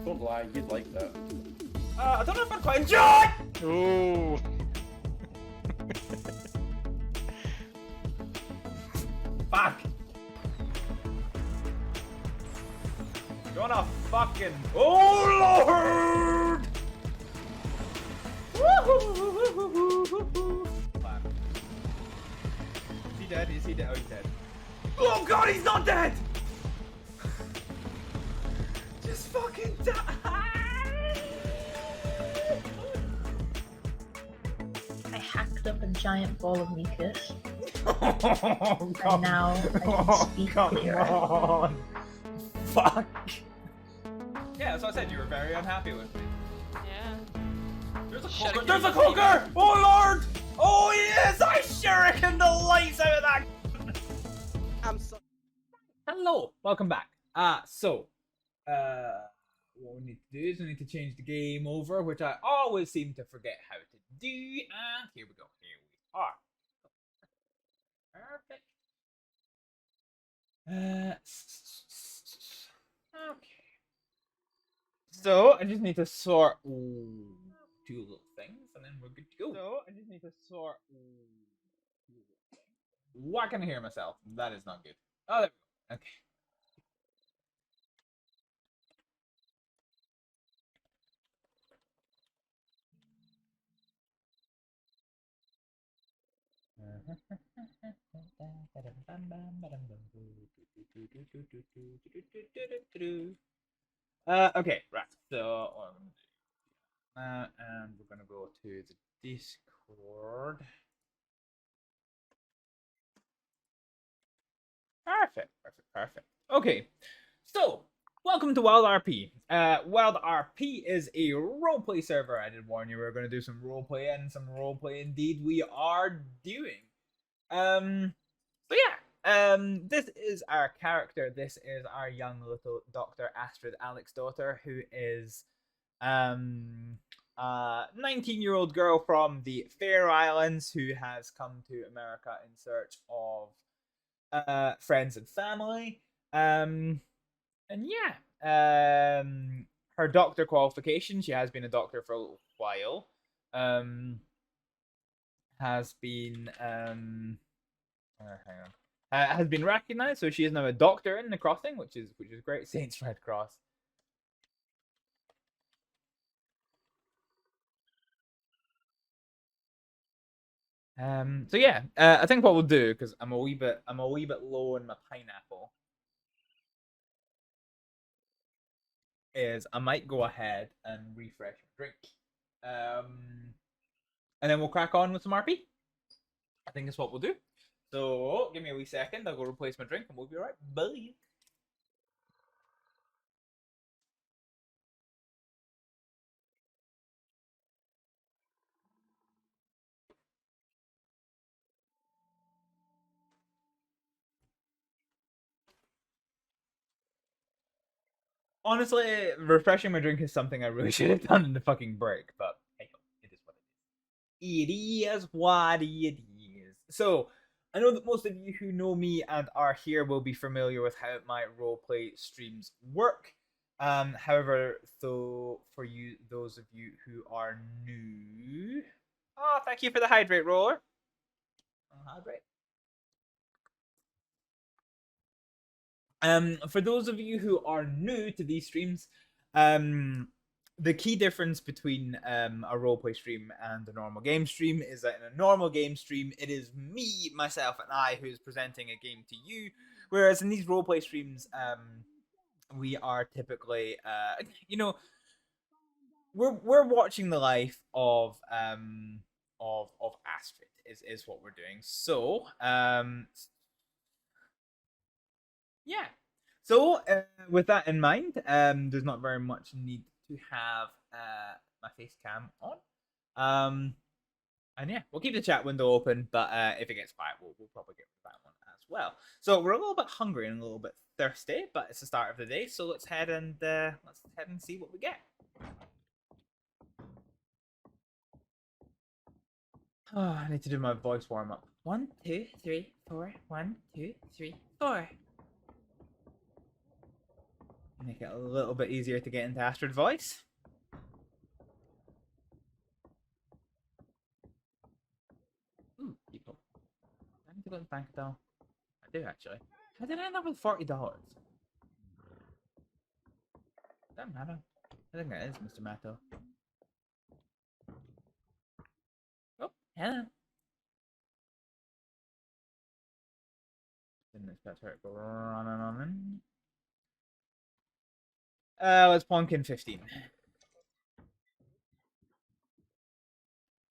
Don't lie, you'd like that. I don't know if I'd quite enjoy it! Ooh. Fuck! You wanna fucking... Oh, Lord! Woohoo! Fuck. Is he dead? Is he dead? Oh, he's dead. Oh, God, he's not dead! Just fucking die! I hacked up a giant ball of mucus, Oh, and now I can speak clearer. on. Fuck. Yeah, that's what I said. You were very unhappy with me. Yeah. There's a Should've cooker. There's a given me cooker! Oh lord! Oh yes! I shuriken the lights out of that. I'm so. Hello, welcome back. What we need to do is we need to change the game over, which I always seem to forget how to do. And here we go. Here we are. Perfect. Okay. So I just need to sort two little things, and then we're good to go. So I just need to sort two little things. Why can I hear myself? That is not good. Oh, there we go. Okay. Okay, right. So and we're gonna go to the Discord. Perfect. Okay, so welcome to WildRP. WildRP is a roleplay server. I did warn you we were going to do some roleplay, and some roleplay indeed we are doing. So yeah, this is our character. This is our young little Dr. Astrid Aleksdóttir, who is a 19-year-old girl from the Fair Islands who has come to America in search of friends and family. And yeah, her doctor qualification, she has been a doctor for a little while, has been has been recognized, so she is now a doctor in the crossing, which is great. Saints Red Cross. So yeah, I think what we'll do, because I'm a wee bit low on my pineapple, is I might go ahead and refresh my drink. And then we'll crack on with some RP. I think that's what we'll do. So give me a wee second, I'll go replace my drink and we'll be right. Bye. Honestly, refreshing my drink is something I really should have done in the fucking break, but hey, it is what it is. It is what it is. So, I know that most of you who know me and are here will be familiar with how my roleplay streams work. However, though, for you, those of you who are new, thank you for the hydrate roller. Hydrate. For those of you who are new to these streams, the key difference between a roleplay stream and a normal game stream is that in a normal game stream, it is me, myself, and I who is presenting a game to you, whereas in these roleplay streams, we are typically, we're watching the life of Astrid is what we're doing. So, yeah. So, with that in mind, there's not very much need to have my face cam on. And yeah, we'll keep the chat window open, but if it gets quiet, we'll probably get that one as well. So we're a little bit hungry and a little bit thirsty, but it's the start of the day, so let's head and see what we get. Oh, I need to do my voice warm up. 1, 2, 3, 4. 1, 2, 3, 4. Make it a little bit easier to get into Astrид voice. Ooh, people. I need to go to the bank though. I do actually. How did I end up with $40? Doesn't matter. I think that is Mr. Matto. Oh, hello. Didn't expect her to go running on. Let's Pumpkin 15.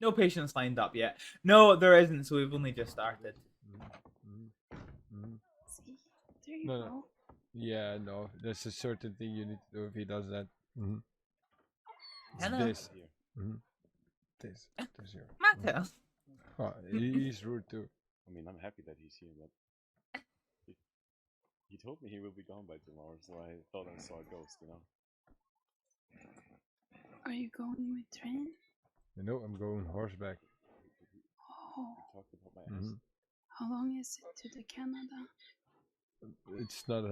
No patients lined up yet. No, there isn't, so we've only just started. See, there you No, go. no. Yeah, no. There's a certain thing you need to do if he does that. It's Hello. this. This here. Matto. Oh, he's rude too. I mean, I'm happy that he's here, but he told me he will be gone by tomorrow, so I thought I saw a ghost, you know? Are you going with train? You know, I'm going horseback. Oh, He talked about my ass. how long is it to the Canada? It's not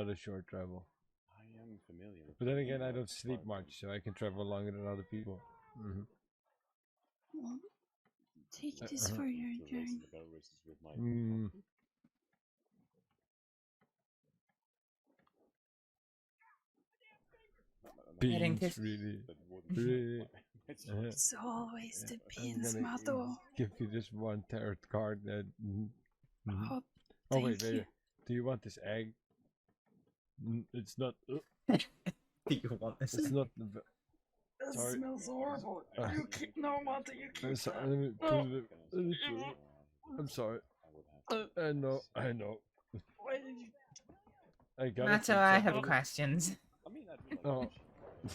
a short travel. I am familiar with But then it. again, I don't sleep much, so I can travel longer than other people. Well, take this for your The race journey. the bell races with my Heading beans, to- really. that wouldn't Really. It's always the I'm beans, gonna Mato. give you this one tarot card that. Oh, Oh thank wait, you. do you want this egg? It's not. Do you want this? It's not. That Sorry. smells horrible. You No, Mato, you I'm sorry. Let me put it. Let me put it. I'm sorry. I know. Why did you? I got it. Matto, from I have somebody. questions. I mean, I do like Oh. fish.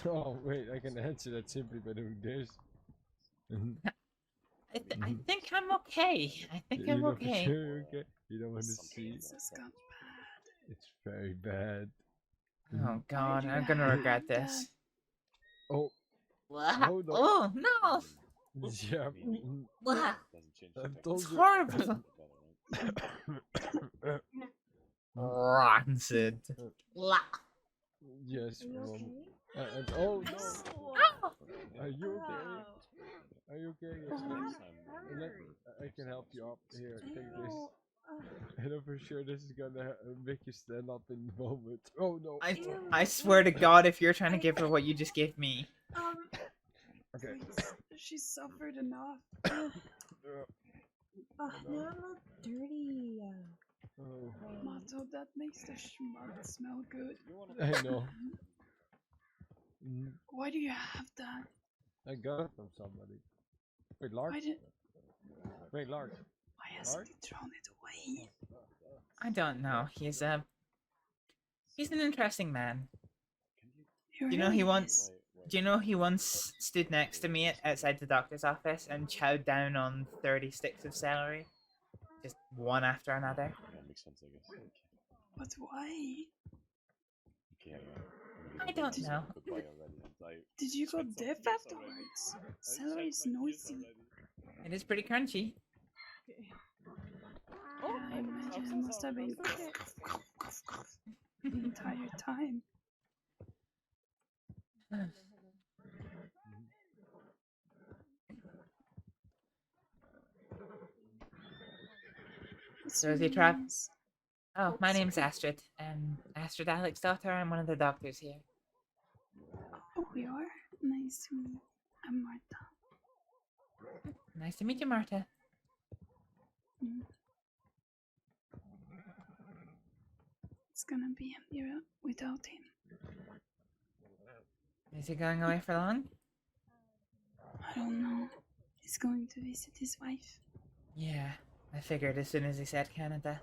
Oh wait, I can answer that simply by doing this. I think I'm okay. I think You I'm know for okay. sure you're okay. You don't want to see. This has got bad. It's very bad. Oh god, you I'm gonna have regret that? this. Oh, What? no. Oh no! yeah. What? Doesn't change I the fact told It's you. horrible. right? Rancid. Yes, Are you Mom. okay? And oh no, Oh. are you okay? Are you okay? Yes, Next yes. time, Let, I can help you up. Here, take this. I know for sure this is gonna make you stand up in the moment. Oh no. I swear to god, if you're trying to give her what you just gave me. Okay. She suffered enough. Oh, now I'm all dirty. Oh, Mato, that makes the schmuck smell good. I know. Why do you have that? I got it from somebody. Wait, Lark? Why did? Wait, Lark. Why hasn't he thrown it away? I don't know. He's an interesting man. He You know, he really wants- is. Do you know he once stood next to me outside the doctor's office and chowed down on 30 sticks of celery? Just one after another. Yeah, makes sense, I guess. But why? Okay, anyway. I don't know. Goodbye already, and I Did you go shed some deaf tears already. afterwards? I Celery shed is some tears noisy. already. It is pretty crunchy. I imagine it must have been the entire time. So is he trapped? Nice. Oh, my name's Astrid. Astrid Aleksdóttir. I'm one of the doctors here. Oh, you are? Nice to meet you. I'm Marta. Nice to meet you, Marta. Mm. It's gonna be empty without him. Is he going away for long? I don't know. He's going to visit his wife. Yeah, I figured as soon as he said Canada.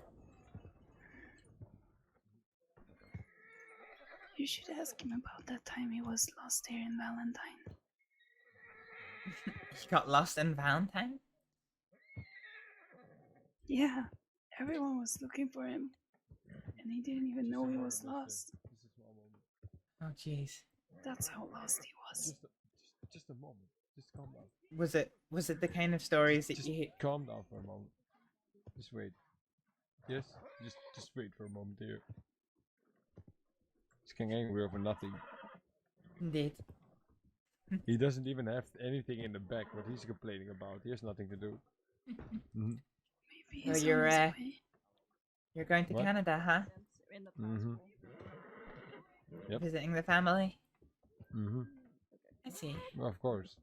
You should ask him about that time he was lost here in Valentine. He got lost in Valentine? Yeah, everyone was looking for him. And he didn't even know he was lost. Just a small moment. Oh, jeez. That's how lost he was. Just a moment. Just calm down. Was it the kind of stories that Just you... calm down for a moment. Just wait. Yes? Just wait for a moment here. He's getting angry over nothing. Indeed. He doesn't even have anything in the back. What he's complaining about. He has nothing to do. Maybe So he's you're, on his way. You're going to What? Canada, huh? Yep. Visiting the family? I see. Well, of course.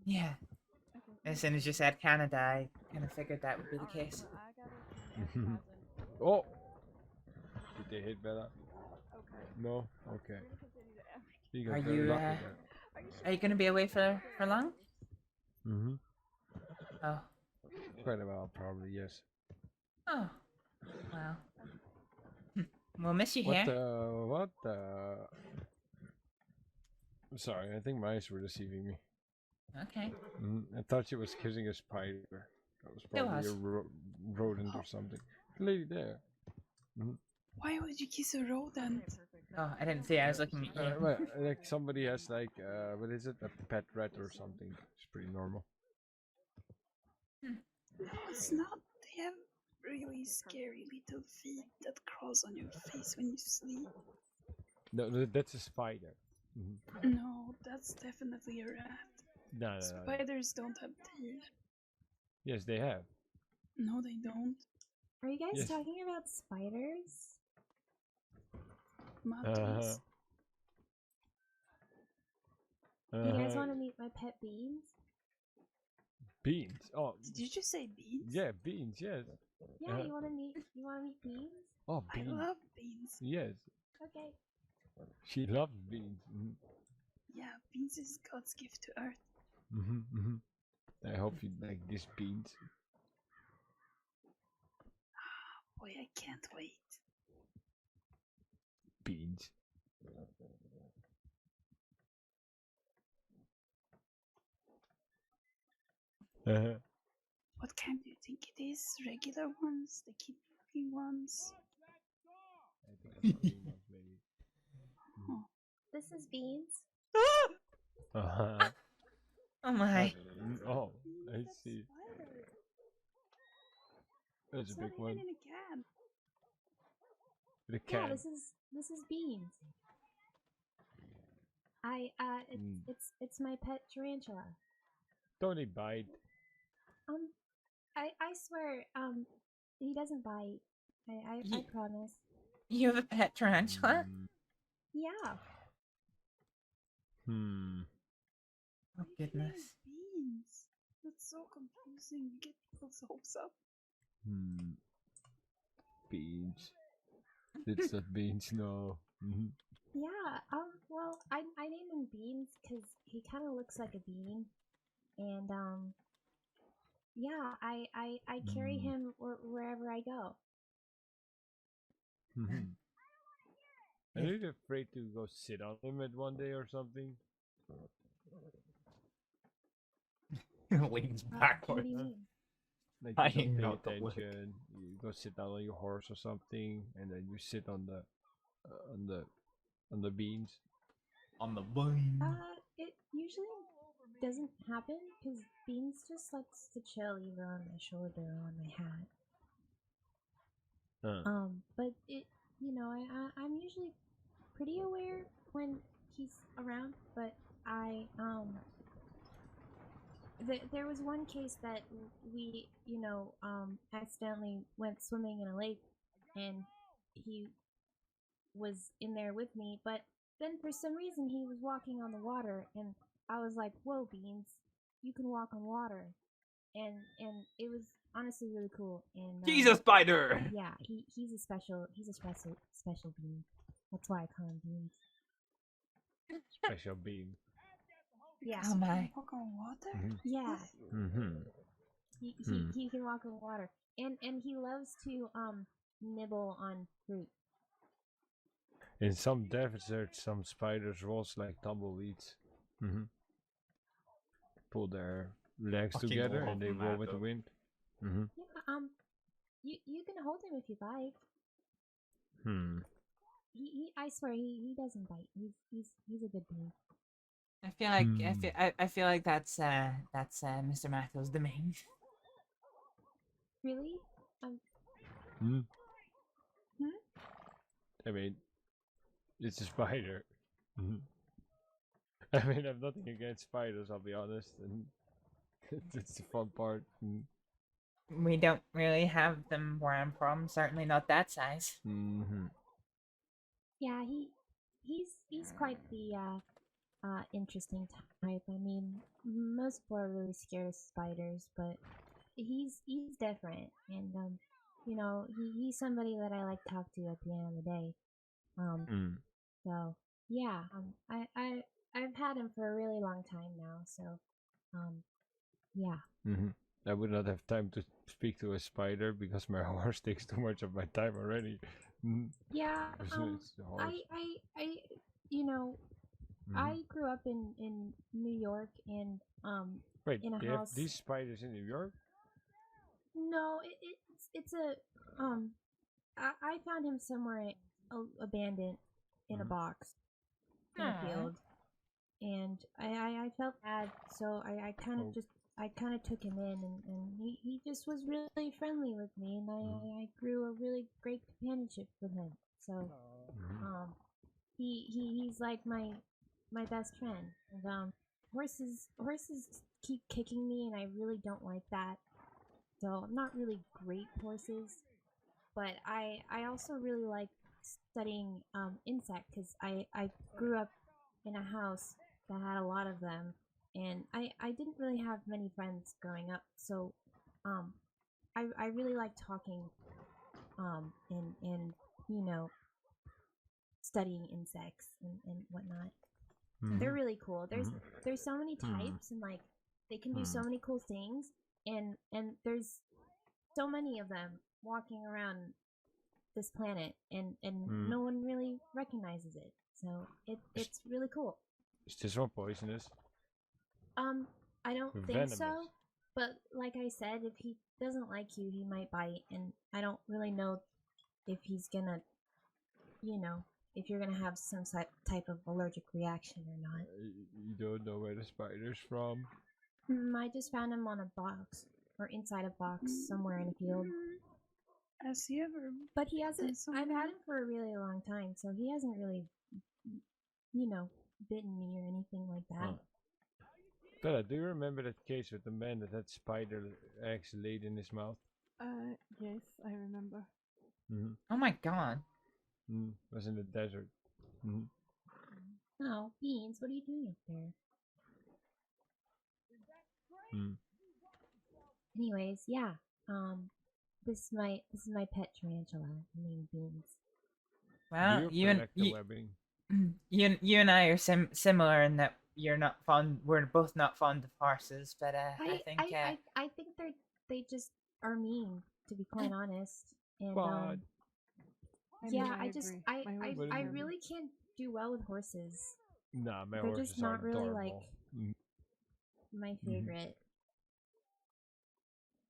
Yeah. As soon as you said Canada, I kind of figured that would be the case. Oh! Did they hit Bella? No? Okay. He got Are very you, lucky there. Are you going to be away for long? Oh. Quite a while, probably, yes. Oh. Well. We'll miss you What here. What I'm sorry, I think my eyes were deceiving me. Okay. I thought she was kissing a spider. That was probably was. a rodent or something. The lady there. Why would you kiss a rodent? Oh, I didn't see. I was looking at you. Well, like somebody has like, what is it? A pet rat or something. It's pretty normal. No, it's not. They have really scary little feet that crawls on your face when you sleep. No, that's a spider. No, that's definitely a rat. No. Spiders don't have teeth. Yes, they have. No, they don't. Are you guys Yes. talking about spiders? Mantis. You guys want to meet my pet beans? Beans? Oh, Did you just say beans? yeah, beans. Yes. Yeah, you want to meet beans? Oh, I beans. love beans. Yes, Okay. she loves beans. Yeah, beans is God's gift to Earth. I hope you like these beans. Boy, I can't wait. Beans. What kind do you think it is? Regular ones? The keep looking ones? This is beans. Oh my. Oh, I see. That's a It's big not one. even in a can. The Yeah, can. this is beans. It's my pet tarantula. Don't he bite? I swear, he doesn't bite. I promise. You have a pet tarantula? Yeah. Oh goodness. Beans. That's so confusing. You get people's hopes up. Beans. It's not beans, no. Yeah. Well, I named him Beans because he kind of looks like a bean, and yeah, I carry him wherever I go. Are you afraid to go sit on him at one day or something? Leans What backward. do you mean? Like I you don't know pay the word. attention. You go sit down on your horse or something, and then you sit on the beans. On the vine. It usually doesn't happen because Beans just likes to chill either on my shoulder or on my hat. But I'm usually pretty aware when he's around, but there was one case that we, accidentally went swimming in a lake, and he was in there with me, but then for some reason he was walking on the water, and I was like, "Whoa, Beans, you can walk on water," and it was honestly really cool. And He's a spider. yeah, he's a special bean. That's why I call him Beans. Special bean. Yeah. Oh my. Walk on water? Yeah. Mm-hmm. He can walk on water, and he loves to nibble on fruit. In some deserts, some spiders rolls like tumbleweeds. Pull their legs Fucking together love and they roll that, with the though. wind. Yeah. You can hold him if you like. I swear he doesn't bite. He's a good bean. I feel like I feel like that's Mr. Matthew's domain. Really? I mean, It's a spider. I mean, I've nothing against spiders, I'll be honest, and it's the fun part. We don't really have them where I'm from. Certainly not that size. Yeah, he's quite the interesting type. I mean, most people are really scared of spiders, but he's different, and you know, he's somebody that I like to talk to at the end of the day. So yeah, I've had him for a really long time now. So yeah. I would not have time to speak to a spider because my horse takes too much of my time already. Yeah, It's the horse. I you know, I grew up in New York, and Wait, in a they have house. these spiders in New York? No, it's a I found him somewhere abandoned in a box in a Aw. field, and I felt bad, so I kind of took him in, and he just was really friendly with me, and I grew a really great companionship with him. So he's like my best friend. And horses keep kicking me, and I really don't like that. So I'm not really great with horses, but I also really like studying insects, because I grew up in a house that had a lot of them, and I didn't really have many friends growing up, so I really like talking and you know, studying insects and whatnot. They're really cool. There's so many types, and like they can do so many cool things, and there's so many of them walking around this planet, and no one really recognizes it. So it's really cool. Is this one poisonous? I don't think so. Venomous. But like I said, if he doesn't like you, he might bite, and I don't really know if he's gonna, you know, if you're gonna have some type of allergic reaction or not. You don't know where the spider's from? I just found him on a box, or inside a box somewhere in a field. Has he ever? But he hasn't. Somewhere? I've had him for a really long time, so he hasn't really, you know, bitten me or anything like that. Bella, do you remember that case with the man that had spider eggs laid in his mouth? Yes, I remember. Oh my god. Was in the desert. Oh, Beans, what are you doing up there? Anyways, yeah. This is my pet tarantula named Beans. Well, Do you collect the webbing? you and I are similar in that we're both not fond of horses, but I think I think they just are mean, to be quite honest. And But yeah, I just agree. I really can't do well with horses. nah, my They're horses just not are really adorable. like my favorite.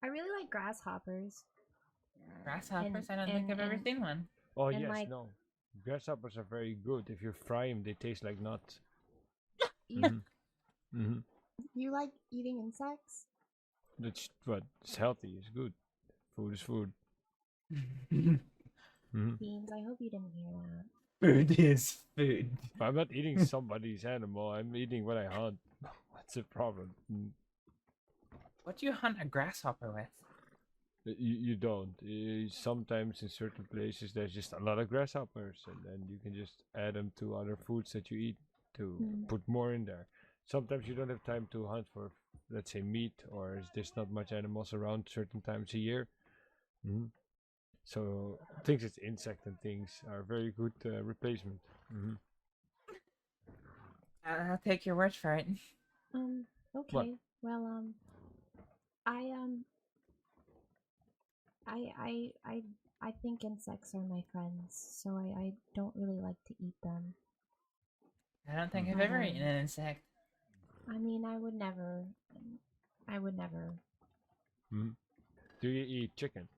I really like grasshoppers. grasshoppers. I don't think I've ever seen one. Oh and yes, like- no. Grasshoppers are very good. If you fry them, they taste like nuts. You you like eating insects? That's what it's healthy. It's good. Food is food. Beans, I hope you didn't hear that. Food is food. I'm not eating somebody's animal. I'm eating what I hunt. What's the problem? What do you hunt a grasshopper with? You don't. Sometimes in certain places there's just a lot of grasshoppers, and then you can just add them to other foods that you eat to put more in there. Sometimes you don't have time to hunt for, let's say, meat, or there's not much animals around certain times a year. So things as insect and things are very good replacement. I'll take your word for it. Okay. What? Well, I think insects are my friends, so I don't really like to eat them. I don't think I've ever eaten an insect. I mean, I would never. Do you eat chicken?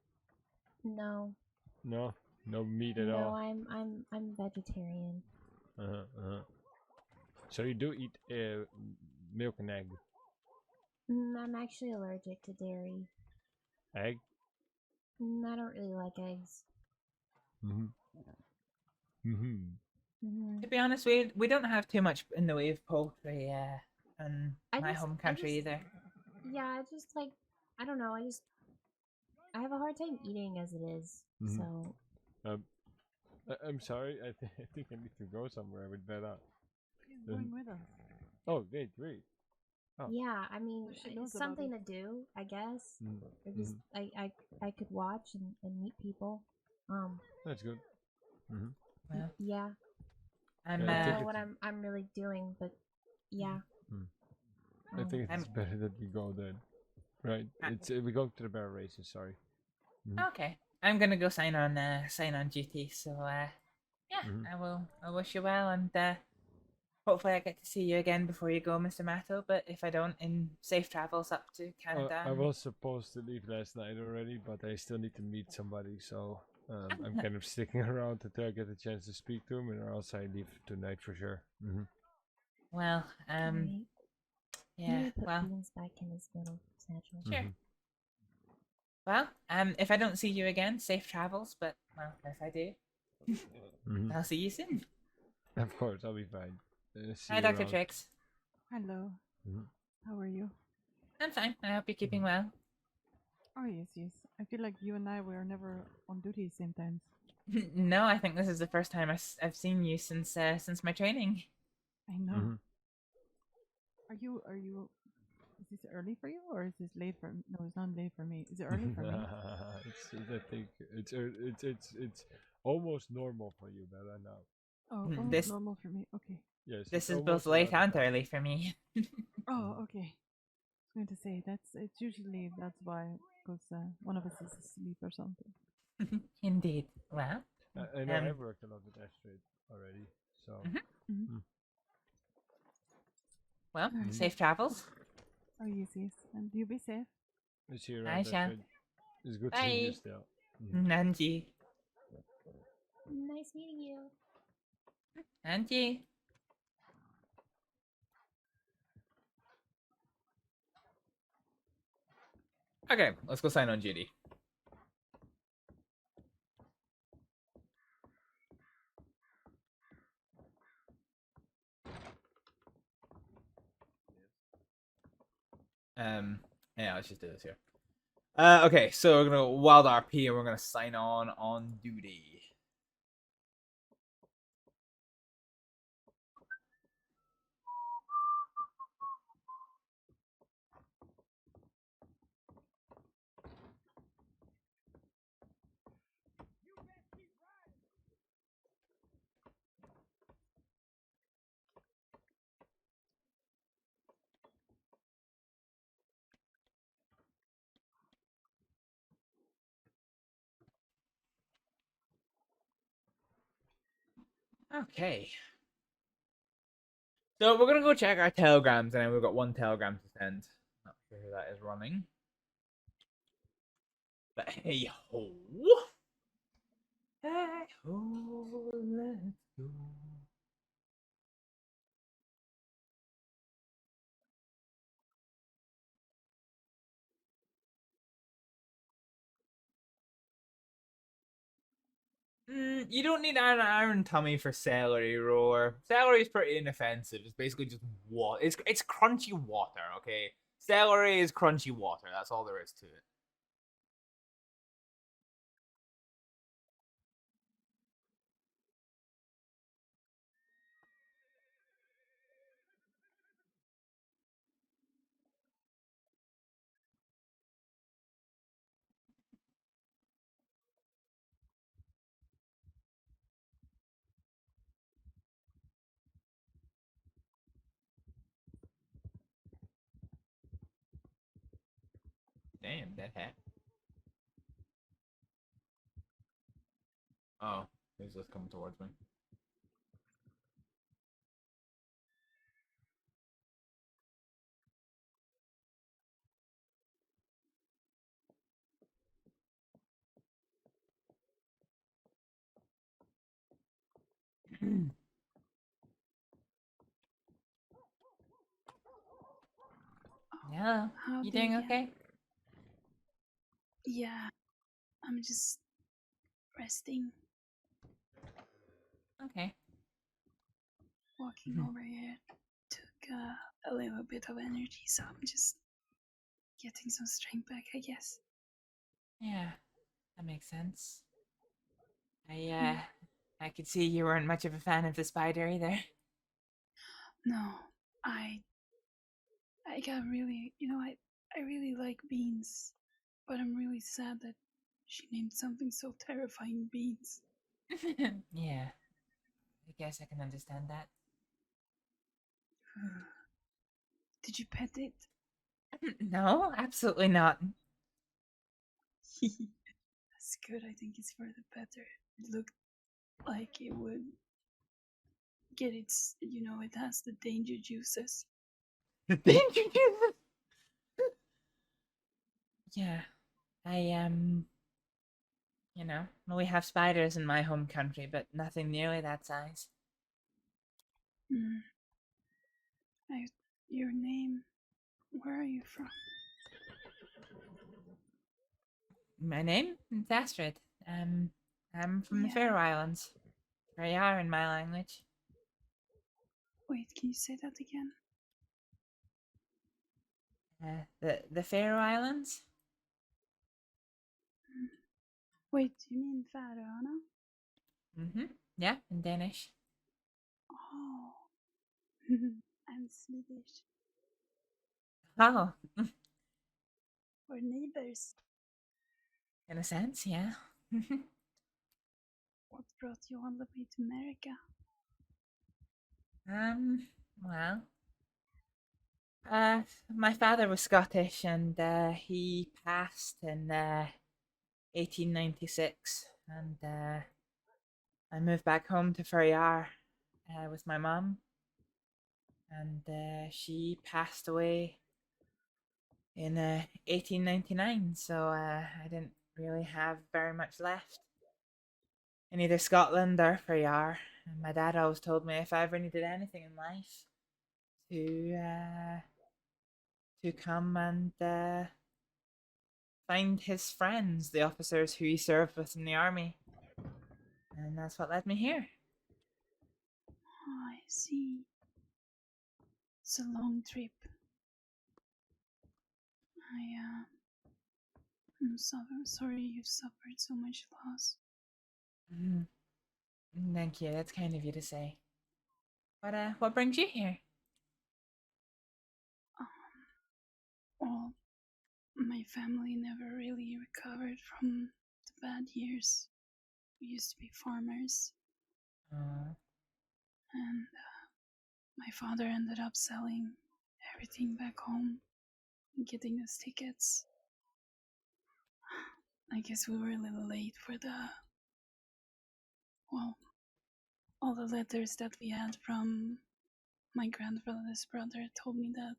No. No, no meat at No, all. I'm vegetarian. So you do eat milk and egg. I'm actually allergic to dairy. Egg? I don't really like eggs. To be honest, we don't have too much in the way of poultry in I my just- home I country just- either. Yeah, I just like I don't know. I have a hard time eating as it is. Mhm. So I'm sorry. I think I need to go somewhere with Bella. She's going with us. Oh, great. Oh. yeah, I mean, She it's knows about something it. to do, I guess. Mm. Or just I could watch and meet people. That's good. Well, Yeah, I'm Yeah, I I think don't know what it's- I'm really doing, but yeah. I think it's I'm- better that we go then. Right. It's we go to the barrel races. Sorry. okay. I'm gonna go sign on duty. So yeah, Mhm. I wish you well, and hopefully I get to see you again before you go, Mr. Matto. But if I don't, in safe travels up to Canada. I was supposed to leave last night already, but I still need to meet somebody, so I'm kind of sticking around until I get a chance to speak to him, or else I leave tonight for sure. Well, Alright. yeah, Maybe put well, Beans back in his little satchel. sure. Well, if I don't see you again, safe travels. But well, if I do, I'll see you soon. Of course, I'll be fine. See Hi, you Dr. around. Trix. Hello. How are you? I'm fine. I hope you're keeping well. Oh yes. I feel like you and I were never on duty same times. No, I think this is the first time I've seen you since my training. I know. Are you? Is this early for you or is this late for? No, it's not late for me. Is it early for me? I think it's almost normal for you, Bella. Now. Oh, This- normal for me. Okay. Yes. This it's is both almost late around and the time. early for me. Oh, okay. I was going to say it's usually that's why because one of us is asleep or something. Indeed. Well, I know I've worked a lot with Astrид already, so. well, safe travels. Oh yes. And you be safe. Is she Bye, around Sha. Astrид? It's good seeing you Bye. still. Nanji. Nice meeting you. Nanji. Okay, let's go sign on duty. Yeah, let's just do this here. Okay, so we're gonna WildRP and we're gonna sign on duty. Okay. So we're gonna go check our telegrams, and then we've got one telegram to send. Not sure who that is running. But hey ho. Hey ho, let's go. You don't need an iron tummy for celery roar. Celery is pretty inoffensive. It's basically just water. It's crunchy water, okay? Celery is crunchy water. That's all there is to it. Damn, that hat. Oh, he's just coming towards me. Yeah, How you do doing you okay? Yeah, I'm just resting. Okay. walking over here took a little bit of energy, so I'm just getting some strength back, I guess. Yeah, that makes sense. I could see you weren't much of a fan of the spider either. No, I got really, I really like beans, but I'm really sad that she named something so terrifying Beans. Yeah, I guess I can understand that. Did you pet it? No, absolutely not. That's good. I think it's for the better. It looked like it would get its, it has the danger juices. The danger juices. Yeah, we have spiders in my home country, but nothing nearly that size. Your name, where are you from? My name is Astrид. I'm from the Faroe Islands. Freyar in my language. Wait, can you say that again? The Faroe Islands? Wait, do you mean Färöarna? Mm-hmm. Yeah, in Danish. Oh. I'm Swedish. Oh. We're neighbors. In a sense, yeah. What brought you all the way to America? Well, my father was Scottish, and he passed in 1896, and I moved back home to Freyar with my mum, and she passed away in 1899, so I didn't really have very much left in either Scotland or Freyar. And my dad always told me if I ever needed anything in life to come and find his friends, the officers who he served with in the army. And that's what led me here. Oh, I see. It's a long trip. I'm sorry you've suffered so much loss. Thank you, that's kind of you to say. But what brings you here? Well, my family never really recovered from the bad years. We used to be farmers. And my father ended up selling everything back home and getting us tickets. I guess we were a little late for all the letters that we had from my grandfather's brother told me that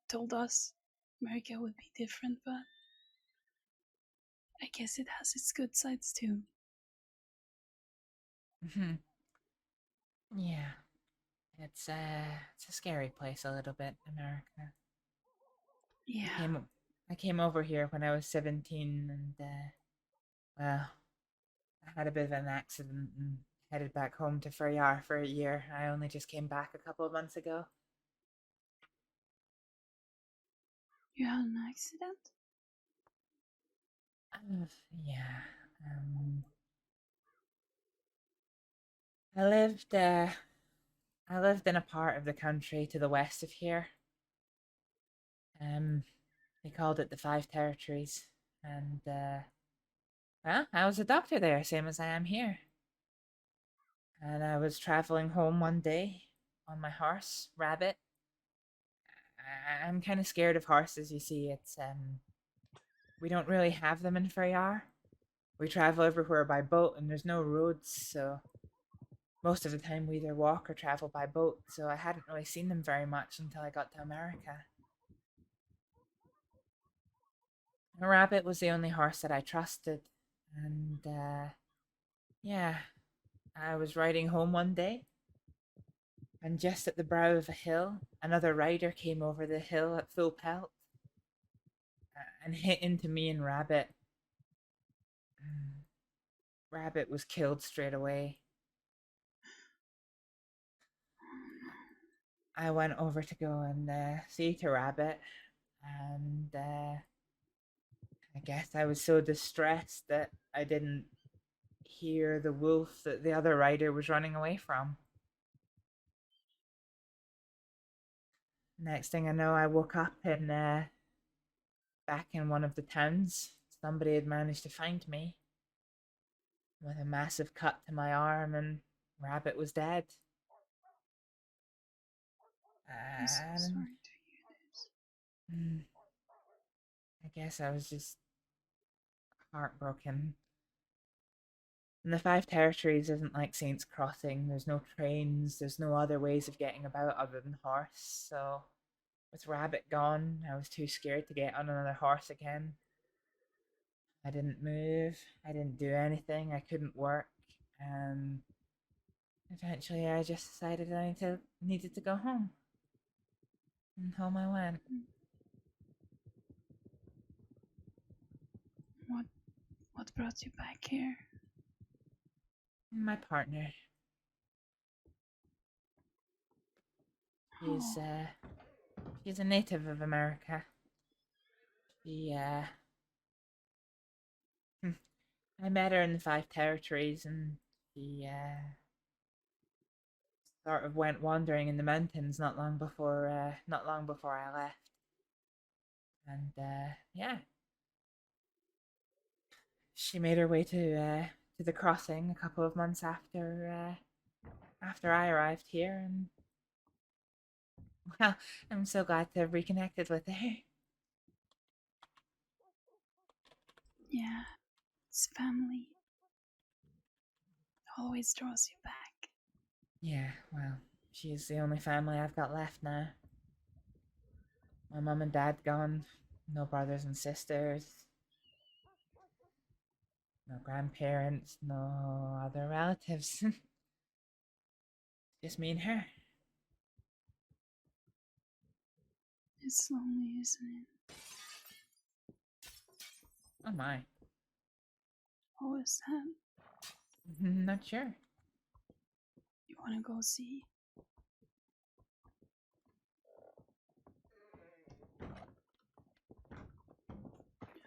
told us America would be different, but I guess it has its good sides too. Yeah. It's a scary place a little bit, America. Yeah. I came over here when I was 17, and well, I had a bit of an accident and headed back home to Freyar for a year. I only just came back a couple of months ago. You had an accident? Yeah. I lived in a part of the country to the west of here. They called it the Five Territories, and well, I was a doctor there, same as I am here. And I was traveling home one day on my horse, Rabbit. I'm kind of scared of horses, you see. We don't really have them in Freyar. We travel everywhere by boat, and there's no roads, so most of the time we either walk or travel by boat, so I hadn't really seen them very much until I got to America. Rabbit was the only horse that I trusted, and yeah, I was riding home one day, and just at the brow of a hill, another rider came over the hill at full pelt and hit into me and Rabbit. Rabbit was killed straight away. I went over to go and see to Rabbit, and I guess I was so distressed that I didn't hear the wolf that the other rider was running away from. Next thing I know, I woke up in back in one of the towns. Somebody had managed to find me with a massive cut to my arm, and Rabbit was dead. I'm so And sorry to hear this. I guess I was just heartbroken. And the Five Territories isn't like Saints Crossing. There's no trains, there's no other ways of getting about other than horse. So with Rabbit gone, I was too scared to get on another horse again. I didn't move, I didn't do anything, I couldn't work, and eventually I just decided I needed to go home. And home I went. What brought you back here? My partner. She's a native of America. I met her in the Five Territories, and she sort of went wandering in the mountains not long before I left. And yeah, she made her way to the crossing a couple of months after I arrived here, and well, I'm so glad to have reconnected with her. Yeah, it's family. It always draws you back. Yeah, well, she's the only family I've got left now. My mum and dad gone, no brothers and sisters, no grandparents, no other relatives. Just me and her. It's lonely, isn't it? Oh my. What was that? Not sure. You wanna go see?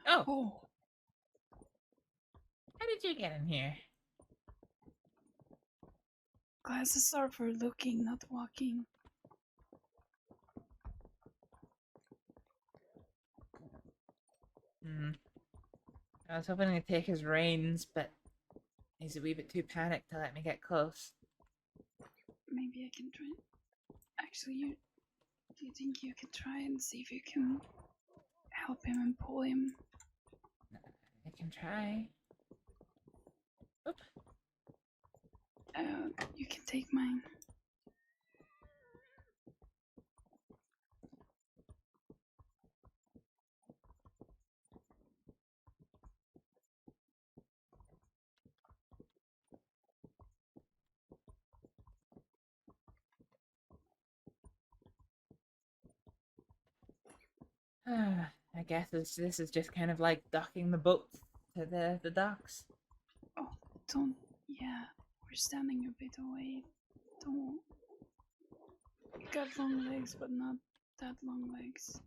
Oh. How did you get in here? Glasses are for looking, not walking. I was hoping to take his reins, but he's a wee bit too panicked to let me get close. Maybe I can try. Actually, do you think you could try and see if you can help him and pull him? I can try. Oop. You can take mine. I guess this is just kind of like docking the boat to the docks. Oh, don't. Yeah, we're standing a bit away. Don't. You got long legs, but not that long legs.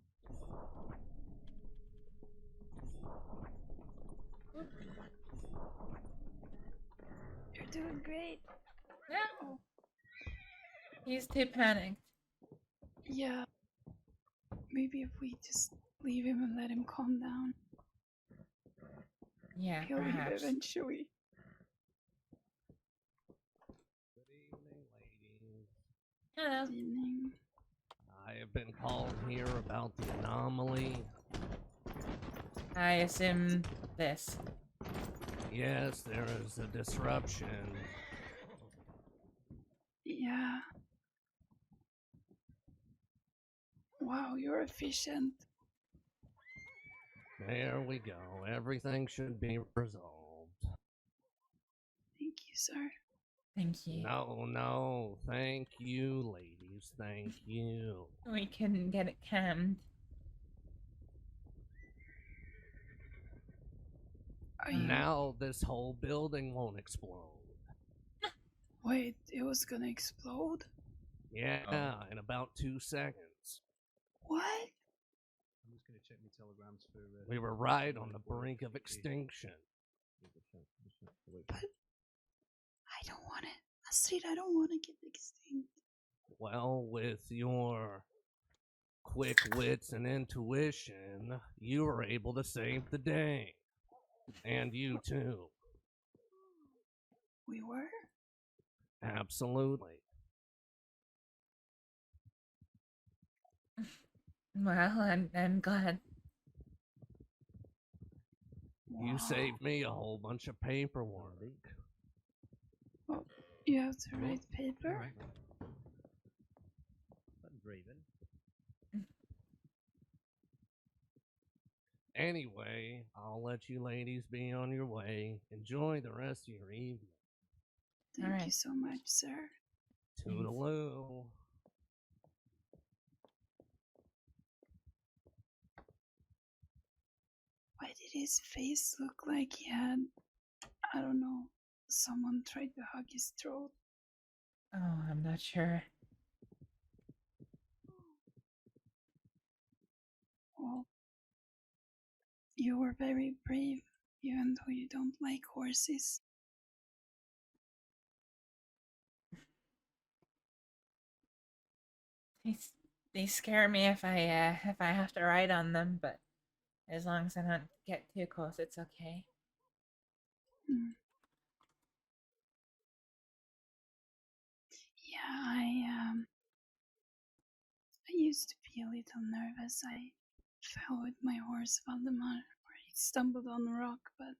You're doing great. No. He's too panicked. Yeah. Maybe if we just leave him and let him calm down. Yeah, He'll leave perhaps. eventually. Good evening, ladies. Hello. Good evening. I have been called here about the anomaly. I assume this. Yes, there is a disruption. Yeah. Wow, you're efficient. There we go. Everything should be resolved. Thank you, sir. Thank you. No. Thank you, ladies. Thank you. We couldn't get it calmed. Now this whole building won't explode. Wait, it was gonna explode? Yeah, in about 2 seconds. What? I'm just going to check my telegrams for. We were right on the brink of extinction. But I don't want it. Astrид, I don't want to get extinct. Well, with your quick wits and intuition, you were able to save the day. And you too. We were? Absolutely. Well, I'm glad. You saved me a whole bunch of paperwork. Well, you have to write paper? Anyway, I'll let you ladies be on your way. Enjoy the rest of your evening. Thank you so much, sir. Toodaloo. Why did his face look like he had, I don't know, someone tried to hug his throat? Oh, I'm not sure. Well, you were very brave, even though you don't like horses. They scare me if I have to ride on them, but as long as I don't get too close, it's okay. Yeah, I used to be a little nervous. I fell with my horse Valdemar, where he stumbled on a rock, but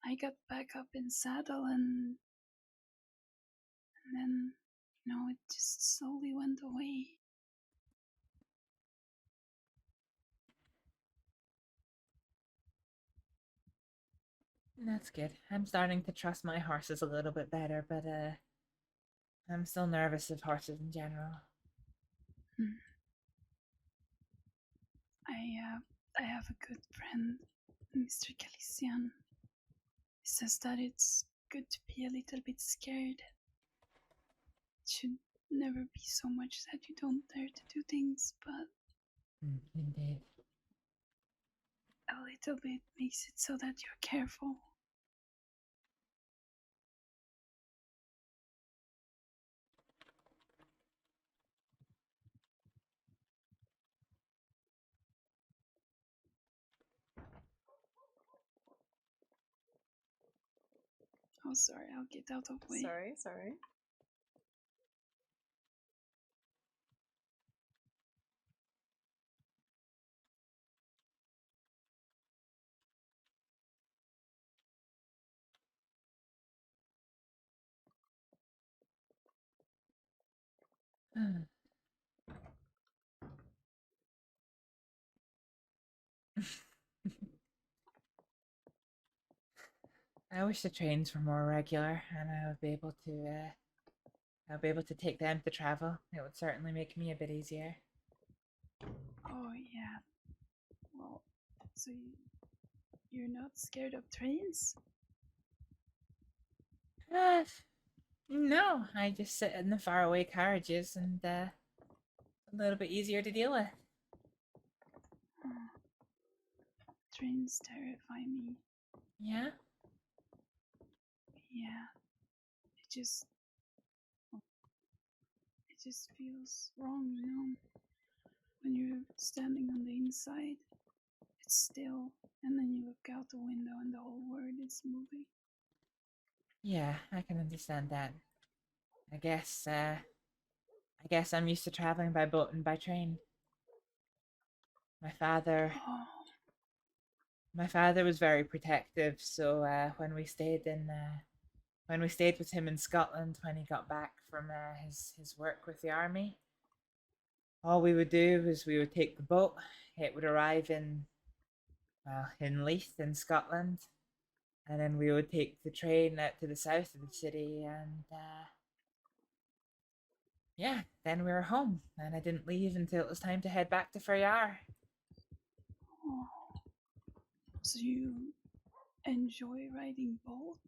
I got back up in saddle and then, it just slowly went away. That's good. I'm starting to trust my horses a little bit better, but I'm still nervous of horses in general. I have a good friend, Mr. Calician. He says that it's good to be a little bit scared. It should never be so much that you don't dare to do things, but Indeed. a little bit makes it so that you're careful. Oh, sorry, I'll get out of the way. Sorry. I wish the trains were more regular, and I'll be able to take them to travel. It would certainly make me a bit easier. Oh, yeah. Well, so you're not scared of trains? No, I just sit in the faraway carriages, and a little bit easier to deal with. Trains terrify me. Yeah? Yeah. It just feels wrong, When you're standing on the inside, it's still, and then you look out the window and the whole world is moving. Yeah, I can understand that. I guess I'm used to traveling by boat and by train. My father was very protective, so when we stayed with him in Scotland when he got back from his work with the army, all we would do is we would take the boat. It would arrive in Leith in Scotland, and then we would take the train out to the south of the city, and then we were home, and I didn't leave until it was time to head back to Freyar. Oh, so you enjoy riding boat?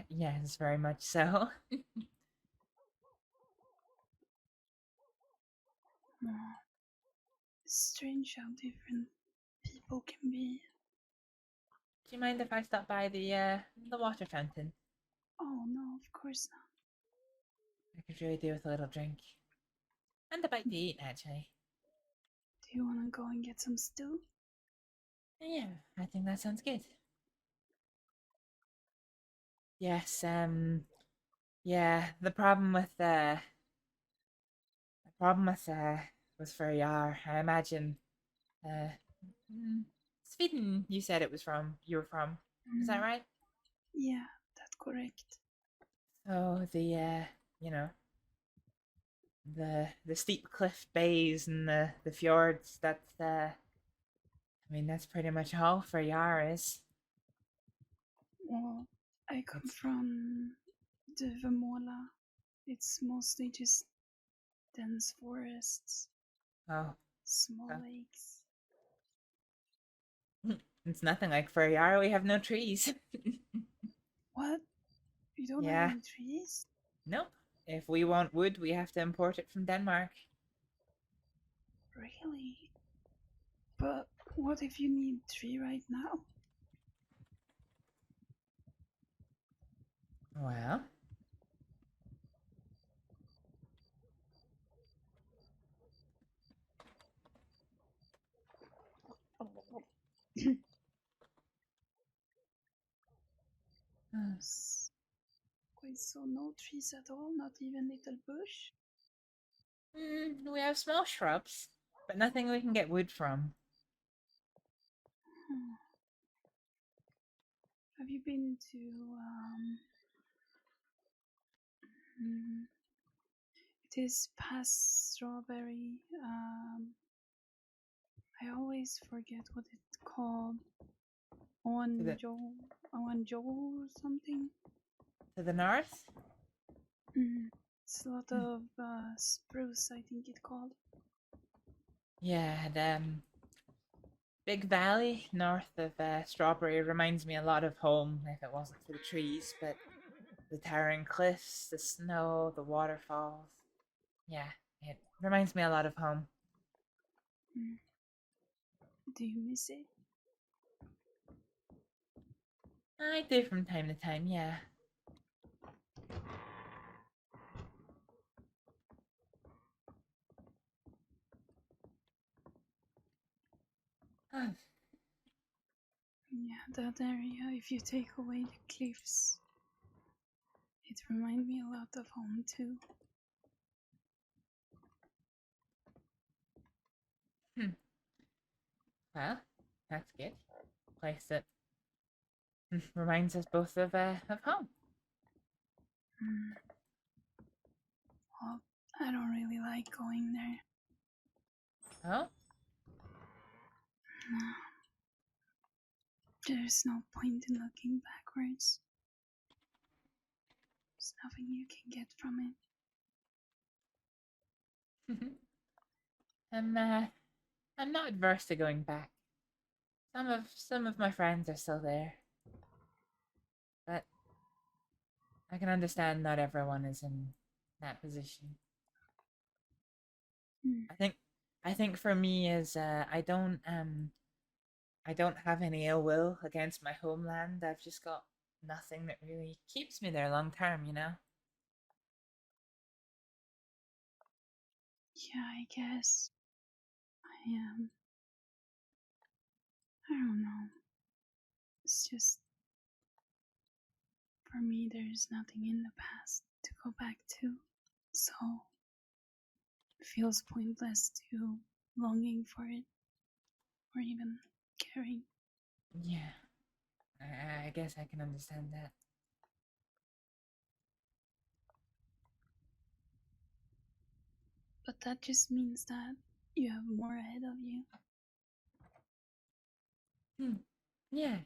Yes, very much so. Oh, strange how different people can be. Do you mind if I stop by the water fountain? Oh no, of course not. I could really do with a little drink. And a bite to eat, actually. Do you want to go and get some stew? Yeah, I think that sounds good. Yes, yeah, the problem with where you are, I imagine, Sweden, you said you were from. Is that right? Yeah, that's correct. So you know, the steep cliff bays and the fjords, I mean, that's pretty much all for Yar is. Well, I come from the Vemola. It's mostly just dense forests, Oh, small oh. lakes. It's nothing like for Yar. We have no trees. What? You don't Yeah. have any trees? Nope. If we want wood, we have to import it from Denmark. Really? But what if you need tree right now? Well, Wait, so no trees at all? Not even little bush? we have small shrubs, but nothing we can get wood from. Hmm. Have you been to mm, it is past Strawberry? I always forget what it's called. Owanjo or something. To the north? It's a lot of spruce, I think it's called. Yeah, the big valley north of Strawberry reminds me a lot of home if it wasn't for the trees, but the towering cliffs, the snow, the waterfalls. Yeah, it reminds me a lot of home. Do you miss it? I do from time to time, yeah. Yeah, that area, if you take away the cliffs, it reminds me a lot of home too. Well, that's good. Place that reminds us both of home. Well, I don't really like going there. Oh? No. There's no point in looking backwards. There's nothing you can get from it. I'm not adverse to going back. Some of my friends are still there. But I can understand not everyone is in that position. I think for me is I don't have any ill will against my homeland. I've just got nothing that really keeps me there long term, you know? Yeah, I guess. I don't know. It's just, for me, there's nothing in the past to go back to. So, it feels pointless to longing for it or even caring. Yeah. I guess I can understand that. But that just means that you have more ahead of you. Yeah.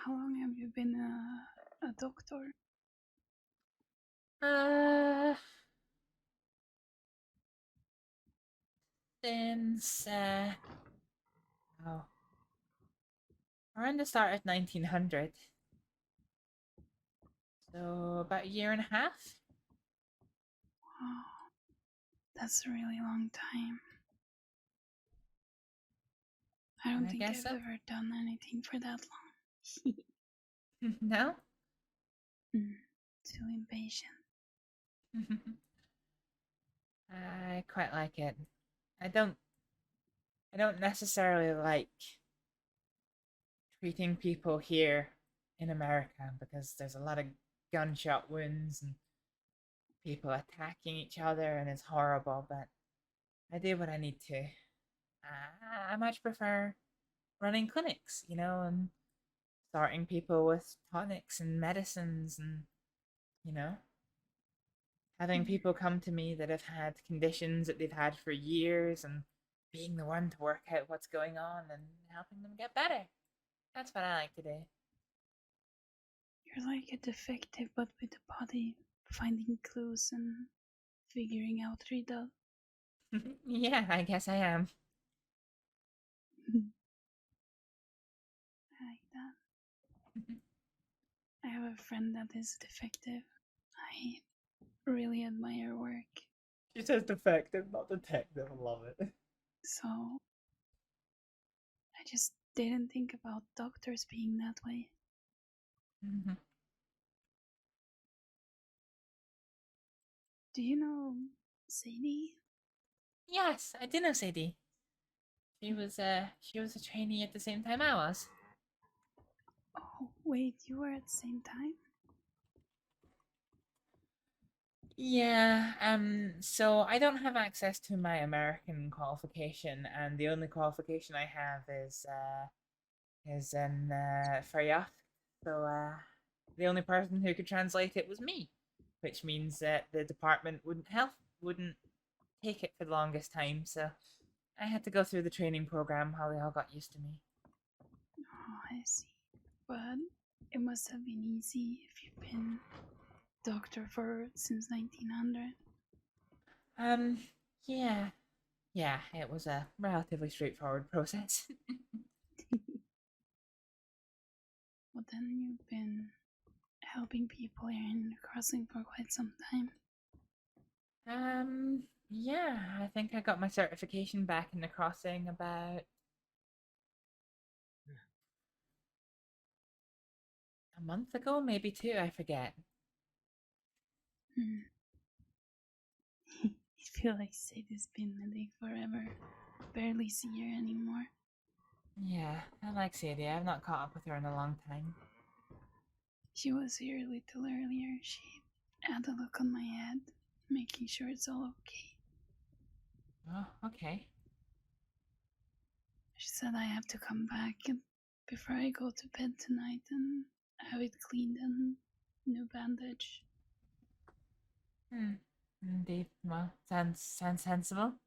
How long have you been a doctor? Since around the start of 1900. So about a year and a half. Wow, that's a really long time. I don't think I've ever done anything for that long. No? Too impatient. I quite like it. I don't necessarily like treating people here in America because there's a lot of gunshot wounds and people attacking each other, and it's horrible, but I do what I need to. I much prefer running clinics, and starting people with tonics and medicines, and having people come to me that have had conditions that they've had for years, and being the one to work out what's going on and helping them get better. That's what I like to do. You're like a detective, but with the body, finding clues and figuring out riddles. Yeah, I guess I am. I like that. I have a friend that is defective. I really admire her work. She says defective, not detective. I love it. So, I just didn't think about doctors being that way. Do you know Sadie? Yes, I do know Sadie. She was a trainee at the same time I was. Oh, wait, you were at the same time? Yeah, so I don't have access to my American qualification, and the only qualification I have is in Faryat. So the only person who could translate it was me, which means that the department wouldn't take it for the longest time, so I had to go through the training program while they all got used to me. Oh, I see. But it must have been easy if you've been doctor since 1900. Yeah, it was a relatively straightforward process. Well, then you've been helping people here in the crossing for quite some time. Yeah, I think I got my certification back in the crossing about a month ago, maybe 2, I forget. I feel like Sadie's been medic forever. Barely see her anymore. Yeah, I like Sadie. I've not caught up with her in a long time. She was here a little earlier. She had a look on my head, making sure it's all okay. Oh, okay. She said I have to come back before I go to bed tonight and have it cleaned and new bandage. Indeed. Well, sounds sensible.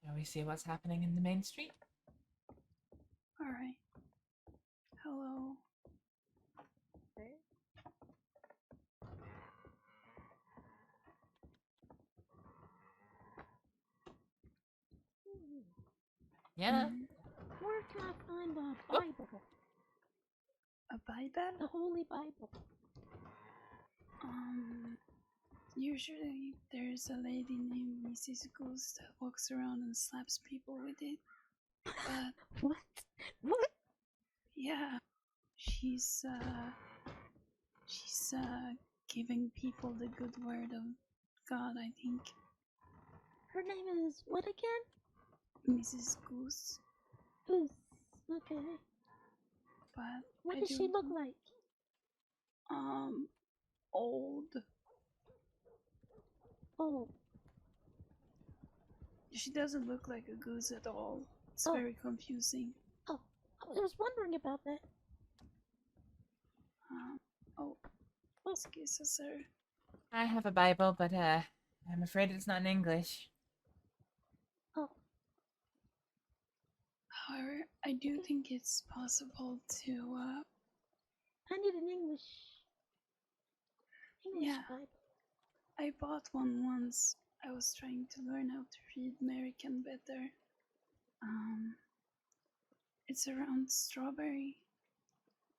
Shall we see what's happening in the main street? Alright. Hello. Yeah. Where can I find a Bible? A Bible? The Holy Bible. Usually there's a lady named Mrs. Goose that walks around and slaps people with it. But What? Yeah, she's giving people the good word of God, I think. Her name is what again? Mrs. Goose. Goose. Okay. But what does she look like? Old. Oh. She doesn't look like a goose at all. It's very confusing. Oh, I was wondering about that. ask you, sir? I have a Bible, but I'm afraid it's not in English. Oh, However, I do think it's possible to, I need an English yeah. Bible. I bought one once. I was trying to learn how to read American better. It's around strawberry.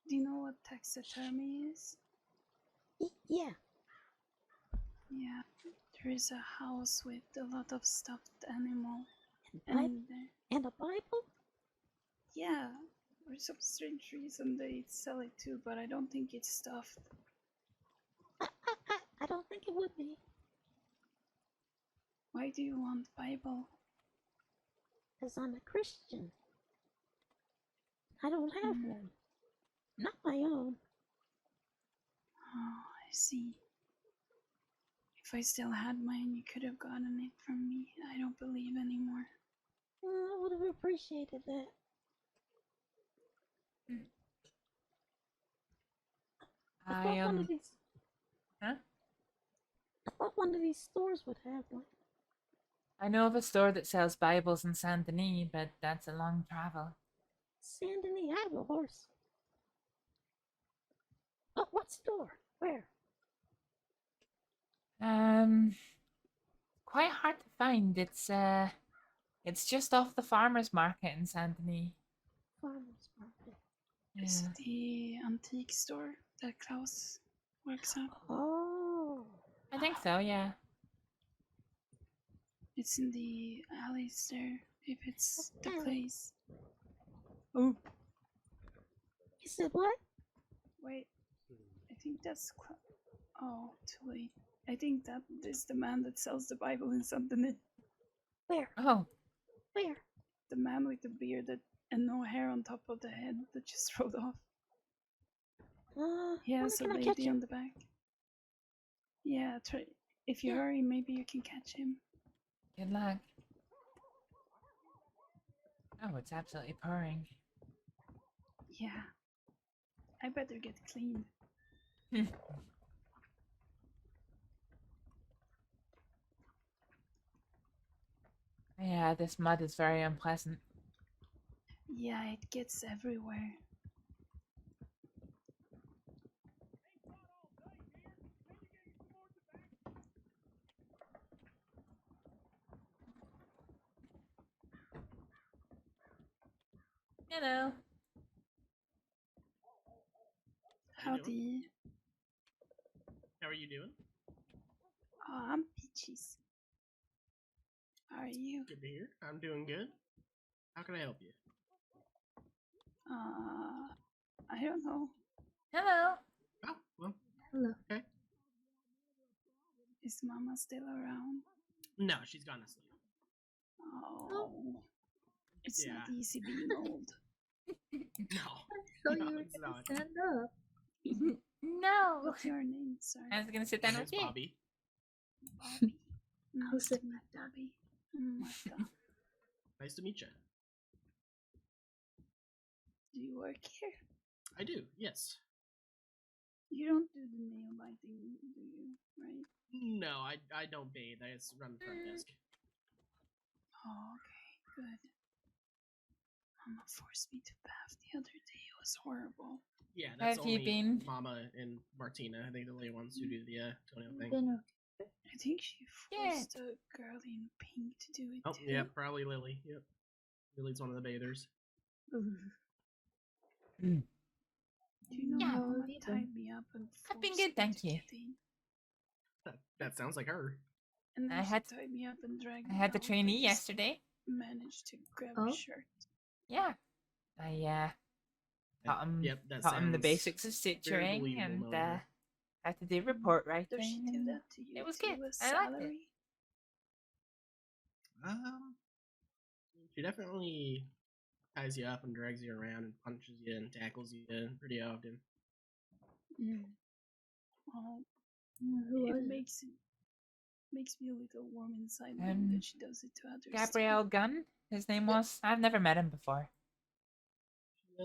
Do you know what taxidermy is? Yeah. Yeah. There is a house with a lot of stuffed animal. And a Bible? Yeah. For some strange reason they sell it too, but I don't think it's stuffed. I don't think it would be. Why do you want Bible? Because I'm a Christian. I don't have one. Not my own. Oh, I see. If I still had mine, you could have gotten it from me. I don't believe anymore. I would have appreciated that. I thought one of these. Huh? I thought one of these stores would have one. I know of a store that sells Bibles in Saint Denis, but that's a long travel. Saint Denis, I have a horse. Oh, what store? Where? Quite hard to find. It's just off the farmers market in Saint Denis. Farmers market. Is it the antique store that Klaus works at? Oh. I think so, yeah. It's in the alleys there, if it's the place. Oh. You said what? Wait. I think that's... Oh, too late. I think that is the man that sells the Bible in something. Where? Oh. Where? The man with the beard and no hair on top of the head that just rolled off. He has a can I catch lady him? on the back. Yeah, try. If you hurry, maybe you can catch him. Good luck. Oh, it's absolutely pouring. Yeah. I better get cleaned. Yeah, this mud is very unpleasant. Yeah, it gets everywhere. Hello. Howdy. How are you doing? Oh, I'm Peaches. How are you? Good to hear. I'm doing good. How can I help you? I don't know. Hello. Oh, well. Hello. Okay. Is Mama still around? No, she's gone to sleep. Oh. It's Yeah. not easy being old. So No, you were it's gonna not. stand up. No. What's your name, sir? I was gonna sit down My with name's you. Bobby. Bobby. I'll Nice sit to meet back down. Bobby. Martha. Nice to meet you. Do you work here? I do, yes. You don't do the nail biting, do you? Right? No, I don't bathe. I just run the front desk. Oh, okay, good. Mama forced me to bath the other day. It was horrible. Yeah, that's Have you only been? Mama and Martina. I think they're the only ones who do the toenail thing. Dinner. I think she forced a girl in pink to do it Oh, too. yeah, probably Lily. Yep. Lily's one of the bathers. Do you know Yeah. Mama How have you tied me up and I've been forced good, me thank to you. get in? That sounds like her. And then I she had- tied me up and dragged I me had the out. trainee I just yesterday. managed to grab Oh? a shirt. Yeah. I taught him, Yep, that taught him the sounds basics of very suturing believable and knowing her. had to do report Does writing. she do and that to you? It was too, good. with I liked it. salary? She definitely ties you up and drags you around and punches you and tackles you pretty often. Oh, Who it was it? makes me a little warm inside knowing that she does it to others. Gabrielle Gunn, his name was. I've never met him before. She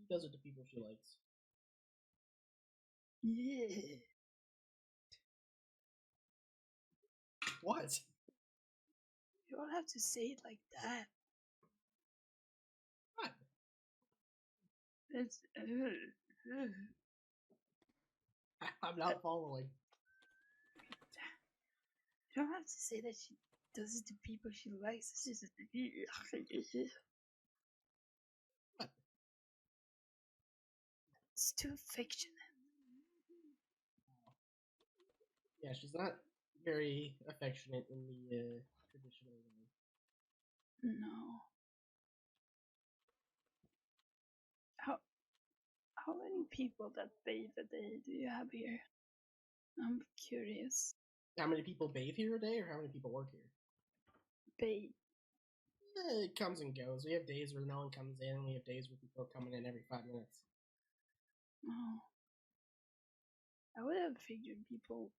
does it to people she likes. Yeah. What? You don't have to say it like that. What? It's. I'm not following. You don't have to say that she does it to people she likes. It's just. It's too affectionate. Yeah, she's not very affectionate in the traditional way. No. How many people that bathe a day do you have here? I'm curious. How many people bathe here a day, or how many people work here? Bathe. It comes and goes. We have days where no one comes in, and we have days where people are coming in every 5 minutes. Oh. I would have figured people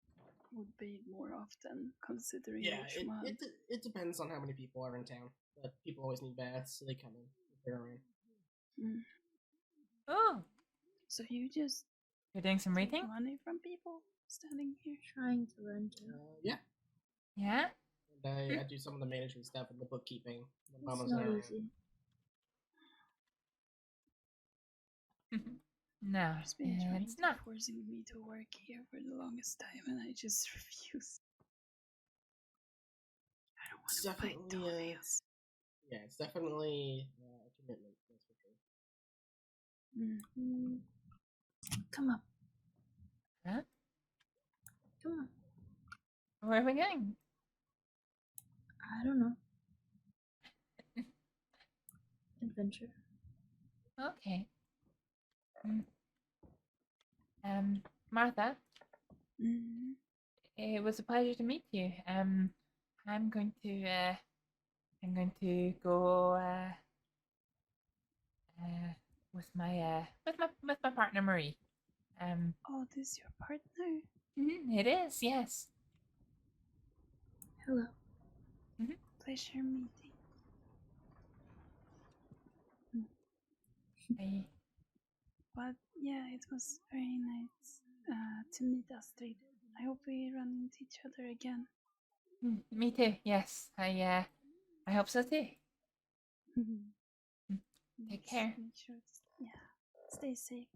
would bathe more often, considering which month. It depends on how many people are in town. But people always need baths, so they come in if they're around. Oh, So you just you're doing some take reading? money from people standing here? Trying to learn to. Yeah. Yeah. And I do some of the management stuff and the bookkeeping when It's Mama's not not easy. No, She's been trying it's to not. forcing me to work here for the longest time, and I just refuse. I don't want to bite toenails. Yeah, it's definitely a commitment. That's for sure. Come up. Huh? Come on. Where are we going? I don't know. Adventure. Okay. Martha. It was a pleasure to meet you. I'm going to go with my partner Marie. Oh, this is your partner? It is, yes. Hello. Pleasure meeting. But yeah, it was very nice to meet Astrид. I hope we run into each other again. Me too. Yes, I hope so too. Take care. Make sure stay safe.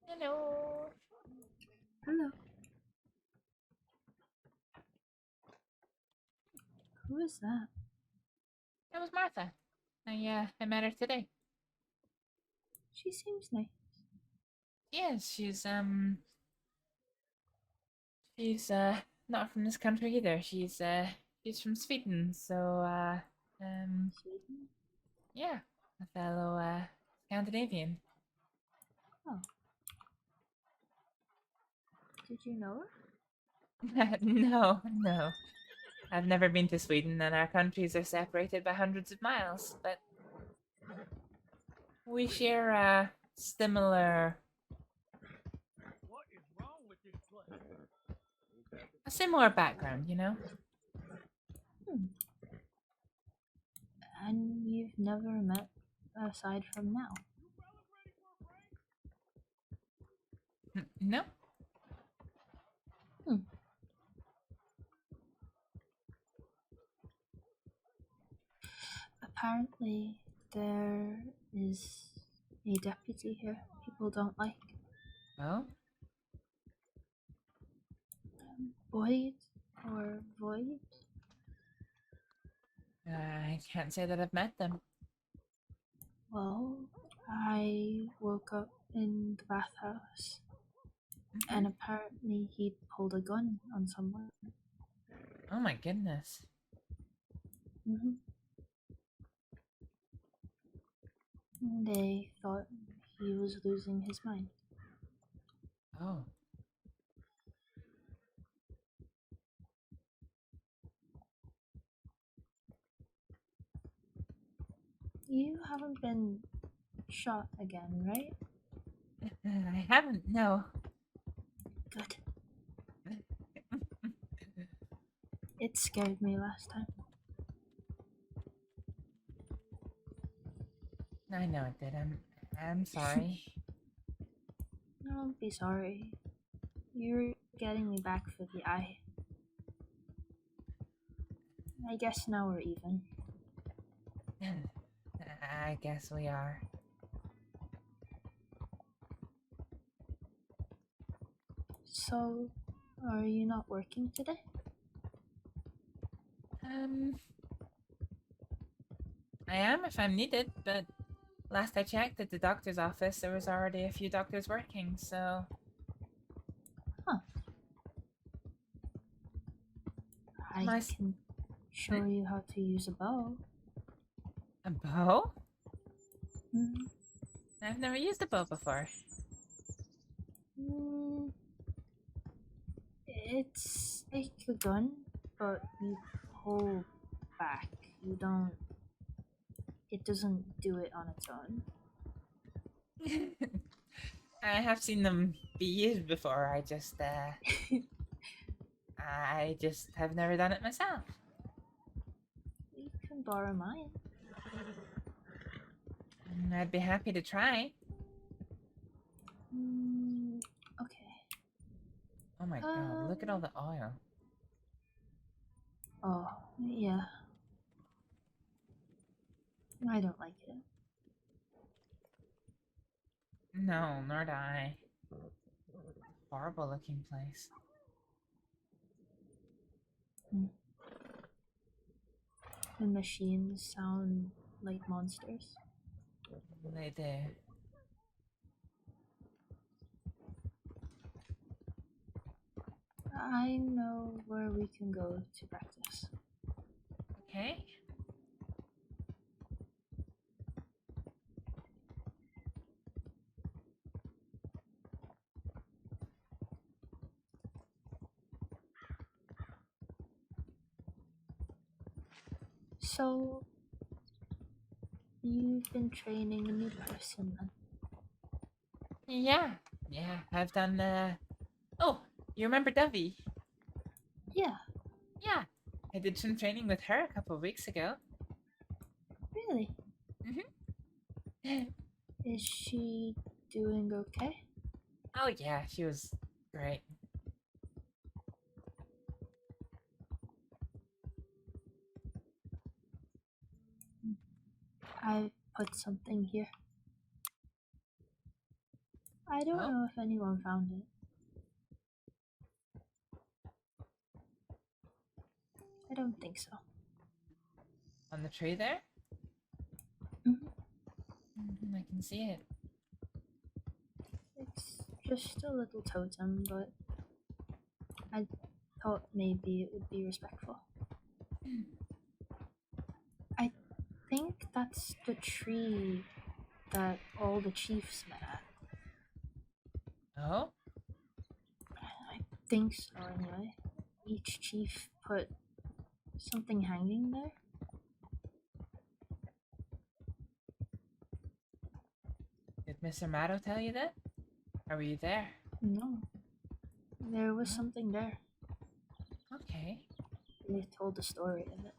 Hello. Hello. Who is that? That was Martha. I met her today. She seems nice. Yes, she's not from this country either. She's from Sweden, so Sweden? yeah, a fellow Scandinavian. Oh. Did you know her? No. I've never been to Sweden, and our countries are separated by hundreds of miles, but we share a similar background, you know? And you've never met aside from now? No. Apparently, there is a deputy here people don't like. Oh? Boyd or Void? I can't say that I've met them. Well, I woke up in the bathhouse, and apparently he pulled a gun on someone. Oh my goodness. They thought he was losing his mind. Oh. You haven't been shot again, right? I haven't, no. Good. It scared me last time. I know it did. I'm sorry. Don't be sorry. You're getting me back for the eye. I guess now we're even. I guess we are. So, are you not working today? I am if I'm needed, but last I checked at the doctor's office, there was already a few doctors working, so... Huh. I can show you how to use a bow. A bow? Mm. I've never used a bow before. It's like a gun, but you pull back. You don't. It doesn't do it on its own. I have seen them be used before. I just have never done it myself. You can borrow mine. I'd be happy to try. Okay. Oh my god, look at all the oil. Oh, yeah. I don't like it. No, nor do I. Horrible looking place. The machines sound like monsters. They do. I know where we can go to practice. Okay. So, you've been training a new person then? Yeah. I've done, Oh, you remember Devi? Yeah. Yeah. I did some training with her a couple of weeks ago. Really? Mm-hmm. Is she doing okay? Oh yeah, she was great. I put something here. I don't know if anyone found it. I don't think so. On the tree there? Mm-hmm. I can see it. It's just a little totem, but I thought maybe it would be respectful. I think that's the tree that all the chiefs met at. Oh? I think so, anyway. Each chief put something hanging there. Did Mr. Matto tell you that? Or were you there? No. There was something there. Okay. They told the story of it.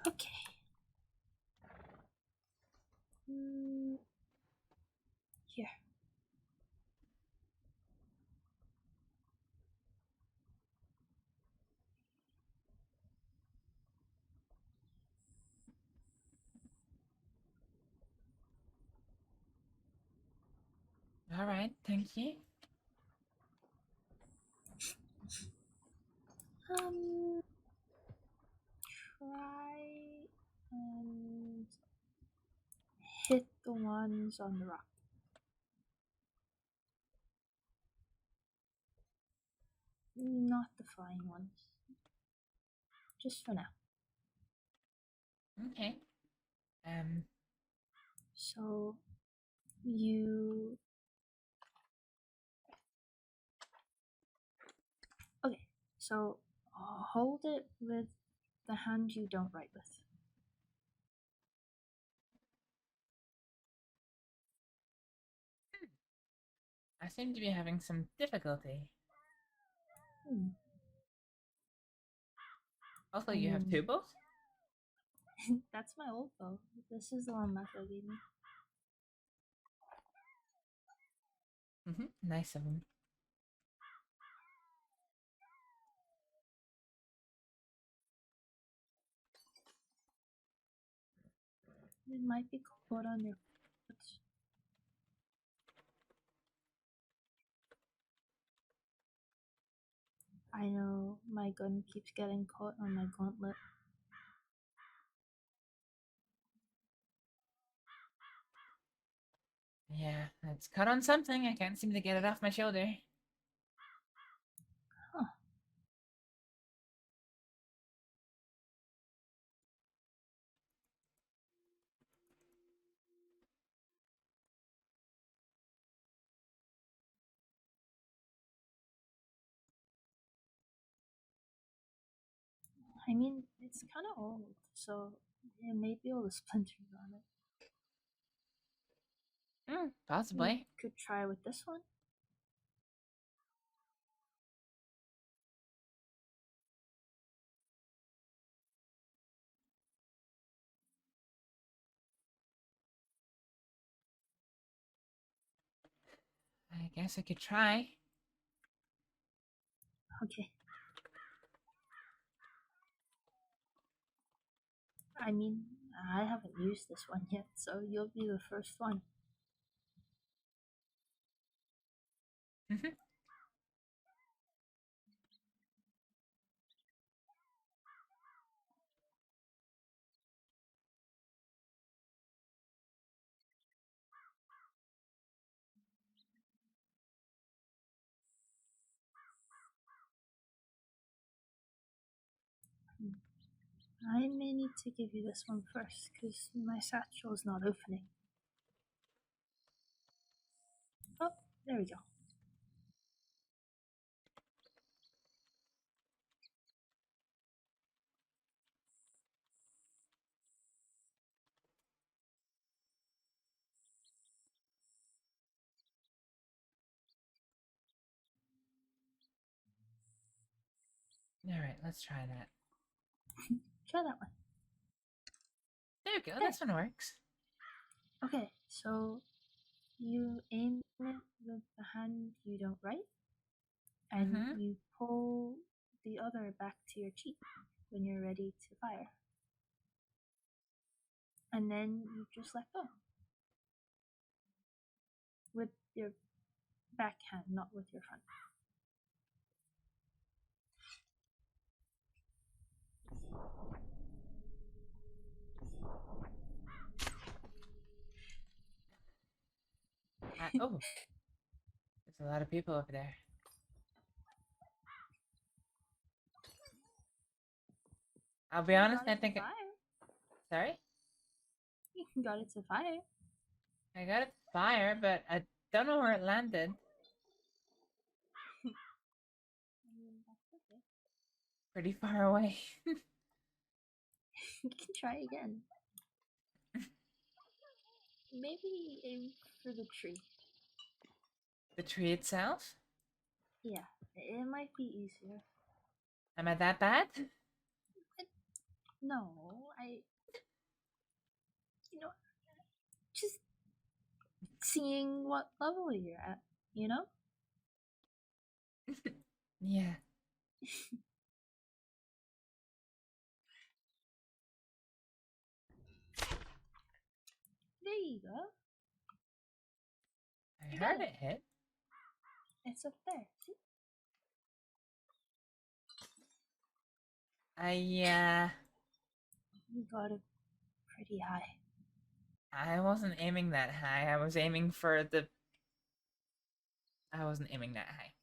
Okay. Here. Alright, thank you. Try and hit the ones on the rock. Not the flying ones. Just for now. Okay. So you okay, so hold it with the hand you don't write with. I seem to be having some difficulty. Also, you have two bows? That's my old bow. This is the one Mako gave me. Nice of him. It might be caught on your foot. I know my gun keeps getting caught on my gauntlet. Yeah, it's cut on something. I can't seem to get it off my shoulder. Huh. I mean, it's kind of old, so it may be all the splinters on it. Possibly. You could try with this one. I guess I could try. Okay. I mean, I haven't used this one yet, so you'll be the first one. I may need to give you this one first, because my satchel is not opening. Oh, there we go. Alright, let's try that. Try that one. There we go, this one works. Okay, so you aim it with the hand you don't write, and you pull the other back to your cheek when you're ready to fire. And then you just let go. With your back hand, not with your front. Oh, there's a lot of people over there. I'll be honest, I think Sorry? You got it to fire. I got it to fire, but I don't know where it landed. Pretty far away. You can try again. Maybe aim for the tree. The tree itself? Yeah, it might be easier. Am I that bad? No, just seeing what level you're at, you know? Yeah. There you go. I heard it hit. It's up there, see? You got it pretty high. I wasn't aiming that high. I was aiming for the... I wasn't aiming that high.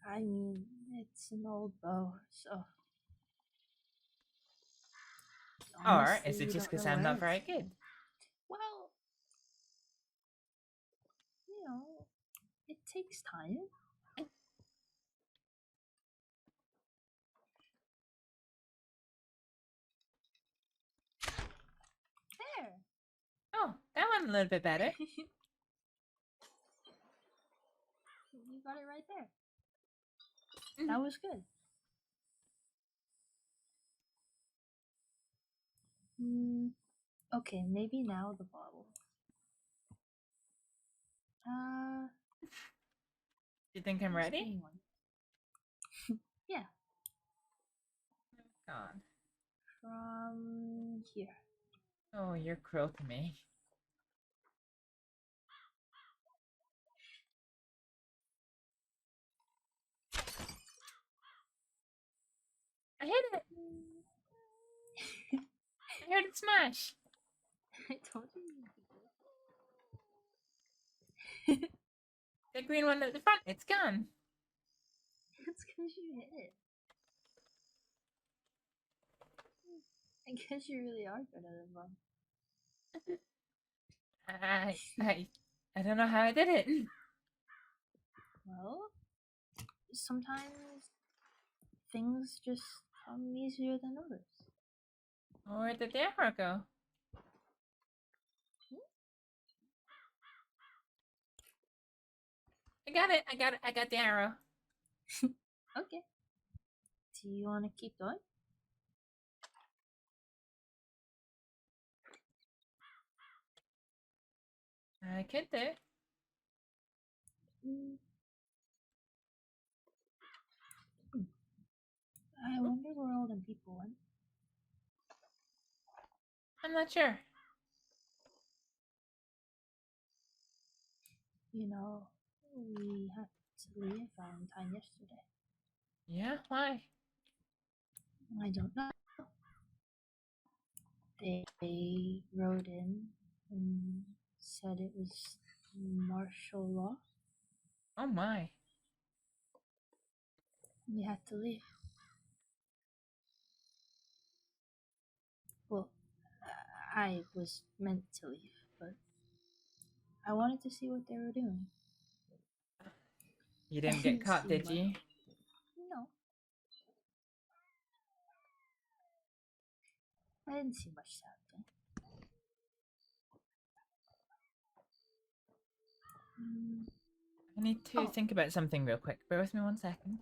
I mean, it's an old bow, so... Or is it just because I'm not very good? Well, you know, it takes time. There! Oh, that one a little bit better. You got it right there. That was good. Okay, maybe now the bottle. You think I'm just ready? give me one. Yeah, God. from here. Oh, you're cruel to me. I hit it. I heard it smash. I told you. The green one at the front, it's gone. It's because you hit it. I guess you really are good at it, Mom. I don't know how I did it. Well, sometimes things just come easier than others. Where did the arrow go? I got it. I got the arrow. Okay. Do you want to keep going? I could do. I wonder where all the people went. I'm not sure. You know, we had to leave Valentine yesterday. Yeah? Why? I don't know. They wrote in and said it was martial law. Oh my. We had to leave. Well, I was meant to leave, but I wanted to see what they were doing. You didn't get caught, did you? No. I didn't see much happening. I need to think about something real quick. Bear with me 1 second.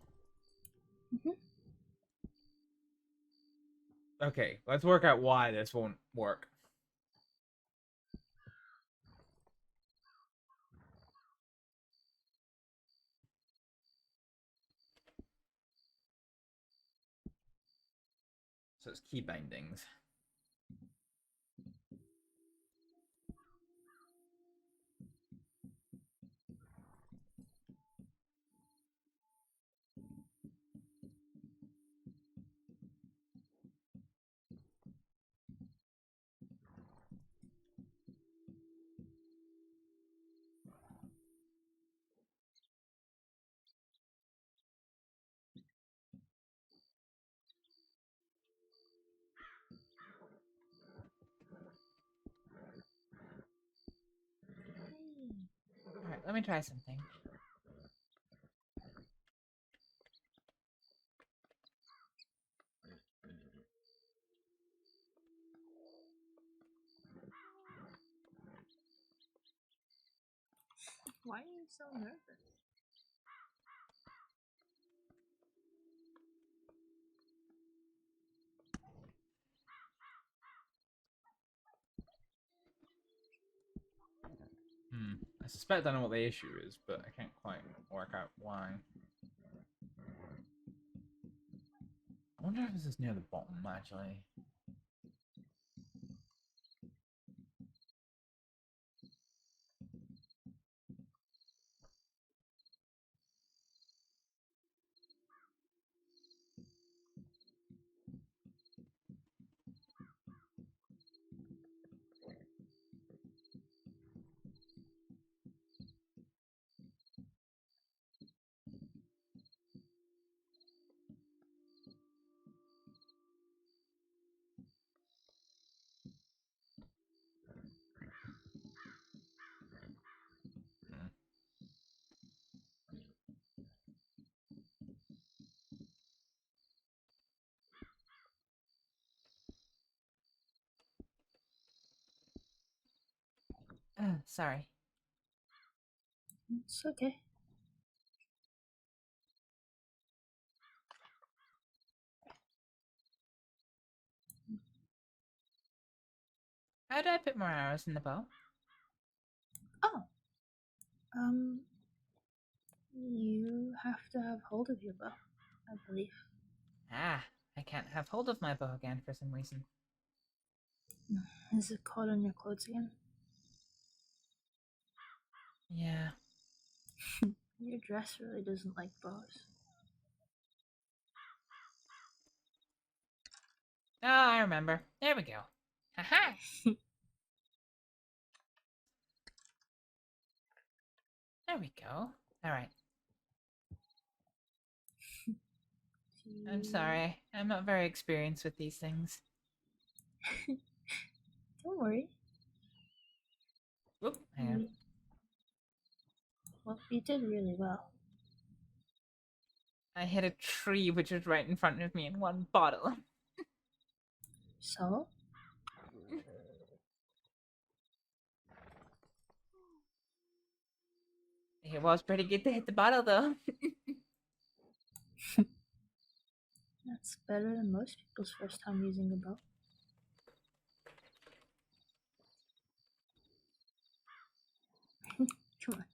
Okay, let's work out why this won't work. So it's key bindings. Alright, let me try something. Why are you so nervous? I suspect I know what the issue is, but I can't quite work out why. I wonder if this is near the bottom, actually. Sorry. It's okay. How do I put more arrows in the bow? Oh. You have to have hold of your bow, I believe. Ah, I can't have hold of my bow again for some reason. Is it caught on your clothes again? Yeah. Your dress really doesn't like bows. Oh, I remember. There we go. Haha! There we go. Alright. I'm sorry. I'm not very experienced with these things. Don't worry. Whoop, hang on. Well, you did really well. I hit a tree which was right in front of me in one bottle. So? It was pretty good to hit the bottle though. That's better than most people's first time using a bow. Come on.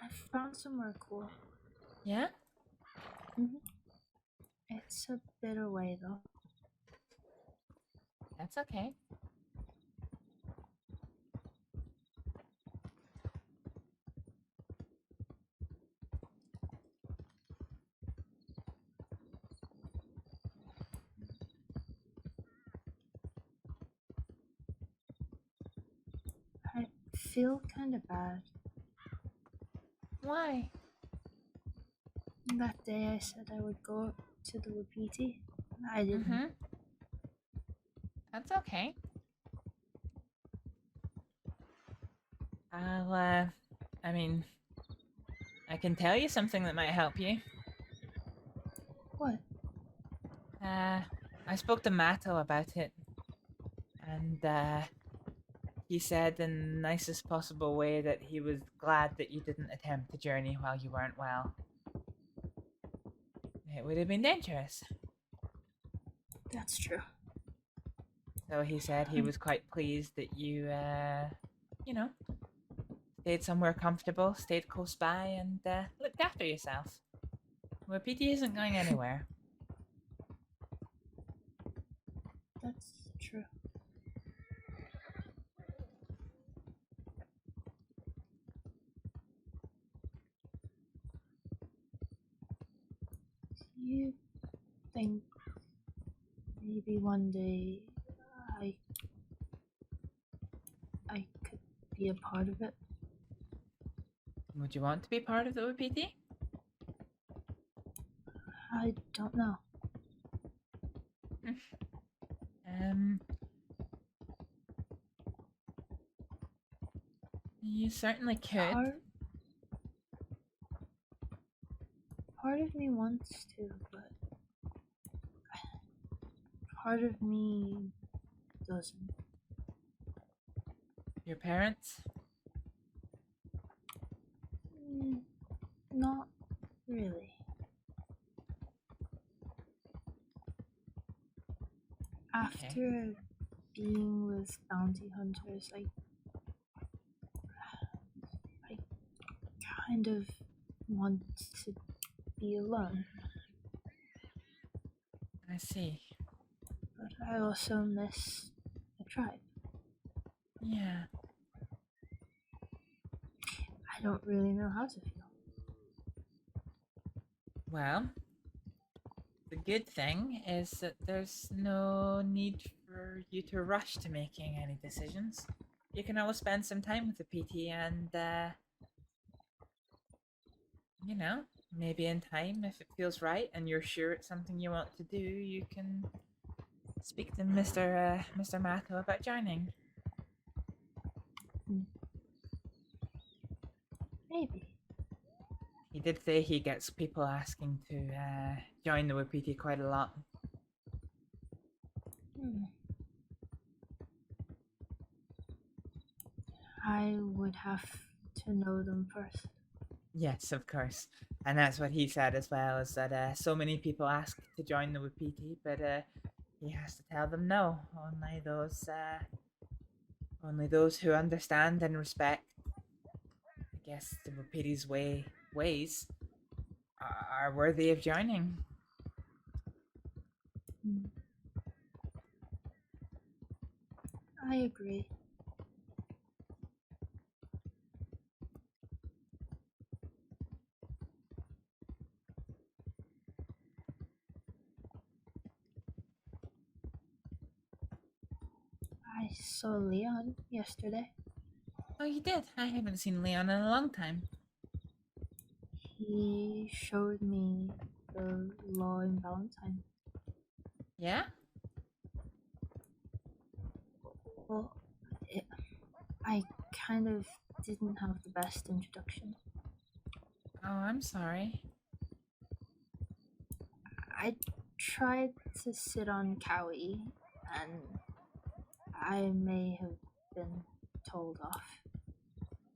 I found somewhere cool. Yeah? It's a bit away though. That's okay. I feel kind of bad. Why? That day I said I would go to the Wapiti. I didn't. That's okay. I mean, I can tell you something that might help you. What? I spoke to Matto about it. And, he said in the nicest possible way that he was glad that you didn't attempt the journey while you weren't well. It would have been dangerous. That's true. So he said he was quite pleased that you, you know, stayed somewhere comfortable, stayed close by, and looked after yourself. Wapiti isn't going anywhere. That's true. Do you think maybe one day I could be a part of it? Would you want to be part of the Wapiti? I don't know. You certainly could. Part of me wants to, but part of me doesn't. Your parents? Not really. After being with bounty hunters, I kind of want to be alone. I see. But I also miss the tribe. Yeah. I don't really know how to feel. Well, the good thing is that there's no need for you to rush to making any decisions. You can always spend some time with the PT and, you know, maybe in time, if it feels right and you're sure it's something you want to do, you can speak to Mr. Matto about joining. Maybe. He did say he gets people asking to join the Wapiti quite a lot. I would have to know them first. Yes, of course. And that's what he said as well, is that so many people ask to join the Wapiti, but he has to tell them no. Only those who understand and respect, I guess, the Wapiti's ways are worthy of joining. I agree. I saw Leon yesterday. Oh, you did? I haven't seen Leon in a long time. He showed me the law in Valentine. Yeah? Well, I kind of didn't have the best introduction. Oh, I'm sorry. I tried to sit on Cowie, and I may have been told off.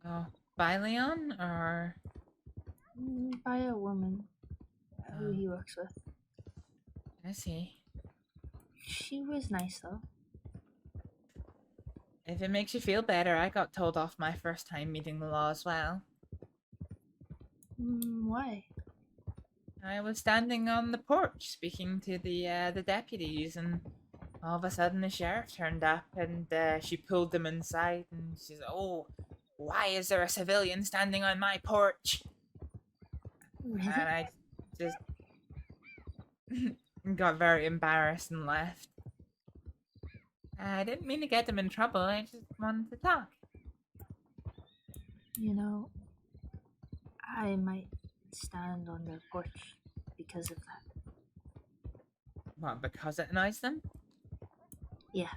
Oh, by Leon, or? By a woman who he works with. I see. She was nice, though. If it makes you feel better, I got told off my first time meeting the law as well. Why? I was standing on the porch speaking to the deputies, and all of a sudden the sheriff turned up, and she pulled them inside, and she's, "Oh, why is there a civilian standing on my porch?" Really? And I just got very embarrassed and left. I didn't mean to get them in trouble, I just wanted to talk. You know, I might stand on their porch because of that. What, because it annoys them? Yeah.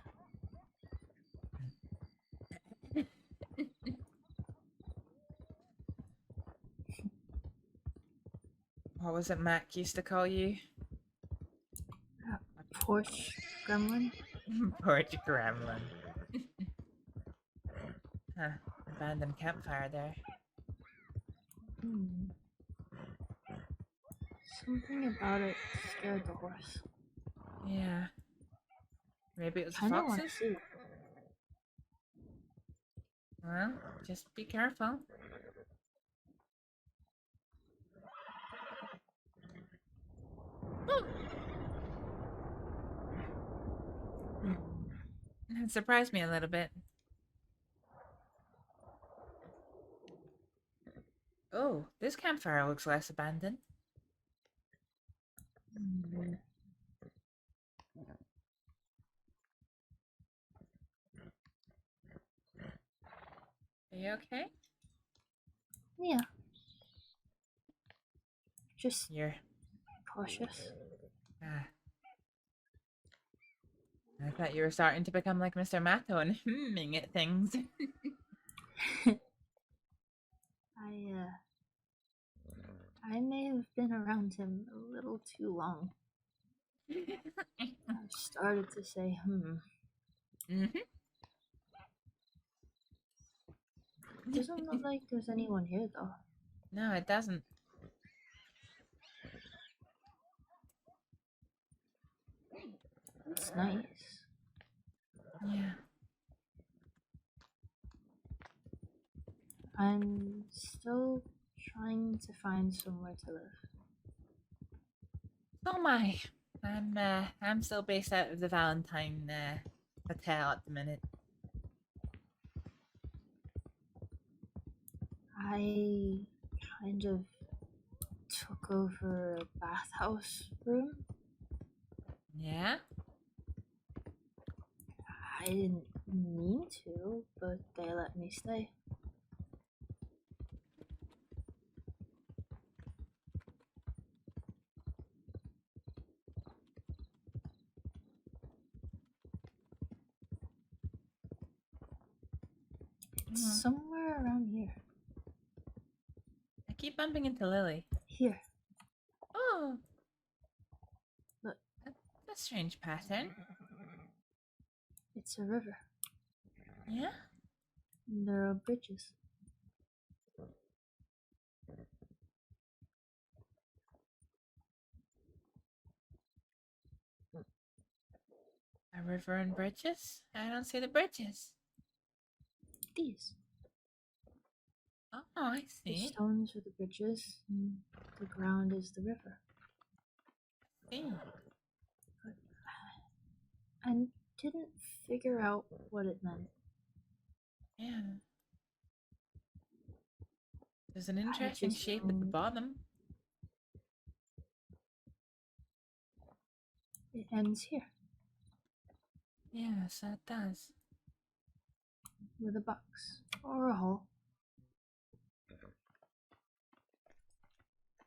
What was it Mac used to call you? A porch gremlin? Porch gremlin. Huh, abandoned campfire there. Something about it scared the horse. Yeah. Maybe it was the Kinda wanna foxes? see. Well, just be careful. It surprised me a little bit. Oh, this campfire looks less abandoned. Are you okay? Yeah. Just You're cautious. I thought you were starting to become like Mr. Matto and humming at things. I may have been around him a little too long. I've started to say, Doesn't look like there's anyone here, though. No, it doesn't. It's nice. Yeah. I'm still trying to find somewhere to live. So am I. I'm still based out of the Valentine hotel at the minute. I kind of took over a bathhouse room. Yeah? I didn't mean to, but they let me stay. It's somewhere around here. I keep bumping into Lily. Here. Oh. Look. That's a strange pattern. It's a river. Yeah? And there are bridges. river and bridges? I don't see the bridges. These. Oh, I The see. stones are the bridges, and the ground is the river. See. But I didn't figure out what it meant. Yeah. There's an interesting just shape at the bottom. It ends here Yes, it does. with a box or a hole.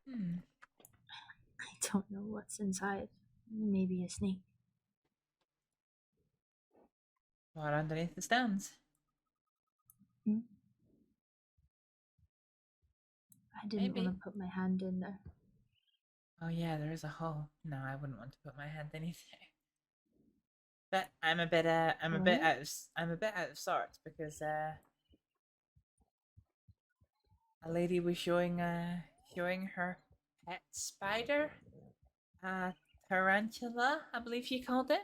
I don't know what's inside. Maybe a snake. What underneath the stones? I didn't Maybe. want to put my hand in there. Oh yeah, there is a hole. No, I wouldn't want to put my hand in either. But I'm a bit I'm a bit out of sorts because a lady was showing her pet spider, tarantula, I believe she called it.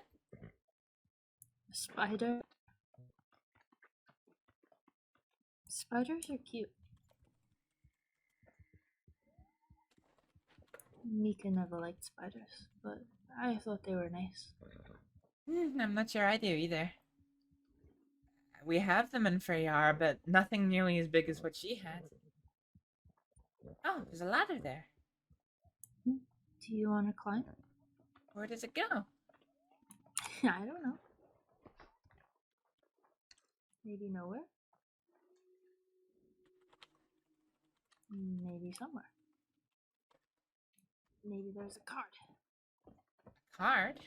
A spider? Spiders are cute. Mika never liked spiders, but I thought they were nice. I'm not sure I do either. We have them in Freyar, but nothing nearly as big as what she had. Oh, there's a ladder there. Do you want to climb? Where does it go? I don't know. Maybe nowhere? Maybe somewhere. Maybe there's a card. Card?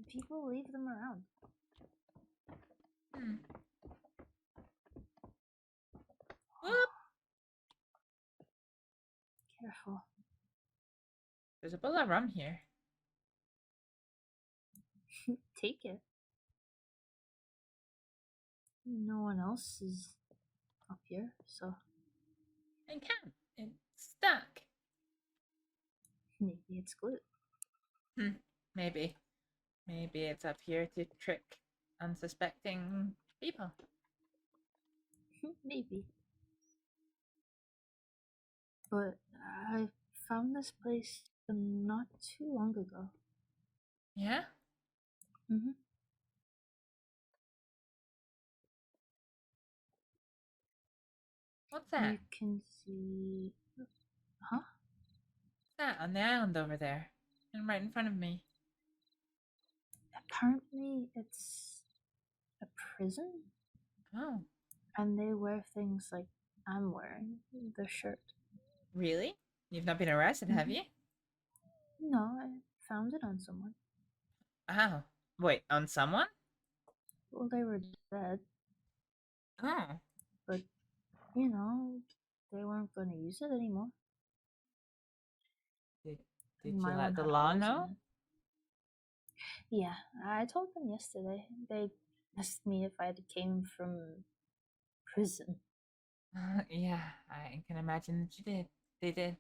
People leave them around. Whoop. Careful. There's a bowl of rum here. Take it. No one else is up here, so I can't. It's stuck. maybe it's glued. Maybe. Maybe it's up here to trick unsuspecting people. Maybe. But I found this place not too long ago. Yeah? What's that? You can see... Huh? What's that on the island over there? And right in front of me. Apparently it's a prison. Oh. And they wear things like I'm wearing. The shirt. Really? You've not been arrested, have you? No, I found it on someone. Oh. Wait, on someone? Well, they were dead. Oh. But, you know, they weren't going to use it anymore. Did you let the law know? Yeah, I told them yesterday. They asked me if I came from prison. Yeah, I can imagine that you did. They did.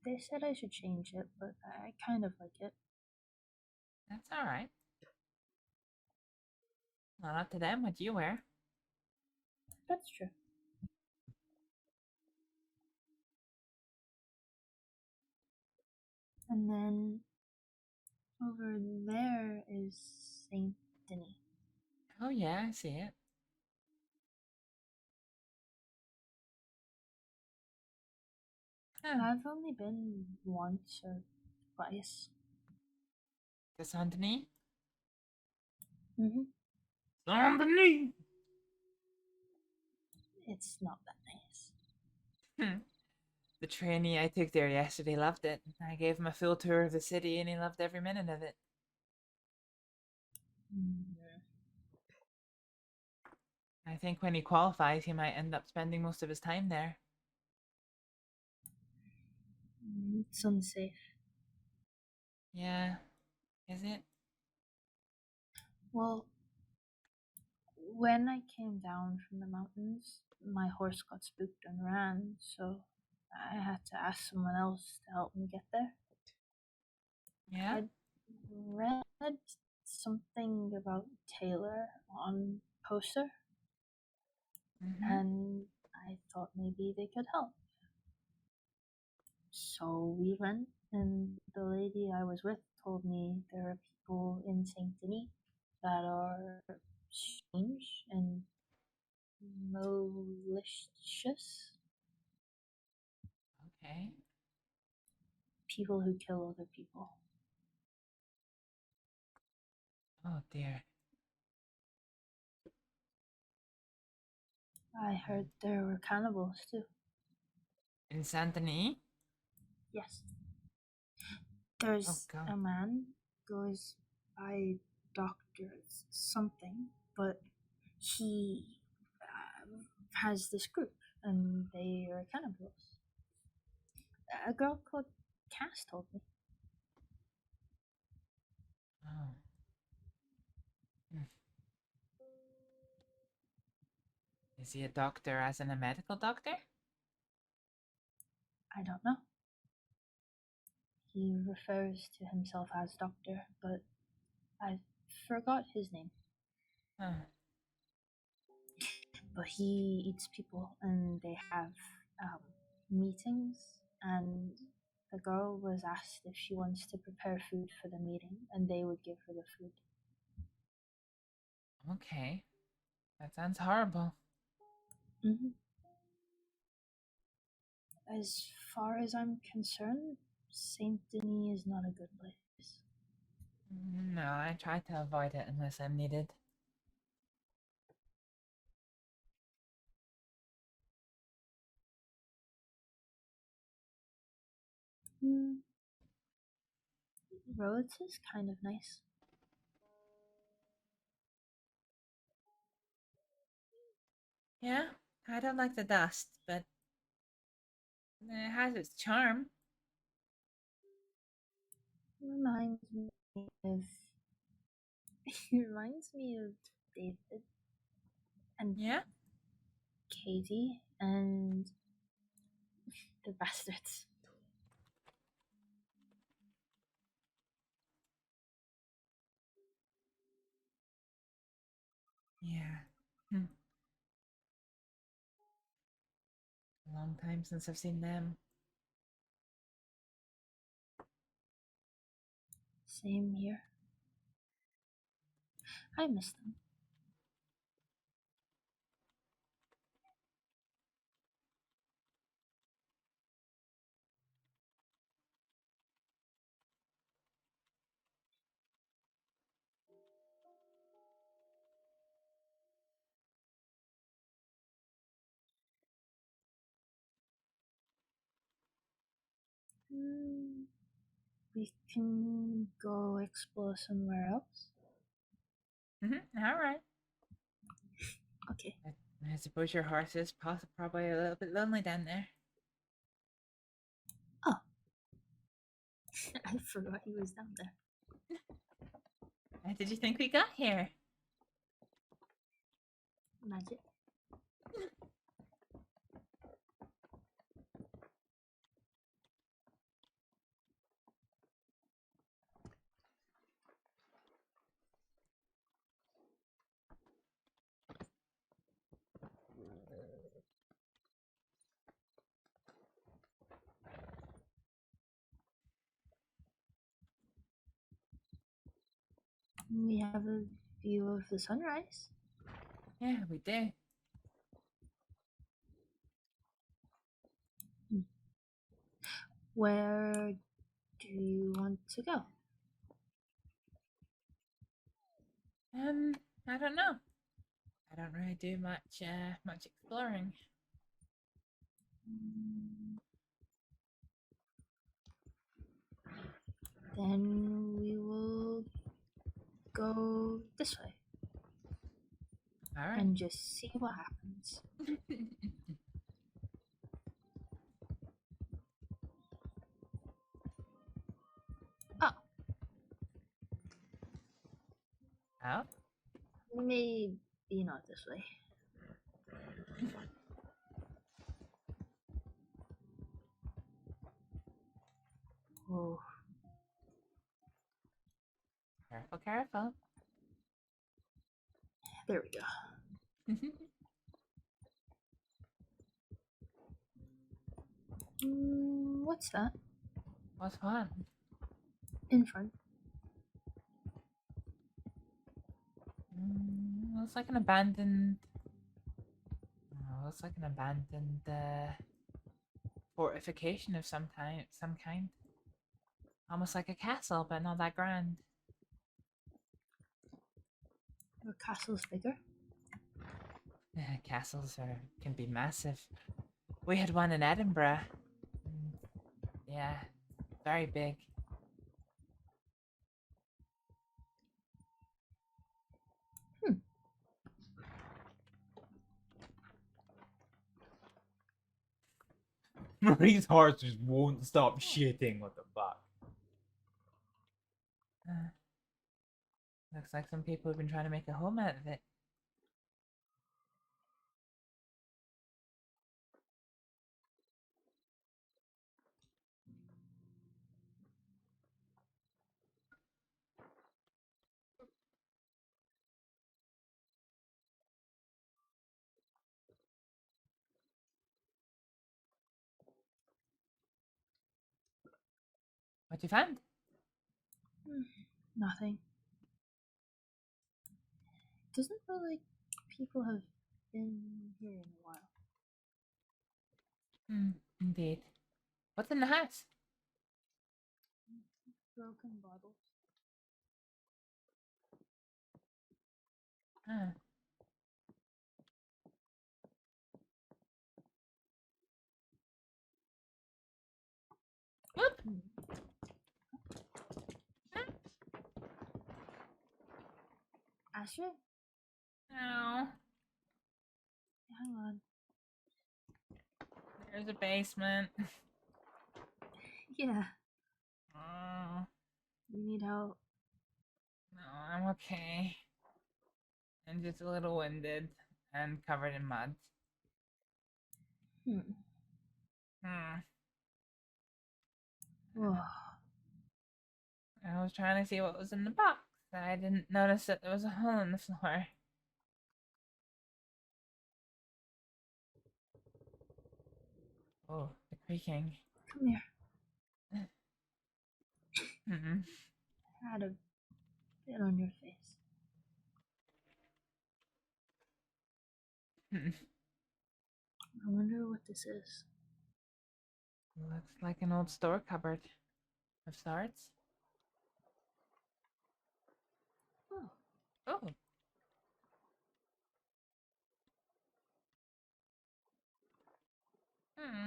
They said I should change it, but I kind of like it. That's alright. Not up to them what you wear. That's true. And then over there is Saint Denis. Oh yeah, I see it. Huh. I've only been once or twice. The Saint Denis? Saint Denis! It's not that nice. The trainee I took there yesterday loved it. I gave him a full tour of the city and he loved every minute of it. I think when he qualifies, he might end up spending most of his time there. It's unsafe. Yeah. Is it? Well, when I came down from the mountains, my horse got spooked and ran, so I had to ask someone else to help me get there. Yeah. I read something about Taylor on poster, and I thought maybe they could help. So we went, and the lady I was with told me there are people in Saint Denis that are strange and malicious. Okay. People who kill other people. Oh dear. I heard there were cannibals too. In Saint Denis? Yes. There's God. a man goes by Doctor something, but he has this group, and they are cannibals. A girl called Cass told me. Oh. Is he a doctor as in a medical doctor? I don't know. He refers to himself as Doctor, but I forgot his name. Huh. But he eats people, and they have meetings, and the girl was asked if she wants to prepare food for the meeting, and they would give her the food. Okay. That sounds horrible. Mm-hmm. As far as I'm concerned, Saint Denis is not a good place. No, I try to avoid it unless I'm needed. Rhodes is kind of nice. Yeah, I don't like the dust, but it has its charm. Reminds me of David and Katie and the bastards. Yeah. A long time since I've seen them. Same here. I miss them. We can go explore somewhere else. All right. Okay. I suppose your horse is probably a little bit lonely down there. Oh. I forgot he was down there. How did you think we got here? Magic. We have a view of the sunrise. Yeah, we do. Where do you want to go? I don't know. I don't really do much exploring. Then we will go this way. All right. And just see what happens. Oh? Maybe not this way. Whoa. Careful, careful. There we go. What's that? What's what? In front. Looks like an abandoned. Looks like an abandoned fortification of some kind. Almost like a castle, but not that grand. Your castle's bigger. Castles can be massive. We had one in Edinburgh. Yeah, very big. Marie's heart just won't stop shitting. What the fuck? Looks like some people have been trying to make a home out of it. What you find? Nothing. Doesn't feel like people have been here in a while. Indeed. What's in the house? Broken bottles. Whoop! Astrид? No. Hang on. There's a basement. Yeah. Oh, You need help. no, I'm okay. I'm just a little winded and covered in mud. Whoa. I was trying to see what was in the box. I didn't notice that there was a hole in the floor. Oh, the creaking. Come here. Mm-mm. Had a bit on your face. I wonder what this is. Looks like an old store cupboard of sorts. Oh. Oh.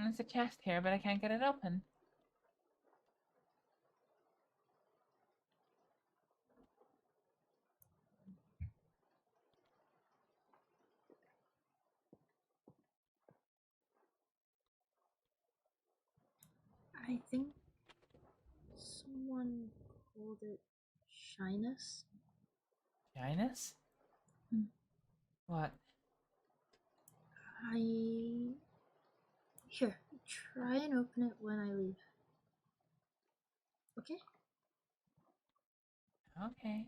There's a chest here, but I can't get it open. I think someone called it shyness. Shyness? What? Here, try and open it when I leave. Okay? Okay.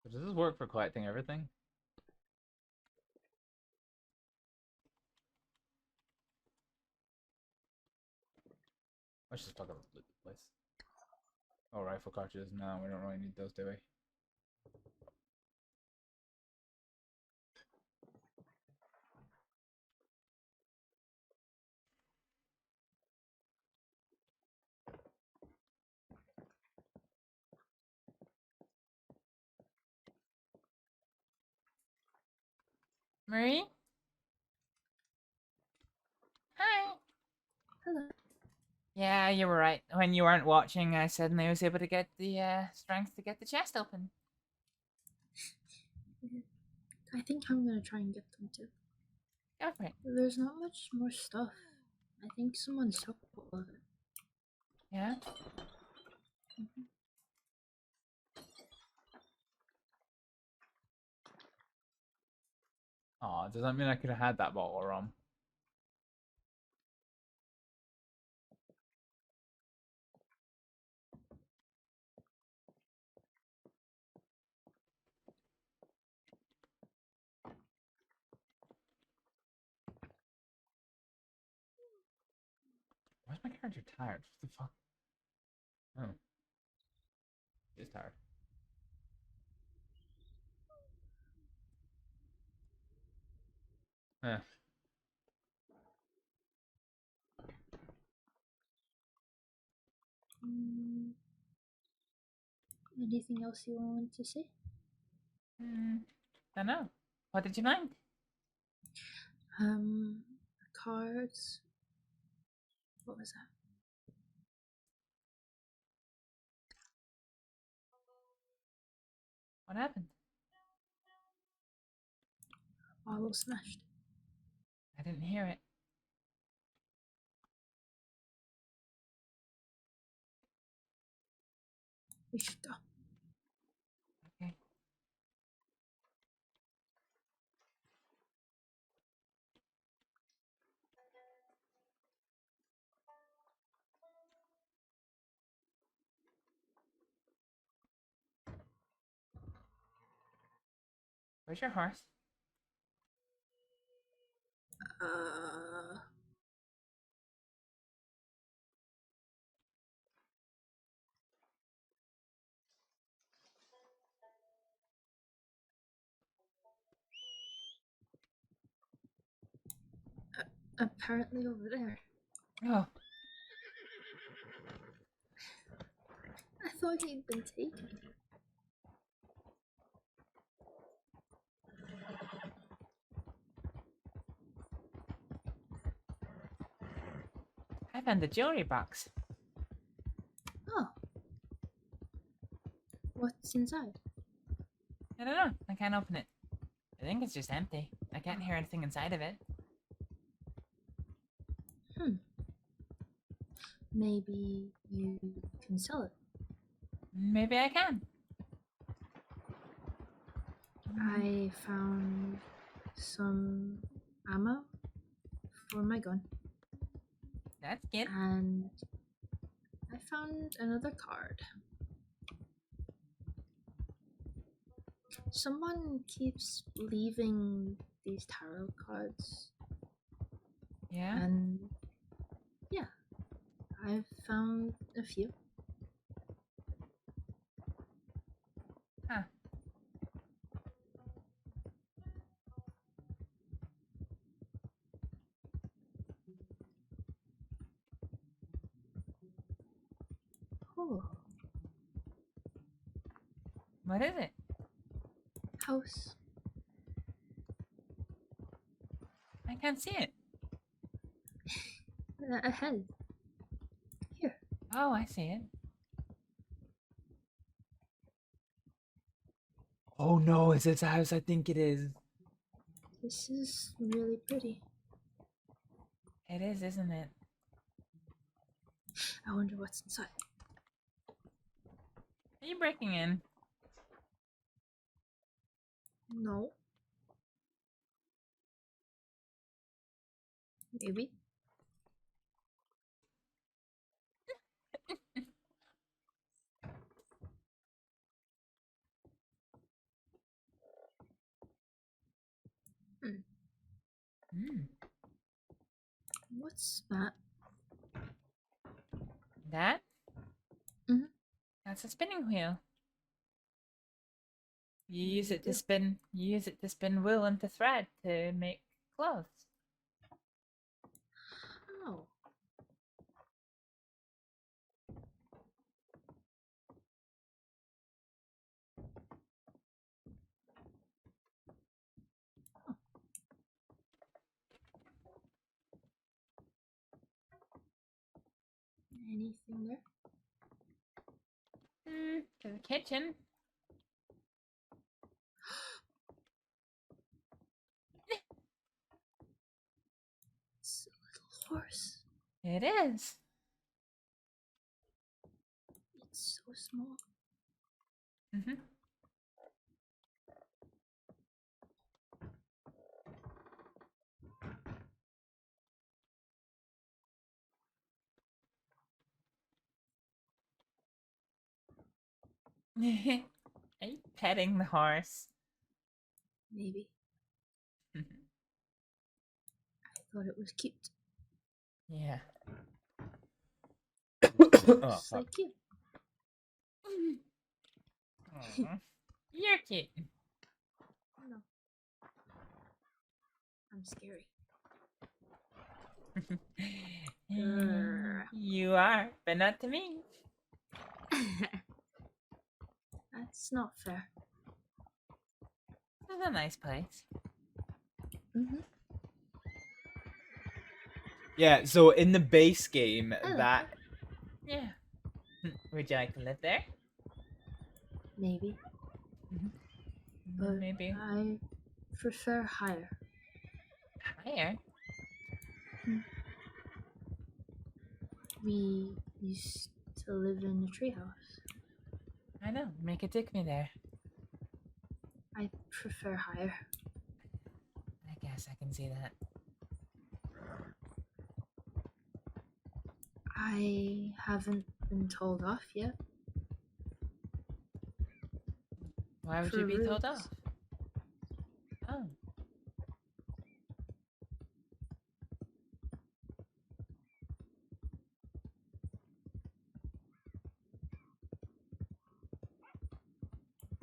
So does this work for collecting everything? Let's just fucking loot the place. Oh, rifle cartridges. No, we don't really need those, do we? Marie? Hi. Hello. Yeah, you were right. When you weren't watching, I suddenly was able to get the strength to get the chest open. I think I'm gonna try and get them too. Go for it. There's not much more stuff. I think someone's took all of it. Yeah? Aw, does that mean I could have had that bottle of rum? Why is my character tired? What the fuck? Oh. He's tired. Eh. Anything else you want to say? Don't know. What did you find? Cards. What was that? What happened? Bottle smashed. I didn't hear it. We should go. Okay. Where's your horse? Apparently over there. Oh. I thought he'd been taken. I found the jewelry box. Oh. What's inside? I don't know. I can't open it. I think it's just empty. I can't hear anything inside of it. Maybe you can sell it. Maybe I can. I found some ammo for my gun. That's good. And I found another card. Someone keeps leaving these tarot cards. Yeah? And yeah, I've found a few. Huh. Oh. What is it? House. I can't see it. Ahead. Here. Oh, I see it. Oh no, is it the house I think it is? This is really pretty. It is, isn't it? I wonder what's inside. Are you breaking in? No. Maybe. What's that? That? Mhm. That's a spinning wheel. You use it to spin. You use it to spin wool into thread to make clothes. Oh. Anything there? To the kitchen. It's a little horse. It is. It's so small. Mm-hmm. Are you petting the horse? Maybe. I thought it was cute. Oh, Yeah. Just like you. Aw. You're cute. No. I'm scary. You are, but not to me. That's not fair. It's a nice place. Yeah, so in the base game, that... Yeah. Would you like to live there? Maybe. But Maybe. I prefer higher. Higher? We used to live in a treehouse. I know. Make it take me there. I prefer higher. I guess I can see that. I haven't been told off yet. Why would For you be told roots. off? Oh.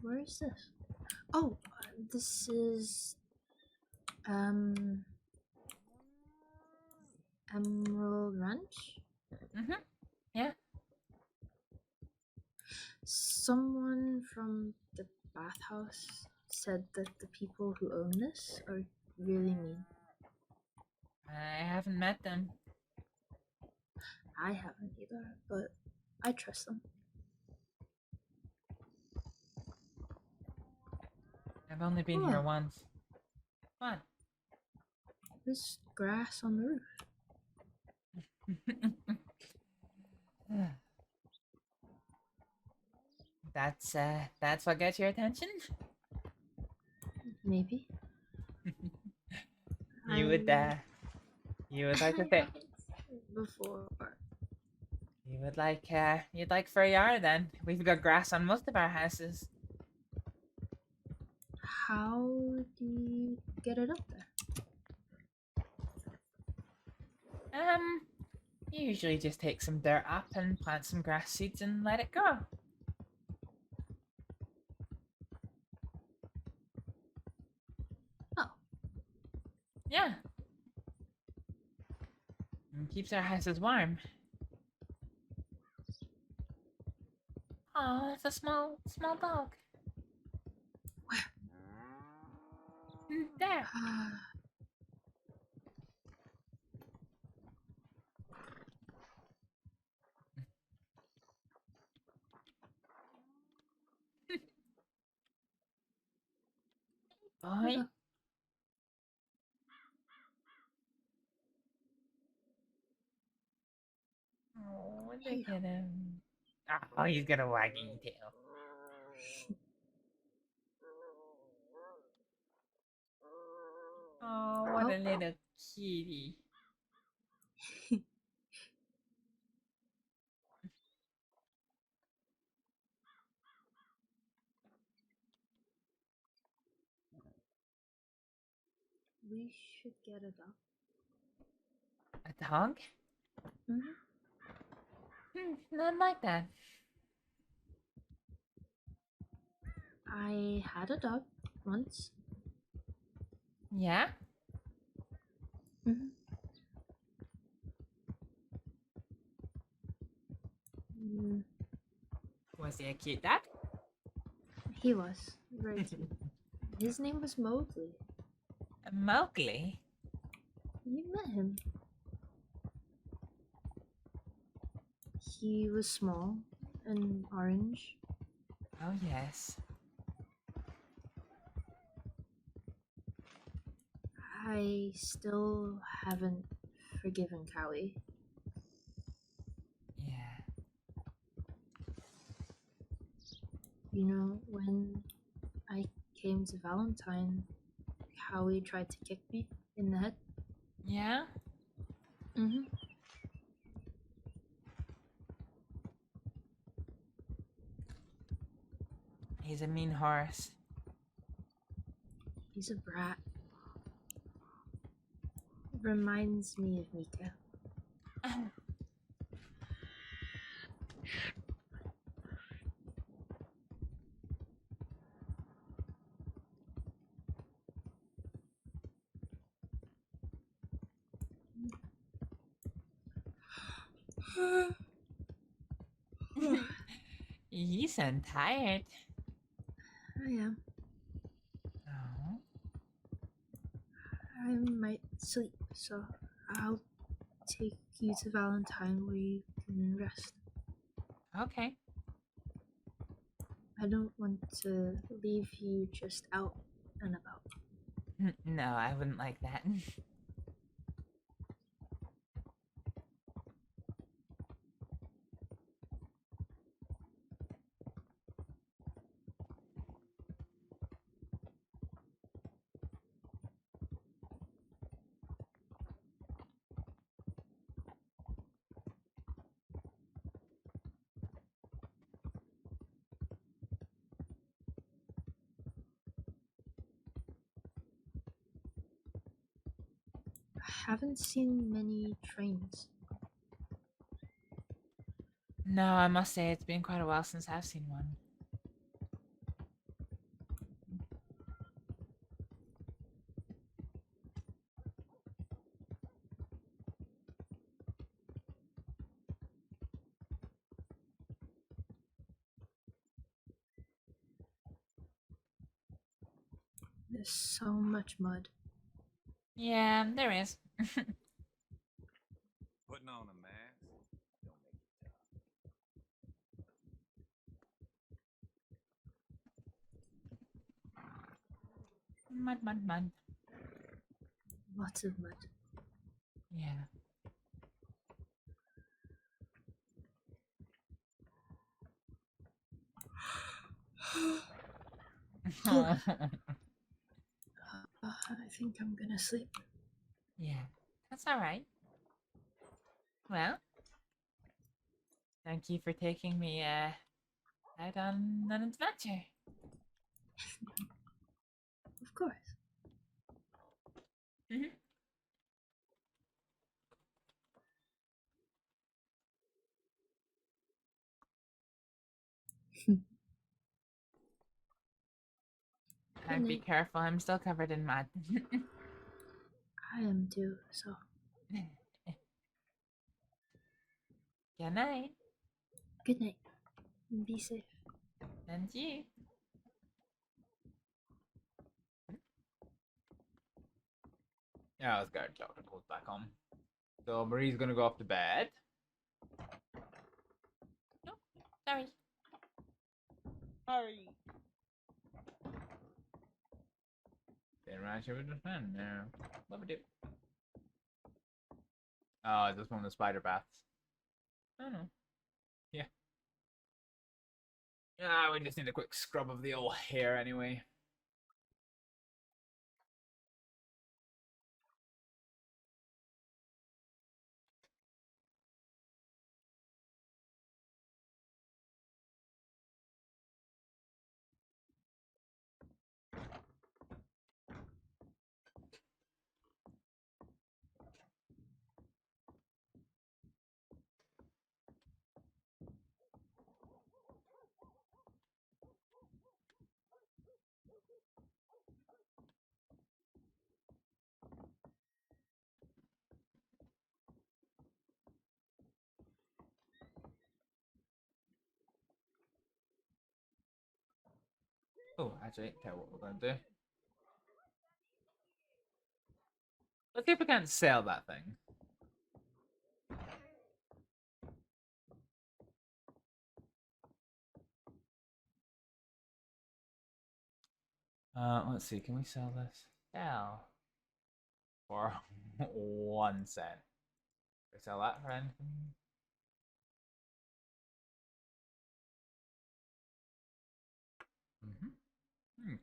Where is this? Oh, this is Emerald Ranch? Yeah. Someone from the bathhouse said that the people who own this are really mean. I haven't met them. I haven't either, but I trust them. I've only been here once. What? There's grass on the roof. That's what gets your attention? Maybe. You would like to fit. Before. You'd like fur yard then. We've got grass on most of our houses. How do you get it up there? You usually just take some dirt up and plant some grass seeds and let it grow. Oh. Yeah. And keeps our houses warm. Oh, it's a small dog. Where? There. Boy. Oh, look at him. Oh, he's got a wagging tail. Oh, what a little kitty. We should get a dog. A dog? Not like that. I had a dog once. Yeah? Was he a cute dog? He was very cute. His name was Mowgli. Mowgli? You met him. He was small and orange. Oh, yes. I still haven't forgiven Cowie. Yeah. You know, when I came to Valentine, Cowie tried to kick me in the head. Yeah? He's a mean horse. He's a brat. Reminds me of Mika. You sound tired. I am. Oh. I might sleep, so I'll take you to Valentine where you can rest. Okay. I don't want to leave you just out and about. No, I wouldn't like that. I haven't seen many trains. No, I must say it's been quite a while since I've seen one. There's so much mud. Yeah, there is. Putting on a mask don't make it tough. Mud. Lots of mud. Yeah. I think I'm gonna sleep. Yeah, that's all right. Well, thank you for taking me out on an adventure. Of course. And be careful, I'm still covered in mud. I am too, so. Good night. Good night. Be safe. And you. Yeah, let's go. Cloud goes back home. So Marie's gonna go off to bed. No, sorry. Sorry. Then right here with the fan now. What we do? Oh, is this one of the spider baths? I don't know. Yeah. Yeah, we just need a quick scrub of the old hair anyway. Oh, actually, tell you what we're going to do. Let's see if we can't sell that thing. Let's see, can we sell this? Sell. For 1 cent. Can we sell that for anything?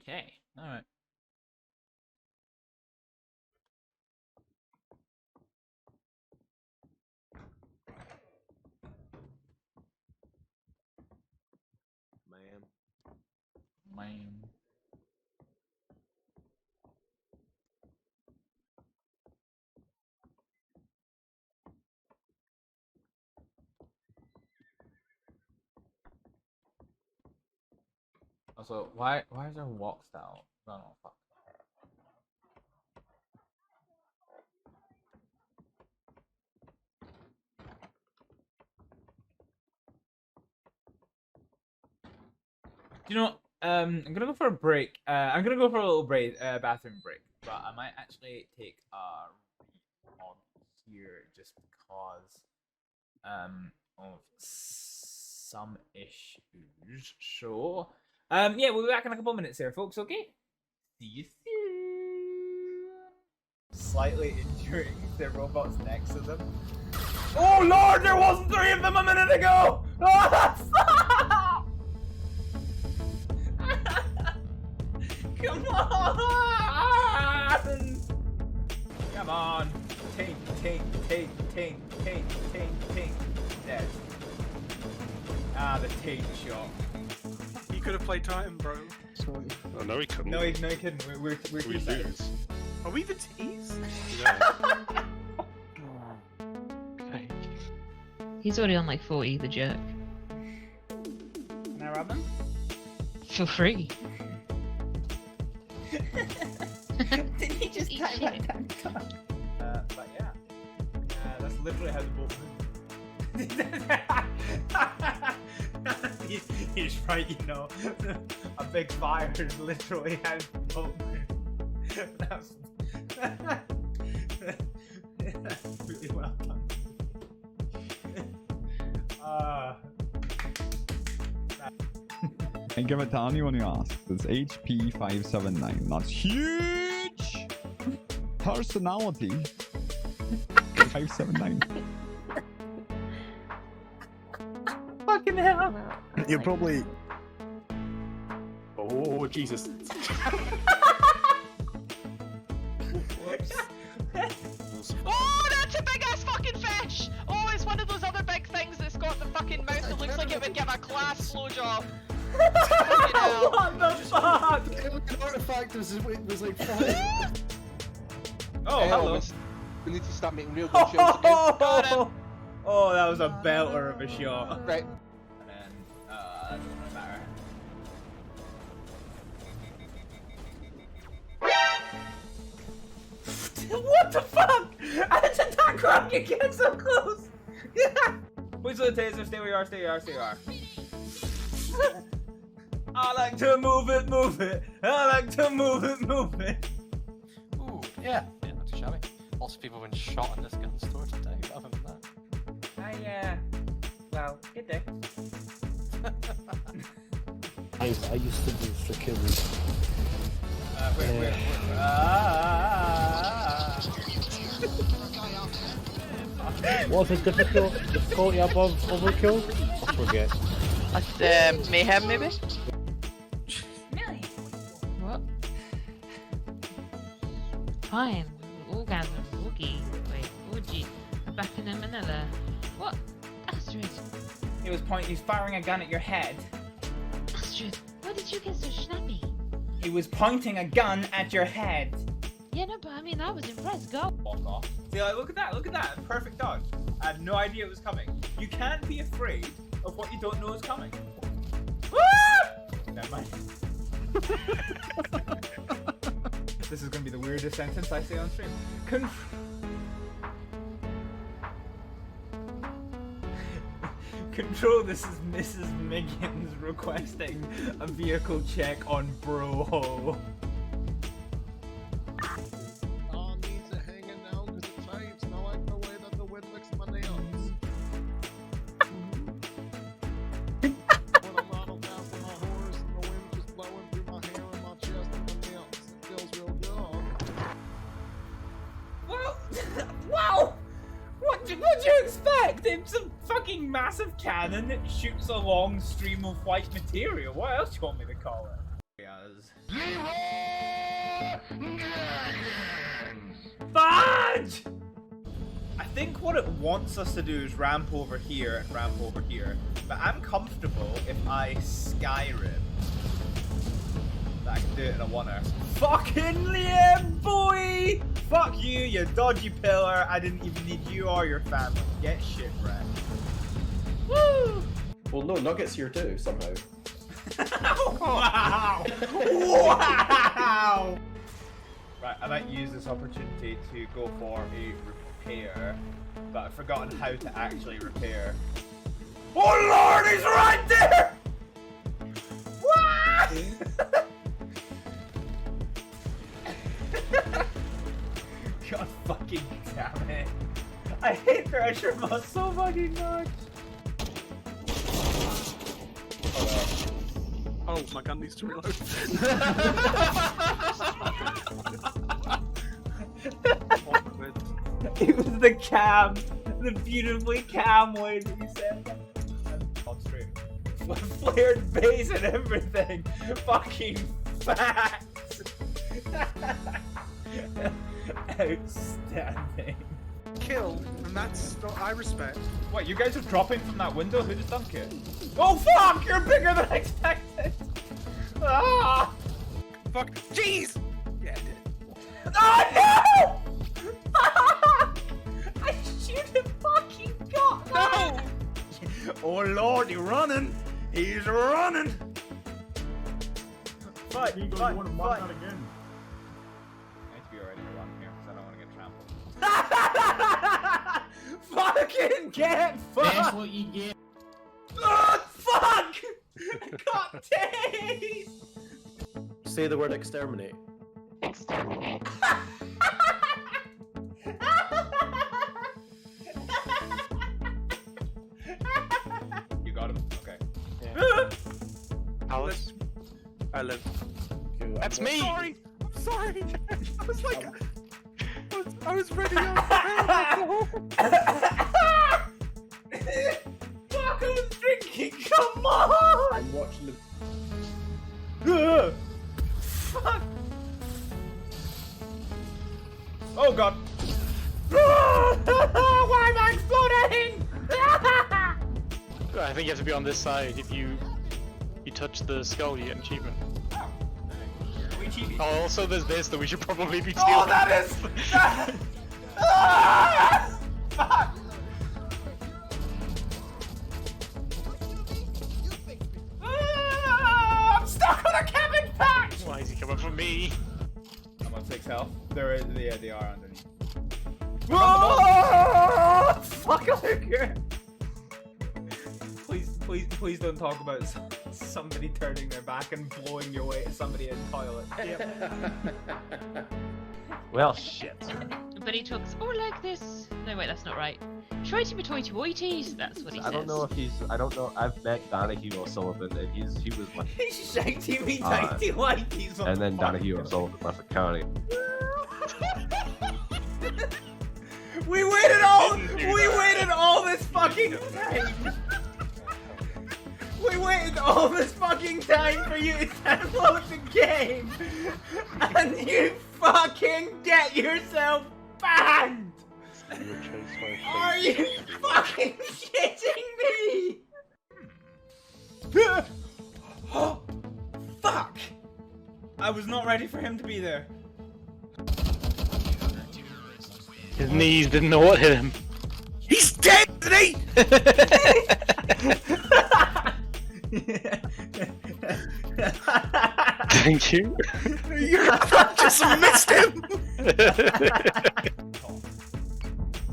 Okay, alright. Man. Also, why is there walk style? No, fuck. You know, I'm gonna go for a break. I'm gonna go for a little break, bathroom break. But I might actually take a on here just because of some issues. So yeah, we'll be back in a couple of minutes here, folks. Okay. See you soon. Slightly injuring the robots next to them. Oh lord, there wasn't 3 of them a minute ago! Oh, stop! Come on! Come on! Tink. Dead. Ah, the taint shot. He could have played time, bro. Sorry. Oh, no, he couldn't. No, he couldn't. We're we 2 seconds. lose. Are we the tease? Yeah. He's already on like 40, the jerk. Can I rob him? For free. Did he just type that down? But yeah. That's literally how the boat moves. He's right, you know. A big fire is literally how the boat moves. That's really well done. And give it to anyone who asks. It's HP579. That's huge! Personality. 579. Fucking hell! You're probably... Oh, Jesus. Oh, that's a big ass fucking fish! Oh, it's one of those other big things that's got the fucking mouth that looks like it would give a class blowjob. What the fuck? The artifact was like fire. Oh, Hey, hello. We need to start making real good shots again. Oh, that was a belter of a shot. Right. And then, that doesn't really matter. What the fuck? How did that rocket get so close? Wait till the taser. Stay where you are. Stay where you are. I like to move it. I like to move it. Ooh, yeah, not too shabby. Lots of people have been shot in this gun store today, but other than that. Well, good day. I used to do security. Wait. What's the difficulty above overkill? I forget. That's mayhem, maybe? What? Fine. Orgasm. Woogie. Wait. Orgy. Back in Manila. What? Astrid. He's firing a gun at your head. Astrid, why did you get so snappy? He was pointing a gun at your head. Yeah, no, but I mean, I was impressed. Go. Walk off. See, like, look at that. Perfect dodge. I had no idea it was coming. You can't be afraid of what you don't know is coming. Woo! Never mind. This is gonna be the weirdest sentence I say on stream. Control, this is Mrs. Miggins requesting a vehicle check on Bro. All needs are hanging down because it changed, and I like the way that the wind licks my nails. When I'm rattled down from my horse and the wind just blowing through my hair and my chest and my nails, it feels real good. Well, wow! What'd you expect? It's a fucking massive cannon that shoots a long stream of white material. What else do you want me to call it? Fudge! I think what it wants us to do is ramp over here and ramp over here. But I'm comfortable if I Skyrim. I can do it in a one-er. Fucking Liam, boy! Fuck you, you dodgy pillar. I didn't even need you or your family. Get shipwrecked. Woo! Well, no, Nugget's here too, somehow. Wow! Wow! Right, I might use this opportunity to go for a repair, but I've forgotten how to actually repair. Oh lord, he's right there! What? God fucking damn it. I hate Thrasher Moss so fucking much. Oh, my gun needs to reload. It was the cam, the beautifully cam way that you said that. On stream. Flared base and everything. Fucking facts. Outstanding. Kill, and that's what I respect. What, you guys are dropping from that window? Who just dunked it? Oh fuck! You're bigger than I expected! Ah! Fuck! Jeez! Yeah, I did. Oh no! Fuck! I should have fucking got that! No! Oh lord, he's running! He's running! Fight, fight, fight! Again. I need to be already to run here because I don't want to get trampled. Fucking get fucked! That's what you get. Oh, fuck! I got tased! Say the word exterminate. Exterminate. You got him? Okay. Yeah. Alice. I live. That's me! Sorry! I'm sorry! I was like... I was ready on Fuck, I was drinking! Come on! I'm watching the... Fuck! Oh god! Why am I exploding? I think you have to be on this side. If you touch the skull, you get an achievement. Oh, also there's this that we should probably be stealing. Oh, that is... Ah! Fuck! Ah! I'm stuck on a cabin patch! Why is he coming for me? I'm on 6 health. Yeah, they are underneath. Oh! Fuck Luker! Please don't talk about somebody turning their back and blowing your way at somebody in the toilet. Yep. Well, shit. But he talks, oh, like this. No, wait, that's not right. Troity betoity woities, that's what he says. I don't know if he's. I don't know. I've met Donahue O'Sullivan, and he was my. He's shaggy me tighty whiteies. And then Donahue O'Sullivan left the county. We waited all this fucking time. We waited all this fucking time for you to download the game, and you fucking get yourself banned. Are you fucking shitting me? Fuck! I was not ready for him to be there. His knees didn't know what hit him. He's dead, isn't he? Thank you. You just missed him.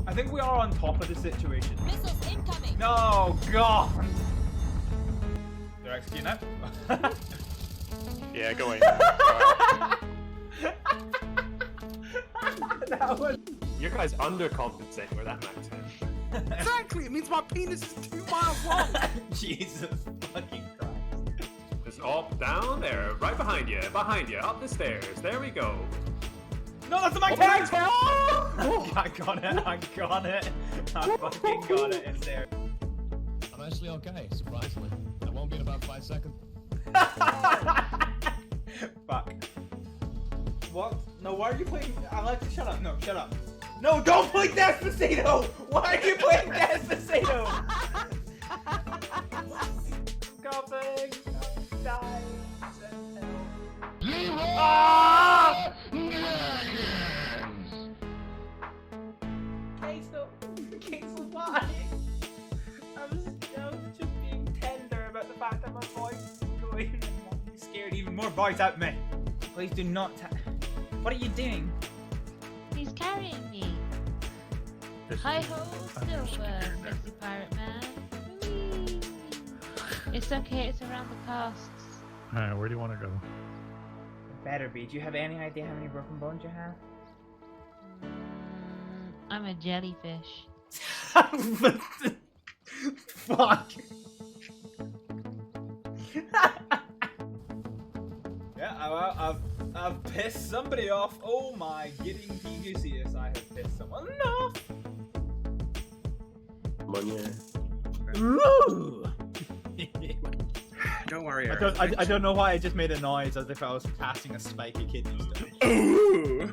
I think we are on top of the situation. Missiles incoming. No, God! They're executing now? Yeah, go in. That was... Your guy's undercompensating where that max is. Exactly, it means my penis is 2 miles long. Jesus fucking Christ. Just up, down, there, right behind you, up the stairs. There we go. No, that's my tag! Oh! I got it, I got it. I fucking got it in there. I'm actually okay, surprisingly. I won't be in about 5 seconds. Fuck. What? No, why are you playing? Alexa, shut up. No, shut up. No, don't play Despacito! Why are you playing Despacito? Coughing. Die. Ah! Queso, why? I was just being tender about the fact that my voice is going and I'm scared even more. Voice out me. Please do not. What are you doing? He's carrying me. Hi ho, Silver, Mr. Pirate Man. Whee! It's okay, it's around the costs. Alright, where do you want to go? It better be. Do you have any idea how many broken bones you have? I'm a jellyfish. Fuck. Yeah, I've pissed somebody off. Oh my, getting PGCS, I have pissed someone off. Come on, yeah. Ooh. Don't worry, I don't know why I just made a noise as if I was passing a spiky kidney stone. Ooh.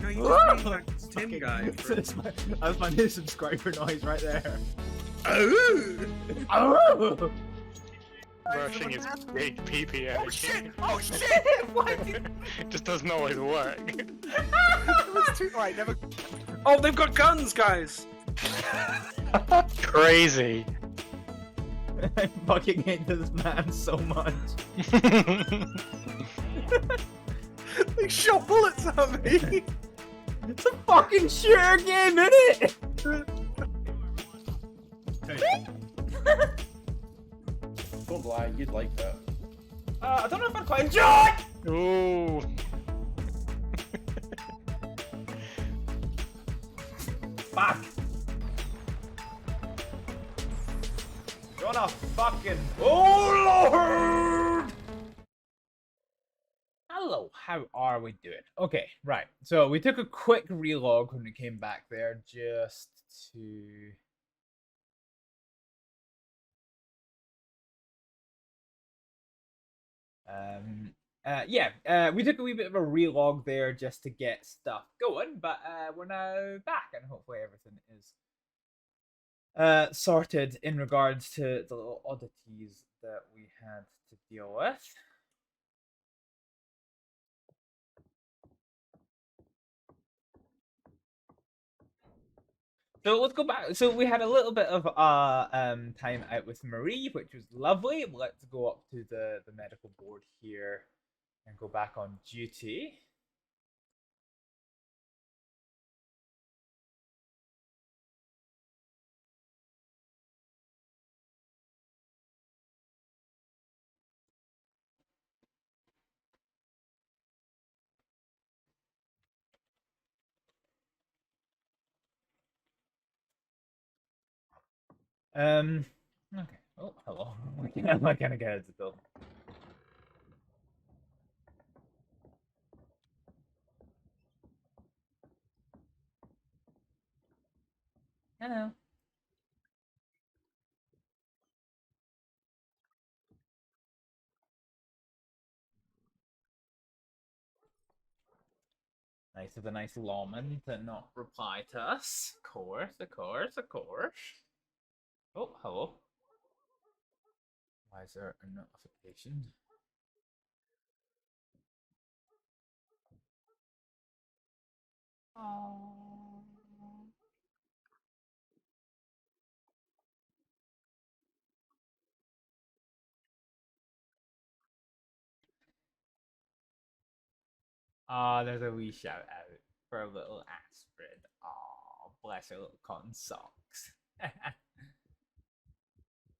No, you just made like Tim guy. That's my new subscriber noise right there. Ooh. Oh. Rushing his big PP energy. Oh shit! Oh shit! Why did... It just doesn't always work. It was too... Right, never... Oh, they've got guns, guys! Crazy. I fucking hate this man so much. They shot bullets at me! It's a fucking shooter game, innit? Don't lie, you'd like that. I don't know if I'd quite enjoy it! Ooh. Fuck! Gonna fucking... Oh Lord! Hello, how are we doing? Okay, right. So we took a quick relog when we came back there just to... we took a wee bit of a relog there just to get stuff going, but we're now back and hopefully everything is sorted in regards to the little oddities that we had to deal with. So let's go back. So we had a little bit of time out with Marie, which was lovely. Let's go up to the medical board here and go back on duty. Okay. Oh, hello. I'm not gonna get it still. Hello. Nice of the nice lawman to not reply to us. Of course, of course, of course. Oh, hello. Why is there a notification? Oh. Ah, there's a wee shout out for a little Astrid. Oh, bless her little cotton socks.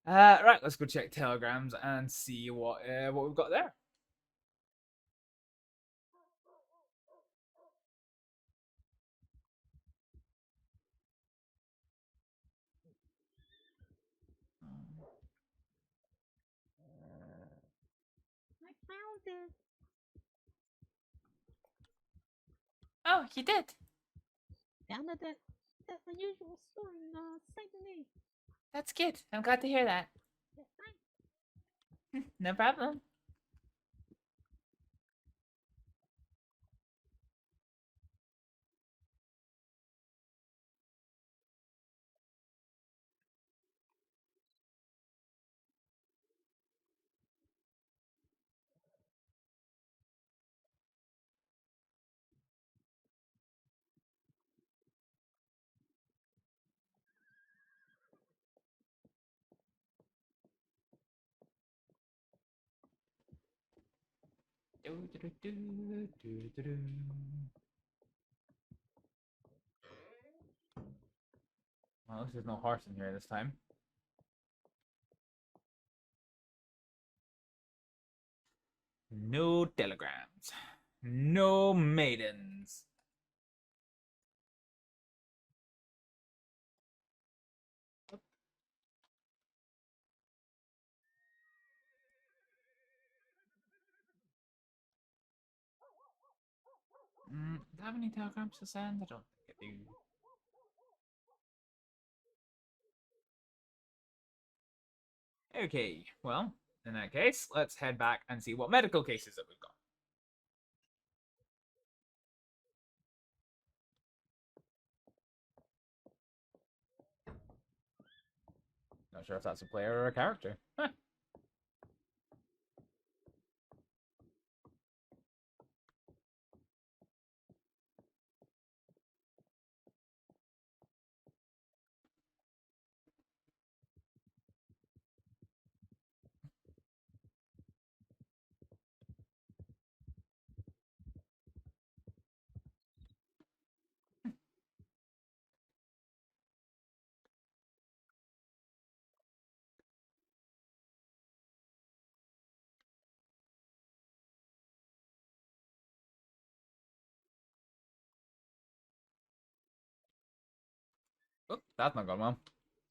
Right, let's go check telegrams and see what we've got there. I found it. Oh, you did. Down at the unusual store in Saint Denis. That's good. I'm glad to hear that. Yeah, thanks. No problem. Well, there's no horse in here this time. No telegrams. No maidens. Do I have any telegrams to send? I don't think I do. Okay, well, in that case, let's head back and see what medical cases that we've got. Not sure if that's a player or a character. Huh. Oh, that's not gone well.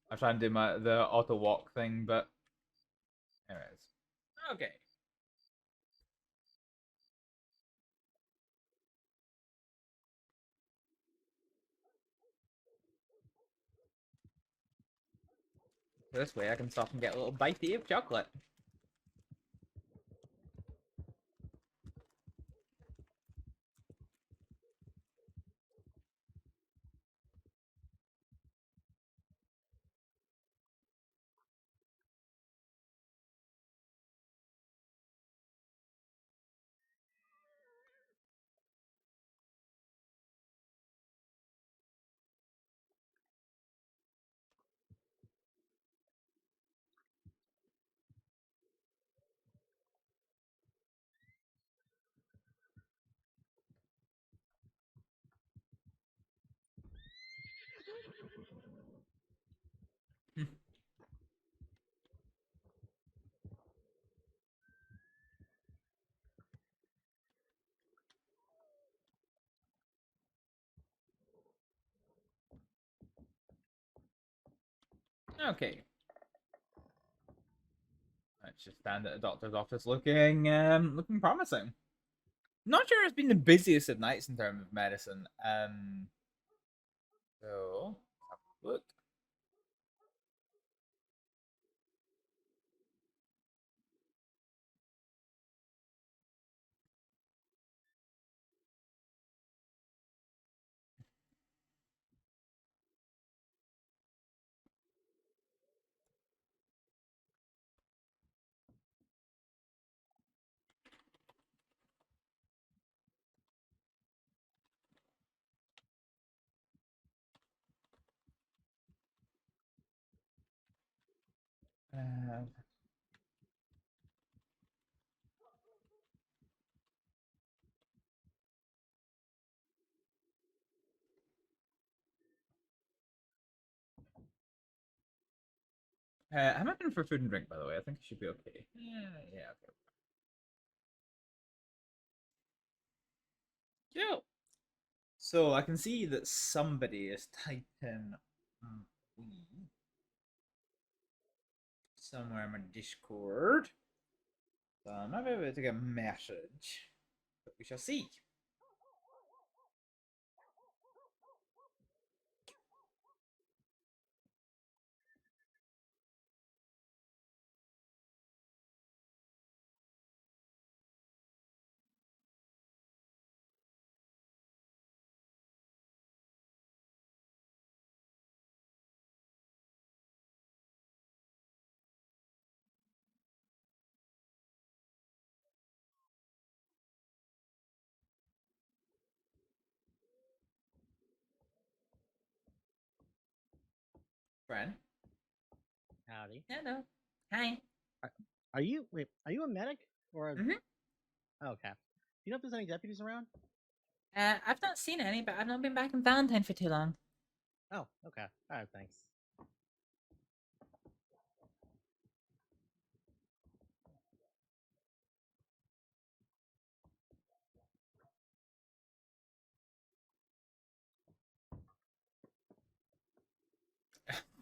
I'm trying to do the auto walk thing, but anyways. Okay. This way I can stop and get a little bitey of chocolate. Okay. Let's just stand at the doctor's office looking promising. Not sure it's been the busiest of nights in terms of medicine. So have a look. How am I doing for food and drink, by the way? I think it should be okay. Yeah, okay. Yeah. So I can see that somebody is typing somewhere in my Discord. So I might be able to get a message, but we shall see. Friend. Howdy. Hello. Hi. Are you a medic or a? Mhm. Oh, okay. Do you know if there's any deputies around? I've not seen any, but I've not been back in Valentine for too long. Oh, okay. All right, thanks.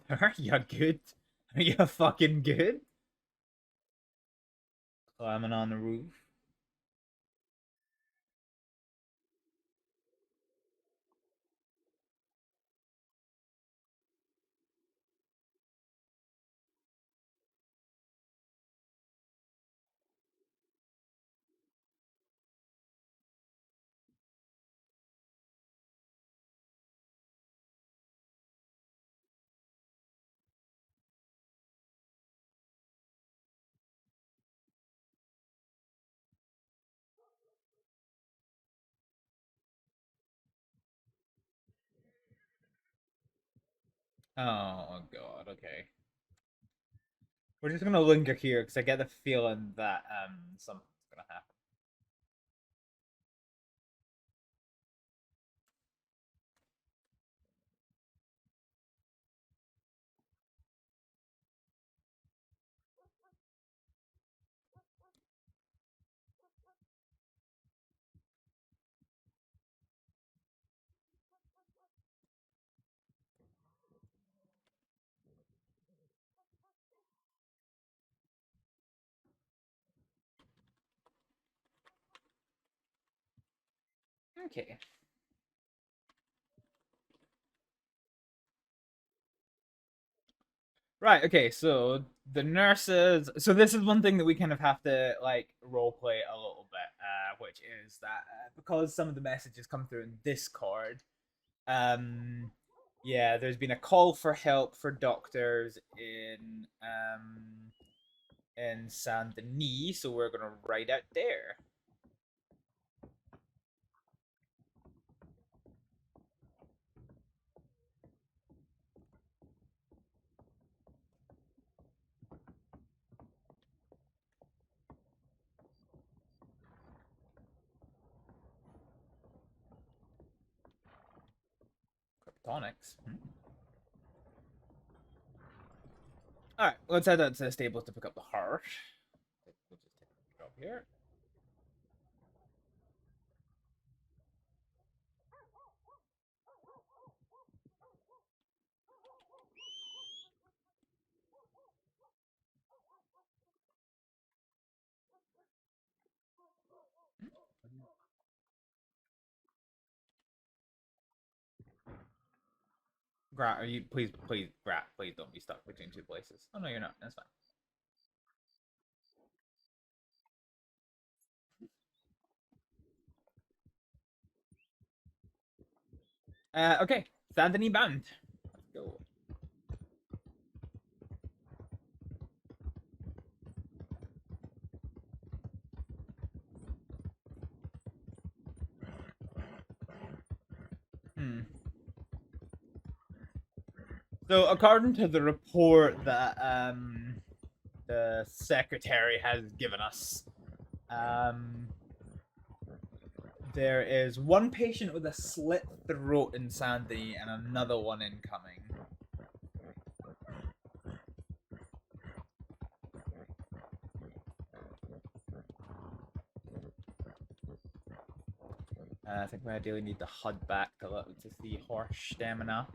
Are you good? Are you fucking good? Climbing on the roof. Oh god, okay. We're just gonna linger here because I get the feeling that something's gonna happen. Okay. Right, okay, so the nurses. So this is one thing that we kind of have to like role play a little bit, which is that because some of the messages come through in Discord, yeah, there's been a call for help for doctors in Saint Denis, so we're gonna write out there. Kryptonics. Alright, let's head out to the stables to pick up the heart. We'll just take a drop here. Grat, are you please Grat, please don't be stuck between two places. Oh no, you're not. That's fine. Okay, Saint Denis bound. Let's go. So according to the report that the secretary has given us, there is one patient with a slit throat in Saint Denis and another one incoming. I think we ideally need the HUD back to see horse stamina.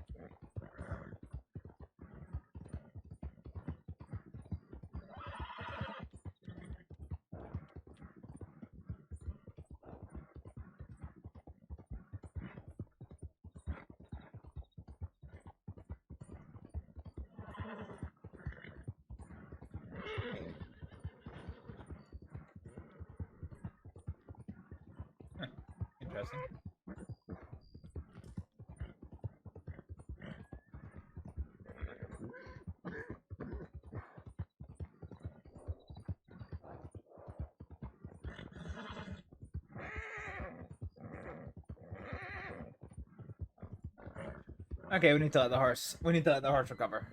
Interesting. Okay, we need to let the horse. We need to let the horse recover.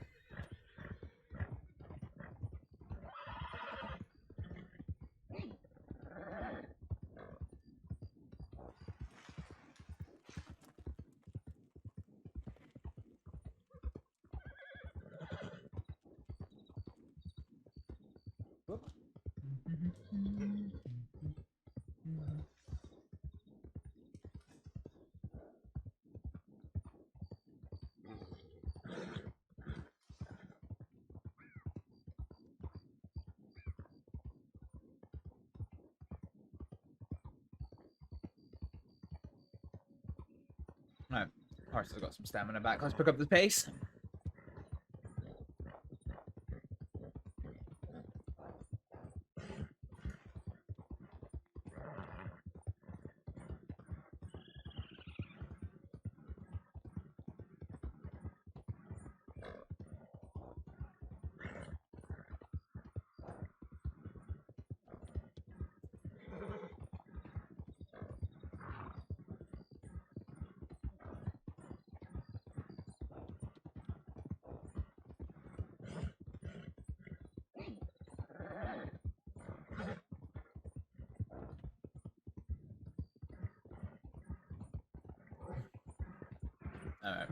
Alright, horse has got some stamina back. Let's pick up the pace. Alright.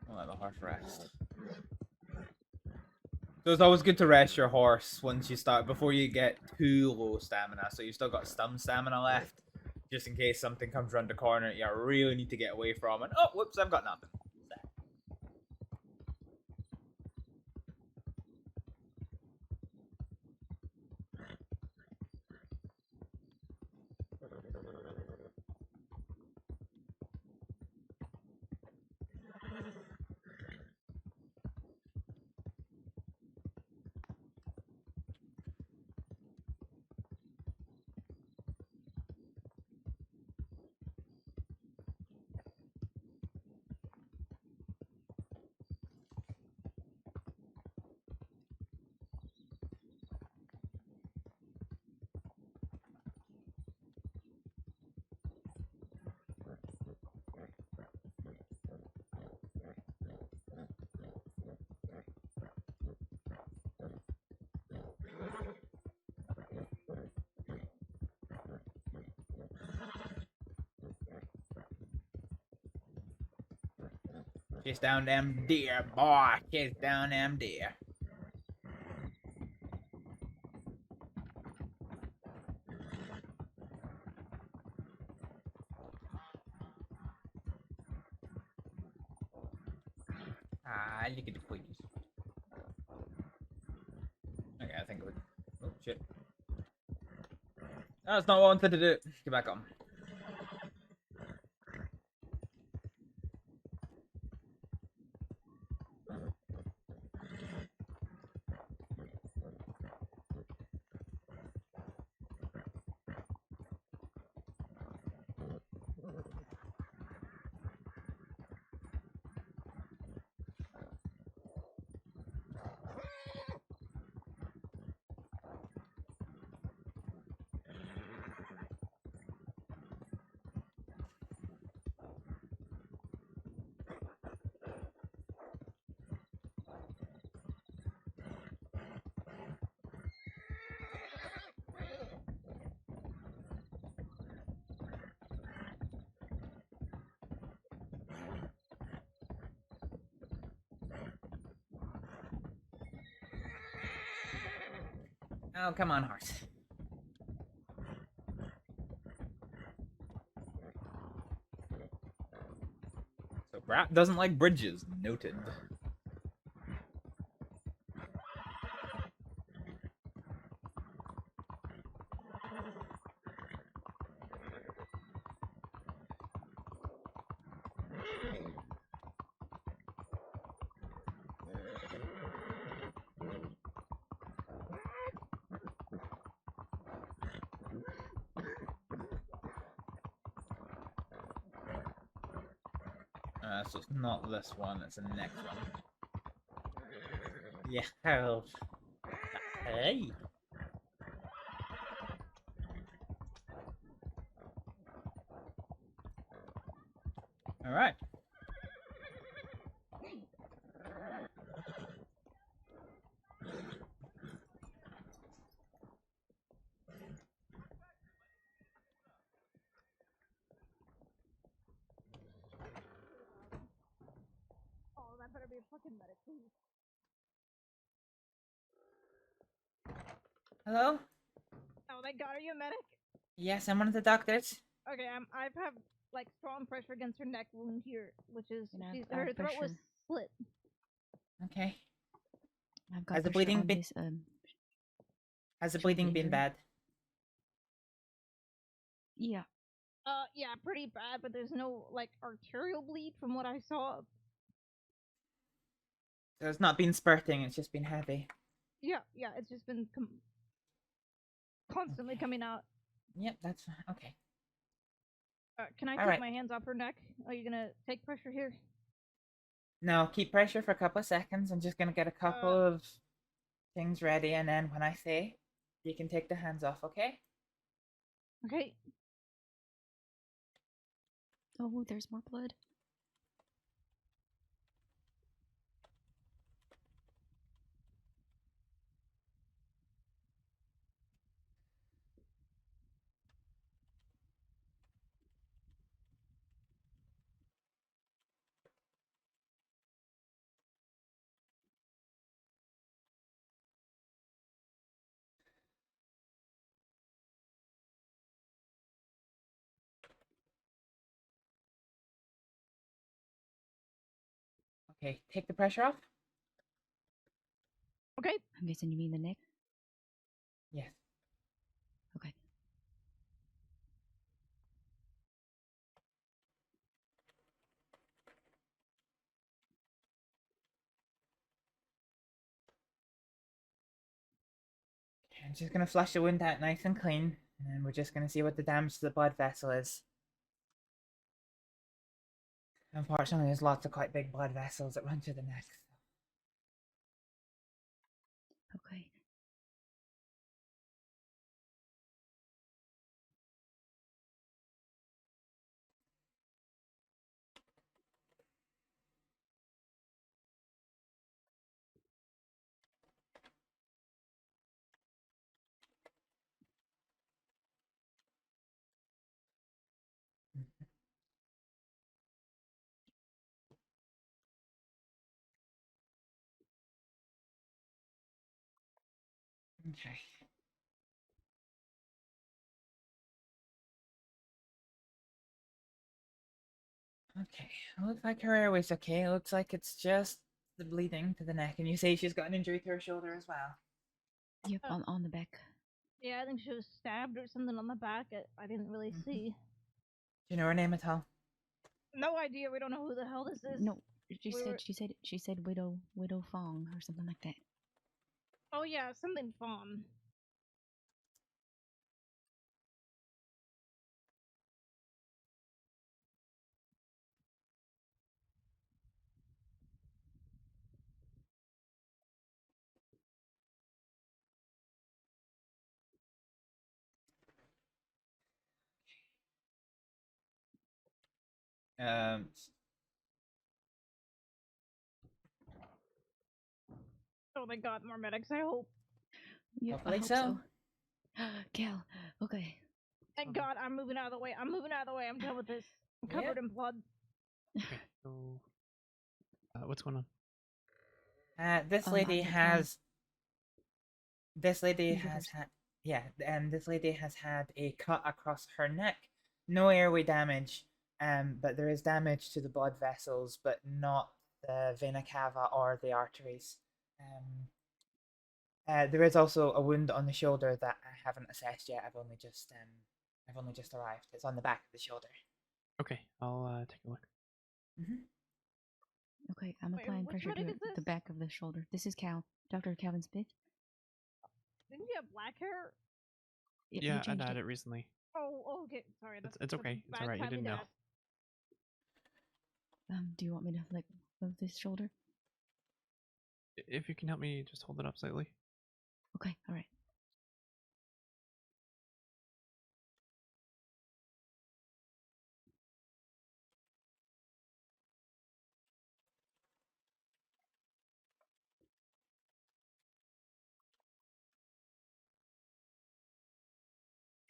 We'll let the horse rest. So it's always good to rest your horse once you start, before you get too low stamina. So you've still got some stamina left, just in case something comes around the corner you really need to get away from. And oh, whoops, I've got nothing. Chase down them deer, boy. Chase down them deer. Ah, look at the queens. Okay, I think it would. Oh, shit. That's not what I wanted to do. Get back on. Oh, come on, horse. Rat doesn't like bridges. Noted. So it's not this one, it's the next one. Yeah. Hey. Alright. Oh, that better be a fucking medic, please. Hello? Oh, thank God, are you a medic? Yes, I'm one of the doctors. Okay, I've have like strong pressure against her neck wound here, which is I've her throat was pressure. slit. Okay. I've got Has the pressure bleeding on been this, Has the bleeding been shoulder. bad? Yeah. Yeah, pretty bad, but there's no like arterial bleed from what I saw. So it's not been spurting, it's just been heavy. Yeah, it's just been constantly coming out. Yep, that's fine. Okay. Can I All keep right. my hands off her neck? Are you gonna take pressure here? No, keep pressure for a couple of seconds. I'm just gonna get a couple of things ready, and then when I say, you can take the hands off, okay? Okay. Oh, there's more blood. Okay, take the pressure off. Okay. I'm guessing you mean the neck? Yes. Okay. I'm just gonna flush the wound out nice and clean, and then we're just gonna see what the damage to the blood vessel is. Unfortunately, there's lots of quite big blood vessels that run to the neck. Okay. Okay. Okay, looks like her airway's okay. It looks like it's just the bleeding to the neck, and you say she's got an injury to her shoulder as well. Yep, on the back. Yeah, I think she was stabbed or something on the back. I didn't really see. Do you know her name at all? No idea. We don't know who the hell this is. No, she said widow Fong or something like that. Oh yeah, something fun. Um. Oh my God, more medics. I hope. Yep, I Hopefully hope so. Cal, okay. Thank God, I'm moving out of the way. I'm moving out of the way. I'm done with this. I'm covered in blood. Okay, so what's going on? This lady has. This lady has had. Yeah, and this lady has had a cut across her neck. No airway damage, but there is damage to the blood vessels, but not the vena cava or the arteries. There is also a wound on the shoulder that I haven't assessed yet. I've only just arrived. It's on the back of the shoulder. Okay, I'll take a look. Okay, I'm applying pressure to the back of the shoulder. This is Cal, Dr. Calvin Smith. Didn't you have black hair? Yeah, I dyed it recently. Oh, okay. Sorry. It's okay. It's alright. You didn't know. Do you want me to like move this shoulder? If you can help me, just hold it up slightly. Okay, all right.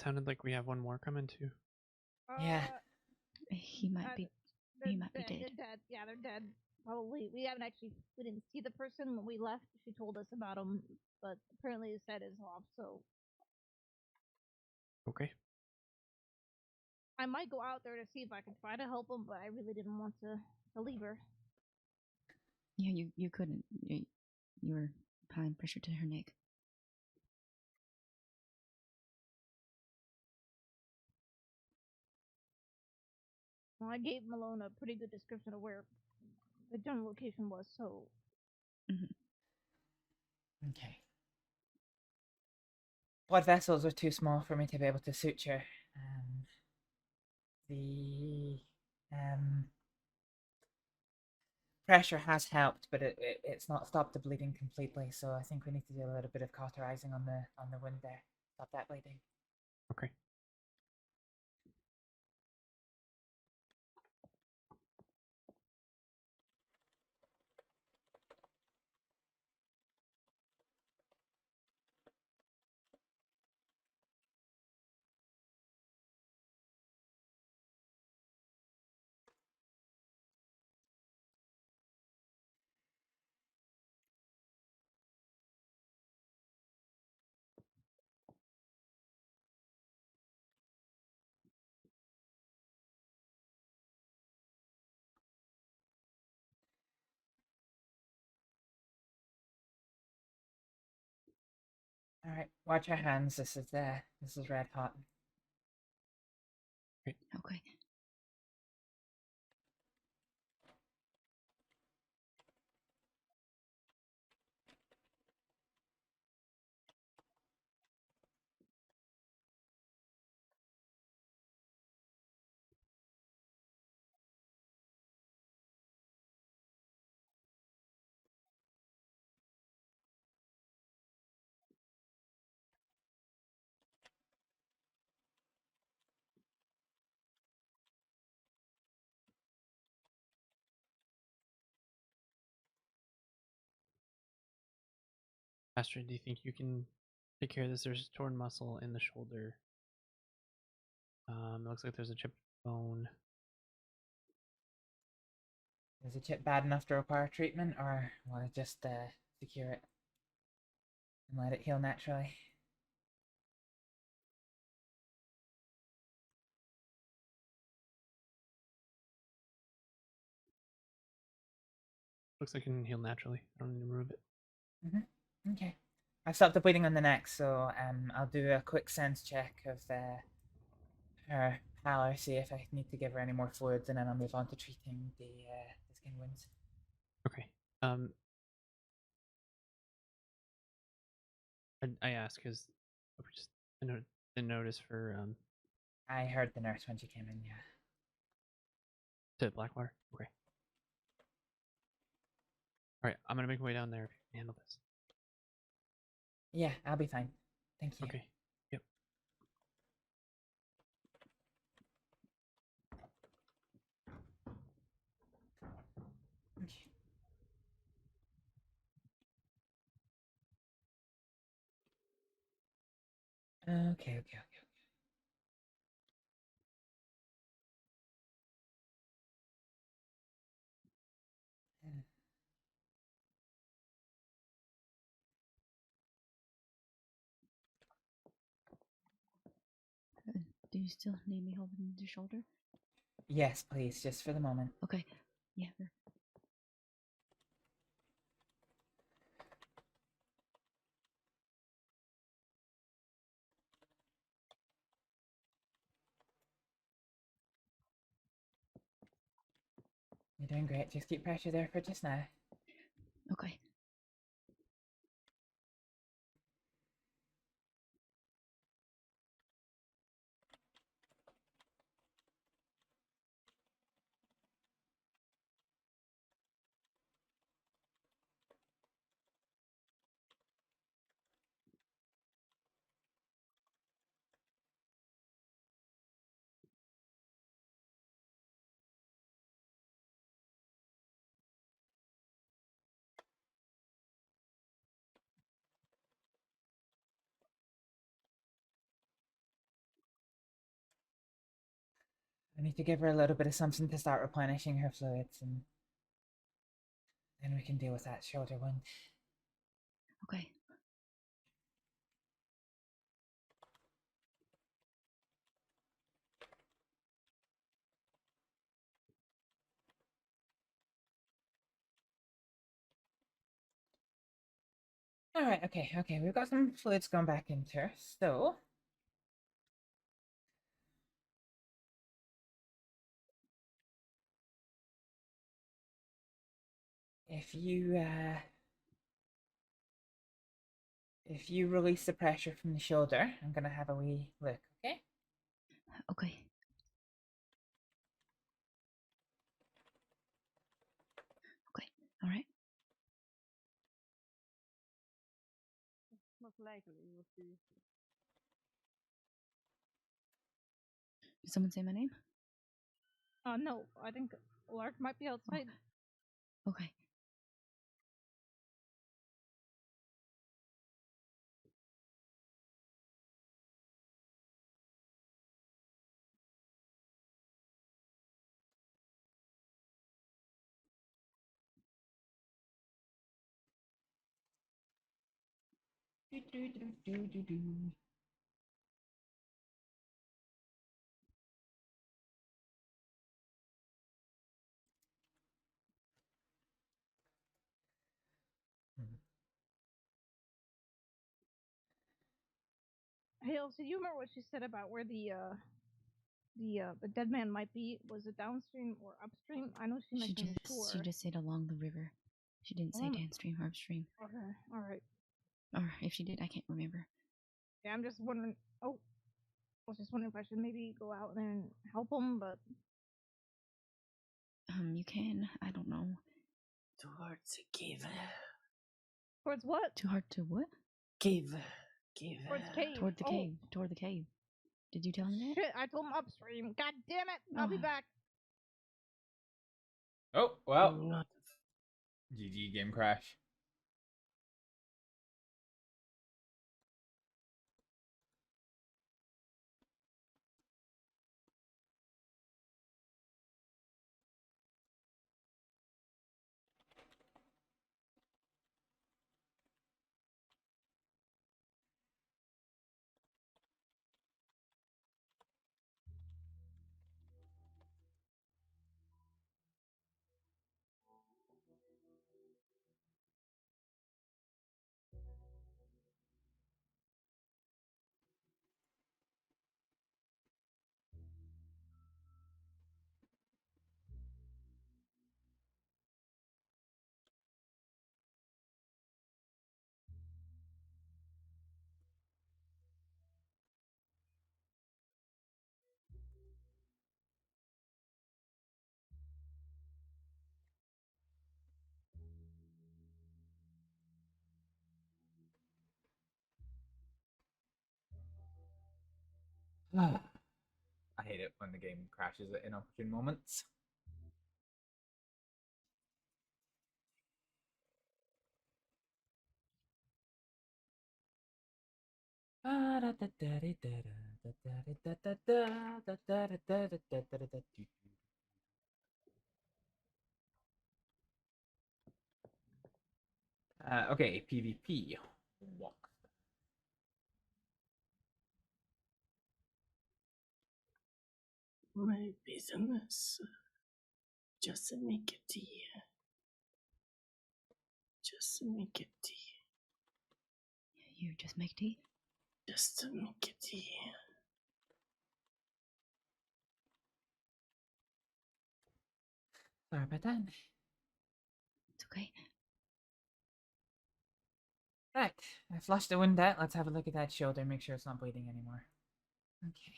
Sounded like we have one more coming too. Yeah. He might be. He might be dead. They're dead. Yeah, they're dead. Probably. We didn't see the person when we left. She told us about him, but apparently his head is off. So Okay. I might go out there to see if I can try to help him, but I really didn't want to leave her. Yeah, you couldn't. You were applying pressure to her neck. Well, I gave Malone a pretty good description of where the general location was, so. Okay. Blood vessels are too small for me to be able to suture. The pressure has helped, but it's not stopped the bleeding completely. So I think we need to do a little bit of cauterizing on the wound there. Stop that bleeding. Okay. All right, watch your hands. This is red hot. Okay. Astrid, do you think you can take care of this? There's a torn muscle in the shoulder. It looks like there's a chipped bone. Is the chip bad enough to require treatment, or will I just secure it and let it heal naturally? Looks like it can heal naturally. I don't need to remove it. Okay. I've stopped the bleeding on the neck, so I'll do a quick sense check of her pallor, see if I need to give her any more fluids, and then I'll move on to treating the skin wounds. Okay. I ask because just the notice for I heard the nurse when she came in. Yeah. To Blackwater. Okay. All right, I'm gonna make my way down there if you can handle this. Yeah, I'll be fine. Thank you. Okay. Yep. Okay. Do you still need me holding the shoulder? Yes, please, just for the moment. Okay. Yeah. You're doing great. Just keep pressure there for just now. Okay. I need to give her a little bit of something to start replenishing her fluids, and then we can deal with that shoulder wound. Okay. Alright, okay, we've got some fluids going back into her, so... If you release the pressure from the shoulder, I'm gonna have a wee look, okay? Okay. Okay. All right. Most likely, we'll see. Did someone say my name? No, I think Lark might be outside. Okay. Hey, Elsa, you remember what she said about where the dead man might be? Was it downstream or upstream? I know she mentioned shore. She just said along the river. She didn't say downstream or upstream. Okay, all right. Or if she did, I can't remember. Yeah, I'm just wondering. Oh, I was just wondering if I should maybe go out there and help him, but You can. I don't know. Towards a cave. Towards what? Too hard to what? Cave. Cave. Towards cave. Toward the cave. Toward the cave. Did you tell him that? Shit, I told him upstream. God damn it! I'll be back. Oh, well. GG game crash. I hate it when the game crashes at inopportune moments. Okay, PvP. Walk. My business. Just to make it tea. Just to make it tea. You just make tea? Just to make it tea. Sorry about that. It's okay. Right, I flushed the wound out. Let's have a look at that shoulder, make sure it's not bleeding anymore. Okay.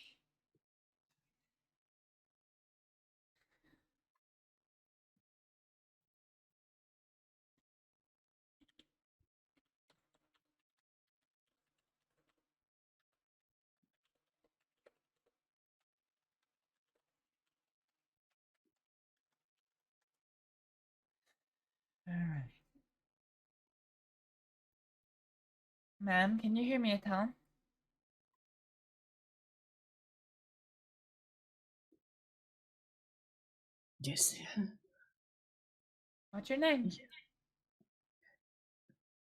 Alright. Ma'am, can you hear me at all? Yes. What's your name?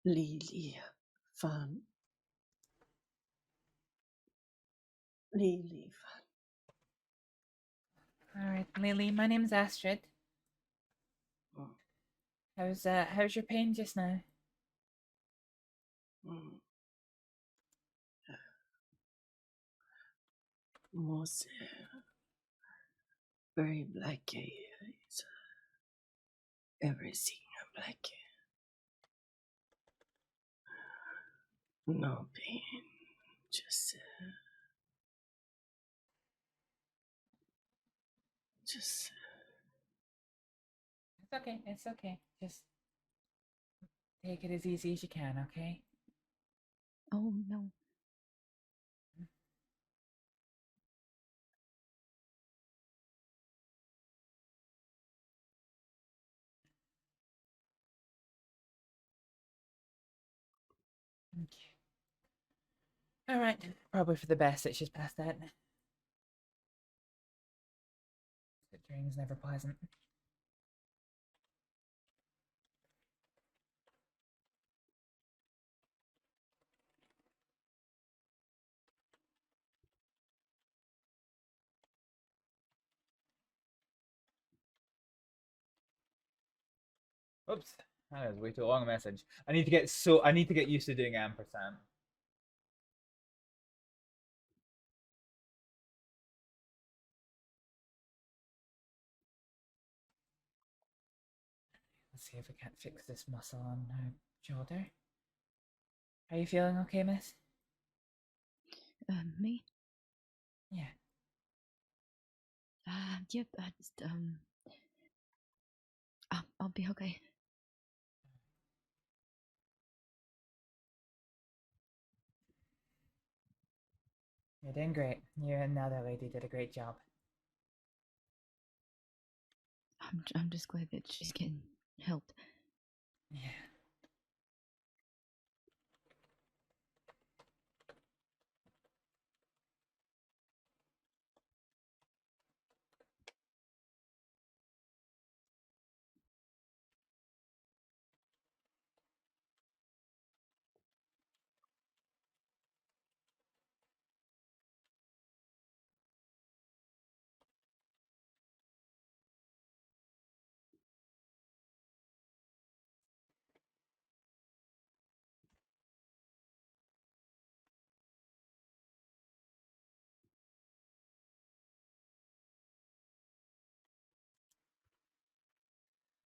Lily Fan. Lily Fan. Alright, Lily, my name's Astrid. How's your pain just now? Most very black eyes. Everything black. No pain. Just It's okay, it's okay. Just take it as easy as you can, okay? Oh, no. Okay. Alright, probably for the best that she's past that. The dream's never pleasant. Oops, that is way too long a message. I need to get used to doing ampersand. Let's see if we can't fix this muscle on her shoulder. Are you feeling okay, miss? Me? Yeah. Yep, I'll be okay. You're doing great. You and the other lady did a great job. I'm just glad that she's getting help. Yeah.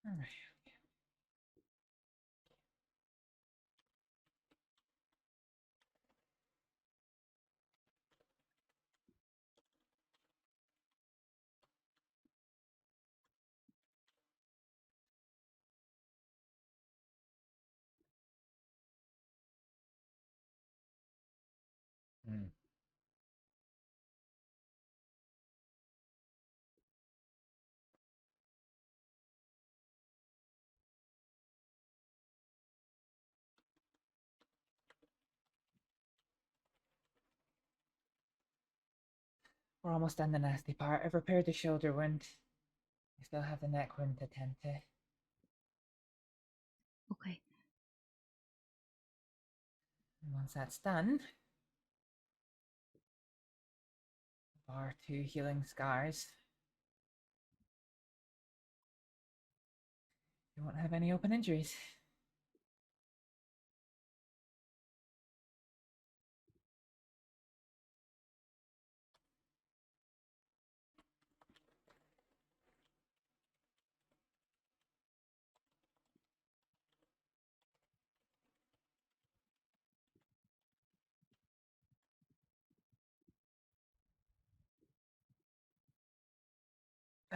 Alright. Hmm. We're almost done the nasty part. I've repaired the shoulder wound. I still have the neck wound to tend to. Okay. And once that's done, bar 2 healing scars. You won't have any open injuries.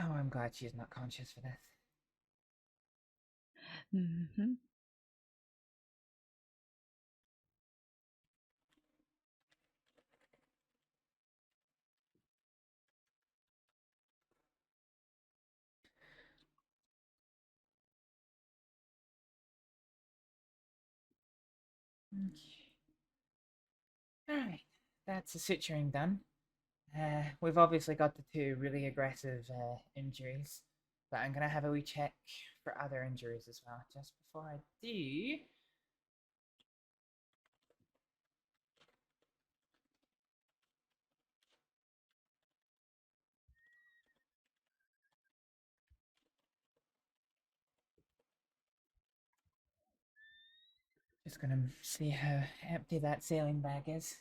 Oh, I'm glad she's not conscious for this. Mm-hmm. Alright, that's the suturing done. We've obviously got the 2 really aggressive injuries, but I'm gonna have a wee check for other injuries as well. Just before I do, just gonna see how empty that saline bag is.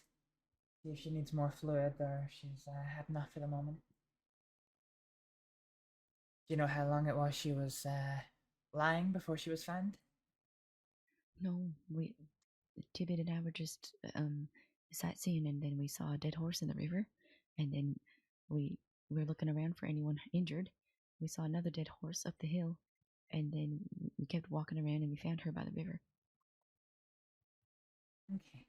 See if she needs more fluid or if she's had enough for the moment. Do you know how long it was she was lying before she was found? No, Tibet and I were just sightseeing, and then we saw a dead horse in the river, and then we were looking around for anyone injured. We saw another dead horse up the hill, and then we kept walking around, and we found her by the river. Okay.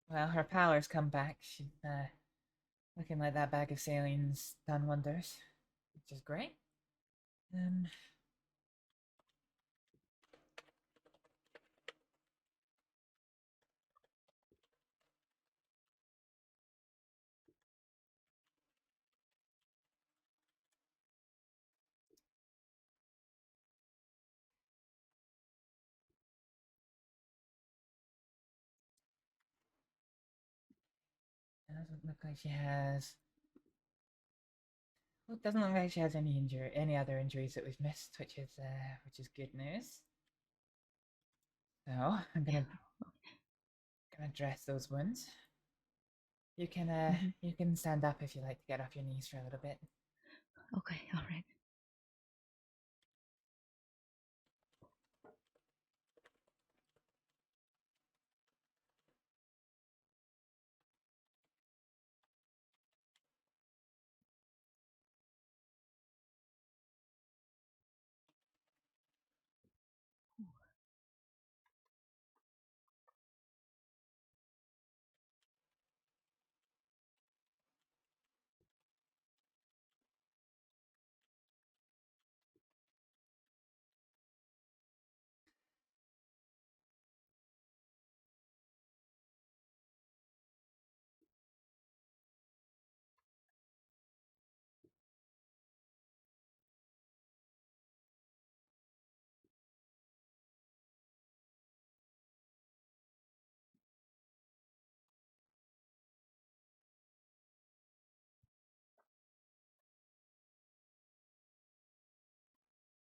Well, her power's come back. She's looking like that bag of saline's done wonders, which is great. It doesn't look like she has. Well, it doesn't look like she has any other injuries that we've missed, which is good news. So I'm gonna dress those wounds. You can you can stand up if you like to get off your knees for a little bit. Okay, all right.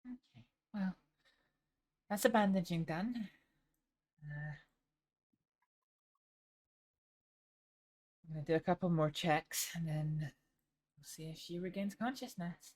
Okay. Well, that's the bandaging done. I'm gonna do a couple more checks and then we'll see if she regains consciousness.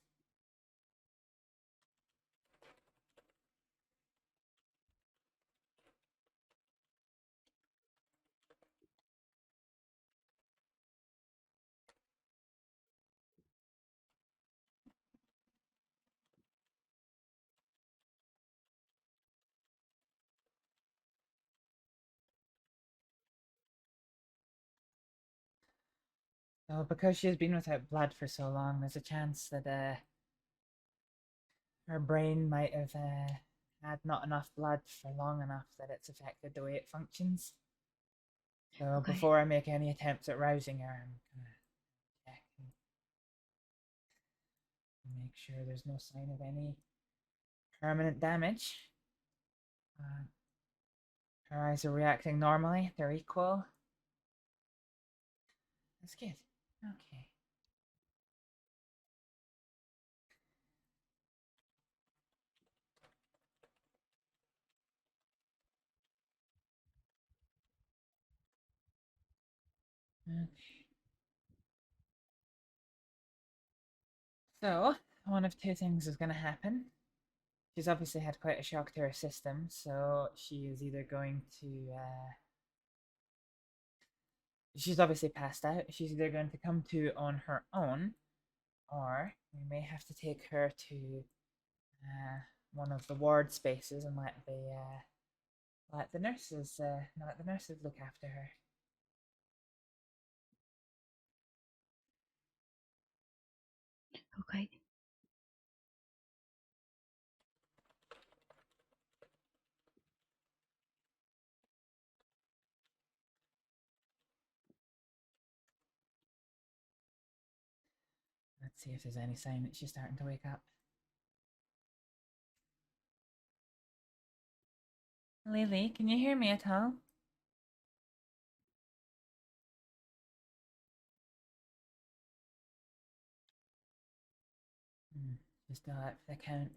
So because she has been without blood for so long, there's a chance that her brain might have had not enough blood for long enough that it's affected the way it functions. So before I make any attempts at rousing her, I'm gonna check. Make sure there's no sign of any permanent damage. Her eyes are reacting normally. They're equal. That's good. Okay. Okay. So, one of two things is going to happen. She's obviously had quite a shock to her system, so she is either going to, she's obviously passed out. She's either going to come to on her own, or we may have to take her to one of the ward spaces and let the nurses look after her. Okay. Let's see if there's any sign that she's starting to wake up. Lily, can you hear me at all? She's still out for the count.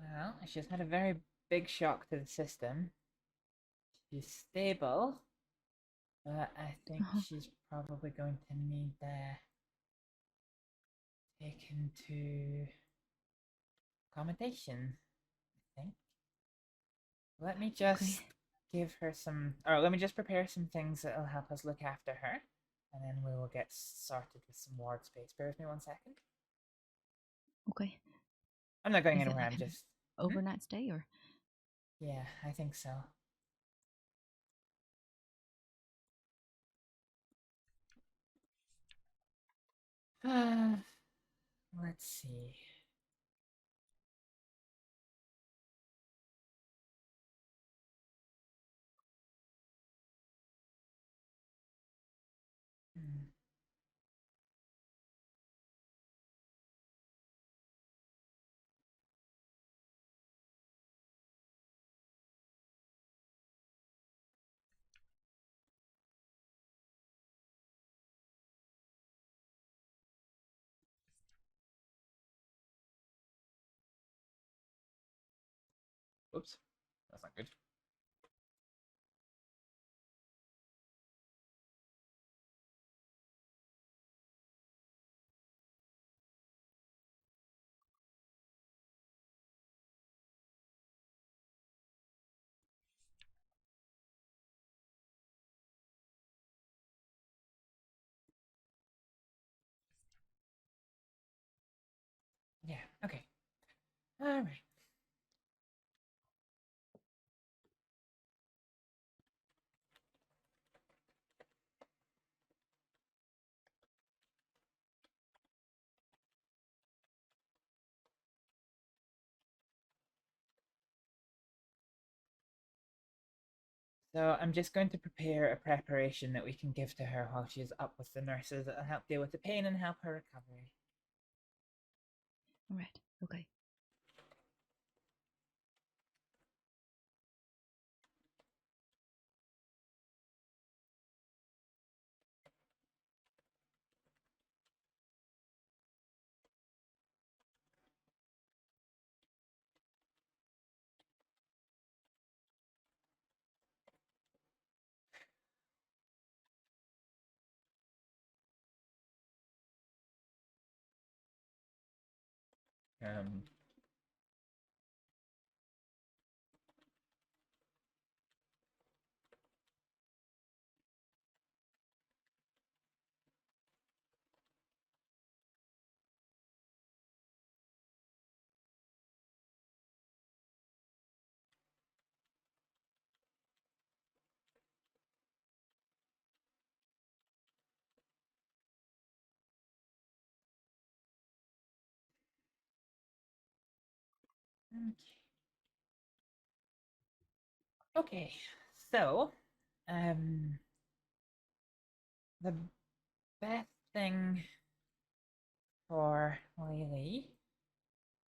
Well, she's had a very big shock to the system. She's stable, but I think she's probably going to need taken to accommodation, I think. Let me just give her some, or let me just prepare some things that'll help us look after her, and then we will get started with some ward space. Bear with me 1 second. Okay. I'm not going Is it anywhere, like I'm an just... overnight stay or? Yeah, I think so. Let's see. Oops, that's not good. Yeah, okay. Alright. So I'm just going to prepare a preparation that we can give to her while she's up with the nurses that'll help deal with the pain and help her recovery. All right. Okay. Okay, so the best thing for Lily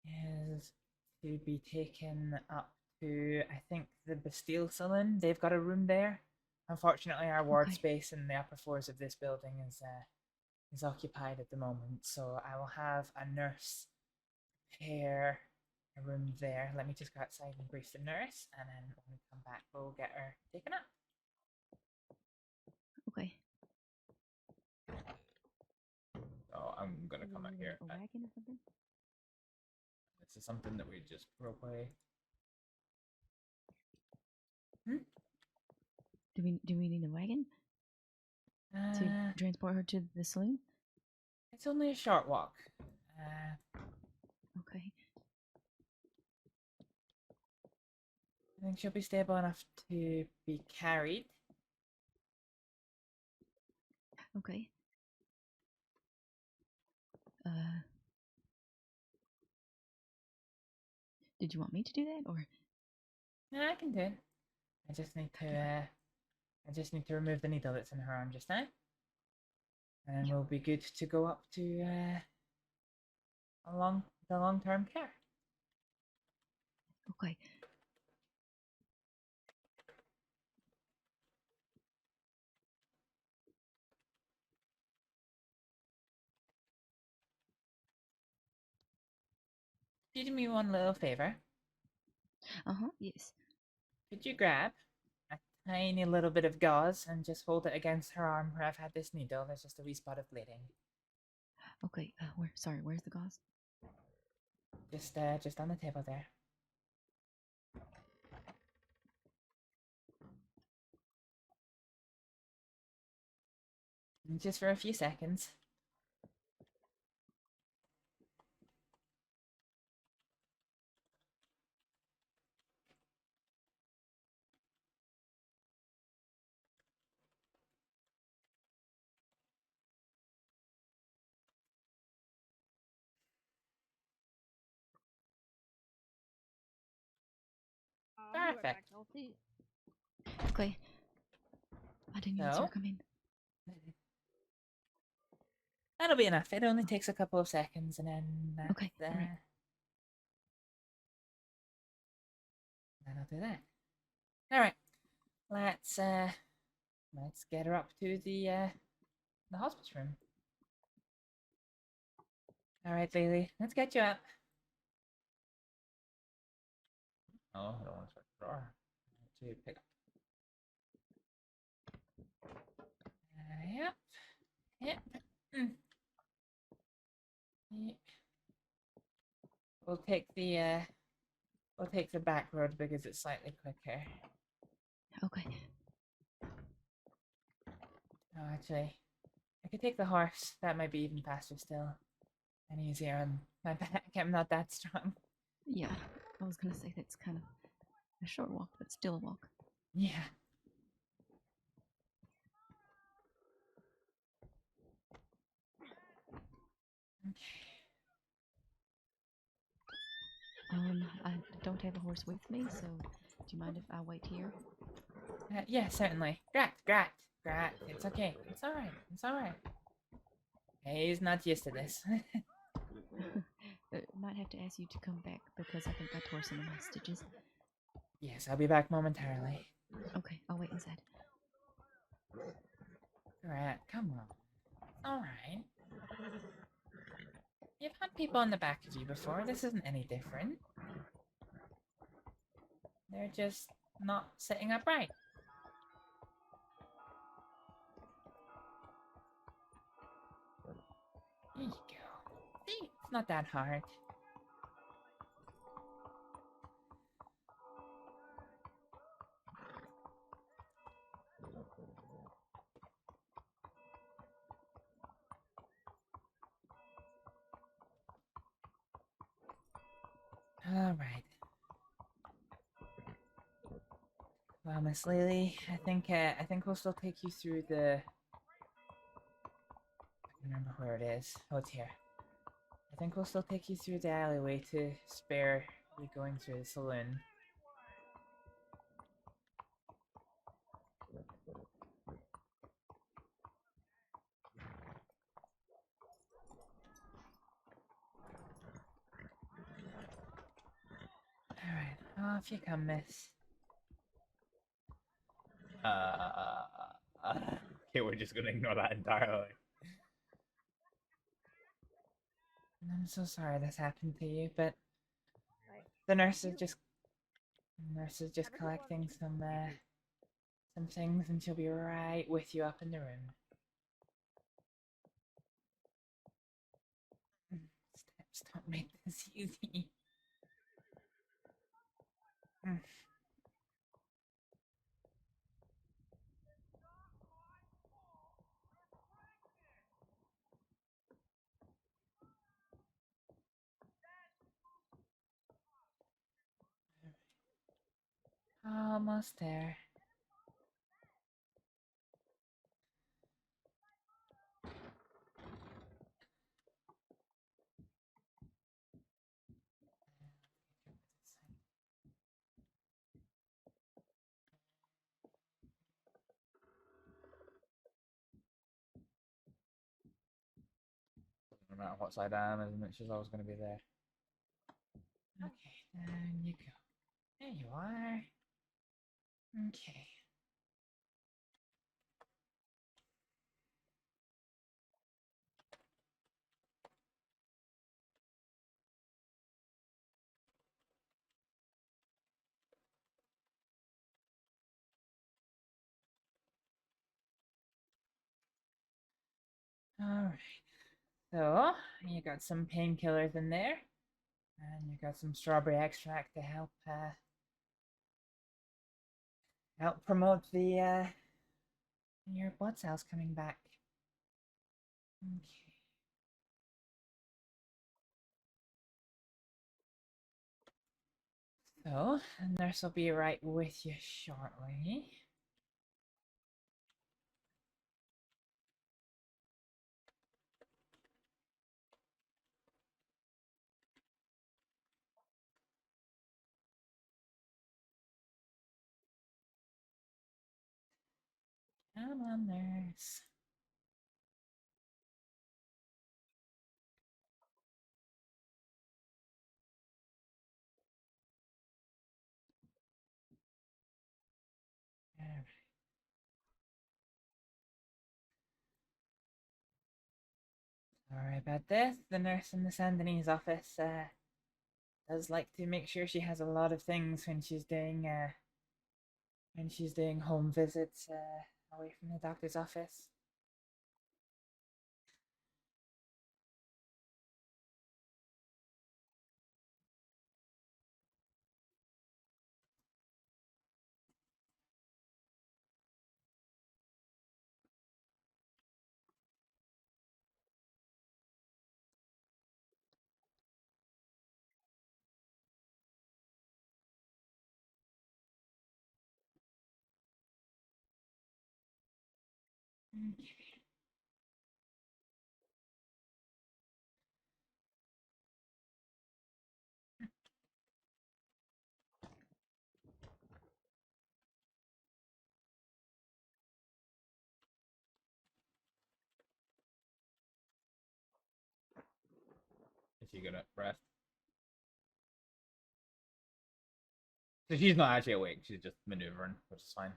is to be taken up to, I think, the Bastille Saloon. They've got a room there. Unfortunately, our ward space in the upper floors of this building is occupied at the moment, so I will have a nurse prepare a room there. Let me just go outside and brief the nurse, and then when we come back, we'll get her taken up. Okay. Oh, I'm gonna come out here. A wagon or something? This is something that we just broke away. Do we need a wagon to transport her to the saloon? It's only a short walk. Okay. I think she'll be stable enough to be carried. Okay. Did you want me to do that, or? No, I can do it. I just need to remove the needle that's in her arm just now, and then we'll be good to go up to the long-term care. Okay. Could you do me one little favor? Yes. Could you grab a tiny little bit of gauze and just hold it against her arm where I've had this needle? There's just a wee spot of bleeding. Okay. Where's the gauze? Just on the table there. And just for a few seconds. Perfect. Okay. I didn't know you were coming. That'll be enough. It only takes a couple of seconds, and then that's, right. then I'll do that. All right, let's get her up to the hospice room. All right, Lily, let's get you up. Oh, I don't want to start the drawer. To pick up. Yep. Yep. Yep. We'll take the back road because it's slightly quicker. Okay. Oh, actually, I could take the horse. That might be even faster still. And easier on my back. I'm not that strong. Yeah, I was gonna say that's kind of a short walk, but still a walk. Yeah. I don't have a horse with me, so do you mind if I wait here? Yeah, certainly. Grat. It's okay. It's alright. It's alright. He's not used to this. Might have to ask you to come back because I think I tore some of my stitches. Yes, I'll be back momentarily. Okay, I'll wait inside. Grat, come on. Alright. You've had people on the back of you before. This isn't any different. They're just not sitting upright. There you go. See, it's not that hard. All right. Well, Miss Lily, I think we'll still take you through the. I can remember where it is. Oh, it's here. I think we'll still take you through the alleyway to spare you going through the saloon. Alright, off you come, miss. Okay, we're just gonna ignore that entirely. I'm so sorry this happened to you, but the nurse is just collecting some things, and she'll be right with you up in the room. Steps don't make this easy. Almost there. No matter what side I am, isn't it? She's always gonna be there. Okay, down you go. There you are. Okay. Alright. So, you got some painkillers in there. And you got some strawberry extract to help promote the your blood cells coming back. Okay. So, the nurse will be right with you shortly. Come on, nurse. Alright. Sorry about this. The nurse in the Sandinese office does like to make sure she has a lot of things when she's doing home visits away from the doctor's office. Okay. Is she gonna rest? So she's not actually awake, she's just maneuvering, which is fine.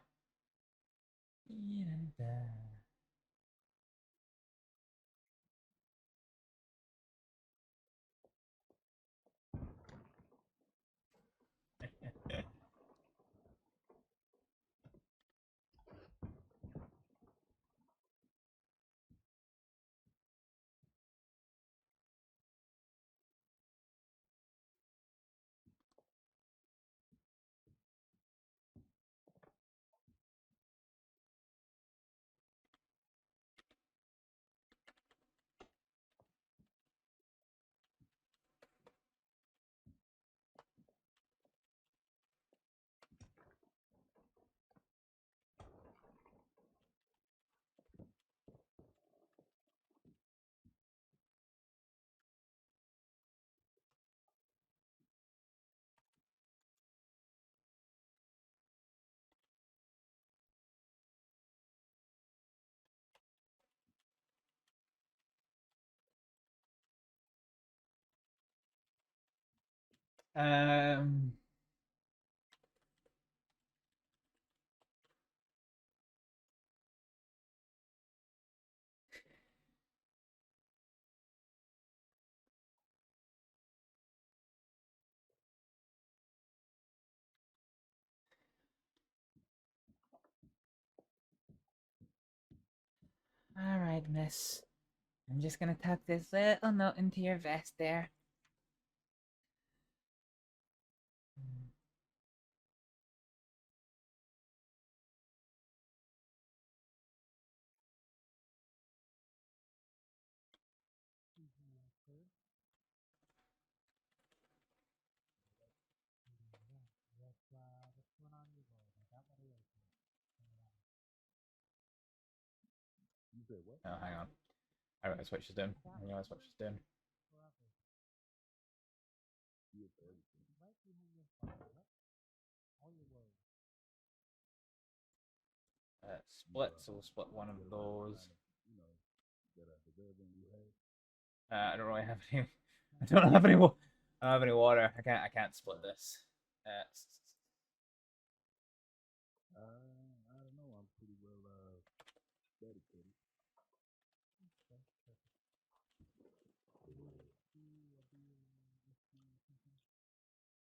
Um. All right, miss. I'm just gonna tuck this little note into your vest there. Oh, hang on. I realize what she's doing. I realize what she's doing. Split, so we'll split one of those. I don't really have any. I don't have any. I don't have any water. I can't split this. I don't know. I'm pretty well dedicated.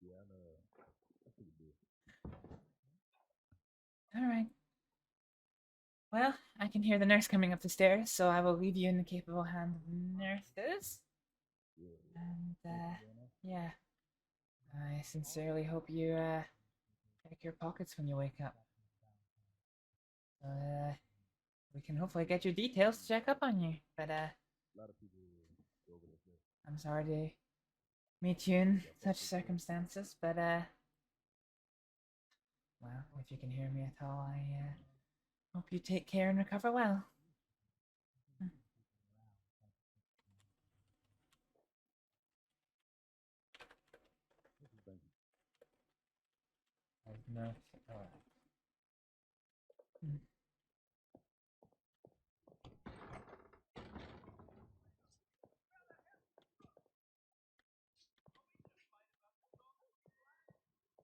Yeah, I think it did. All right. Well, I can hear the nurse coming up the stairs, so I will leave you in the capable hands of the nurses. And, yeah. I sincerely hope you, check your pockets when you wake up. We can hopefully get your details to check up on you, but, A lot of people go over there. I'm sorry to meet you in such circumstances, but, well, if you can hear me at all, I, hope you take care and recover well. No.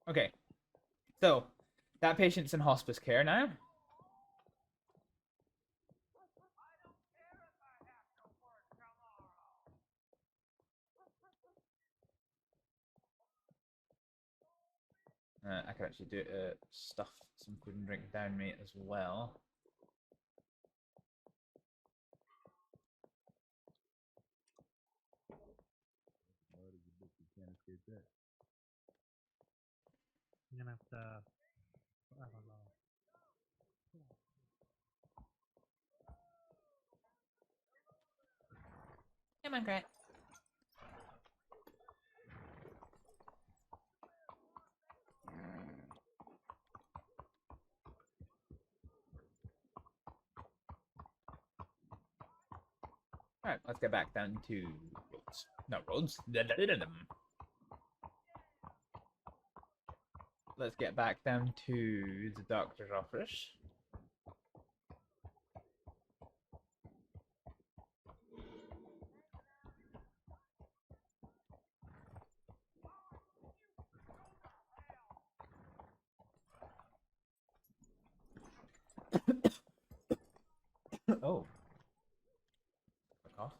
Okay. So, that patient's in hospice care now. I could actually do stuff some food and drink down me as well. You can't escape that. You're gonna have to. I don't know. Come on, Grant. Alright, let's get back down to roads. Not roads. Let's get back down to the doctor's office. Oh. Cough.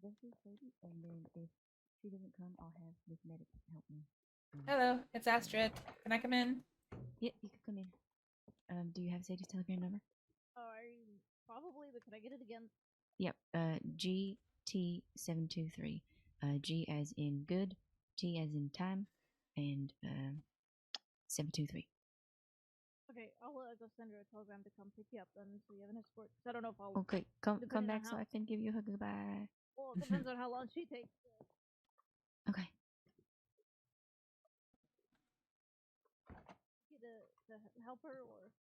This is Sadie, and then if she doesn't come, I'll have this medic help me. Hello, it's Astrид. Can I come in? Yep, you can come in. Do you have Sadie's telegram number? Probably, but can I get it again? Yep, GT723. G as in good, T as in time, and 723. Okay, I'll go send her a telegram to come pick you up then, so you have an escort. 'Cause I don't know if I'll. Okay, come depending on back so how- I can give you a hug goodbye. Well, it depends on how long she takes. Okay. You to help her or.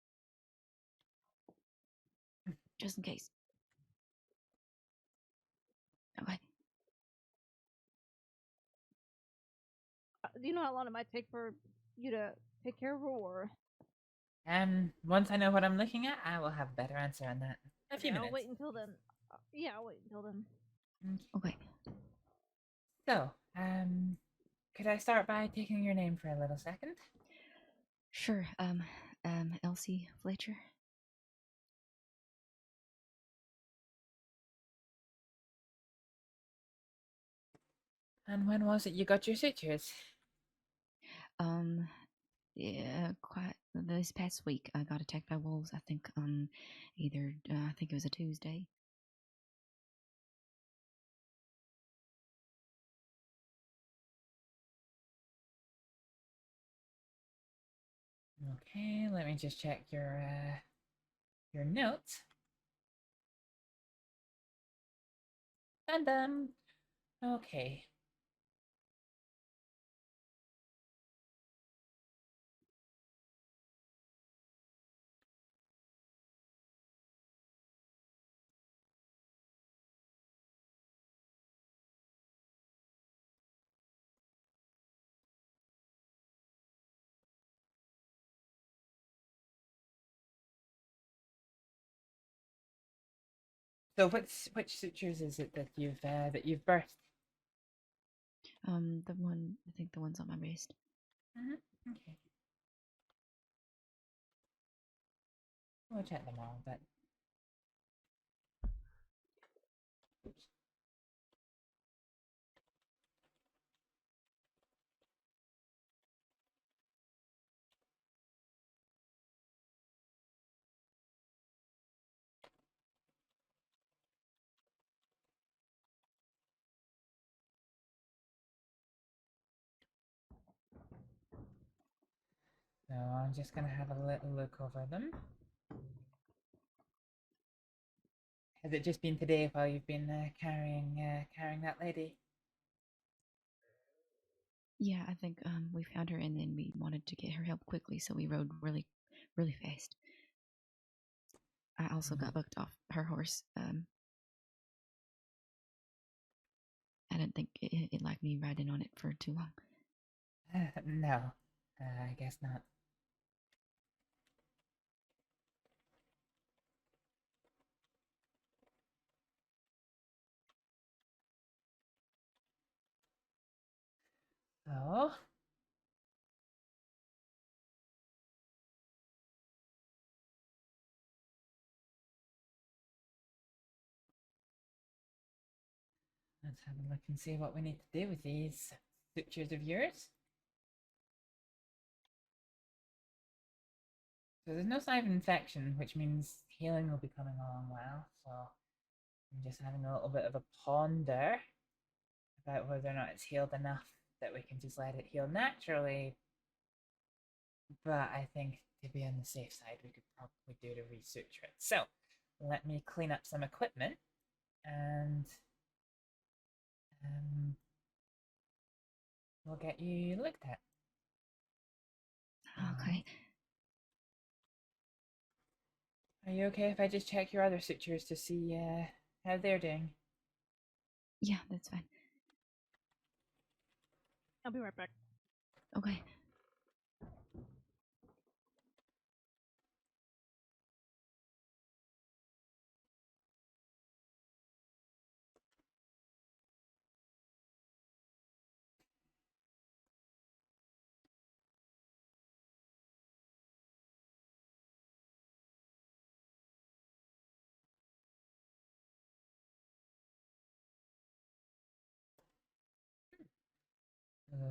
Just in case. Okay. Do you know how long it might take for you to take care of her or? Once I know what I'm looking at, I will have a better answer on that. A few Okay, minutes. I'll wait until then. Yeah, I'll wait until then. Okay. So, could I start by taking your name for a little second? Sure. Elsie Fletcher. And when was it you got your sutures? Yeah, quite this past week. I got attacked by wolves. I think I think it was a Tuesday. Okay, let me just check your notes. And okay. So which sutures is it that you've birthed? I think the ones on my wrist. Okay. We'll check them all, but so I'm just gonna have a little look over them. Has it just been today while you've been carrying that lady? Yeah, I think we found her and then we wanted to get her help quickly, so we rode really, really fast. I also got bucked off her horse. I didn't think it liked me riding on it for too long. No, I guess not. So, let's have a look and see what we need to do with these sutures of yours. So there's no sign of infection, which means healing will be coming along well. So I'm just having a little bit of a ponder about whether or not it's healed enough that we can just let it heal naturally. But I think to be on the safe side, we could probably do to resuture it. So let me clean up some equipment and we'll get you looked at. Okay. Are you okay if I just check your other sutures to see how they're doing? Yeah, that's fine. I'll be right back. Okay.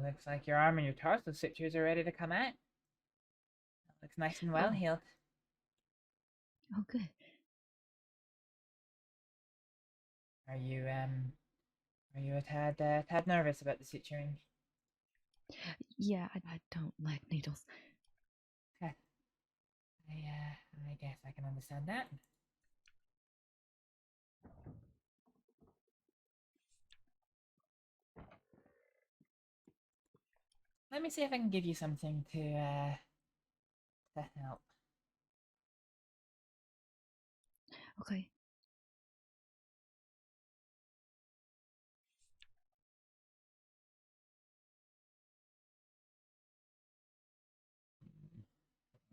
Looks like your arm and your torso sutures are ready to come out. That looks nice and well healed. Oh, good. Are you a tad nervous about the suturing? Yeah, I don't like needles. Okay. I guess I can understand that. Let me see if I can give you something to help. Okay.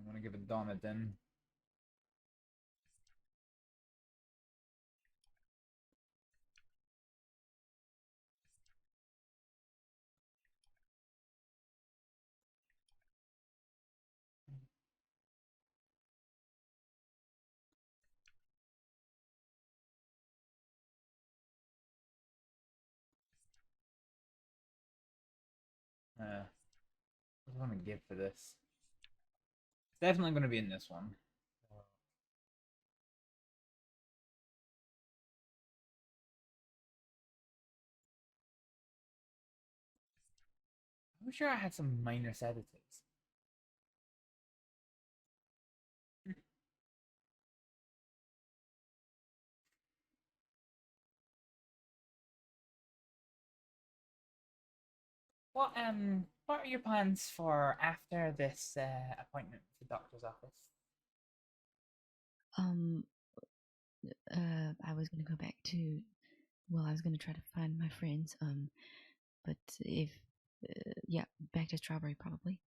I'm gonna gonna give it Donna then. What do I want to give for this? It's definitely going to be in this one. I'm sure I had some minor sedatives. What are your plans for after this appointment with the doctor's office? I was gonna go back to. Well, I was gonna try to find my friends. But if, yeah, back to Strawberry probably.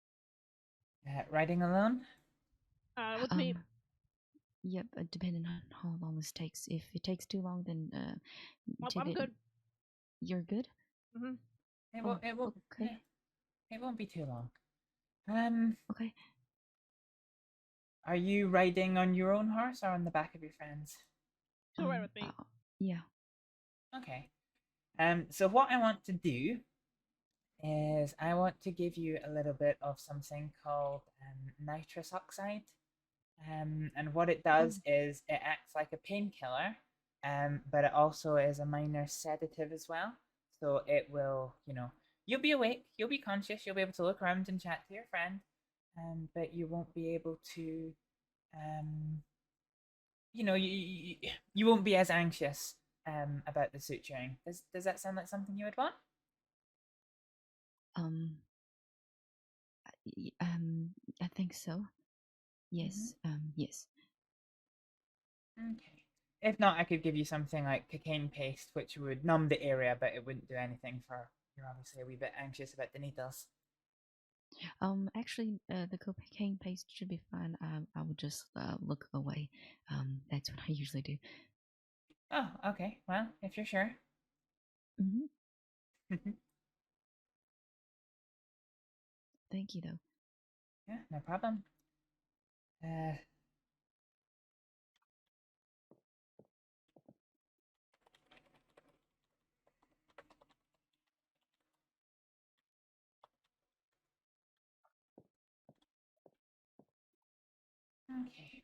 Riding alone? With me. Yep, depending on how long this takes. If it takes too long, then I'm good. You're good. Mm-hmm. It won't. Okay. It won't be too long. Okay. Are you riding on your own horse or on the back of your friend's? She'll ride with me. Yeah. Okay. So what I want to do is I want to give you a little bit of something called nitrous oxide. And what it does is it acts like a painkiller, but it also is a minor sedative as well. So it will, you'll be awake, you'll be conscious, you'll be able to look around and chat to your friend, but you won't be able to, you won't be as anxious about the suturing. Does that sound like something you would want? I think so. Yes. Yes. Okay. If not, I could give you something like cocaine paste, which would numb the area, but it wouldn't do anything for you're obviously a wee bit anxious about the needles. Actually, the cocaine paste should be fine. I would just look away. That's what I usually do. Oh, okay. Well, if you're sure. Thank you, though. Yeah, no problem. Okay.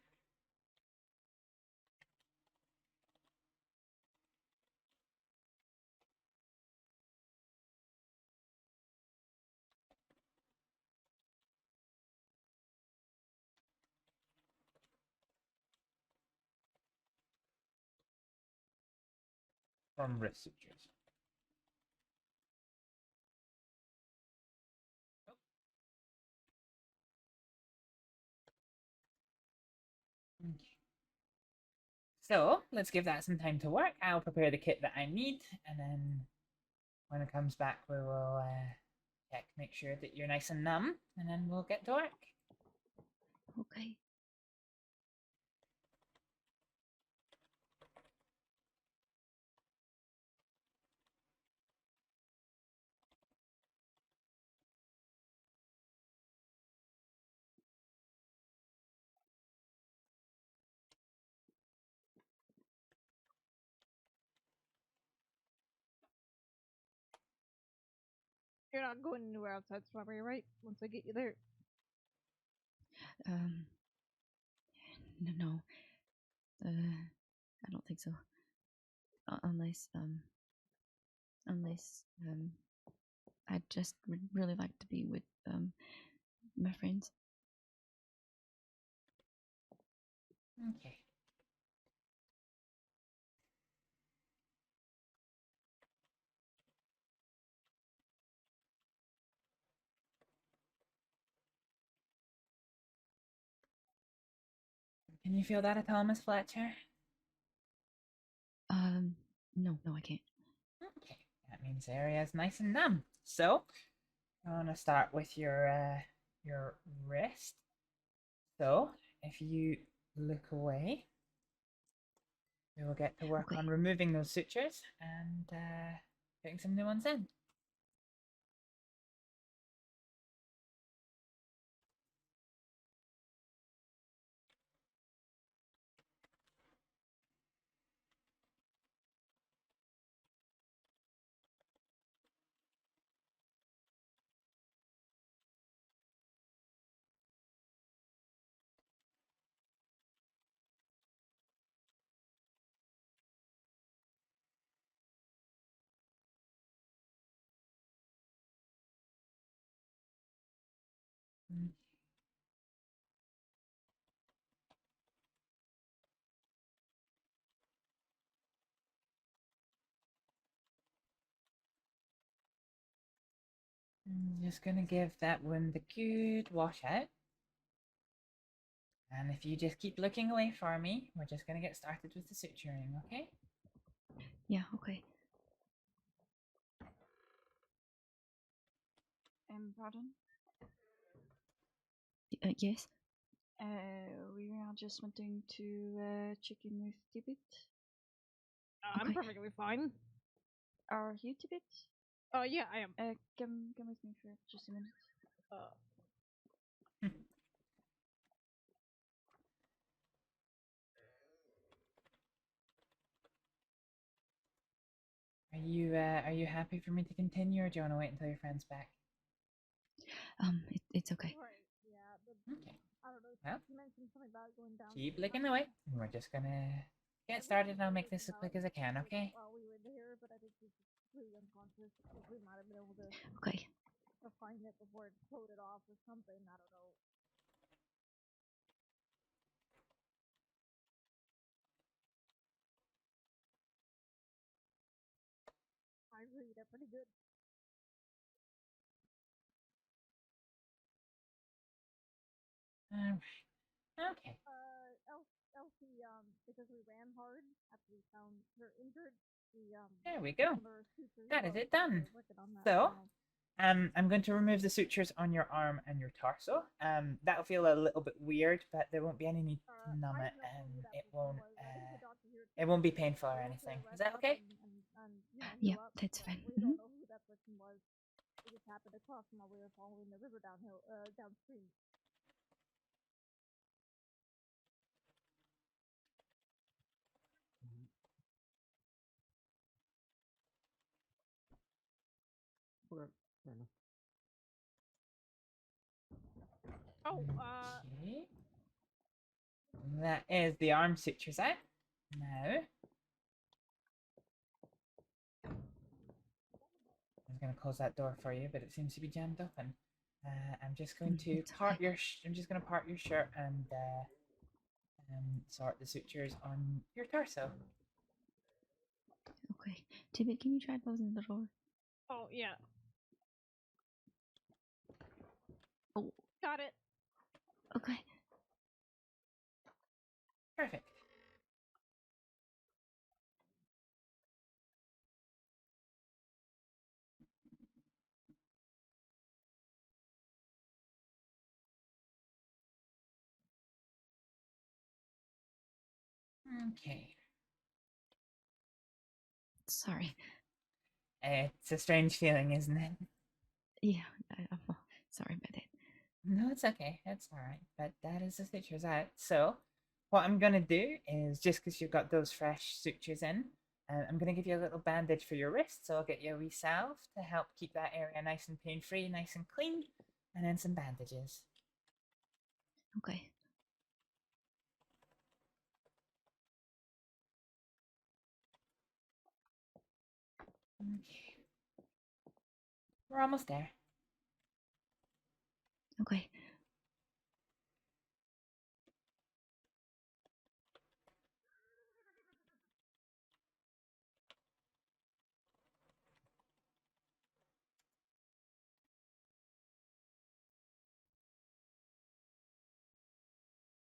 From wrist sutures. Okay. So let's give that some time to work. I'll prepare the kit that I need, and then when it comes back, we will check, make sure that you're nice and numb, and then we'll get to work. Okay. You're not going anywhere outside Strawberry, right? Once I get you there. No. I don't think so. Unless I'd just really like to be with my friends. Okay. Can you feel that at all, Miss Fletcher? No, I can't. Okay, that means the area is nice and numb. So, I want to start with your wrist. So, if you look away, we will get to work on removing those sutures and putting some new ones in. I'm just going to give that wound a good wash out. And if you just keep looking away for me, we're just going to get started with the suturing, okay? Yeah, okay. Pardon? Yes? We are just wanting to check in with Tibet. I'm perfectly fine. Are you Tibet? Oh yeah, I am. Come with me for just a minute. Are you happy for me to continue, or do you want to wait until your friend's back? It's okay. Right. Yeah. But Okay. I don't know. Well, You mentioned something about going down. keep looking away, and we're just gonna get started, and I'll make this as quick as I can, okay? While we were there, but I think she's completely unconscious. We might have been able to. Okay. To find it before it floated off or something. I don't know. I read it pretty good. Alright. Okay. Elsie, because we ran hard after we found her injured, There we go. That is it done. Working on that So, now. I'm going to remove the sutures on your arm and your torso. That'll feel a little bit weird, but there won't be any need to numb it, and it won't be painful or anything. Is that okay? Yeah, that's fine. We don't know who that person was. We just happened to cross him while we were following the river downstream. Okay, fair enough. Oh, Okay. That is the arm sutures out. Now, I'm going to close that door for you, but it seems to be jammed open. I'm just going to part your. I'm just going to part your shirt and sort the sutures on your torso. Okay. Tibet, can you try closing the door? Oh yeah. Oh. Got it. Okay. Perfect. Okay. Sorry. It's a strange feeling, isn't it? Yeah, I'm sorry about that. No, it's okay. It's alright. But that is the sutures out. So, what I'm going to do is, just because you've got those fresh sutures in, I'm going to give you a little bandage for your wrist. So I'll get you a wee salve to help keep that area nice and pain-free, nice and clean. And then some bandages. Okay. Okay. We're almost there. Okay.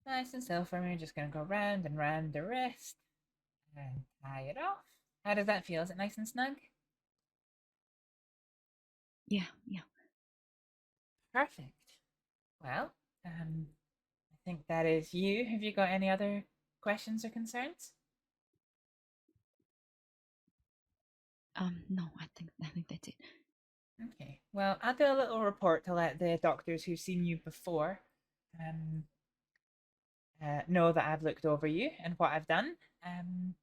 Nice and still for me. Just going to go round and round the wrist. And tie it off. How does that feel? Is it nice and snug? Yeah. Perfect. Well, I think that is you. Have you got any other questions or concerns? No, I think that's it. Okay. Well, I'll do a little report to let the doctors who've seen you before know that I've looked over you and what I've done. And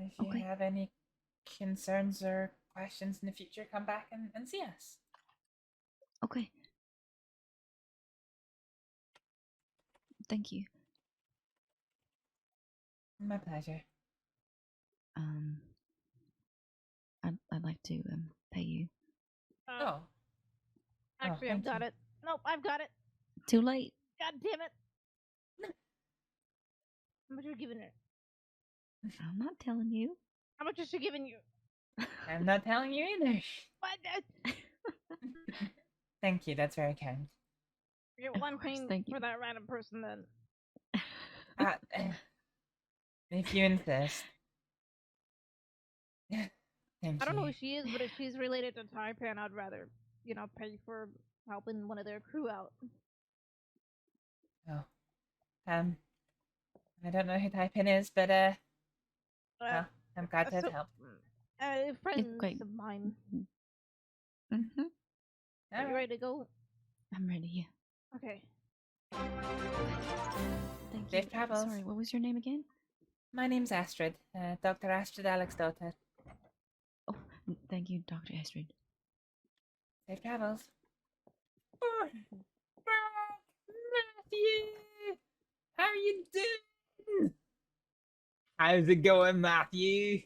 if you have any concerns or questions in the future, come back and see us. Okay. Thank you. My pleasure. I'd like to pay you. Actually, I've got it. Nope, I've got it. Too late. God damn it. How much are you giving her? I'm not telling you. How much is she giving you? I'm not telling you either. What? Thank you. That's very kind. Yeah, well, I'm paying for that random person then. If you insist. Thank I don't know you. who she is, but if she's related to Taipan, I'd rather, pay for helping one of their crew out. Oh. I don't know who Taipin is, but well, I'm glad to have helped. Friends of mine. Mm-hmm. Are you ready to go? I'm ready, yeah. Okay. Thank Safe you. travels. Sorry, what was your name again? My name's Astrид, Dr. Astrid Aleksdóttir. Oh, thank you, Dr. Astrid. Safe travels. Oh, Matthew! How are you doing? How's it going, Matthew?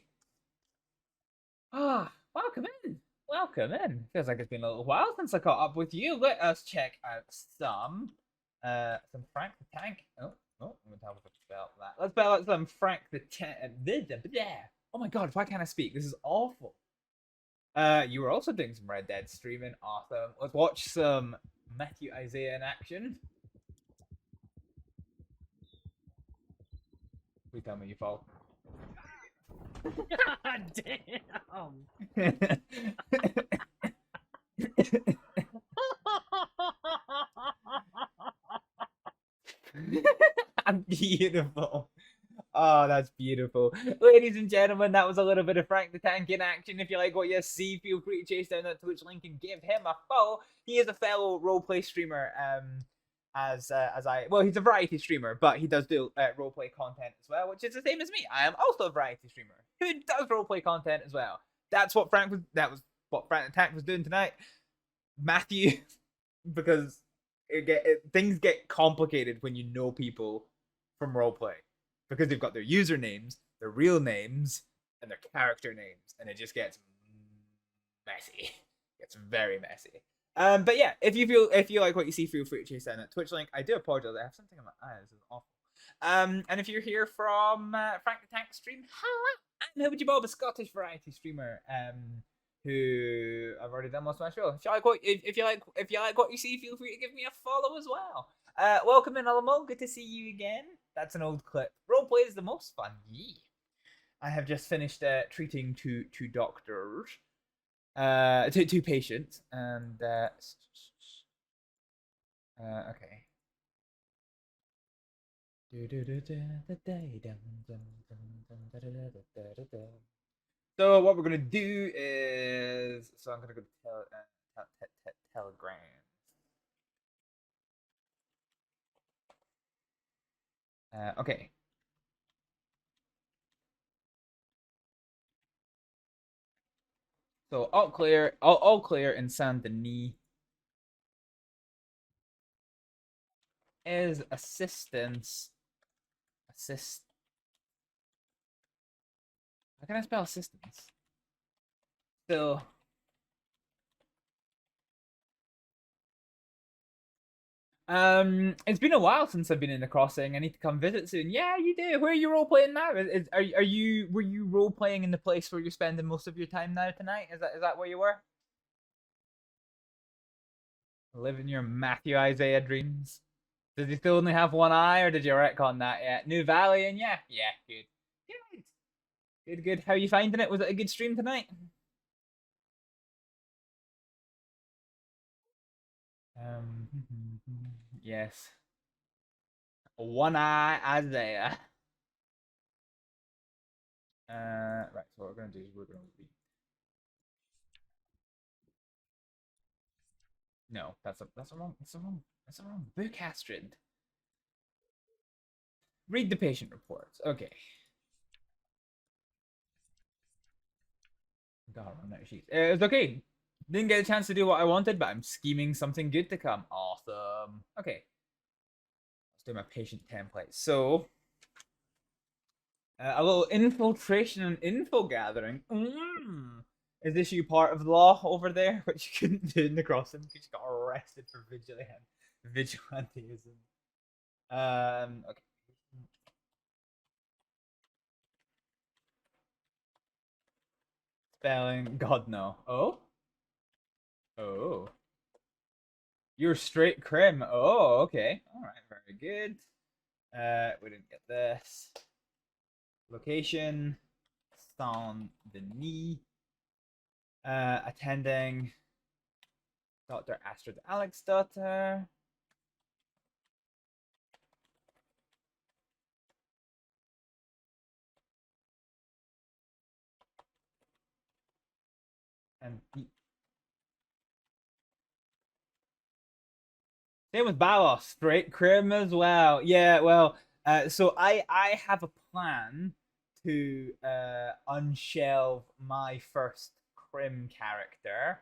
Ah, welcome in. Welcome in. Feels like it's been a little while since I caught up with you. Let us check out some Frank the Tank. I'm gonna tell us to spell that. Let's spell out some Frank the Tank. Oh my god, why can't I speak? This is awful. You were also doing some Red Dead streaming. Awesome. Let's watch some Matthew Isaiah in action. Please tell me you fall. God damn. Beautiful. Oh, that's beautiful. Ladies and gentlemen, that was a little bit of Frank the Tank in action. If you like what you see, feel free to chase down that Twitch link and give him a follow. He is a fellow roleplay streamer, he's a variety streamer, but he does do roleplay content as well, which is the same as me. I am also a variety streamer who does roleplay content as well. That was what Frank the Tank was doing tonight. Matthew, because things get complicated when you know people from roleplay. Because they've got their usernames, their real names, and their character names, and it just gets messy. It gets very messy. But yeah, if you like what you see, feel free to chase down that Twitch link. I do apologize, I have something in my eye. This is awful. And if you're here from Frank the Tank stream, hello, I'm Hibblejaybob, a Scottish variety streamer. Who I've already done most of my show. If you like what you see, feel free to give me a follow as well. Welcome in, Alamo. Good to see you again. That's an old clip. Roleplay is the most fun. Yee. I have just finished treating two doctors, two patients, and okay. So what we're gonna do is, I'm gonna go to Telegram. Okay. So all clear in Saint Denis. Is assistance. How can I spell assistance? So it's been a while since I've been in the crossing. I need to come visit soon. Yeah, you do. Where are you role playing now? Were you role playing in the place where you're spending most of your time now tonight? Is that where you were? Living your Matthew Isaiah dreams. Does he still only have one eye, or did you retcon that yet? New Valley, and yeah, good. How are you finding it? Was it a good stream tonight? Yes. One Eye Isaiah. Right, so what we're gonna do is we're gonna read. No, that's a wrong book, Astrid. Read the patient reports. Okay. God, I'm not sheets. It's okay. Didn't get a chance to do what I wanted, but I'm scheming something good to come. Awesome. Okay. Let's do my patient template. So, a little infiltration and info gathering. Is this you part of the law over there, which you couldn't do in the crossing because you got arrested for vigilantism? Okay. Spelling, God no. Oh? Oh. You're straight crim. Oh, okay. Alright, very good. We didn't get this. Location. Saint Denis. Attending Dr. Astrid Aleksdóttir. And same with Balos, straight crim as well. Yeah, well, so I have a plan to unshelve my first crim character.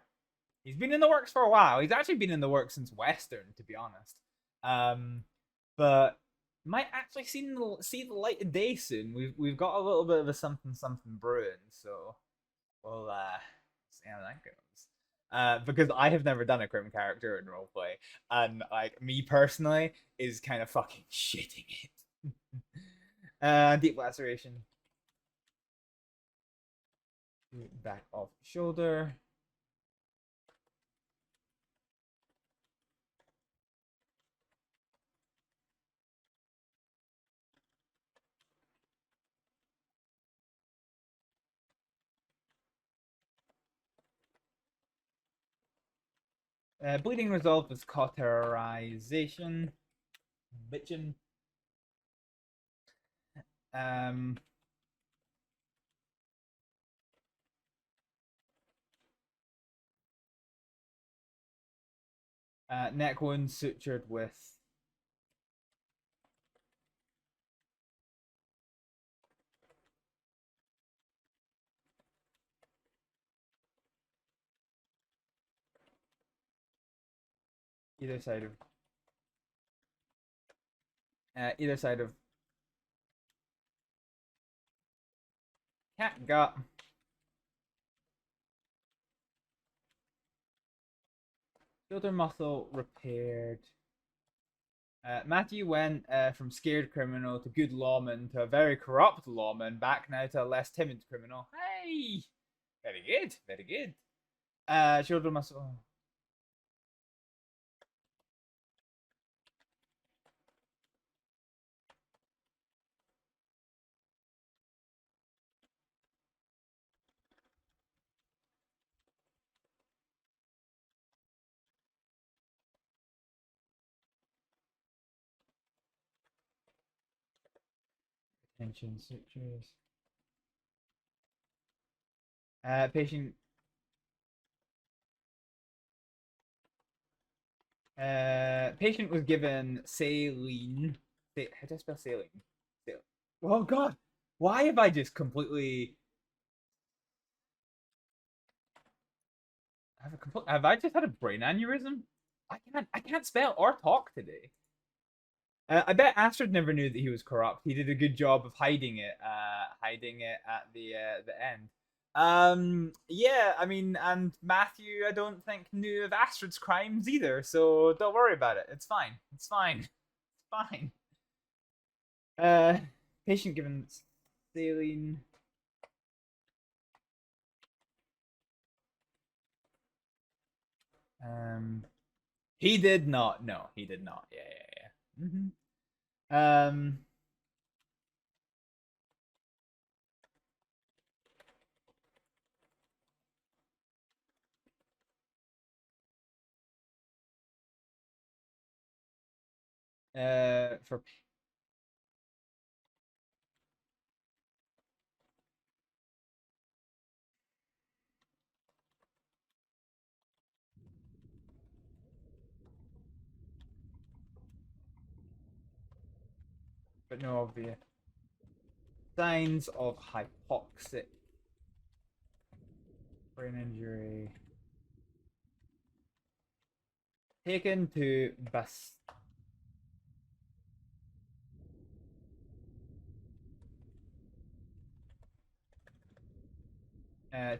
He's been in the works for a while. He's actually been in the works since Western, to be honest. But might actually see the light of day soon. We've got a little bit of a something brewing, so we'll see how that goes. Because I have never done a crim character in roleplay, and like me personally is kind of fucking shitting it. Deep laceration. Back off shoulder. Bleeding result is cauterization. Bitchin'. Neck wound sutured with either side of cat gut. Shoulder muscle repaired. Matthew went from scared criminal to good lawman to a very corrupt lawman, back now to a less timid criminal. Hey! Very good, very good. Shoulder muscle. Tension sutures. Patient. Patient was given saline. How do I spell saline? Oh God! Why have I just completely? Have I just had a brain aneurysm? I can't spell or talk today. I bet Astrid never knew that he was corrupt. He did a good job of hiding it at the end. Yeah, I mean, and Matthew, I don't think knew of Astrid's crimes either, so don't worry about it. It's fine. It's fine. It's fine. Patient given saline. He did not. No, he did not. Yeah. For but no obvious signs of hypoxic brain injury. Taken to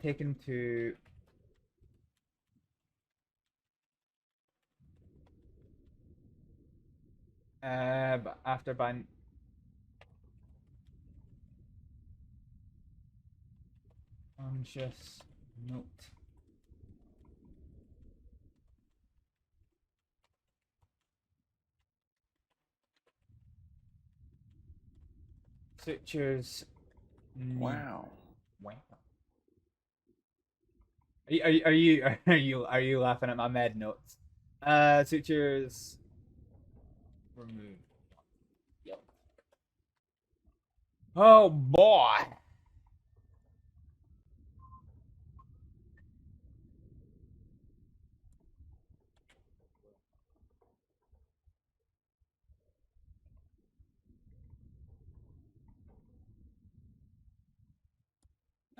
taken to after ban conscious note. Sutures. Wow. Wow. Are you laughing at my med notes? Sutures removed. Yep. Oh boy.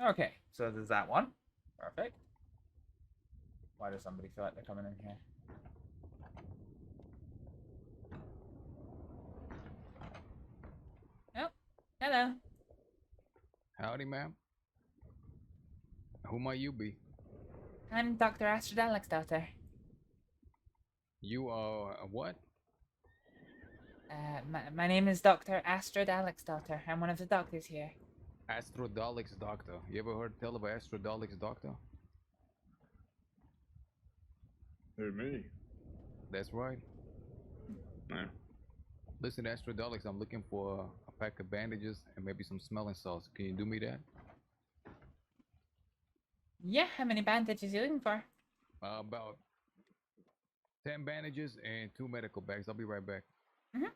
Okay, so there's that one. Perfect. Why does somebody feel like they're coming in here? Oh, hello. Howdy, ma'am. Who might you be? I'm Dr. Astrid Aleksdóttir. You are what? My name is Dr. Astrid Aleksdóttir. I'm one of the doctors here. Astrið Aleksdóttir. You ever heard tell of Astrið Aleksdóttir? Who, me? That's right. No. Listen, Astrið Alex, I'm looking for a pack of bandages and maybe some smelling salts. Can you do me that? Yeah, how many bandages are you looking for? About 10 bandages and 2 medical bags. I'll be right back.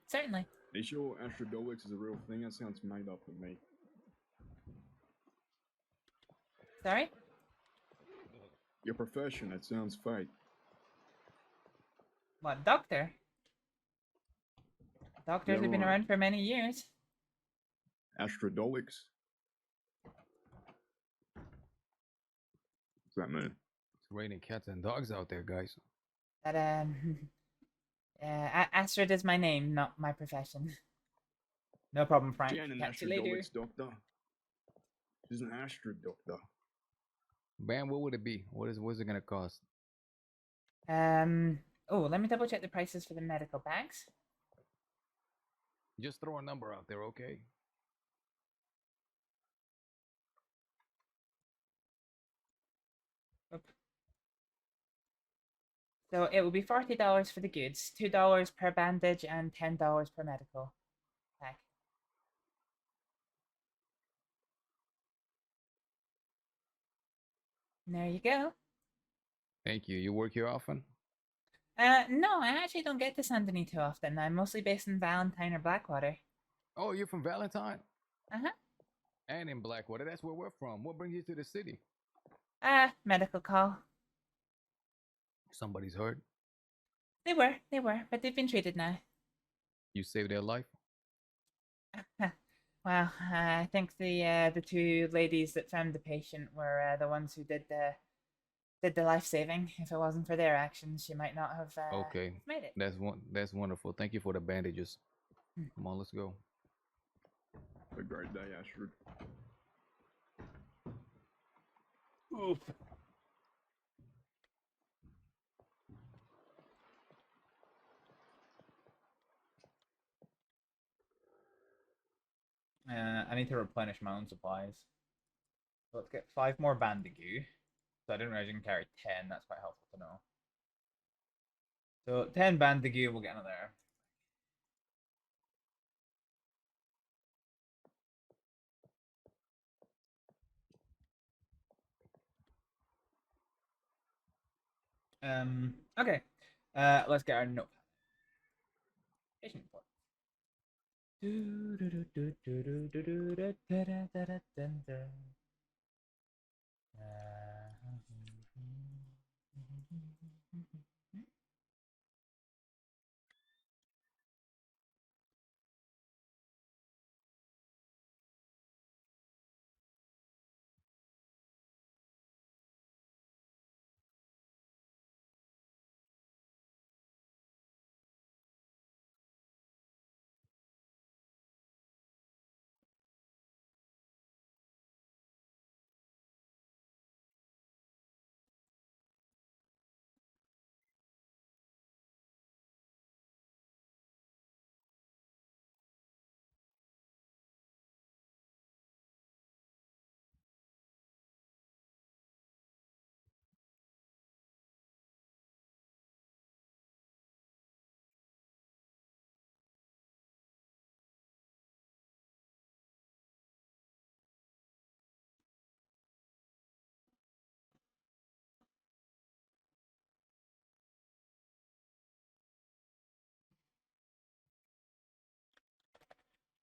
Certainly. Are you sure Astrid Alex is a real thing? That sounds made up to me. Sorry? Your profession, it sounds fake. What, doctor? Doctors Yeah, have been right. around for many years. Astrid Alex? What's that mean? It's raining cats and dogs out there, guys. But, Astrid is my name, not my profession. No problem, Frank. She ain't an Catch you Astrid later. Alex doctor. She's an Astrid doctor. Man, what would it be? What is it gonna cost? Oh, let me double check the prices for the medical bags. Just throw a number out there, okay? Oop. So it will be $40 for the goods, $2 per bandage, and $10 per medical pack. And there you go. Thank you. You work here often? No, I actually don't get to Saint Denis too often. I'm mostly based in Valentine or Blackwater. Oh, you're from Valentine? Uh-huh. And in Blackwater. That's where we're from. What brings you to the city? Medical call. Somebody's hurt. They were, but they've been treated now. You saved their life? Well, I think the two ladies that found the patient were the ones who did the life saving. If it wasn't for their actions, she might not have Okay. made it. That's wonderful. Thank you for the bandages. Come on, let's go. Have a great day, Astrid. Oof. I need to replenish my own supplies. So let's get 5 more bandigoot. So I didn't realize you can carry 10. That's quite helpful to know. So 10 bandigoot, we'll get another. Okay. Let's get our notepad. Patient report.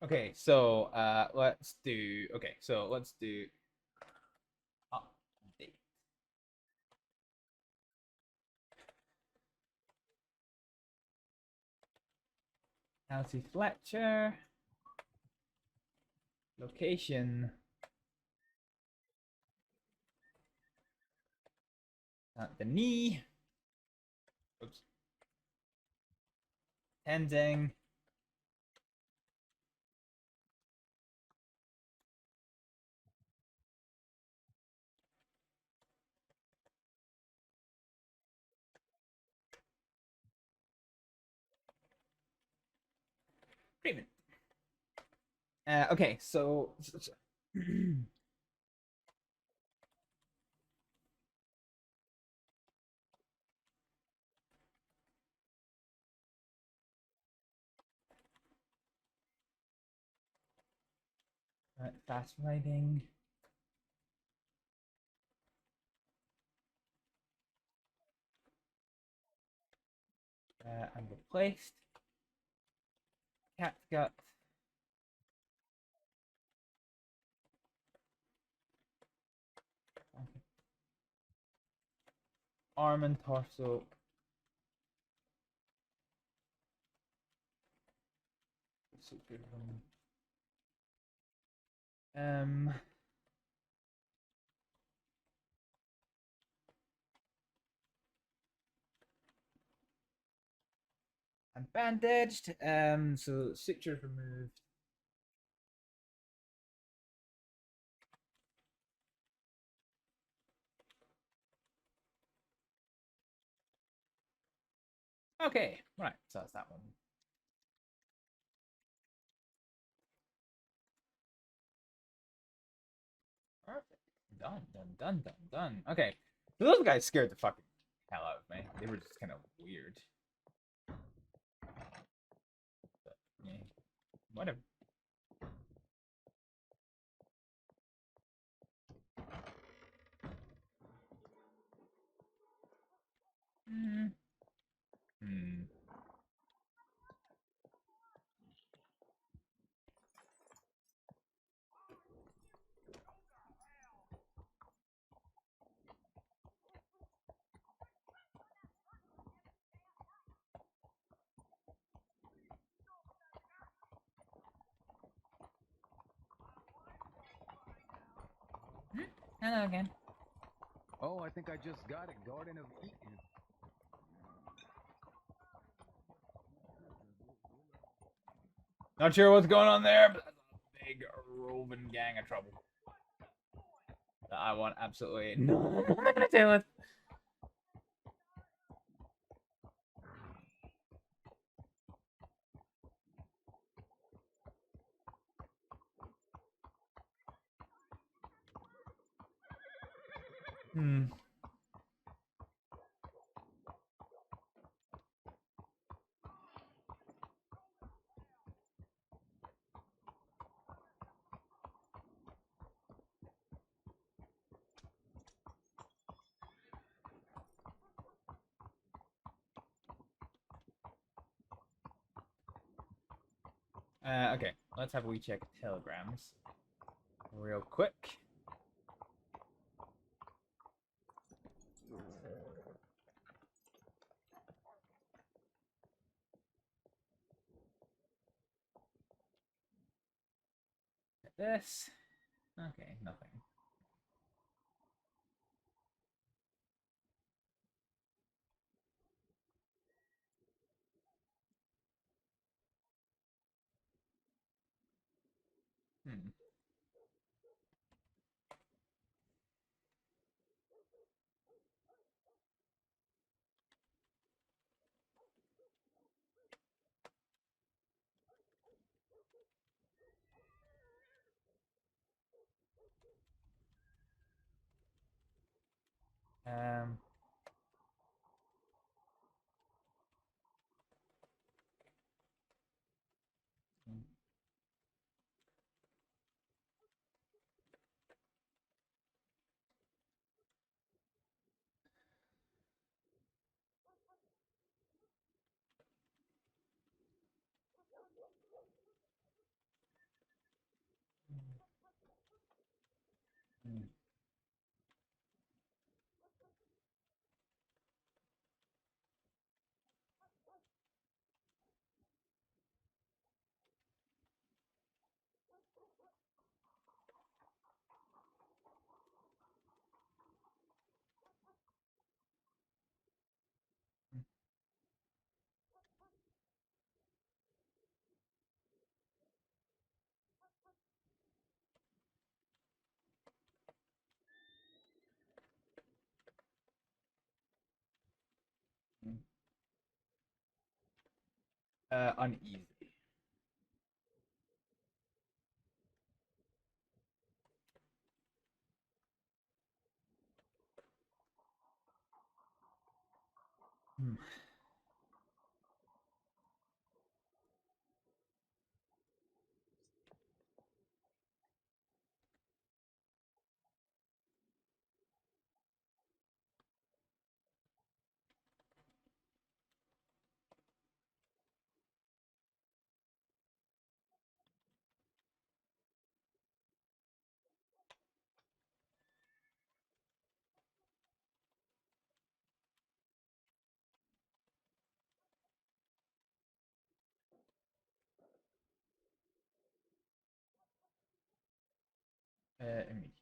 Okay, so let's do. Okay, so let's do. Update. Nancy Fletcher. Location. At the knee. Oops. Tending. Treatment. Okay, so fast writing. And replaced. Cat's gut. Okay. Arm and torso. And bandaged. So sutures removed. Okay, right. So that's that one. Perfect. Done. Okay. So those guys scared the fucking hell out of me. They were just kind of weird. But, yeah. Whatever. Hello again. Oh, I think I just got it. Garden of Eden. Not sure what's going on there, but that's a big roving gang of trouble that I want absolutely nothing to deal with. Okay, let's have a wee check telegrams real quick. This. Okay, nothing. Um. Uneasy. Hmm. Immediate.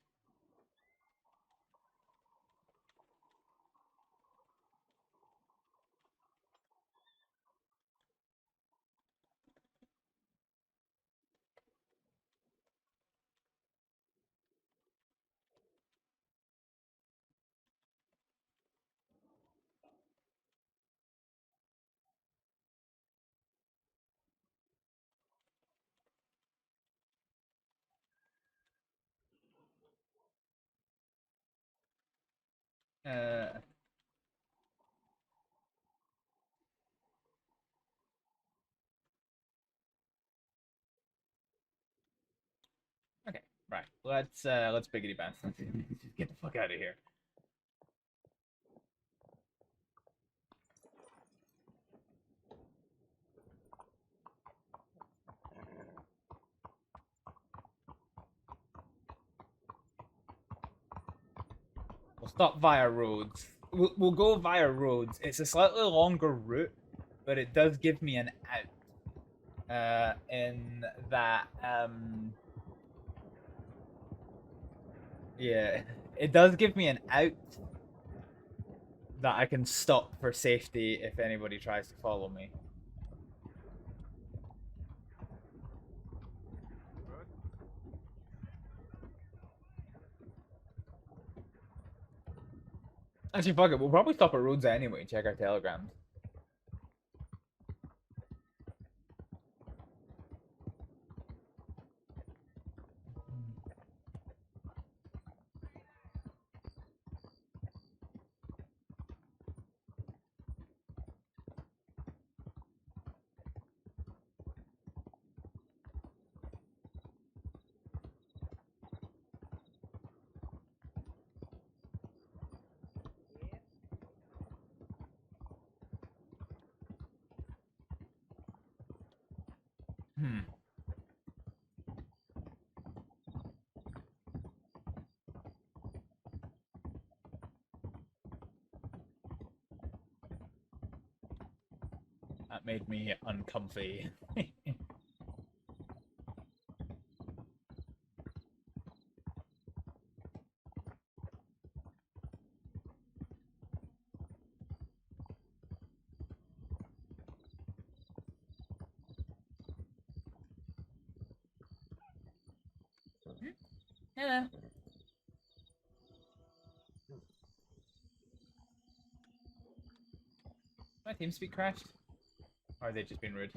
Okay, right. Let's biggity bounce. Just get the fuck out of here. We'll stop via roads. We'll go via roads. It's a slightly longer route, but it does give me an out. In that, yeah, it does give me an out that I can stop for safety if anybody tries to follow me. Actually, fuck it. We'll probably stop at roads anyway and check our telegrams. Hmm. That made me uncomfy. Hello. My TeamSpeak crashed? Or are they just being rude?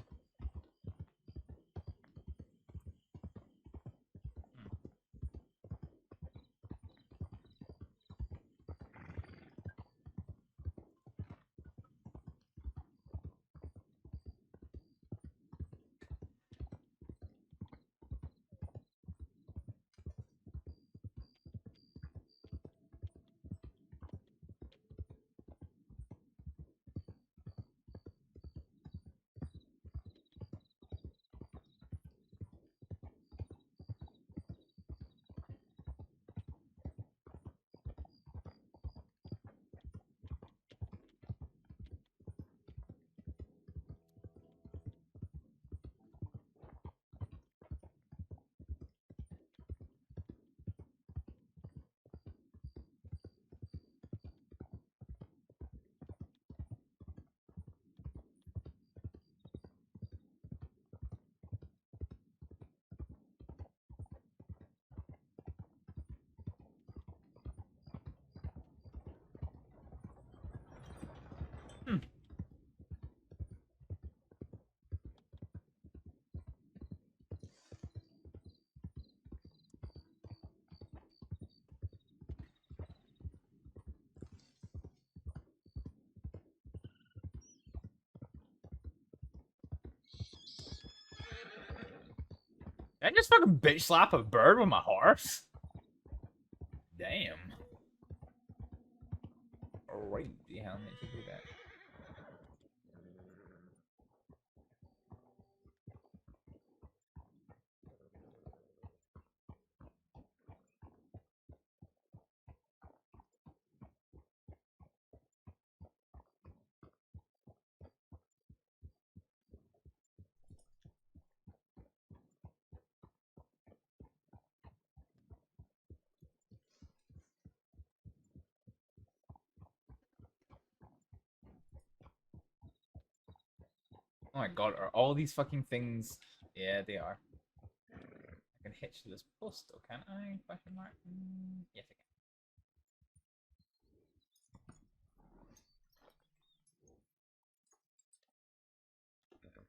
Did I just fucking bitch slap a bird with my horse? Damn. Crazy how much you do that. Oh my god, are all these fucking things... Yeah, they are. I can hitch to this post, though, can't I? Question mark? Yes, I can.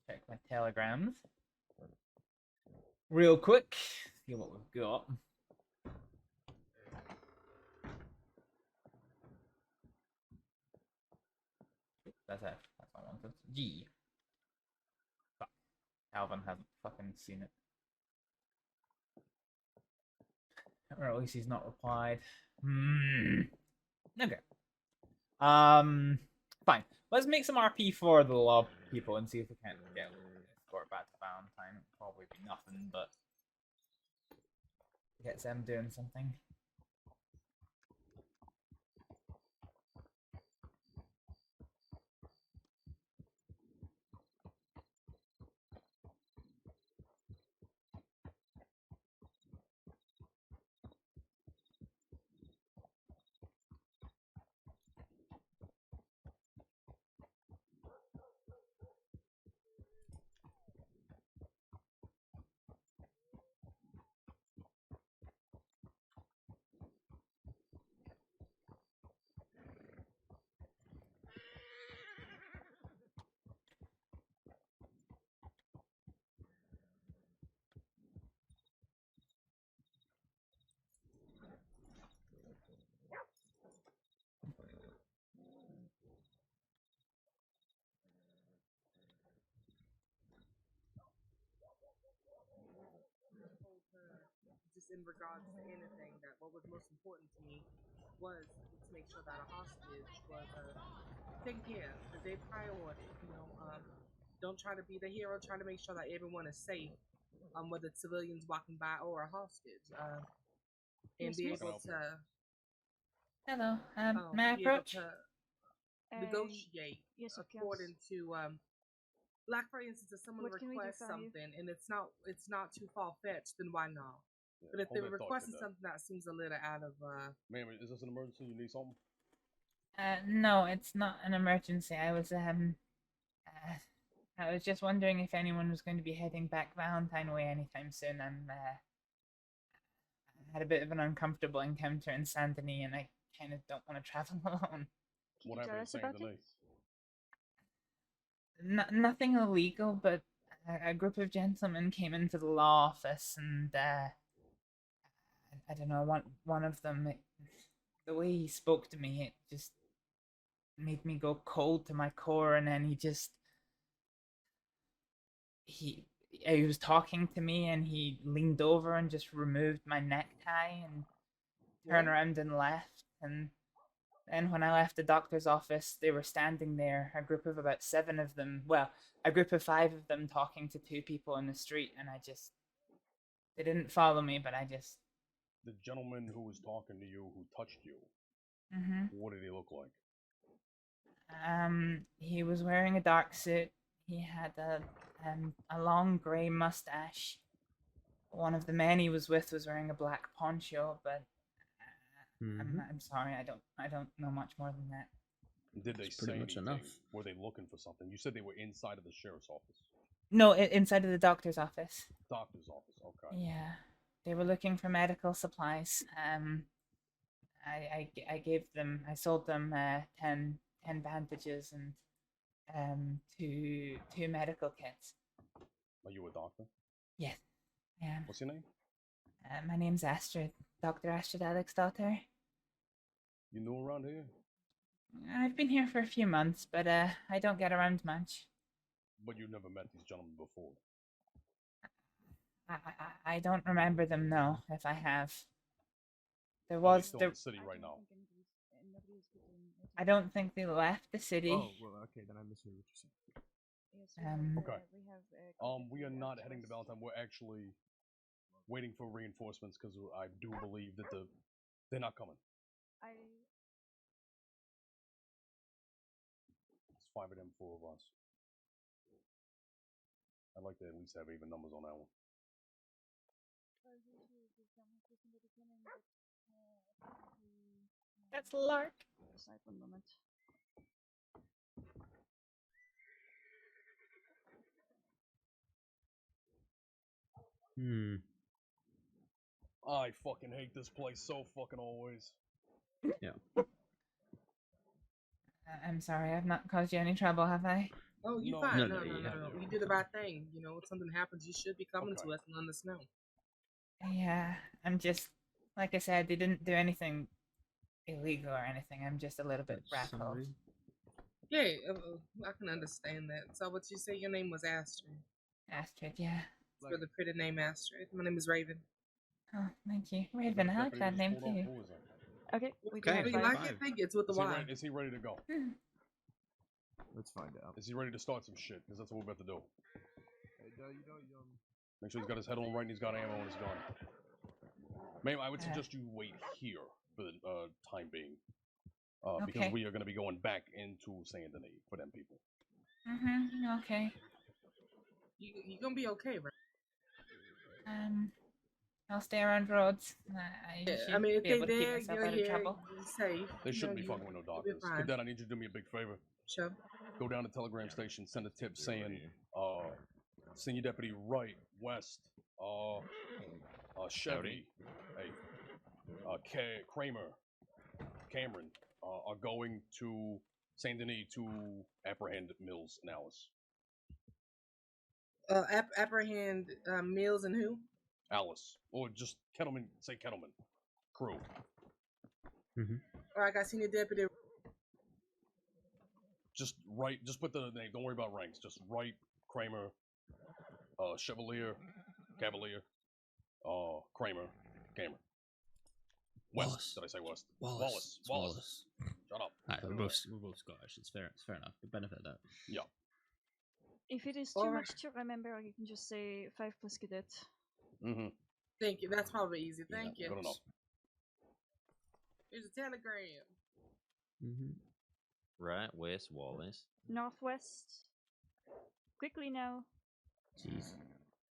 Check my telegrams. Real quick. See what we've got. That's F. That's what I wanted. G. Fuck. Alvin hasn't fucking seen it. Or at least he's not replied. Okay. Fine. Let's make some RP for the law people and see if we can't get escort back to Valentine. It'll probably be nothing, but gets them doing something. Just in regards to anything, that what was most important to me was to make sure that a hostage was taken care of, that they priority. Don't try to be the hero. Try to make sure that everyone is safe, whether it's civilians walking by or a hostage, and Yes, be miss? able to Hello. May I be able approach? to negotiate yes, of according to like, for instance, if someone What can we do requests for you? something and it's not too far fetched, then why not? But if they're requesting something that seems a little out of Ma'am, is this an emergency? You need something? No, it's not an emergency. I was just wondering if anyone was going to be heading back Valentine way anytime soon. I had a bit of an uncomfortable encounter in Saint Denis, and I kind of don't want to travel alone. What happened in Saint Denis? Nothing illegal, but a group of gentlemen came into the law office, and I don't know, one of them, the way he spoke to me, it just made me go cold to my core, and then he was talking to me, and he leaned over and just removed my necktie and turned around and left. And then when I left the doctor's office, they were standing there, a group of about 7 of them, well, a group of 5 of them talking to 2 people in the street, and they didn't follow me, but The gentleman who was talking to you, who touched you, what did he look like? He was wearing a dark suit. He had a long grey mustache. One of the men he was with was wearing a black poncho, but I'm sorry, I don't know much more than that. Did they That's say pretty much anything? enough. Were they looking for something? You said they were inside of the sheriff's office. No, inside of the doctor's office. Doctor's office, okay. Yeah, they were looking for medical supplies. I gave them, I sold them 10 bandages and two medical kits. Are you a doctor? Yes, I am. What's your name? My name's Astrид, Dr. Astrid Aleksdóttir. You new around here? I've been here for a few months, but I don't get around much. But you never met these gentlemen before. I don't remember them, no, if I have. There Well, was still there. in the city right now. I don't think they left the city. Oh, well, okay, then I misheard what you said. Okay. We are not heading to Valentine. We're actually waiting for reinforcements because I do believe that they're not coming. It's 5 of them, 4 of us. I'd like to at least have even numbers on that one. That's Lark. Aside 1 moment. I fucking hate this place so fucking always. Yeah. I'm sorry, I've not caused you any trouble, have I? Oh, you No, fine. no, No. You did the right thing. You know, if something happens, you should be coming to us and letting us know. Yeah, I'm just, like I said, they didn't do anything illegal or anything. I'm just a little bit rattled. Yeah, I can understand that. So, what you say your name was Astrид? Astrид, yeah. It's really pretty name, Astrid. My name is Raven. Oh, thank you. Raven, I like that name too. Okay, we do Okay, have you 5. like it? Think it's with the Y. Is he ready to go? Let's find out. Is he ready to start some shit? Because that's what we're about to do. Make sure he's got his head on right and he's got ammo on his gun. Ma'am, I would suggest you wait here for the time being. Because we are going to be going back into Saint Denis for them people. Okay. You're going to be okay, right? I'll stay around roads. I mean, if be they able to keep there, myself you're out of here, trouble. you're safe. They shouldn't be fucking with no doctors. Cadet, I need you to do me a big favor. Sure. Go down to Telegram Station, send a tip saying, Senior Deputy Wright, West, Chevy, Cameron, are going to Saint Denis to apprehend Mills and Alice. Apprehend Mills and who? Alice. Or just Kettleman, say Kettleman. Crew. Alright, I got Senior Deputy. Just put the name, don't worry about ranks. Just Wright, Kramer, Chevalier, Cavalier, Kramer, Cameron. West. Did I say West? Wallace. Shut up. We're both Scottish. It's fair enough. The benefit of that. Yeah. If it is too much to remember, you can just say 5 plus cadet. Thank you. That's probably easy. Thank you. Good enough. Here's a telegram. Right, West Wallace. Northwest. Quickly now. Jeez.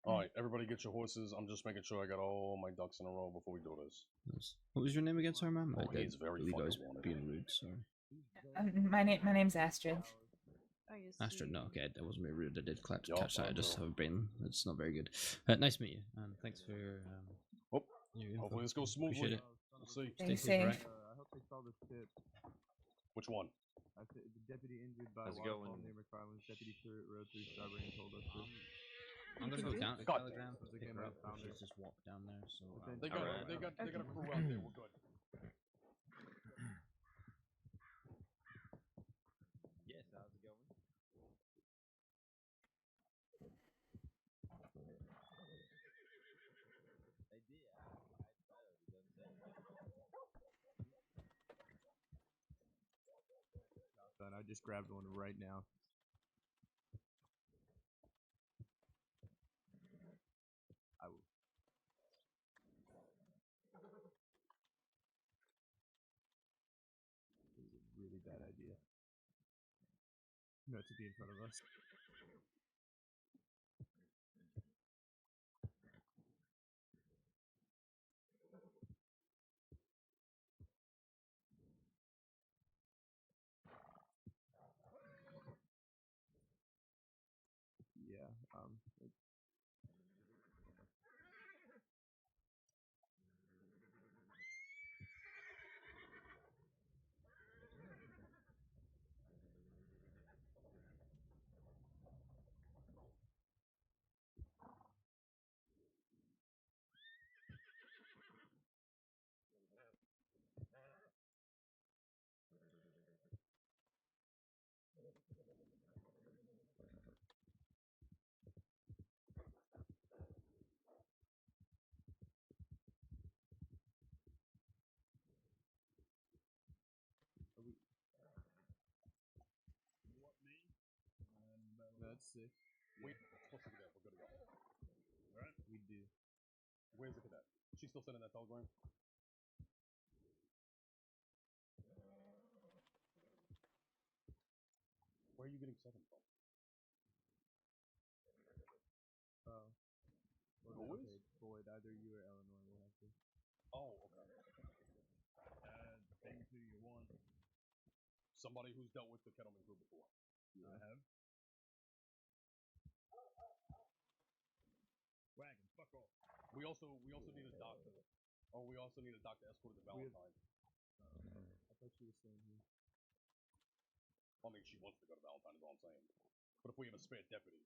Alright, everybody get your horses. I'm just making sure I got all my ducks in a row before we do this. Nice. What was your name again, sorry, ma'am? Oh, he's very believe I was fucking wanted. being rude, sorry. My name's Astrid. Astrid, no, okay, I wasn't being rude. I did catch that. I just have a brain that's not very good. Nice to meet you, and thanks for your info. Hopefully this goes smoothly. Appreciate it. We'll see. Stay safe. Right? I hope they saw this tip. Which one? I said the deputy injured by How's it waterfall going? near McFarland's deputy Road 3 Starbring told us this. I'm gonna go down to God Telegram to pick damn. her up. She's just walk down there, so They got a crew out there. We're good. Yes, how's it going? I just grabbed one right now. I will. It was a really bad idea. Not to be in front of us. Yeah, that's 6. Wait, plus the cadet. We're good to go. Alright? We do. Where's the cadet? She's still sending that telegram? Where are you getting 7 from? Boys? Boyd, either you or Eleanor will have to. Oh, okay. Basically, you want somebody who's dealt with the Kettleman crew before. Yeah. I have. Wagon, fuck off. We also need a doctor. Oh, we also need a doctor escort to Valentine. I thought she was staying here. I mean, she wants to go to Valentine, is all I'm saying. But if we have a spare deputy.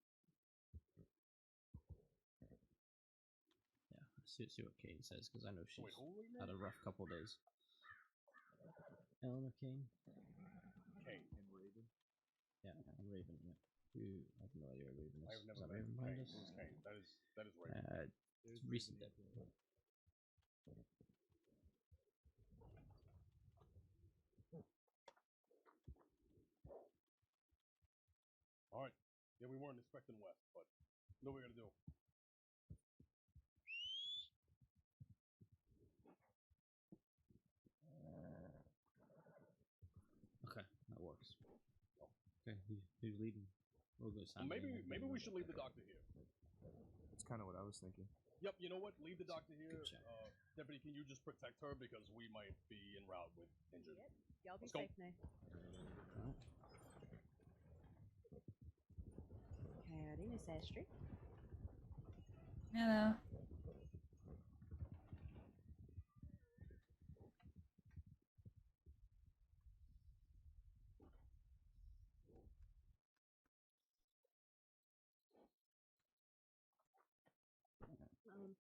Yeah, see what Kane says, because I know she's Wait, who are we had a now? rough couple days. Eleanor Kane? Kane. And Raven. Yeah, and Raven, yeah. Who, I have no idea where Raven is. I have Is never that met Raven Kane. behind us? Who's Kane? That is Raven. It's recent deputy. Alright. Yeah, we weren't expecting West, but know what we gotta do. Okay, that works. Okay, who's leading? We'll go Sam. Maybe we should leave the doctor here. That's kind of what I was thinking. Yep, you know what? Leave the doctor here. Deputy, can you just protect her because we might be en route with injured. Yep. Y'all be Let's go. safe now. Howdy, Miss Astrid. Hello.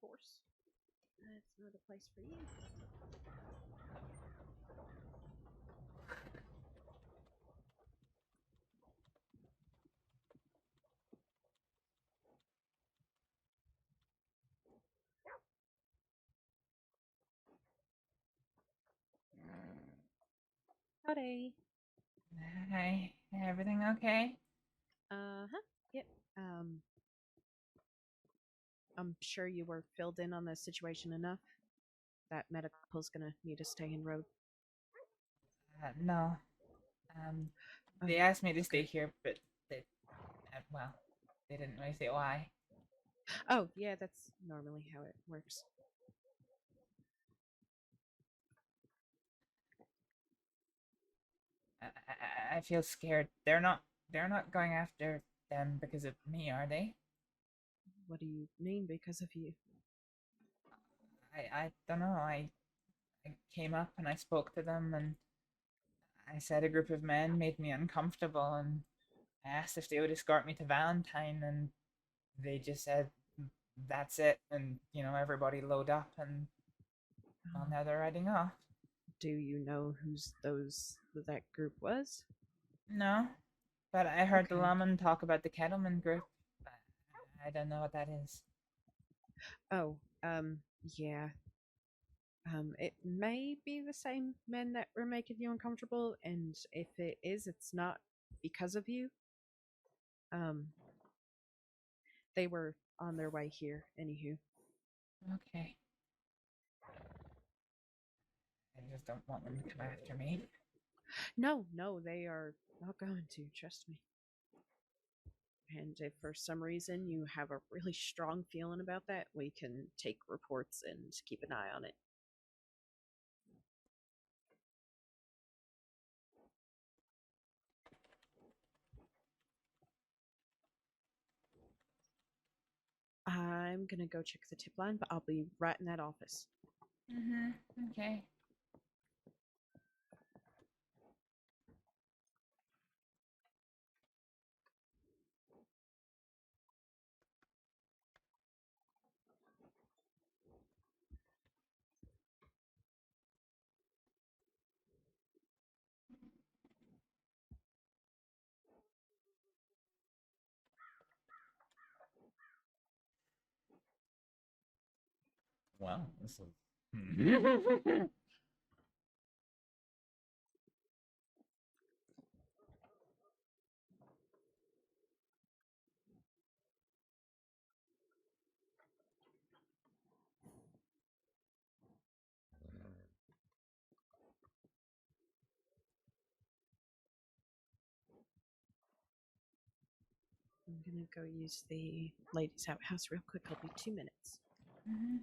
Force. That's not a place for you. Howdy. Hi. Everything okay? Uh-huh. Yep. I'm sure you were filled in on the situation enough. That medical's gonna need to stay in road. No. They asked me to stay here, but they, well, they didn't really say why. Oh, yeah, that's normally how it works. I feel scared. They're not going after them because of me, are they? What do you mean because of you? I don't know. I came up and I spoke to them and I said a group of men made me uncomfortable and I asked if they would escort me to Valentine and they just said that's it and everybody load up and well now they're riding off. Do you know who's that group was? No, but I heard the Lawman talk about the Kettleman group. I don't know what that is. Oh, yeah. It may be the same men that were making you uncomfortable, and if it is, it's not because of you. They were on their way here, anywho. Okay. I just don't want them to come after me. No, they are not going to, trust me. And if for some reason you have a really strong feeling about that, we can take reports and keep an eye on it. I'm gonna go check the tip line, but I'll be right in that office. Okay. Wow, this is. gonna go use the ladies' outhouse real quick. I'll be 2 minutes. Mm-hmm.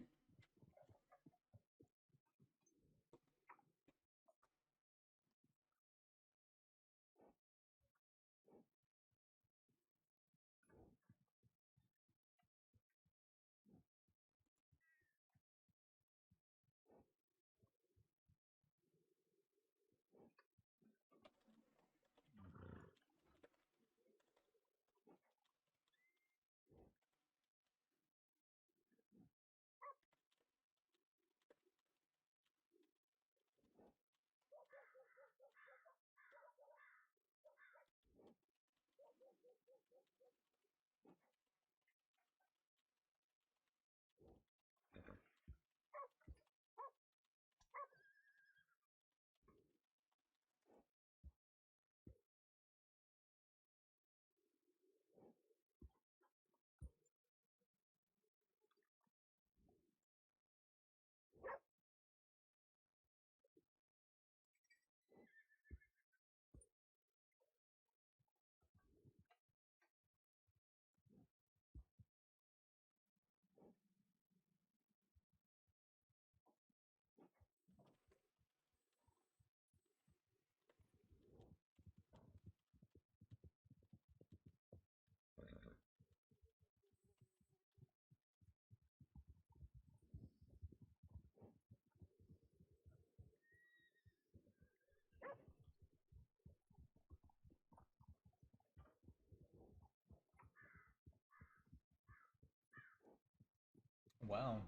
Wow.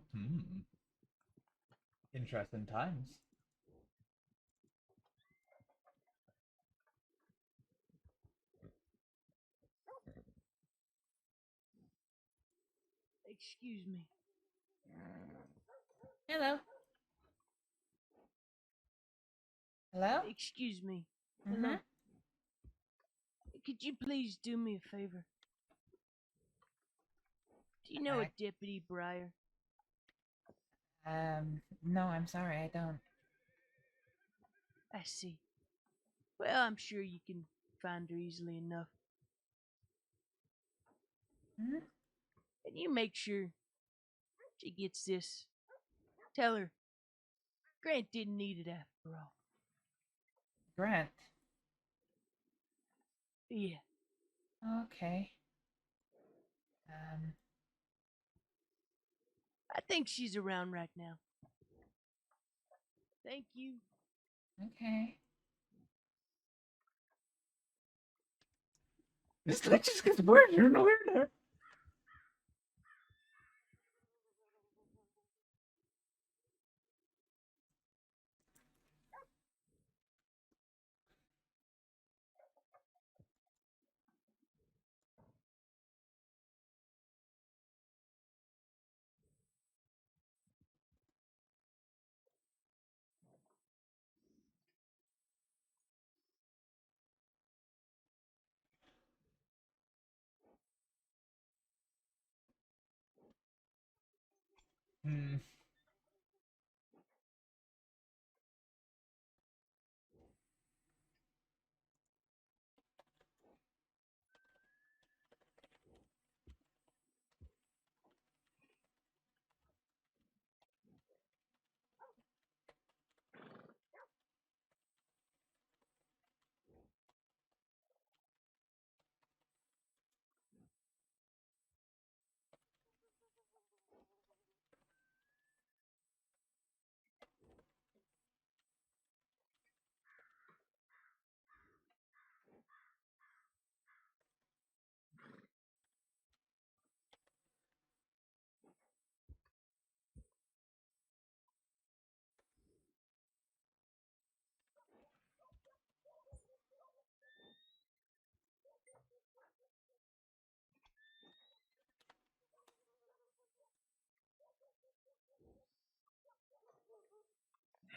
Interesting times. Excuse me. Hello. Hello? Excuse me. Mm-hmm. Hello? Could you please do me a favor? Do you know a Deputy Breyer? No, I'm sorry, I don't. I see. Well, I'm sure you can find her easily enough. Hmm? And you make sure she gets this. Tell her Grant didn't need it after all. Grant. Yeah. Okay. I think she's around right now. Thank you. Okay. This like just gets weirder and weirder. Hmm.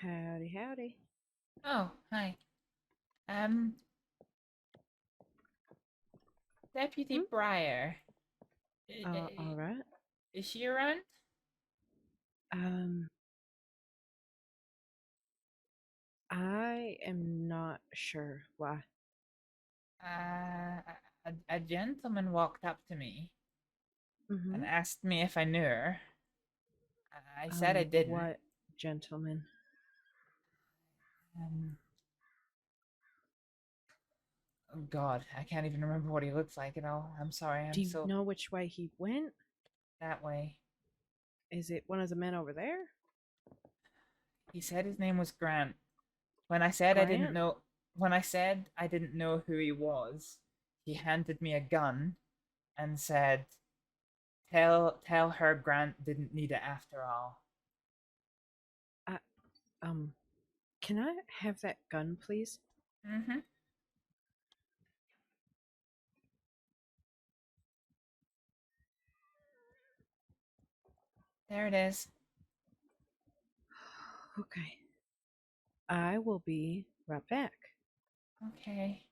Howdy, howdy. Oh, hi. Deputy Breyer. All right. Is she around? I am not sure why. a gentleman walked up to me Mm-hmm. and asked me if I knew her. I said I didn't. What gentleman? Oh God, I can't even remember what he looks like at all. I'm sorry. Do you know which way he went? That way. Is it one of the men over there? He said his name was Grant. When I said I didn't Grant? know who he was, he handed me a gun and said, Tell her Grant didn't need it after all. Can I have that gun, please? Mm-hmm. There it is. Okay. I will be right back. Okay.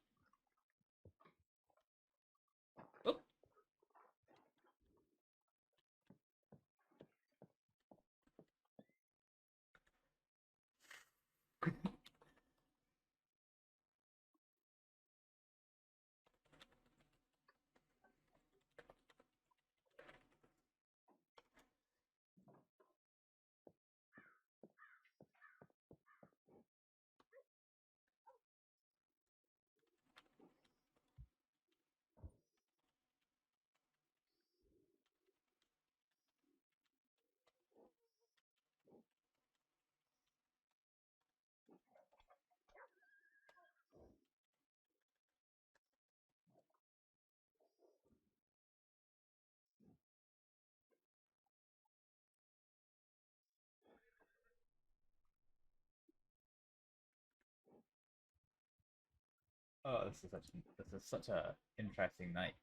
Oh, this is such a interesting night.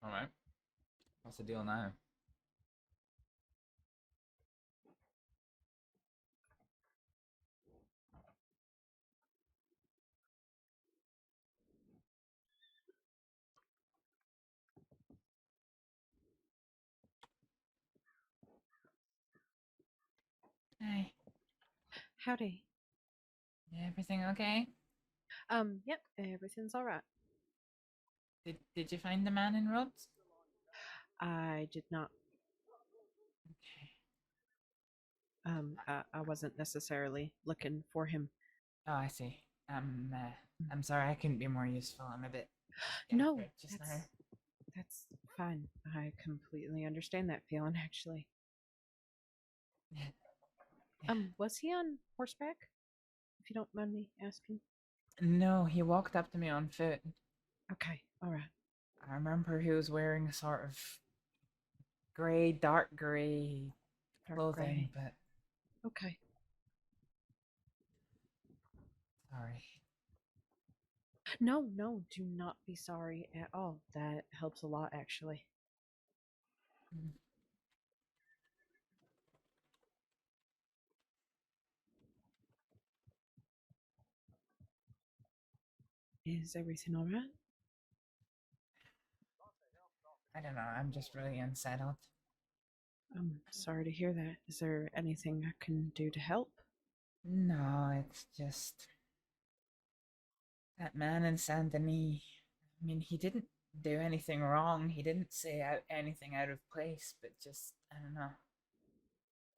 All right. What's the deal now? Hey. Howdy. Everything okay? Yep, everything's all right. Did you find the man in robes? I did not. Okay. I wasn't necessarily looking for him. Oh, I see. I'm sorry I couldn't be more useful. I'm a bit. No, just now. that's fine. I completely understand that feeling, actually. Was he on horseback? If you don't mind me asking. No, he walked up to me on foot. Okay, all right. I remember he was wearing a sort of dark gray clothing, but okay. Sorry. No, do not be sorry at all. That helps a lot, actually. Is everything all right? I don't know. I'm just really unsettled. I'm sorry to hear that. Is there anything I can do to help? No, it's just that man in Saint Denis. I mean, he didn't do anything wrong. He didn't say anything out of place, but just, I don't know.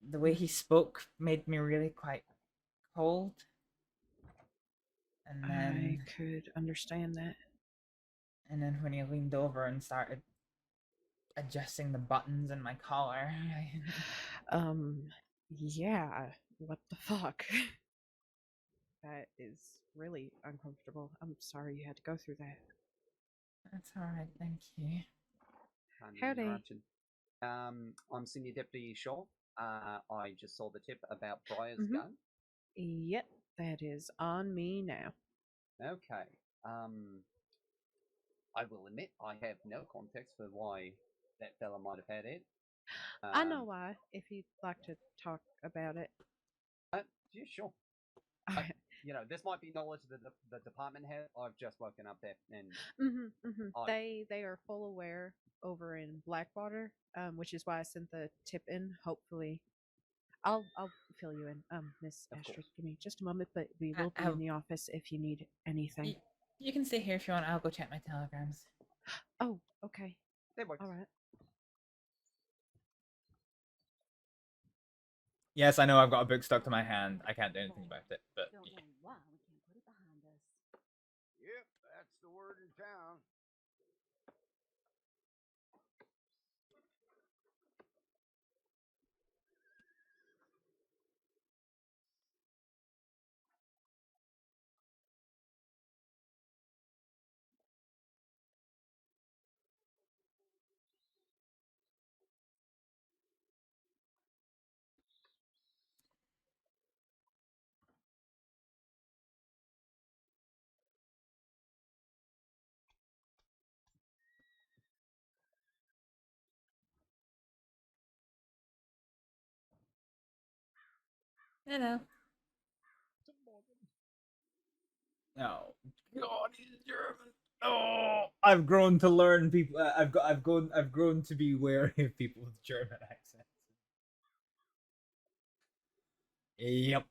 The way he spoke made me really quite cold. And then I could understand that. And then when he leaned over and started adjusting the buttons in my collar, Yeah, what the fuck? That is really uncomfortable. I'm sorry you had to go through that. That's alright, thank you. Howdy. Interruption. I'm Senior Deputy Shaw. I just saw the tip about Briar's gun. Yep, that is on me now. Okay. I will admit I have no context for why that fella might have had it. I know why, if you'd like to talk about it. Yeah, sure. You know, this might be knowledge that the department has. I've just woken up there, and They are full aware over in Blackwater, which is why I sent the tip in. Hopefully, I'll fill you in, Miss Astrid. Give me just a moment, but we will be in the office if you need anything. You can stay here if you want. I'll go check my telegrams. Oh, okay. That works. All right. Yes, I know I've got a book stuck to my hand. I can't do anything about it, but yeah. Yep, that's the word in town. Hello. Oh God, he's German. Oh, I've grown to learn people. I've grown to be wary of people with German accents. Yep.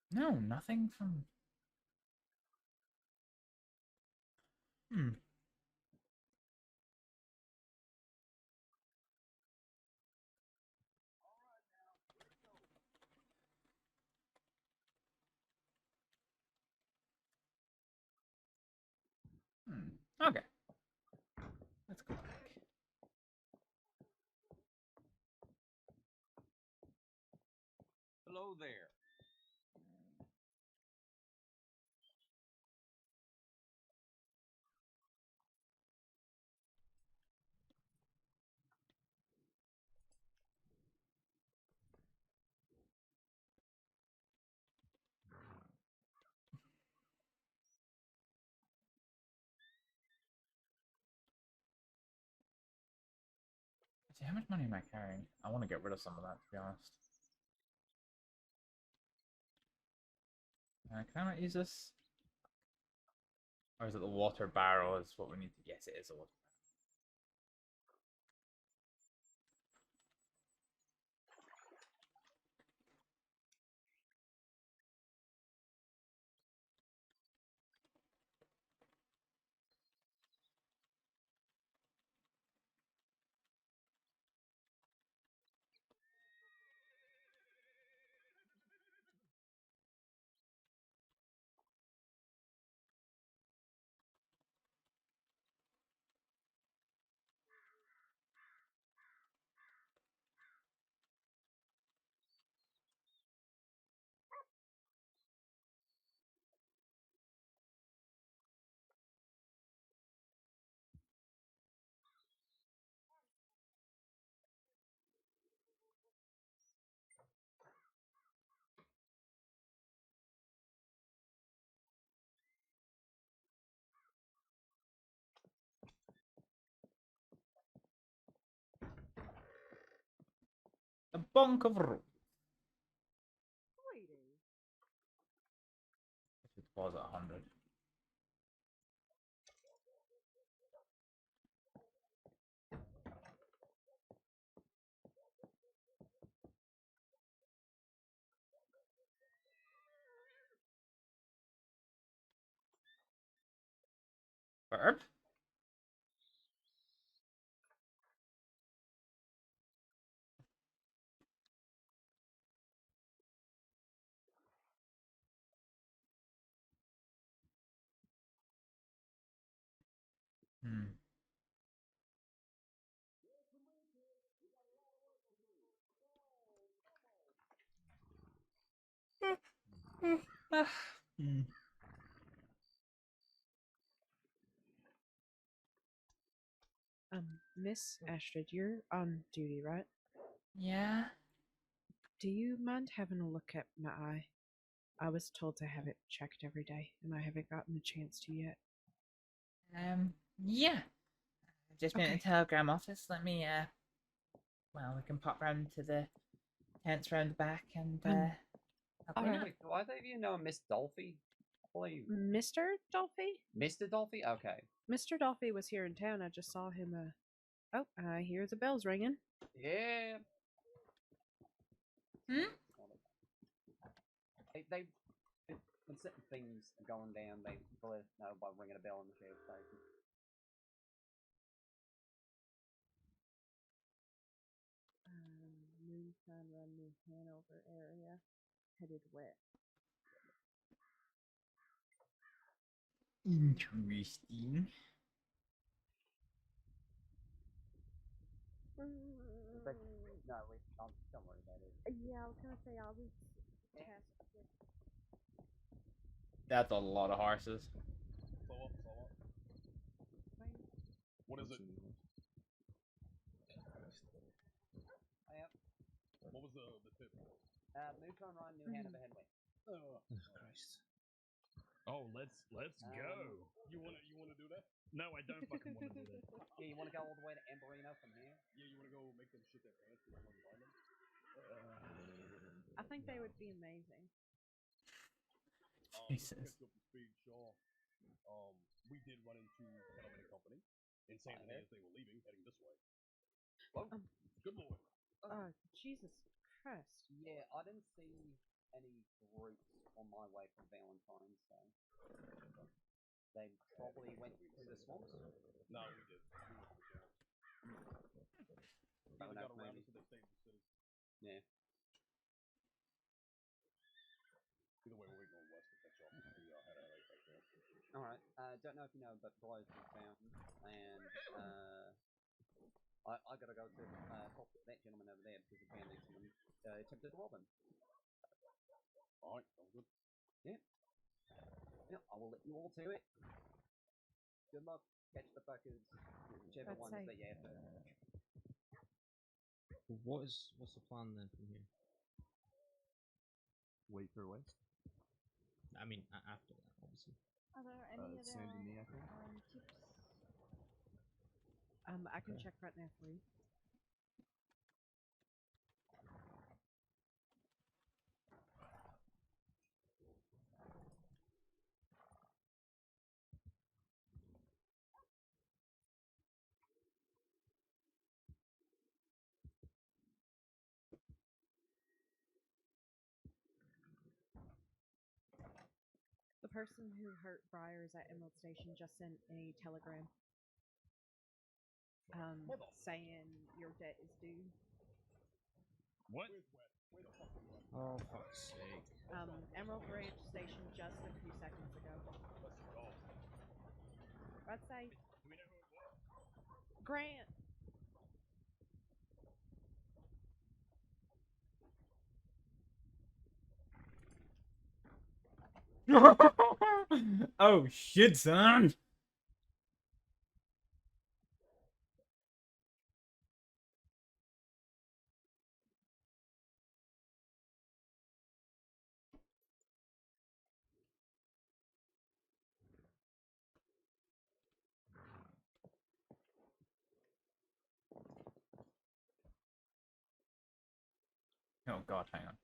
No, nothing from. Okay. Let's go back. Hello there. See, how much money am I carrying? I want to get rid of some of that, to be honest. Can I not use this? Or is it the water barrel is what we need to... Yes, it is a water barrel. A bonk of rope. It was 100. Verb? Hmm. Hmm. Miss Astrid, you're on duty, right? Yeah. Do you mind having a look at my eye? I was told to have it checked every day, and I haven't gotten a chance to yet. Yeah. I've just been at the telegram office. Let me, well, we can pop round to the tents round the back and, help you out. Do either of you know Miss Dolphy? I believe. Mr. Dolphy? Mr. Dolphy? Okay. Mr. Dolphy was here in town. I just saw him, Oh, I hear the bells ringing. Yeah. Hmm? They when certain things are going down, they let us know by ringing a bell in the sheriff's station. Moonshine Run, New Hanover area, headed west. Interesting. But no, don't worry about it. Yeah, I was gonna say I was tasked with. That's a lot of horses. Slow up. What is it? Yep. What was the tip? Moonshine Run, New Hanover, head west. Oh, Christ. Oh, let's go. You wanna do that? No, I don't fucking wanna do that. Yeah, you wanna go all the way to Amberino from here? Yeah, you wanna go make them shit their pants and go find them? I think they would be amazing. Jesus. To catch you up to speed, Shaw. We did run into Gentleman and Company in St. Denis as they were leaving, heading this way. Well, good lord. Jesus Christ. Yeah, I didn't see any groups on my way from Valentine's Day. They probably went to the swamps. No, we did. They got around us, so they stayed in the city. Yeah. Either way, we're going west to catch up. We had LA right there. Alright, don't know if you know, but Bryce was found, and I gotta go to talk to that gentleman over there because apparently someone attempted to rob him. Alright, sounds good. Yeah. Yeah, I will let you all to it. Good luck. Catch the fuckers. Whichever ones that you have to. What's the plan then from here? Wait for west. I mean, after that, obviously. Are there any other Saint Denis, I think. tips? I can check right now for you. The person who hurt Briar is at Emerald Station just sent a telegram. Saying your debt is due. What? Oh, fuck's sake. Emerald Ranch Station just a few seconds ago. I'd say Grant. Oh shit, son. Oh god, hang on.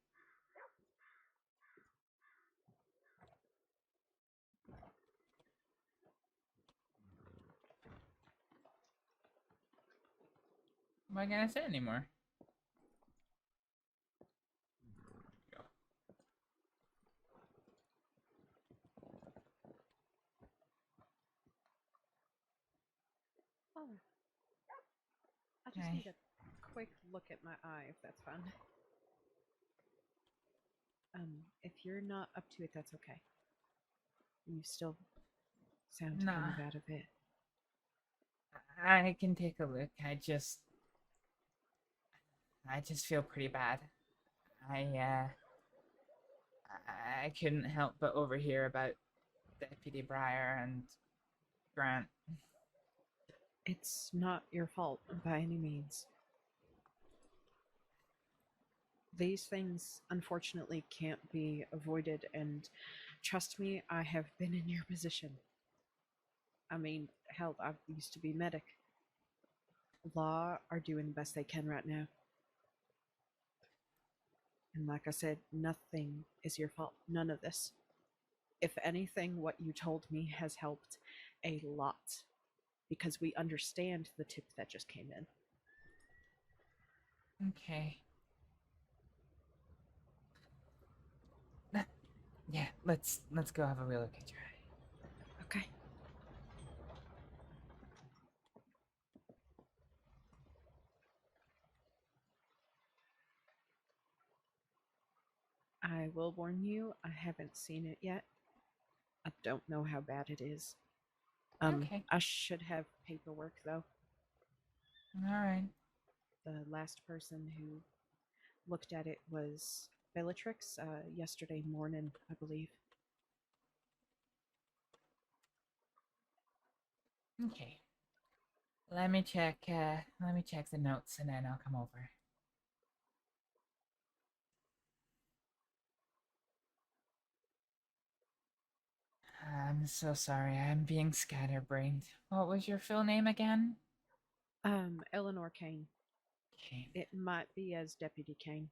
Am I gonna say anymore? Oh. I just Okay. need a quick look at my eye, if that's fun. If you're not up to it, that's okay. You still sound kind Nah. of out of it. I can take a look. I just feel pretty bad. I couldn't help but overhear about Deputy Breyer and Grant. It's not your fault by any means. These things, unfortunately, can't be avoided, and trust me, I have been in your position. I mean, hell, I used to be medic. Law are doing the best they can right now. And like I said, nothing is your fault. None of this. If anything, what you told me has helped a lot, because we understand the tip that just came in. Okay. Yeah, let's go have a real look at your eye. Okay. I will warn you, I haven't seen it yet. I don't know how bad it is. Okay. I should have paperwork though. Alright. The last person who looked at it was Bellatrix, yesterday morning, I believe. Okay. Let me check the notes and then I'll come over. I'm so sorry, I'm being scatterbrained. What was your full name again? Eleanor Kane. Kane. It might be as Deputy Kane.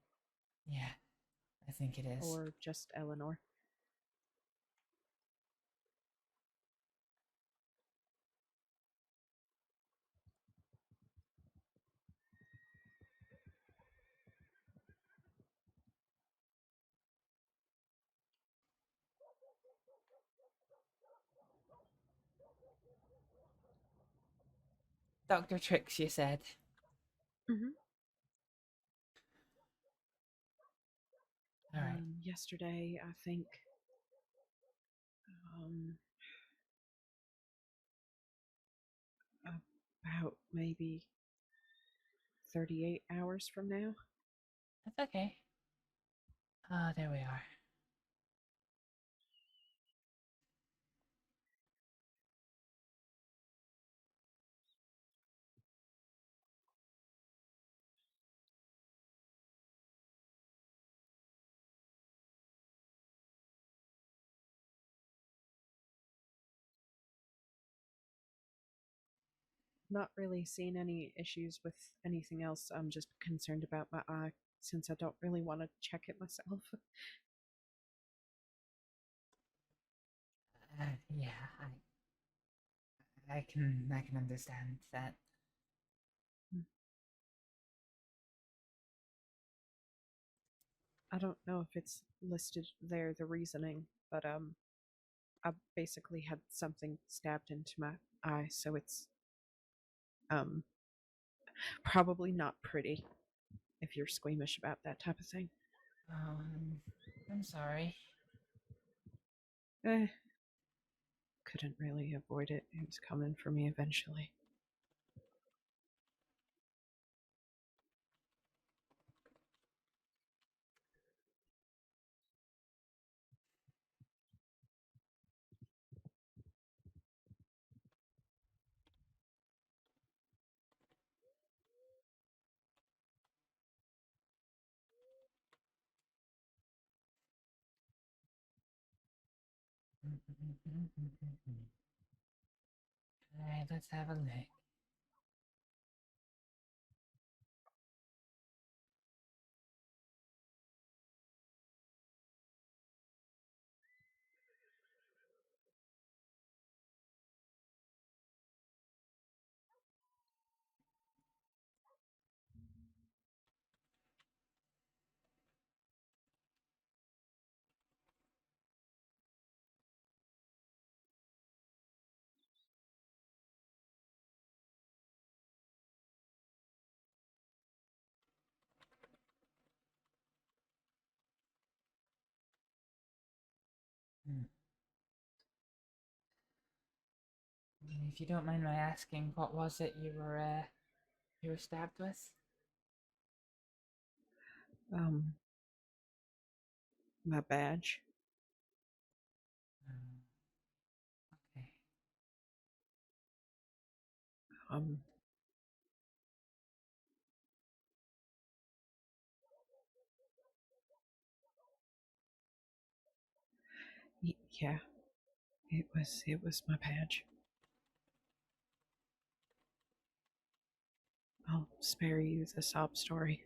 Yeah, I think it is. Or just Eleanor. Dr. Trix, you said? Mm-hmm. Alright. Yesterday, I think, about maybe 38 hours from now. That's okay. Ah, there we are. Not really seeing any issues with anything else. I'm just concerned about my eye, since I don't really want to check it myself. Yeah, I can understand that. I don't know if it's listed there, the reasoning, but I basically had something stabbed into my eye, so it's probably not pretty if you're squeamish about that type of thing. I'm sorry. Couldn't really avoid it. It was coming for me eventually. Alright, let's have a look. If you don't mind my asking, what was it you were stabbed with? My badge. Okay. Yeah. It was my badge. I'll spare you the sob story.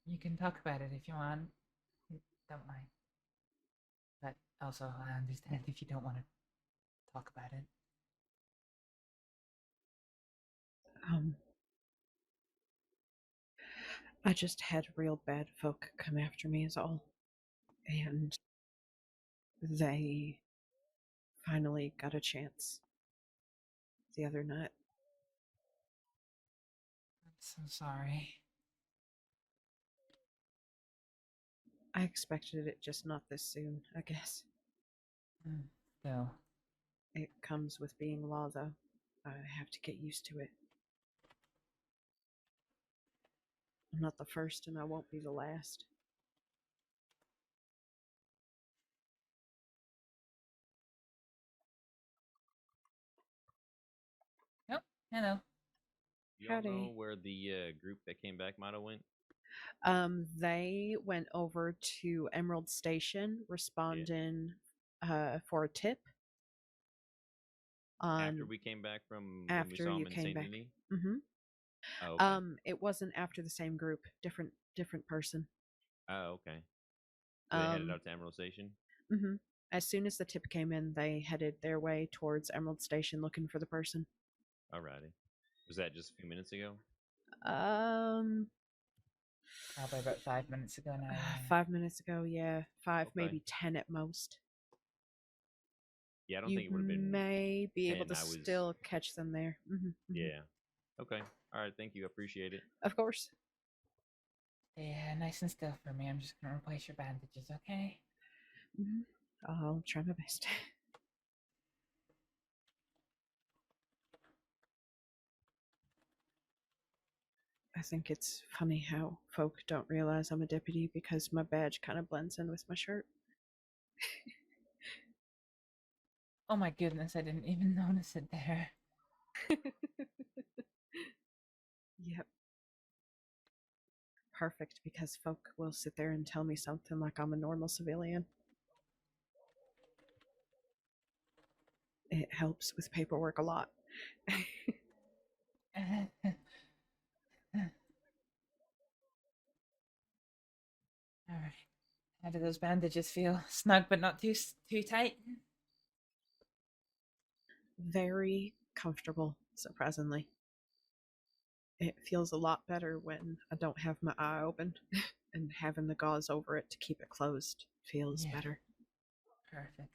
You can talk about it if you want. Don't mind. But also, I understand if you don't want to talk about it. I just had real bad folk come after me is all. And they finally got a chance the other night. I'm so sorry. I expected it, just not this soon, I guess. Still. It comes with being law, though. I have to get used to it. I'm not the first, and I won't be the last. Oh, hello. You don't know Howdy. where the group that came back might have went? They went over to Emerald Station, responding for a tip. After we came back from when we After saw you him in came Saint back. Denis? Mm-hmm. Oh, okay. It wasn't after the same group. Different person. Oh, okay. So they headed out to Emerald Station? Mm-hmm. As soon as the tip came in, they headed their way towards Emerald Station looking for the person. Alrighty. Was that just a few minutes ago? Probably about 5 minutes ago now. 5 minutes ago, yeah. 5, Okay. maybe 10 at most. Yeah, I don't You think it would have been. may be able 10, to I was- still catch them there. Yeah. Okay. Alright, thank you. I appreciate it. Of course. Yeah, nice and still for me. I'm just gonna replace your bandages, okay? I'll try my best. I think it's funny how folk don't realize I'm a deputy because my badge kind of blends in with my shirt. Oh my goodness, I didn't even notice it there. Yep. Perfect, because folk will sit there and tell me something like I'm a normal civilian. It helps with paperwork a lot. Alright. How do those bandages feel? Snug but not too tight? Very comfortable, surprisingly. It feels a lot better when I don't have my eye open, and having the gauze over it to keep it closed feels better. Perfect.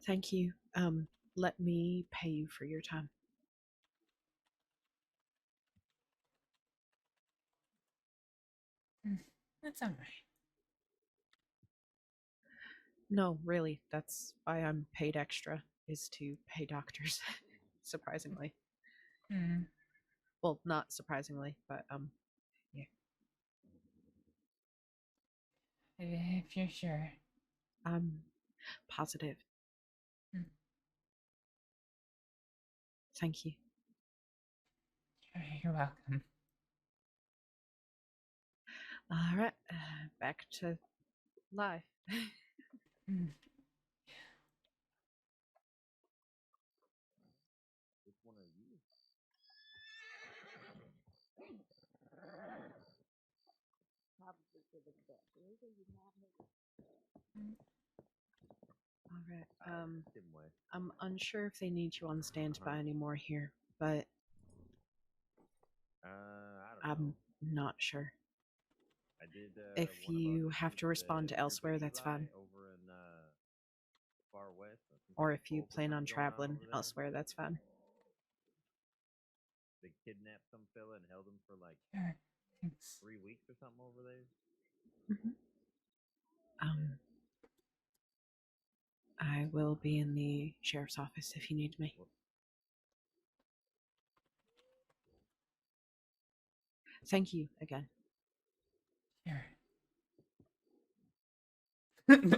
Thank you. Let me pay you for your time. That's alright. No, really, that's why I'm paid extra, is to pay doctors. Surprisingly. Well, not surprisingly, but yeah. If you're sure. I'm positive. Thank you. You're welcome. All right, back to life. Which one are you? All right. I'm unsure if they need you on standby anymore here, but I don't know. I'm not sure. I did. If one of you us have to with respond the to elsewhere, group of that's Eli fine. Over in far west. I think Or there's if you full plan on overtime going traveling over there. elsewhere, that's fine. I think kidnapped some fella and held him for like Sure. Thanks. 3 weeks or something over there? I will be in the sheriff's office if you need me. Thank you again. Sure.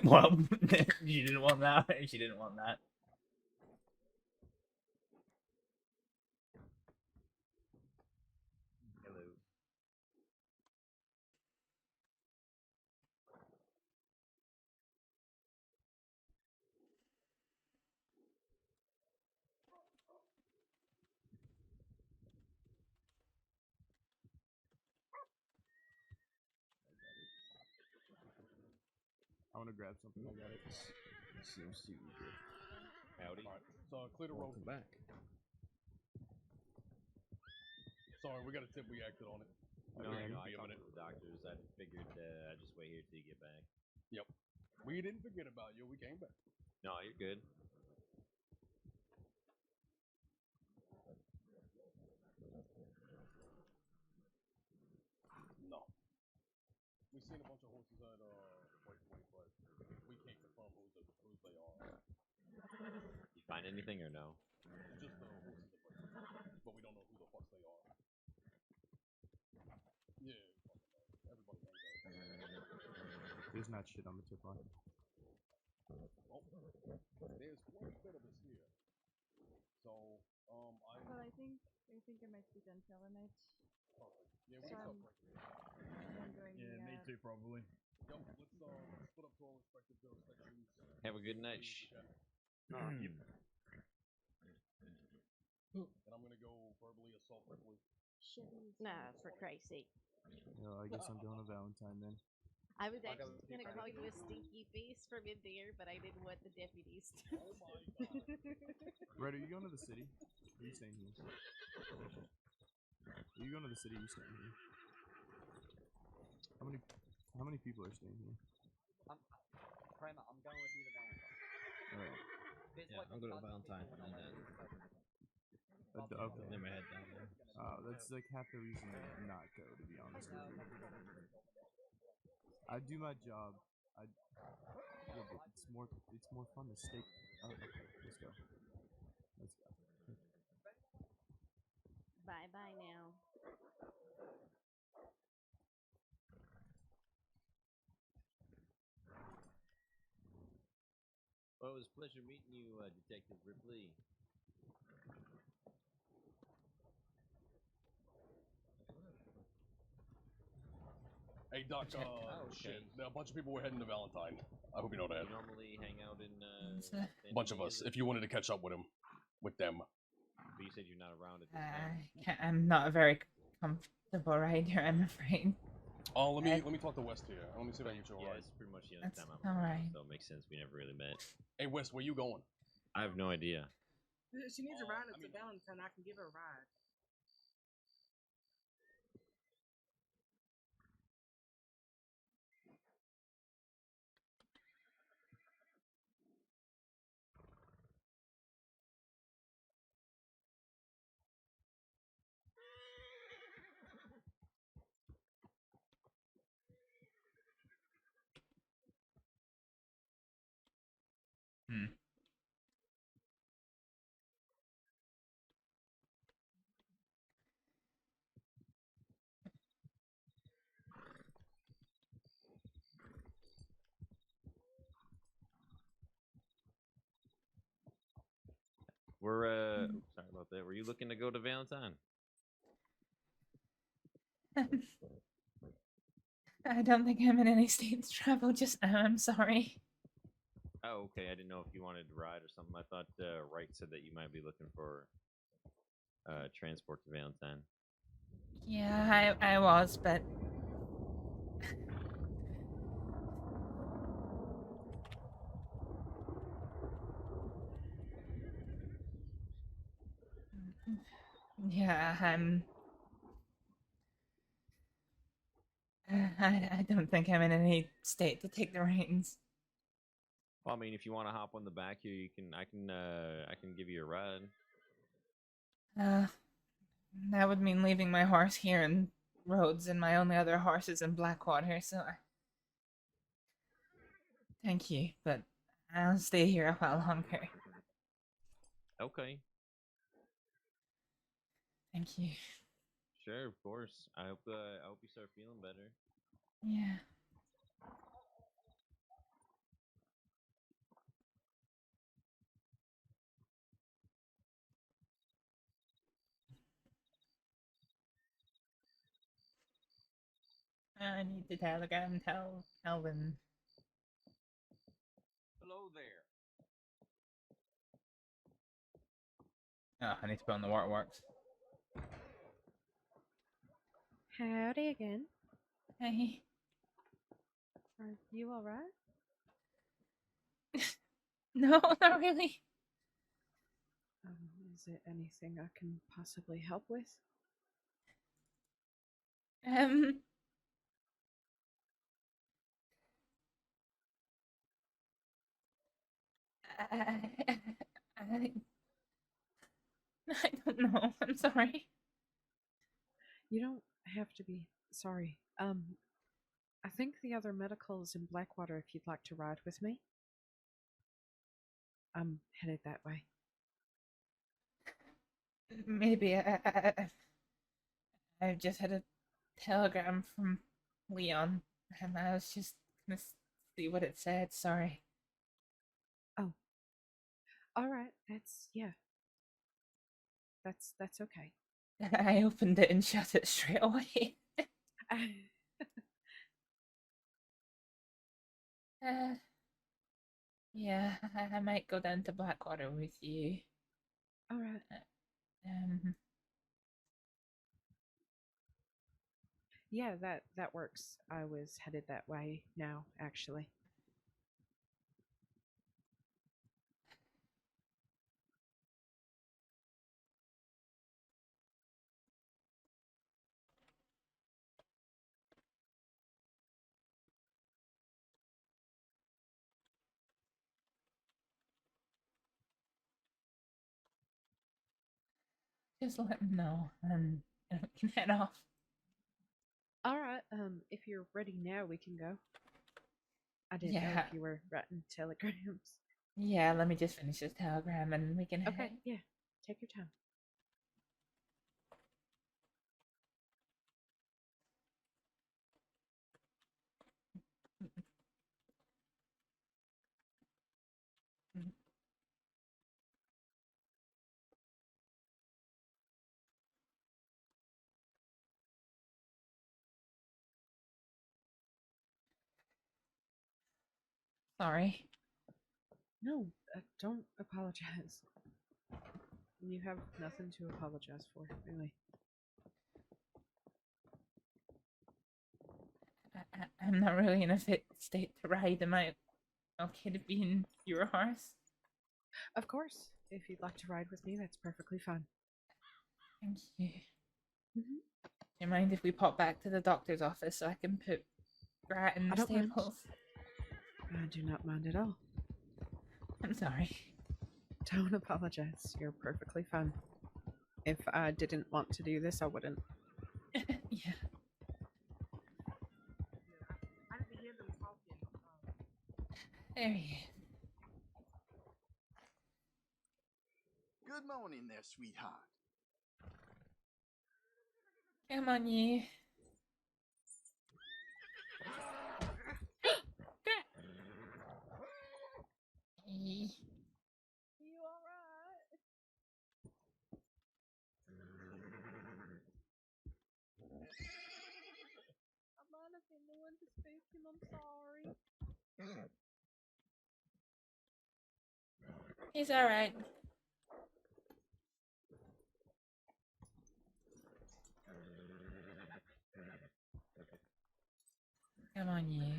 Well, she didn't want that. She didn't want that. Hello. I want to grab something. I got it. Seems to be good. Howdy. Alright, so clear the road. Welcome back. Sorry, we got a tip. We acted on it. No, I talked to the doctors. I figured I'd just wait here till you get back. Yep. We didn't forget about you. We came back. No, you're good. No. We've seen a bunch of horses at wait, but we can't confirm who they are. You find anything or no? Just the horses at break. But we don't know who the fuck they are. Yeah, everybody knows that. There's not shit on the tip line. Oh, there's quite a bit of us here. So, Well, I think I might be done telling it. Perfect. Yeah, we So can I'm start breaking. wondering. Me too, probably. Yep, let's split up to our respective jurisdictions. Have a good night. And I'm gonna go verbally assault Ripley. Nah, for Christ's sake. I guess I'm going to Valentine then. I was actually going to call you a stinky face from in there, but I didn't want the deputies to. Oh my god. Red, are you going to the city? Or are you staying here? Are you going to the city? Or are you staying here? How many people are staying here? Kramer, I'm going with you to Valentine. Alright. Yeah, I'll go to Valentine and then Okay. never head down there. That's like half the reason to not go, to be honest with you. I do my job. Yeah, but it's more fun to stay. Oh, okay, let's go. Let's go. Bye bye now. Well, it was a pleasure meeting you, Detective Ripley. Hey, Doc, shit. A bunch of people were heading to Valentine. I hope you know that. You normally hang out in, A bunch of us, if you wanted to catch up with them. But you said you're not around at this time. I'm not a very comfortable rider, I'm afraid. Oh, let me talk to West here. Let me see if I can get you Yeah, alright. it's pretty much the other time I'm all around, right. so it makes sense we never really met. Hey, West, where you going? I have no idea. She needs a ride to Valentine. I can give her a ride. We're sorry about that. Were you looking to go to Valentine? I don't think I'm in any state to travel just now, I'm sorry. Oh, okay. I didn't know if you wanted to ride or something. I thought Wright said that you might be looking for transport to Valentine. Yeah, I was, but... Yeah, I don't think I'm in any state to take the reins. Well, I mean, if you want to hop on the back here, I can give you a ride. That would mean leaving my horse here in Rhodes, and my only other horse is in Blackwater, so... Thank you, but I'll stay here a while longer. Okay. Thank you. Sure, of course. I hope you start feeling better. Yeah. I need to telegram tell Calvin. Hello there. Oh, I need to put on the waterworks. Howdy again. Hey. Are you alright? No, not really. Is there anything I can possibly help with? I don't know. I'm sorry. You don't have to be sorry. I think the other medical is in Blackwater if you'd like to ride with me. I'm headed that way. Maybe I just had a telegram from Leon, and I was just gonna see what it said. Sorry. Oh. Alright, yeah. That's okay. I opened it and shut it straight away. Yeah, I might go down to Blackwater with you. Alright. Yeah, that works. I was headed that way now, actually. Just let him know, and we can head off. Alright, if you're ready now, we can go. I didn't know Yeah. if you were writing telegrams. Yeah, let me just finish this telegram and we can head. Okay, yeah. Take your time. Sorry. No, don't apologize. You have nothing to apologize for, really. I'm not really in a fit state to ride. Am I okay to be in your horse? Of course. If you'd like to ride with me, that's perfectly fine. Thank you. Do you mind if we pop back to the doctor's office so I can put Grat in the I don't mind. stables? I do not mind at all. I'm sorry. Don't apologize. You're perfectly fine. If I didn't want to do this, I wouldn't. Yeah. I didn't hear them talking. There he is. Good morning there, sweetheart. Come on, you. You alright? I might have been the one to spook him. I'm sorry. He's alright. Come on, you.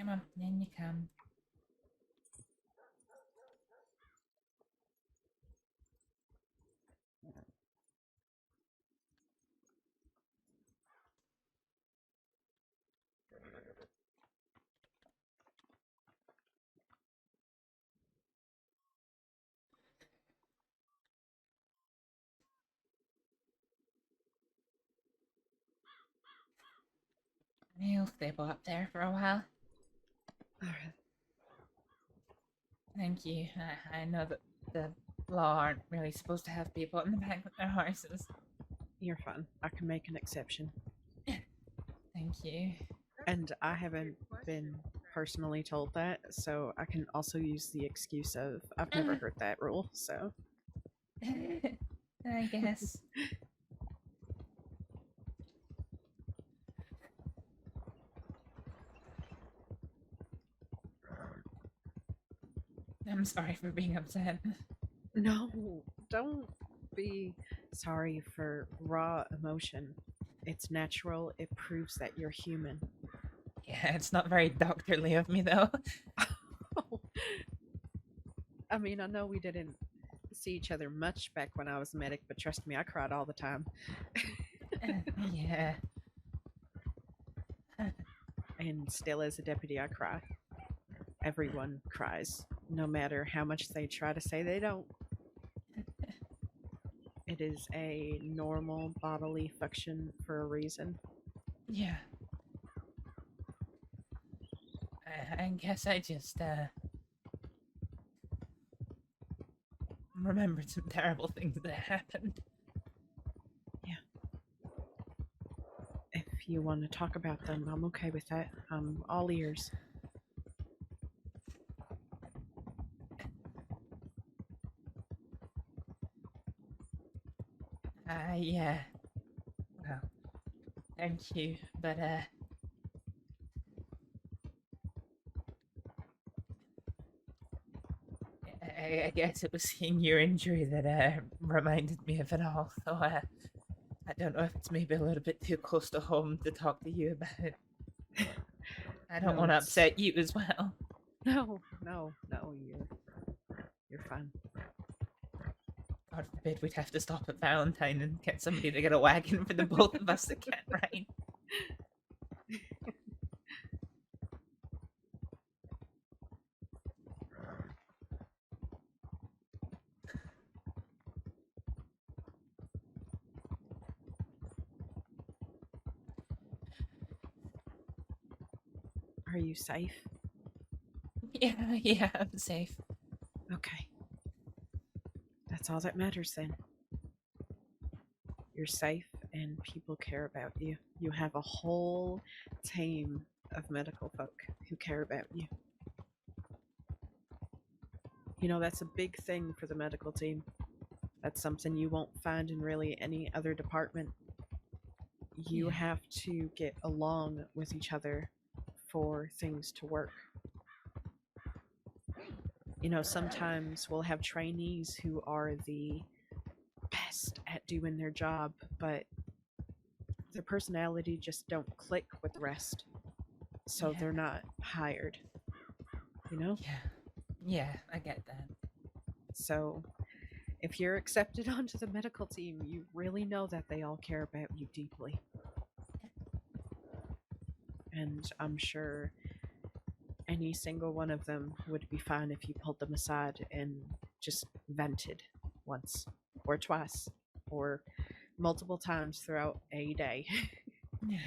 Come on, in you come. You'll stay up there for a while. Alright. Thank you. I know that the law aren't really supposed to have people in the back with their horses. You're fine. I can make an exception. Thank you. And I haven't been personally told that, so I can also use the excuse of I've never heard that rule, so. I guess. I'm sorry for being upset. No, don't be sorry for raw emotion. It's natural. It proves that you're human. Yeah, it's not very doctorly of me, though. I mean, I know we didn't see each other much back when I was a medic, but trust me, I cried all the time. Yeah. And still, as a deputy, I cry. Everyone cries, no matter how much they try to say they don't. It is a normal bodily function for a reason. Yeah. I guess I just, remembered some terrible things that happened. Yeah. If you want to talk about them, I'm okay with that. I'm all ears. Yeah. Well, thank you, but, I guess it was seeing your injury that, reminded me of it all, so, I don't know if it's maybe a little bit too close to home to talk to you about it. I don't want to upset you as well. No, you're fine. God forbid we'd have to stop at Valentine and get somebody to get a wagon for the both of us that can't ride. Are you safe? Yeah, I'm safe. Okay. That's all that matters then. You're safe and people care about you. You have a whole team of medical folk who care about you. You know, that's a big thing for the medical team. That's something you won't find in really any other department. You have to get along with each other for things to work. You know, sometimes we'll have trainees who are the best at doing their job, but their personality just don't click with the rest. So they're not hired. You know? Yeah, I get that. So if you're accepted onto the medical team, you really know that they all care about you deeply. And I'm sure any single one of them would be fine if you pulled them aside and just vented once or twice or multiple times throughout a day. I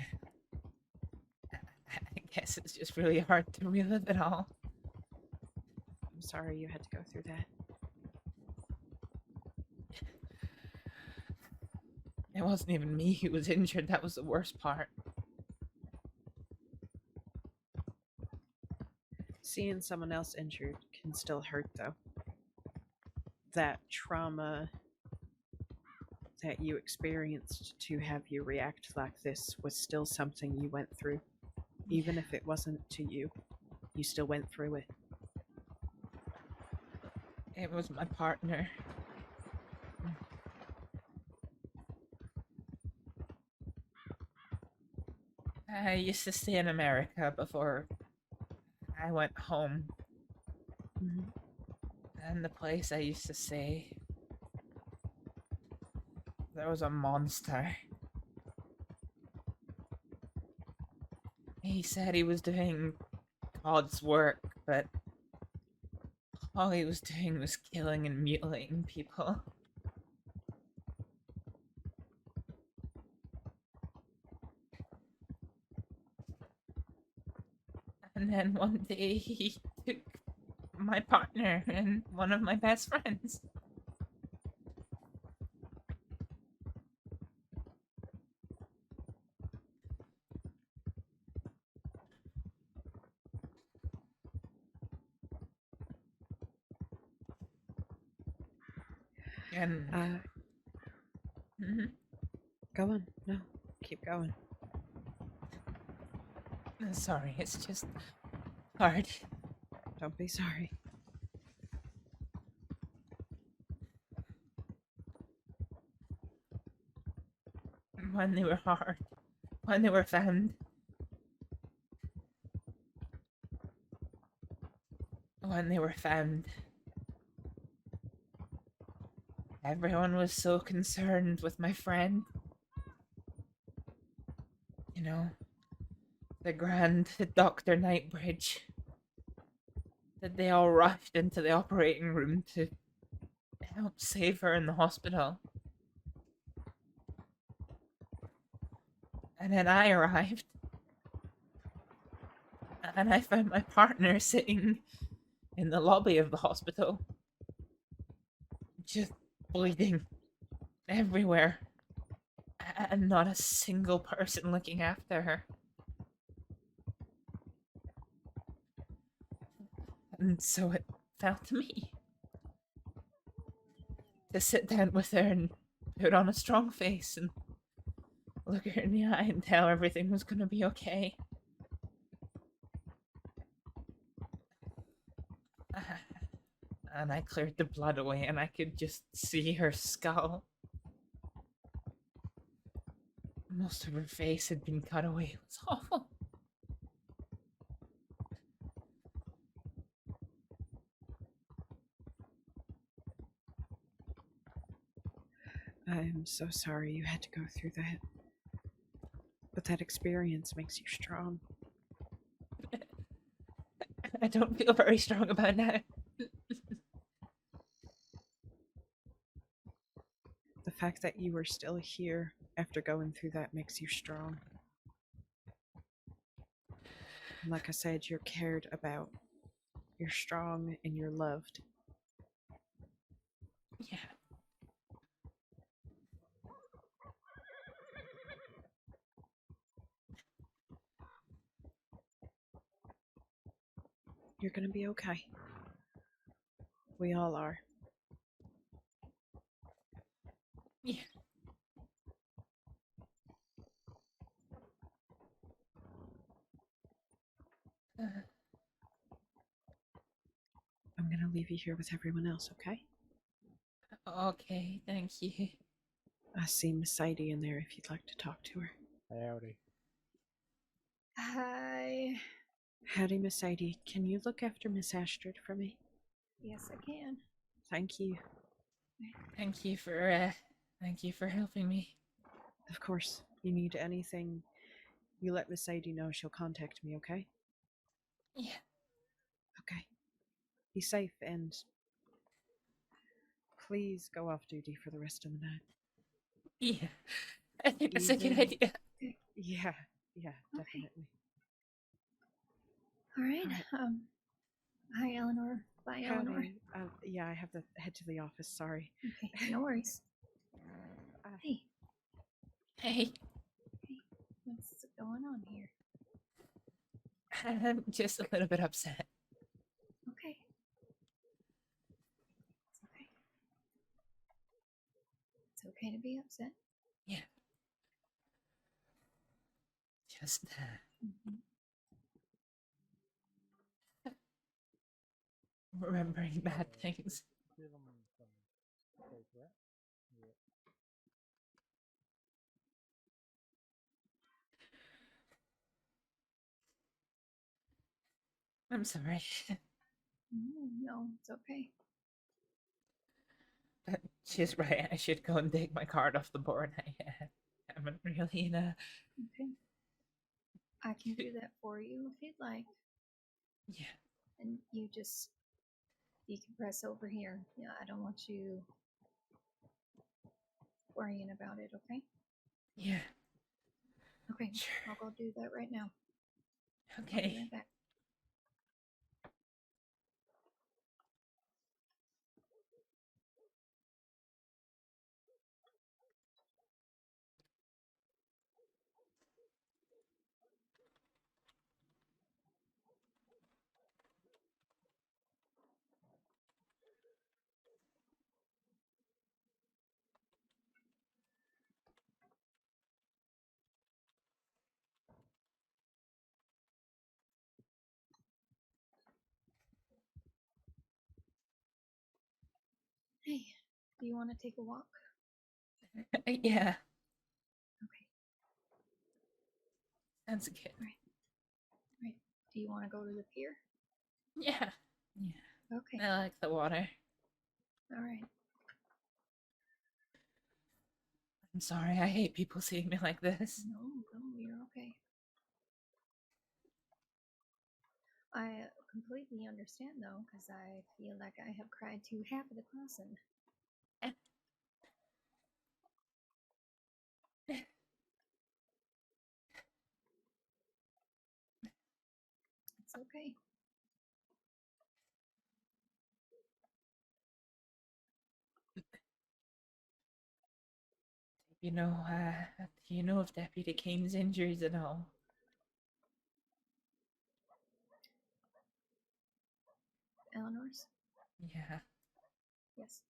guess it's just really hard to relive it all. I'm sorry you had to go through that. It wasn't even me who was injured, that was the worst part. Seeing someone else injured can still hurt, though. That trauma that you experienced to have you react like this was still something you went through. Even if it wasn't to you, you still went through it. It was my partner. I used to stay in America before I went home. And the place I used to stay, there was a monster. He said he was doing God's work, but all he was doing was killing and mutilating people. And then one day he took my partner and one of my best friends. And Go on. No, keep going. Sorry, it's just hard. Don't be sorry. When they were hard, when they were found, everyone was so concerned with my friend. You know, the grand Dr. Nightbridge, that they all rushed into the operating room to help save her in the hospital. And then I arrived, and I found my partner sitting in the lobby of the hospital, just bleeding everywhere, and not a single person looking after her. And so it fell to me to sit down with her and put on a strong face and look her in the eye and tell her everything was going to be okay. And I cleared the blood away and I could just see her skull. Most of her face had been cut away. It was awful. I'm so sorry you had to go through that. But that experience makes you strong. I don't feel very strong about that. The fact that you were still here after going through that makes you strong. And like I said, you're cared about. You're strong and you're loved. Yeah. You're gonna be okay. We all are. Yeah. I'm gonna leave you here with everyone else, okay? Okay, thank you. I see Miss Sadie in there if you'd like to talk to her. Howdy. Hi. Howdy, Miss Sadie. Can you look after Miss Astrид for me? Yes, I can. Thank you. Thank you for helping me. Of course. You need anything, you let Miss Sadie know. She'll contact me, okay? Yeah. Okay. Be safe and please go off duty for the rest of the night. Yeah. I think that's a good idea. Yeah, definitely. All right. Hi, Eleanor. Bye, Eleanor. Howdy. Yeah, I have to head to the office. Sorry. Okay, no worries. Hey. Hey. What's going on here? I'm just a little bit upset. Okay. It's okay. It's okay to be upset. Yeah. Just remembering bad things. Give them some steak, right? Yeah. I'm sorry. No, it's okay. But she's right. I should go and take my card off the board. I haven't really Okay. I can do that for you if you'd like. Yeah. And you just decompress over here. Yeah, I don't want you worrying about it, okay? Yeah. Okay, I'll go do that right now. I'll be Okay. right back. Hey, do you want to take a walk? Yeah. Okay. That's good. Right. Do you want to go to the pier? Yeah. Yeah. Okay. I like the water. All right. I'm sorry. I hate people seeing me like this. No, you're okay. I completely understand though, because I feel like I have cried to half of the crossing. It's okay. Do you know of Deputy Kane's injuries at all? Eleanor's? Yeah. Yes.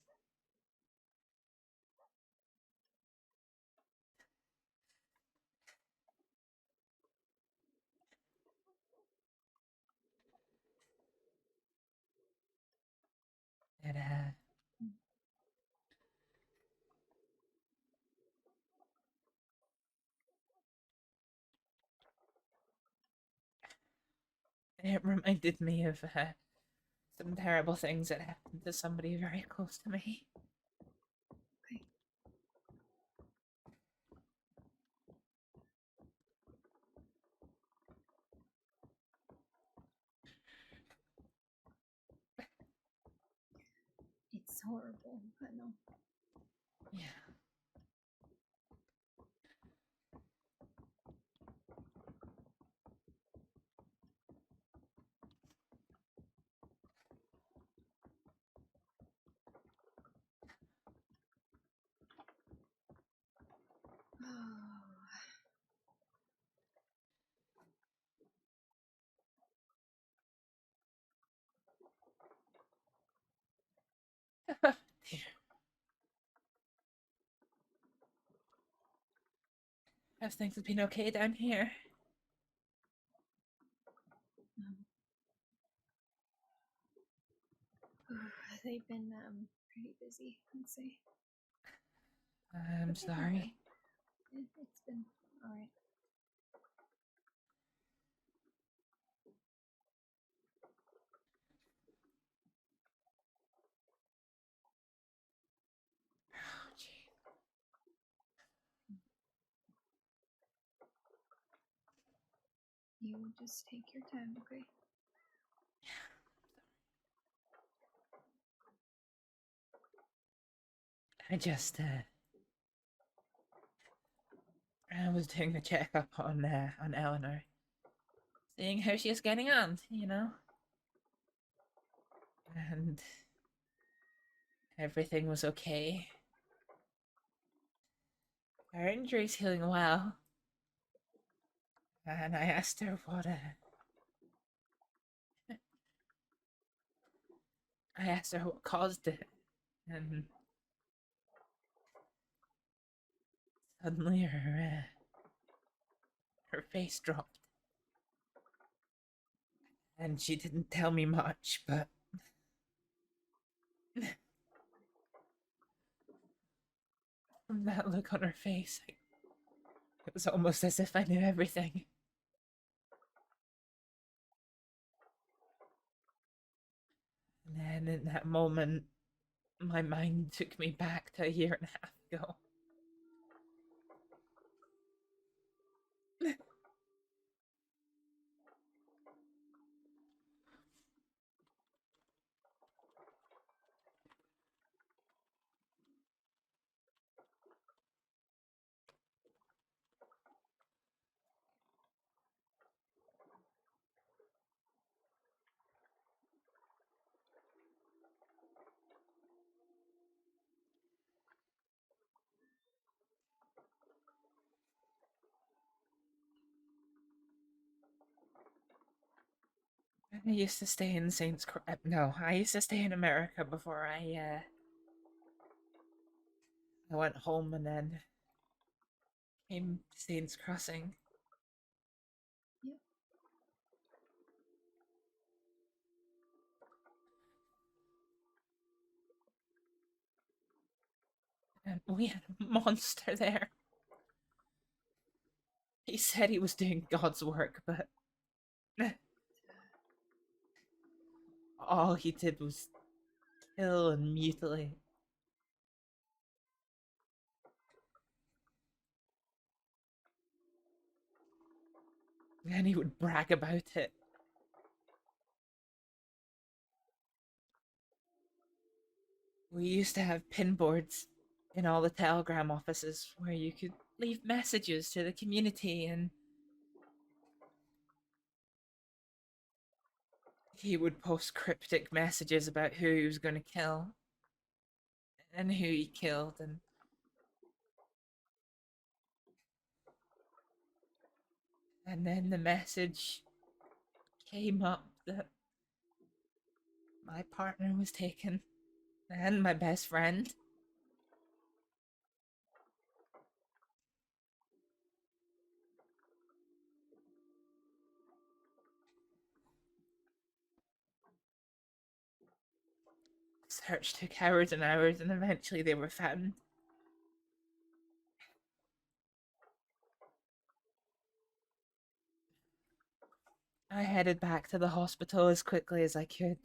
It reminded me of some terrible things that happened to somebody very close to me. Okay. It's horrible, I know. Yeah. Have things been okay down here? They've been pretty busy, I'd say. I'm But they've been sorry. good. It's been alright. Oh, gee. You just take your time, okay? I just I was doing a checkup on Eleanor, seeing how she's getting on, and everything was okay. Her injury's healing well, and I asked her what caused it, and suddenly her face dropped. And she didn't tell me much, but from that look on her face, it was almost as if I knew everything. And in that moment, my mind took me back to a year and a half ago. I used to stay in I used to stay in America before I went home and then came to Saints Crossing. Yep. And we had a monster there. He said he was doing God's work, but all he did was kill and mutilate. And he would brag about it. We used to have pin boards in all the telegram offices where you could leave messages to the community, and he would post cryptic messages about who he was going to kill and who he killed, and then the message came up that my partner was taken and my best friend. Search took hours and hours, and eventually they were found. I headed back to the hospital as quickly as I could.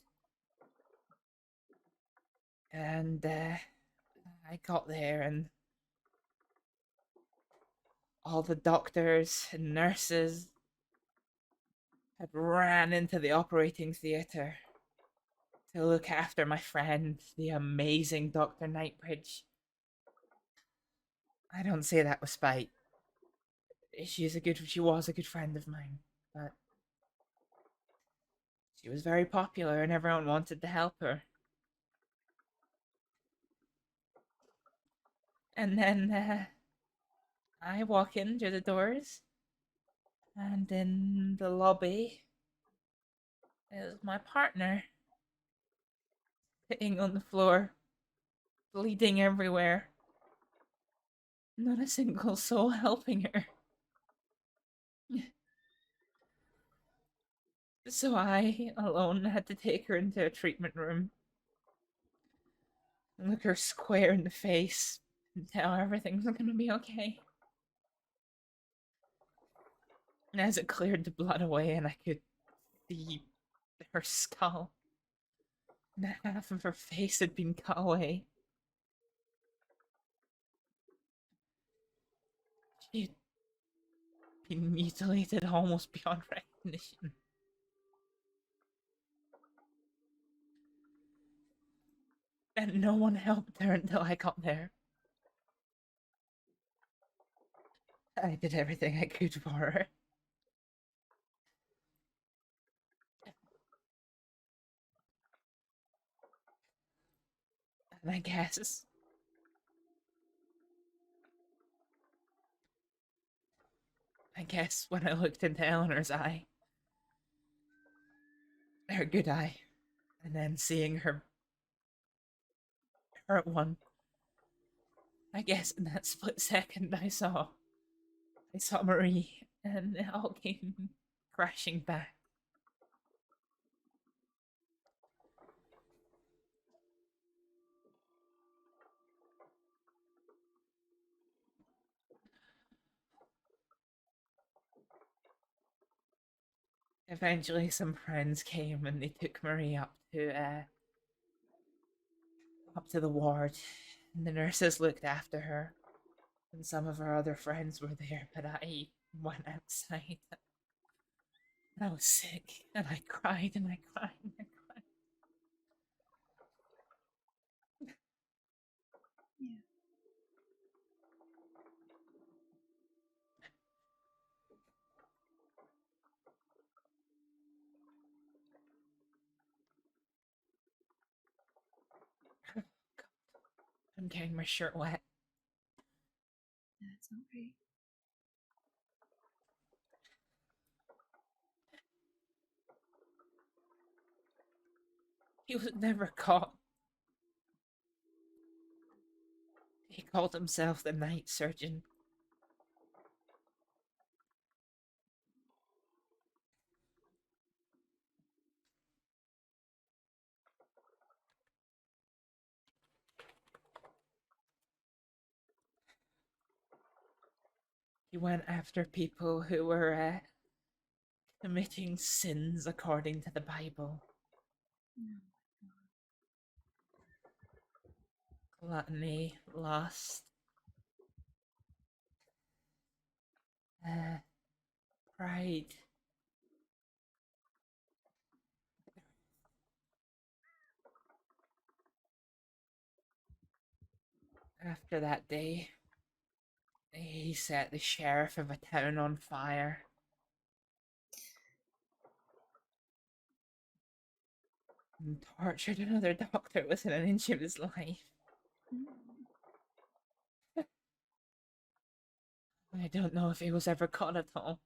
And I got there, and all the doctors and nurses had ran into the operating theatre to look after my friend, the amazing Dr. Nightbridge. I don't say that with spite. She was a good friend of mine, but she was very popular and everyone wanted to help her. And then I walk in through the doors, and in the lobby is my partner, sitting on the floor, bleeding everywhere. Not a single soul helping her. So I, alone, had to take her into a treatment room, look her square in the face, and tell her everything's gonna be okay. And as it cleared the blood away and I could see her skull, and half of her face had been cut away. She had been mutilated almost beyond recognition. And no one helped her until I got there. I did everything I could for her. And I guess when I looked into Eleanor's eye, her good eye, and then seeing her hurt one, I guess in that split second I saw Marie, and it all came crashing back. Eventually some friends came and they took Marie up to up to the ward, and the nurses looked after her, and some of her other friends were there, but I went outside. I was sick, and I cried, and I cried, and I cried. Yeah. I'm getting my shirt wet. That's okay. He was never caught. He called himself the night surgeon. He went after people who were committing sins according to the Bible. Gluttony, lust, pride. After that day, he set the sheriff of a town on fire. And tortured another doctor within an inch of his life. I don't know if he was ever caught at all.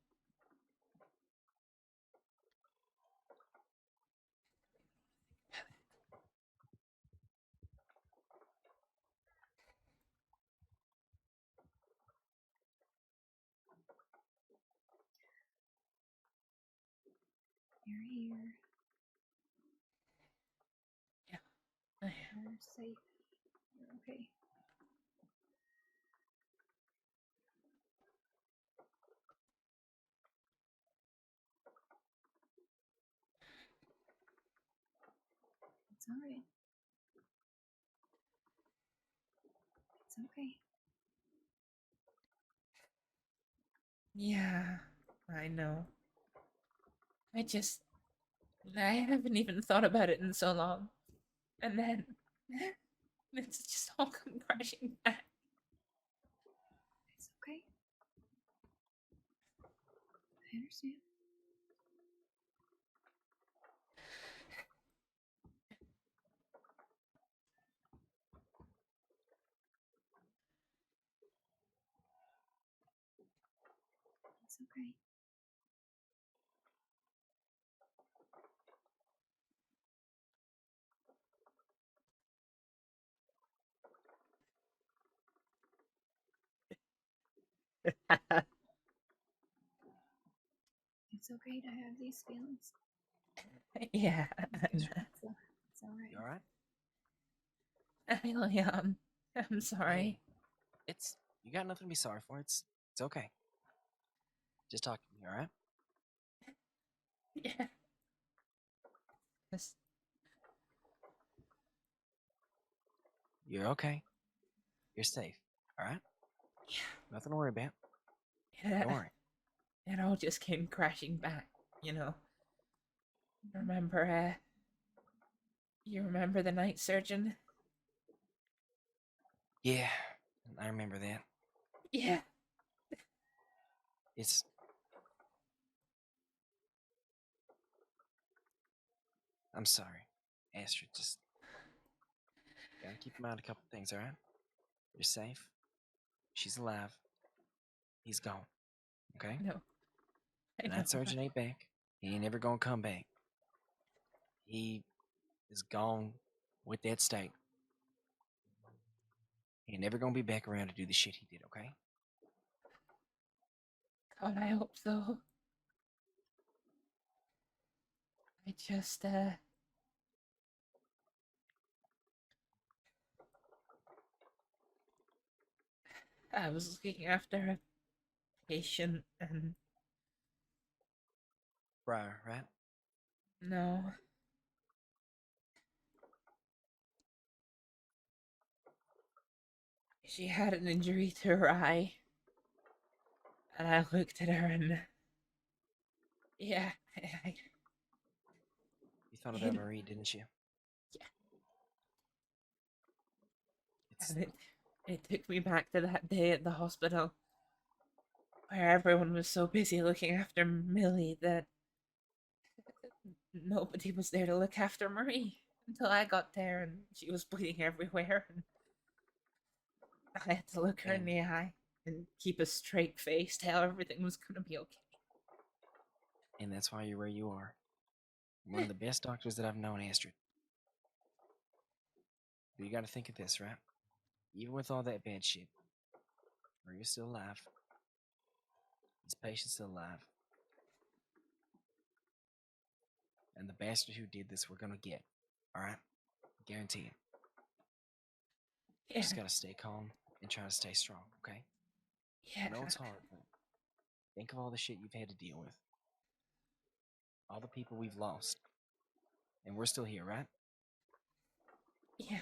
You're here. Yeah. You're safe. You're okay. It's alright. It's okay. Yeah, I know. I haven't even thought about it in so long. And then, it's just all come crashing back. It's okay. I understand. It's okay. It's okay to have these feelings. Yeah. It's alright. You alright? I really am. I'm sorry. It's you got nothing to be sorry for. It's okay. Just talk to me, alright? Yeah. Yes. You're okay. You're safe, alright? Yeah. Nothing to worry about. Yeah. Don't worry. It all just came crashing back, you know. Remember, you remember the night surgeon? Yeah, I remember that. Yeah. It's I'm sorry, Astrid. Just gotta keep in mind a couple things, alright? You're safe. She's alive. He's gone. Okay? No. And that surgeon ain't back. He ain't ever gonna come back. He is gone with that state. He ain't never gonna be back around to do the shit he did, okay? God, I hope so. I just, I was looking after a patient and... Briar, right? No. she had an injury to her eye. And I looked at her and... Yeah, You thought about Marie, didn't you? And it took me back to that day at the hospital where everyone was so busy looking after Millie that nobody was there to look after Marie until I got there and she was bleeding everywhere. And I had to look her in the eye and keep a straight face, tell her everything was gonna be okay. And that's why you're where you are. One of the best doctors that I've known, Astrid. But you gotta think of this, right? Even with all that bad shit, Maria's still alive. This patient's still alive. And the bastard who did this, we're gonna get. Alright? Guarantee it. Yeah. Just gotta stay calm and try to stay strong, okay? Yeah. I know it's hard, but think of all the shit you've had to deal with. All the people we've lost. And we're still here, right? Yeah.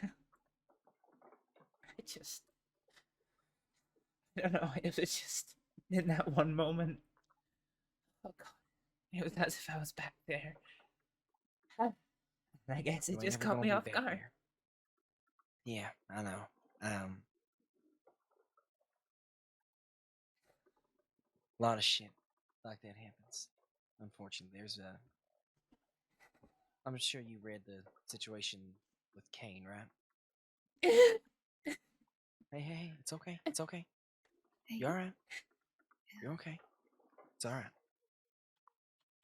I don't know, it was just in that one moment. Oh god. It was as if I was back there. And I guess You it ain't just never caught gonna me be off back guard. there. Yeah, I know. A lot of shit like that happens. Unfortunately, I'm sure you read the situation with Kane, right? Hey, it's okay. It's okay. You alright? You're okay. It's alright.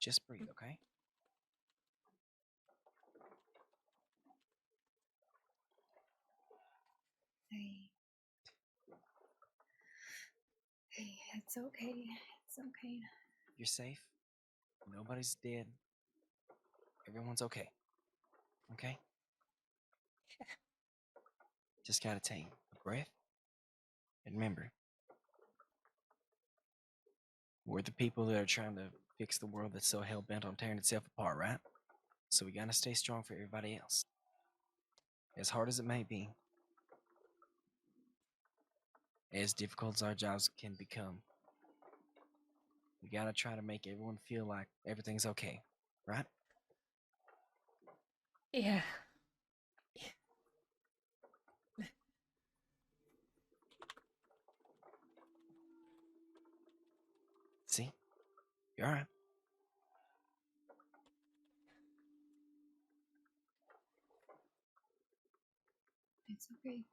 Just breathe, okay? Hey, it's okay. It's okay. You're safe. Nobody's dead. Everyone's okay. Okay? Just gotta take a breath. And remember, we're the people that are trying to fix the world that's so hell-bent on tearing itself apart, right? So we gotta stay strong for everybody else. As hard as it may be. As difficult as our jobs can become. We gotta try to make everyone feel like everything's okay, right? Yeah. See? You're alright. It's okay.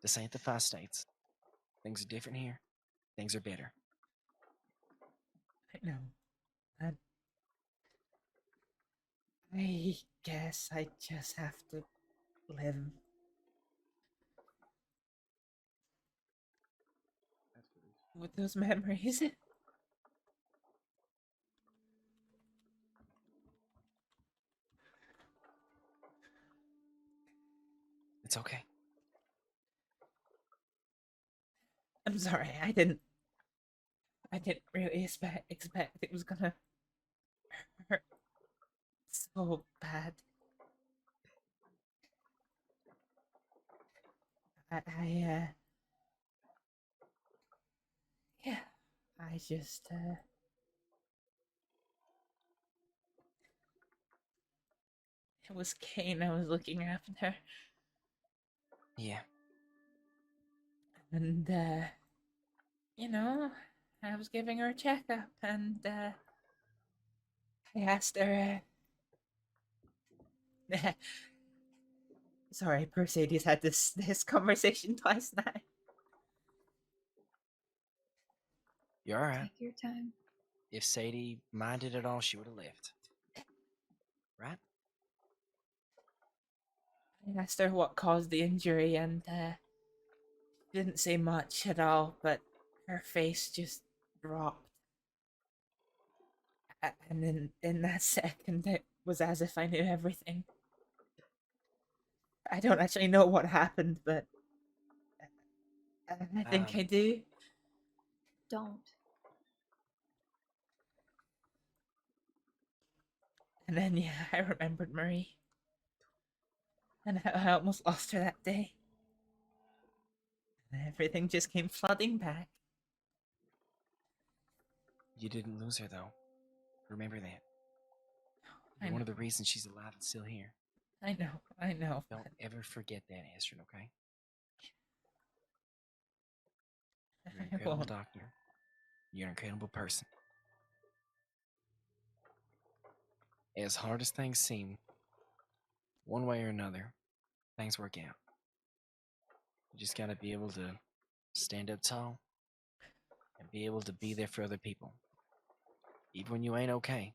This ain't the 5 states. Things are different here. Things are better. I know. I guess I just have to live. With those memories. It's okay. I'm sorry, I didn't really expect it was gonna hurt so bad. Yeah, I just, it was Kane I was looking after. Yeah. And, you know, I was giving her a checkup, and, I asked her, sorry, Mercedes had this conversation twice now. You're alright. Take your time. If Sadie minded at all, she would have left. Right? I asked her what caused the injury, and she didn't say much at all, but her face just dropped. And in that second, it was as if I knew everything. I don't actually know what happened, but I think I do. Don't. And then, yeah, I remembered Marie. And I almost lost her that day. Everything just came flooding back. You didn't lose her, though. Remember that. I You're one know. of the reasons she's alive and still here. I know. Don't ever forget that, Astrid, okay? You're an I incredible won't. doctor. You're an incredible person. As hard as things seem, one way or another, things work out. You just gotta be able to stand up tall and be able to be there for other people. Even when you ain't okay.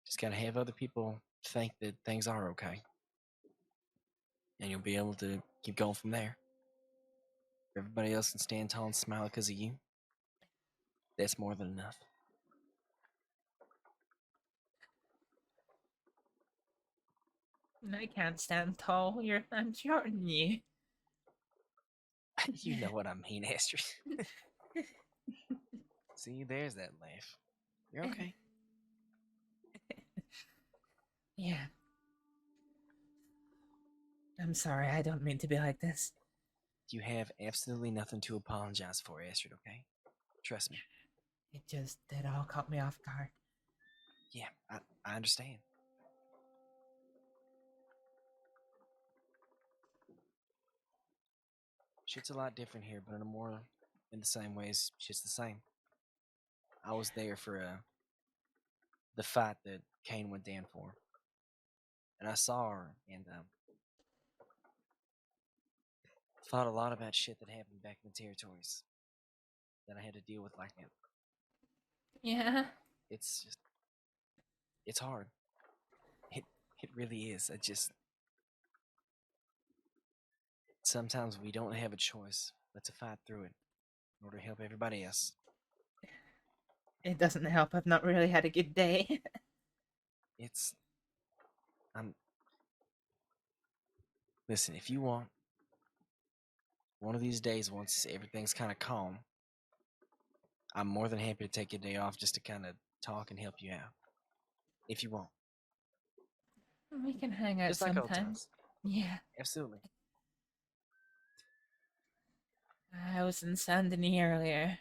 Just gotta have other people think that things are okay. And you'll be able to keep going from there. If everybody else can stand tall and smile because of you, that's more than enough. I can't stand tall. I'm shorter than you. You know what I mean, Astrid. See, there's that laugh. You're okay. Yeah. I'm sorry, I don't mean to be like this. You have absolutely nothing to apologize for, Astrid, okay? Trust me. It all caught me off guard. Yeah, I understand. Shit's a lot different here, but in the same ways, shit's the same. I was there for the fight that Kane went down for. And I saw her and thought a lot about shit that happened back in the territories that I had to deal with like that. Yeah. It's hard. It really is. Sometimes we don't have a choice but to fight through it in order to help everybody else. It doesn't help. I've not really had a good day. Listen, if you want, one of these days, once everything's kind of calm, I'm more than happy to take a day off just to kind of talk and help you out. If you want. We can hang out Just like old sometime. times. Yeah. Absolutely. I was in Saint Denis earlier.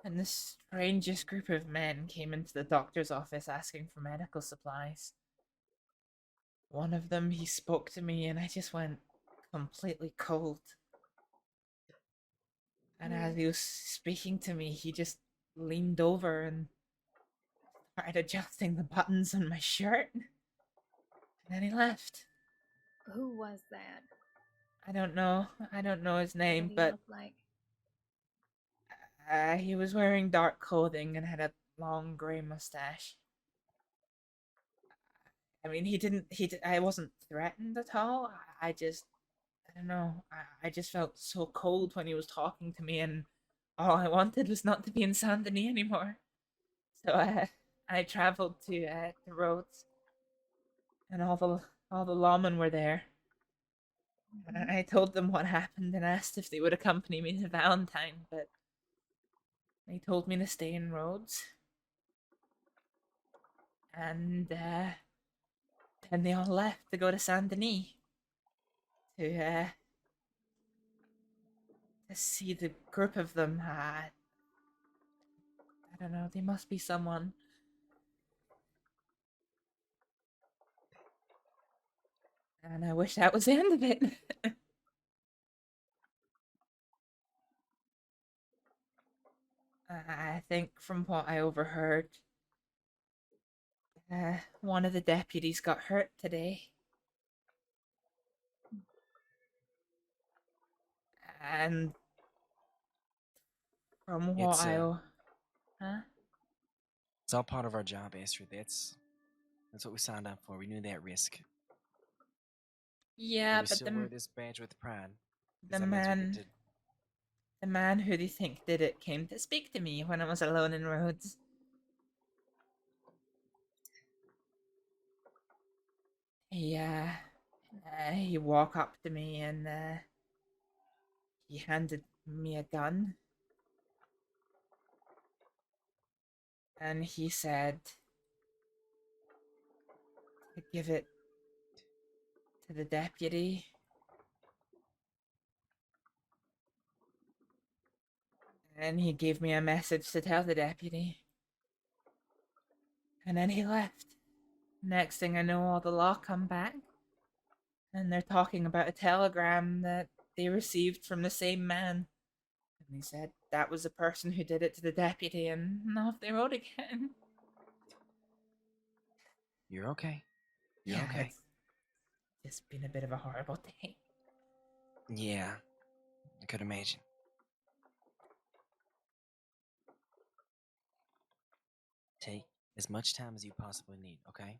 And the strangest group of men came into the doctor's office asking for medical supplies. One of them, he spoke to me and I just went completely cold. And as he was speaking to me, he just leaned over and started adjusting the buttons on my shirt. And then he left. Who was that? I don't know. I don't know his name, What did he but look like? he was wearing dark clothing and had a long grey mustache. I mean, I wasn't threatened at all. I don't know. I just felt so cold when he was talking to me, and all I wanted was not to be in Saint Denis anymore. So I traveled to the roads, and all the lawmen were there. And I told them what happened and asked if they would accompany me to Valentine, but they told me to stay in Rhodes. And then they all left to go to Saint Denis to see the group of them. I don't know. They must be someone. And I wish that was the end of it. I think from what I overheard, one of the deputies got hurt today. And from what Huh? It's all part of our job, Astrid. That's what we signed up for. We knew that risk. Yeah, we but still wear this badge with pride. the man who they think did it came to speak to me when I was alone in Rhodes. He walked up to me and he handed me a gun. And he said to give it to the deputy And he gave me a message to tell the deputy. And then he left. Next thing I know, all the law come back. And they're talking about a telegram that they received from the same man. And he said that was the person who did it to the deputy, and off they rode again. You're okay. You're Yeah, okay. it's just been a bit of a horrible day. Yeah, I could imagine. Take as much time as you possibly need, okay?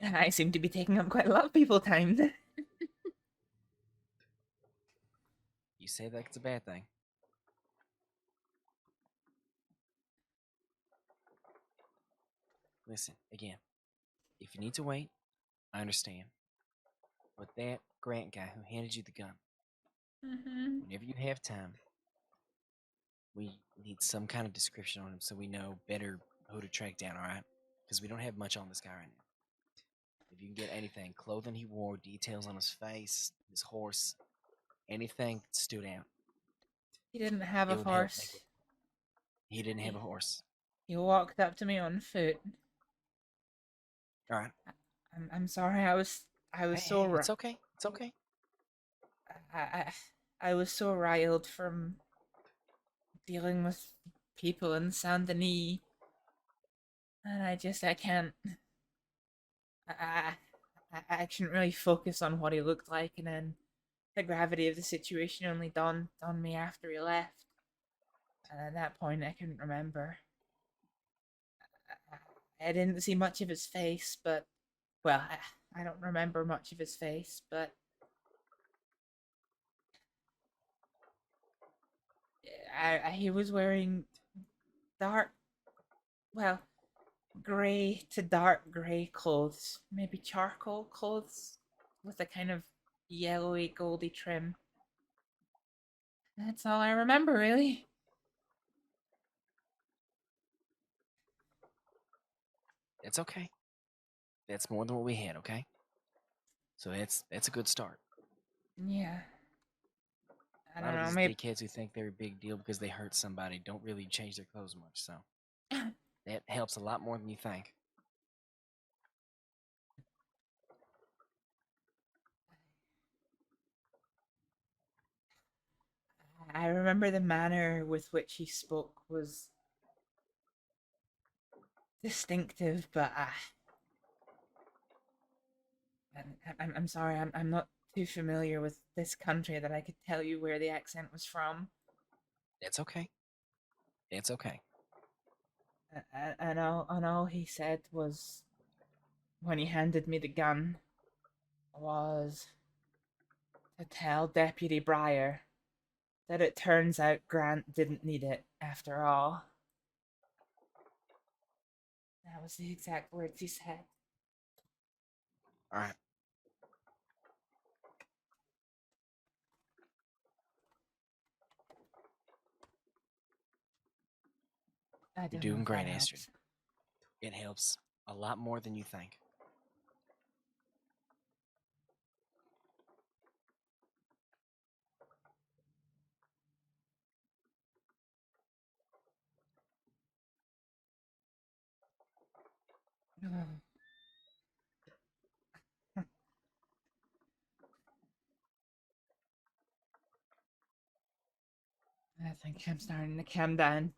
I seem to be taking up quite a lot of people's time. You say that's a bad thing. Listen, again, if you need to wait, I understand. But that Grant guy who handed you the gun, whenever you have time, we need some kind of description on him so we know better who to track down, alright? Because we don't have much on this guy right now. If you can get anything, clothing he wore, details on his face, his horse, anything that stood out. He didn't have a it would help horse. make it- He didn't have a horse. He walked up to me on foot. Alright. I'm sorry. I was so. It's okay. It's okay. I was so riled from dealing with people in Saint Denis, and I can't. I shouldn't really focus on what he looked like, and then the gravity of the situation only dawned on me after he left. And at that point, I couldn't remember. I didn't see much of his face, but well, I don't remember much of his face, but he was wearing dark, well, grey to dark grey clothes, maybe charcoal clothes with a kind of yellowy, goldy trim. That's all I remember, really. It's okay. That's more than what we had, okay? So that's a good start. Yeah. I A don't lot know, of maybe these dickheads who think they're a big deal because they hurt somebody don't really change their clothes much, so that helps a lot more than you think. I remember the manner with which he spoke was distinctive, but I'm sorry, I'm not too familiar with this country that I could tell you where the accent was from. It's okay. It's okay. And all he said was, when he handed me the gun, was to tell Deputy Breyer that it turns out Grant didn't need it after all. That was the exact words he said. Alright. You're doing great, Astrid. It helps a lot more than you think. I think I'm starting to calm down.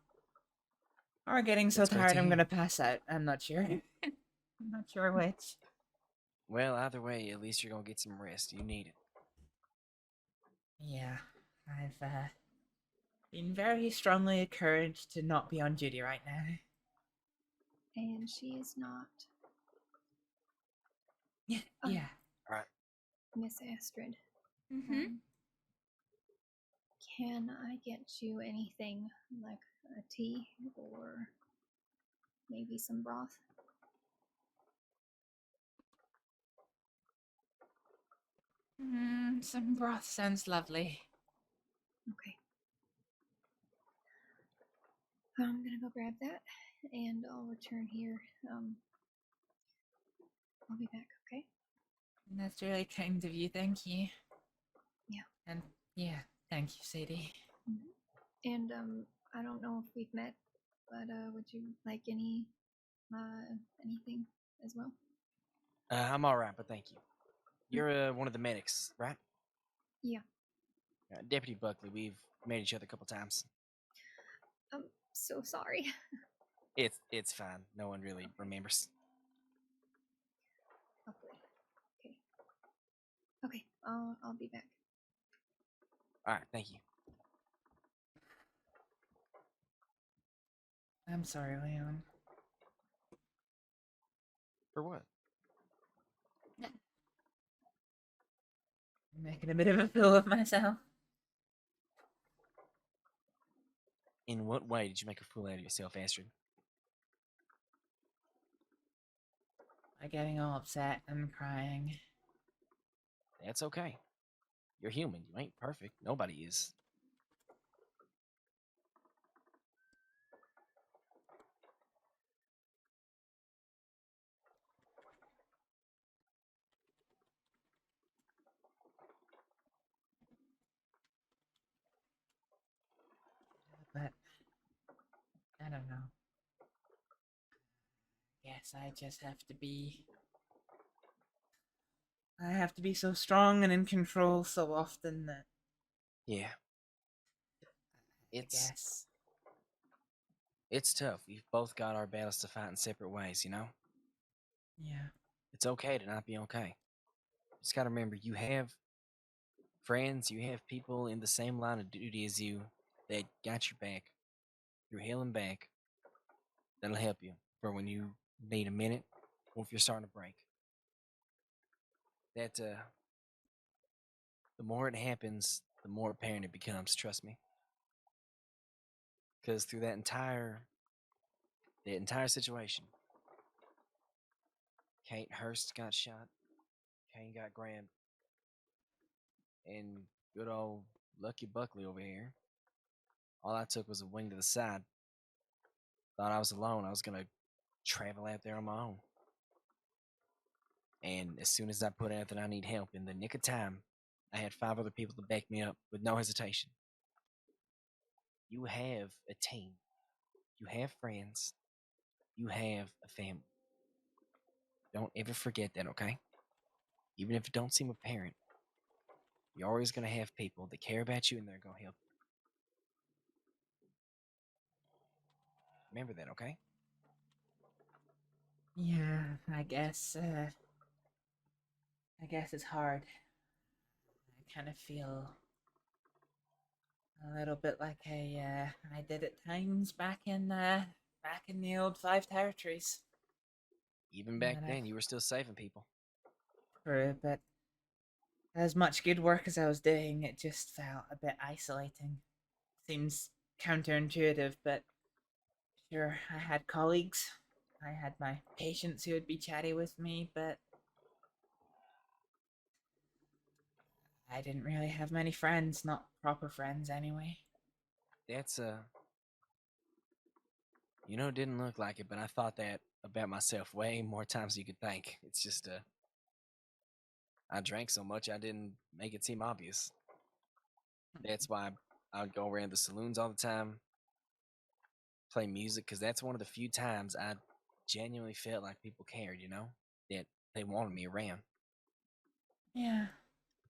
Or getting so That's great to tired I'm hear. gonna pass out. I'm not sure. I'm not sure which. Well, either way, at least you're gonna get some rest. You need it. Yeah, I've been very strongly encouraged to not be on duty right now. And she is not. Yeah, yeah. Alright. Miss Astrid. Mm-hmm. Can I get you anything like a tea or maybe some broth? Some broth sounds lovely. Okay. I'm gonna go grab that, and I'll return here. I'll be back, okay? That's really kind of you, thank you. Yeah. And yeah, thank you, Sadie. And I don't know if we've met, but would you like anything as well? I'm all right, but thank you. You're one of the medics, right? Yeah. Deputy Buckley. We've met each other a couple times. I'm so sorry. It's fine. No one really remembers. Hopefully. Okay. I'll be back. All right, thank you. I'm sorry, Leon. For what? I'm making a bit of a fool of myself. In what way did you make a fool out of yourself, Astrid? By getting all upset and crying. That's okay. You're human. You ain't perfect. Nobody is. But I don't know. Guess I just have to be. I have to be so strong and in control so often that. Yeah. I guess. It's tough. We've both got our battles to fight in separate ways, you know? Yeah. It's okay to not be okay. Just gotta remember, you have friends, you have people in the same line of duty as you that got your back through hell and back. That'll help you for when you need a minute or if you're starting to break. That, the more it happens, the more apparent it becomes, trust me. Because through that entire situation, Kate Hurst got shot, Kane got grabbed, and good old Lucky Buckley over here, all I took was a wing to the side. Thought I was alone. I was going to travel out there on my own. And as soon as I put out that I need help, in the nick of time, I had 5 other people to back me up with no hesitation. You have a team. You have friends. You have a family. Don't ever forget that, okay? Even if it don't seem apparent, you're always going to have people that care about you and they're going to help you. Remember that, okay? Yeah, I guess it's hard. I kind of feel a little bit like I did at times back in the old 5 territories. Even back then, you were still saving people. For a bit. As much good work as I was doing, it just felt a bit isolating. Seems counterintuitive, but sure, I had colleagues. I had my patients who would be chatty with me, but I didn't really have many friends, not proper friends anyway. That's, didn't look like it, but I thought that about myself way more times than you could think. It's just, I drank so much I didn't make it seem obvious. That's why I would go around the saloons all the time, play music, because that's one of the few times I genuinely felt like people cared, that they wanted me around. Yeah.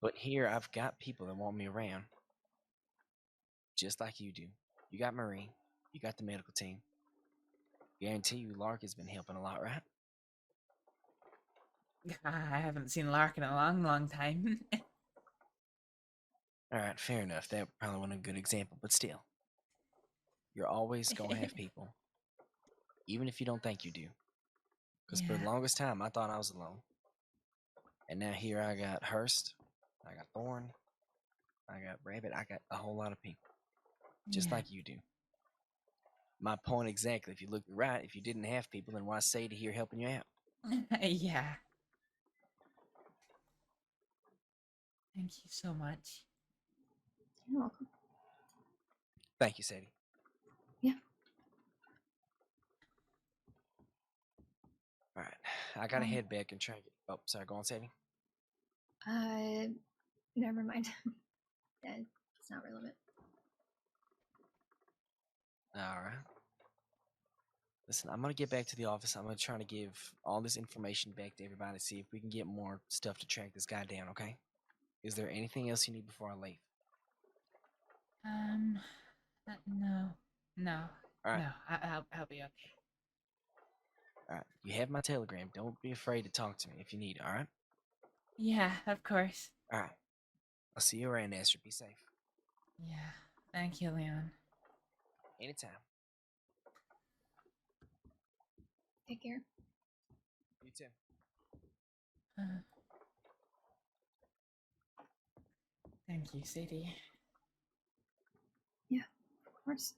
But here, I've got people that want me around, just like you do. You got Marie, you got the medical team. Guarantee you Lark has been helping a lot, right? I haven't seen Lark in a long, long time. Alright, fair enough. That probably wasn't a good example, but still. You're always going to have people. Even if you don't think you do. Because for the longest time, I thought I was alone. And now here I got Hurst, I got Thorn, I got Rabbit, I got a whole lot of people. Just like you do. My point exactly. If you look right, if you didn't have people, then why stay to here helping you out? Yeah. Thank you so much. You're welcome. Thank you, Sadie. Yeah. Alright. I gotta head back and try and get... Oh, sorry. Go on, Sadie. Never mind. Yeah, it's not relevant. Alright. Listen, I'm gonna get back to the office. I'm gonna try to give all this information back to everybody, see if we can get more stuff to track this guy down, okay? Is there anything else you need before I leave? No. No. Alright. No, I'll be okay. Alright. You have my telegram. Don't be afraid to talk to me if you need, alright? Yeah, of course. Alright. I'll see you around, Astrid. Be safe. Yeah. Thank you, Leon. Anytime. Take care. You too. Thank you, Sadie. Yeah, of course.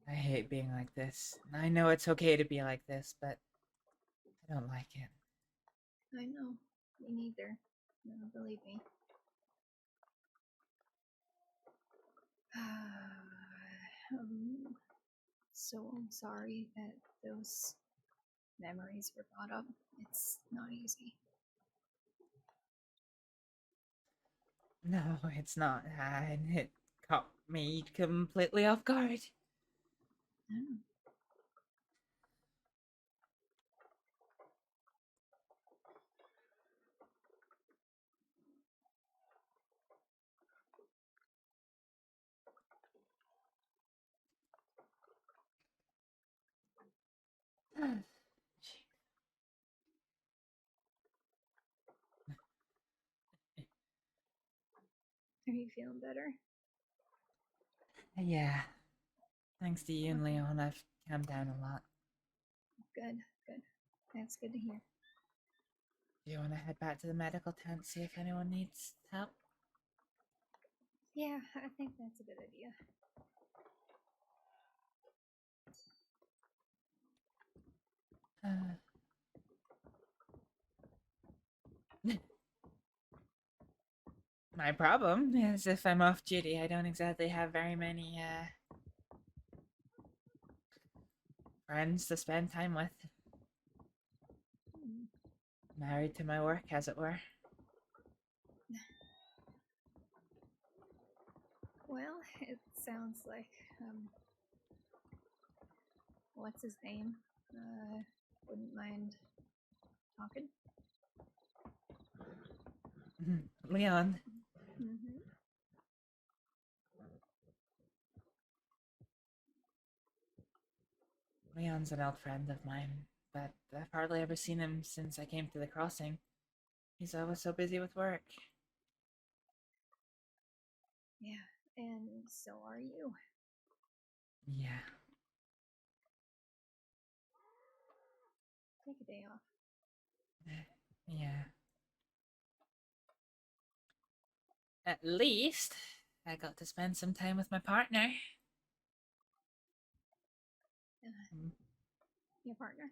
I hate being like this. I know it's okay to be like this, but I don't like it. I know. Me neither. No, believe me. So sorry that those memories were brought up. It's not easy. No, it's not. And it caught me completely off guard. Oh. Are you feeling better? Yeah. Thanks to you and Leon, I've calmed down a lot. Good, good. That's good to hear. Do you want to head back to the medical tent, see if anyone needs help? Yeah, I think that's a good idea. My problem is if I'm off duty, I don't exactly have very many, friends to spend time with. Married to my work, as it were. Well, it sounds like, what's his name? Wouldn't mind talking. Leon. Mm-hmm. Leon's an old friend of mine, but I've hardly ever seen him since I came to the crossing. He's always so busy with work. Yeah, and so are you. Yeah. Take a day off. Yeah. At least I got to spend some time with my partner. Your partner?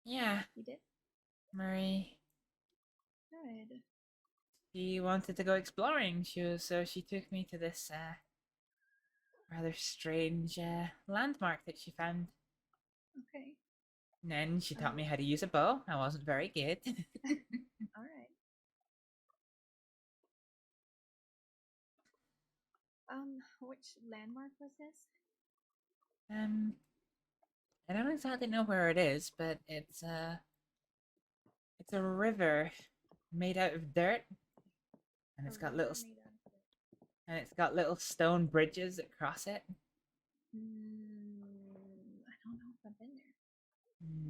Yeah. You did? Marie. Good. She wanted to go exploring, so she took me to this rather strange landmark that she found. Okay. And then she taught me how to use a bow. I wasn't very good. All right. Which landmark was this? I don't exactly know where it is, but it's a river made out of dirt, and it's got little little stone bridges that cross it. I don't know if I've been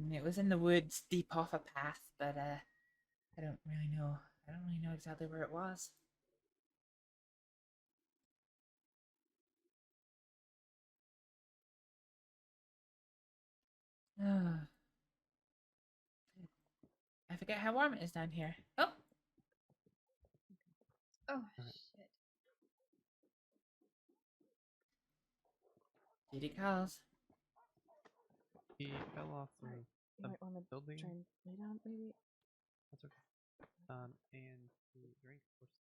there. It was in the woods, deep off a path, but I don't really know. I don't really know exactly where it was. I forget how warm it is down here. Oh! Oh, shit. Judy calls. He fell off the, You the might want to building. try and lay down, maybe. That's okay. And to drink or something.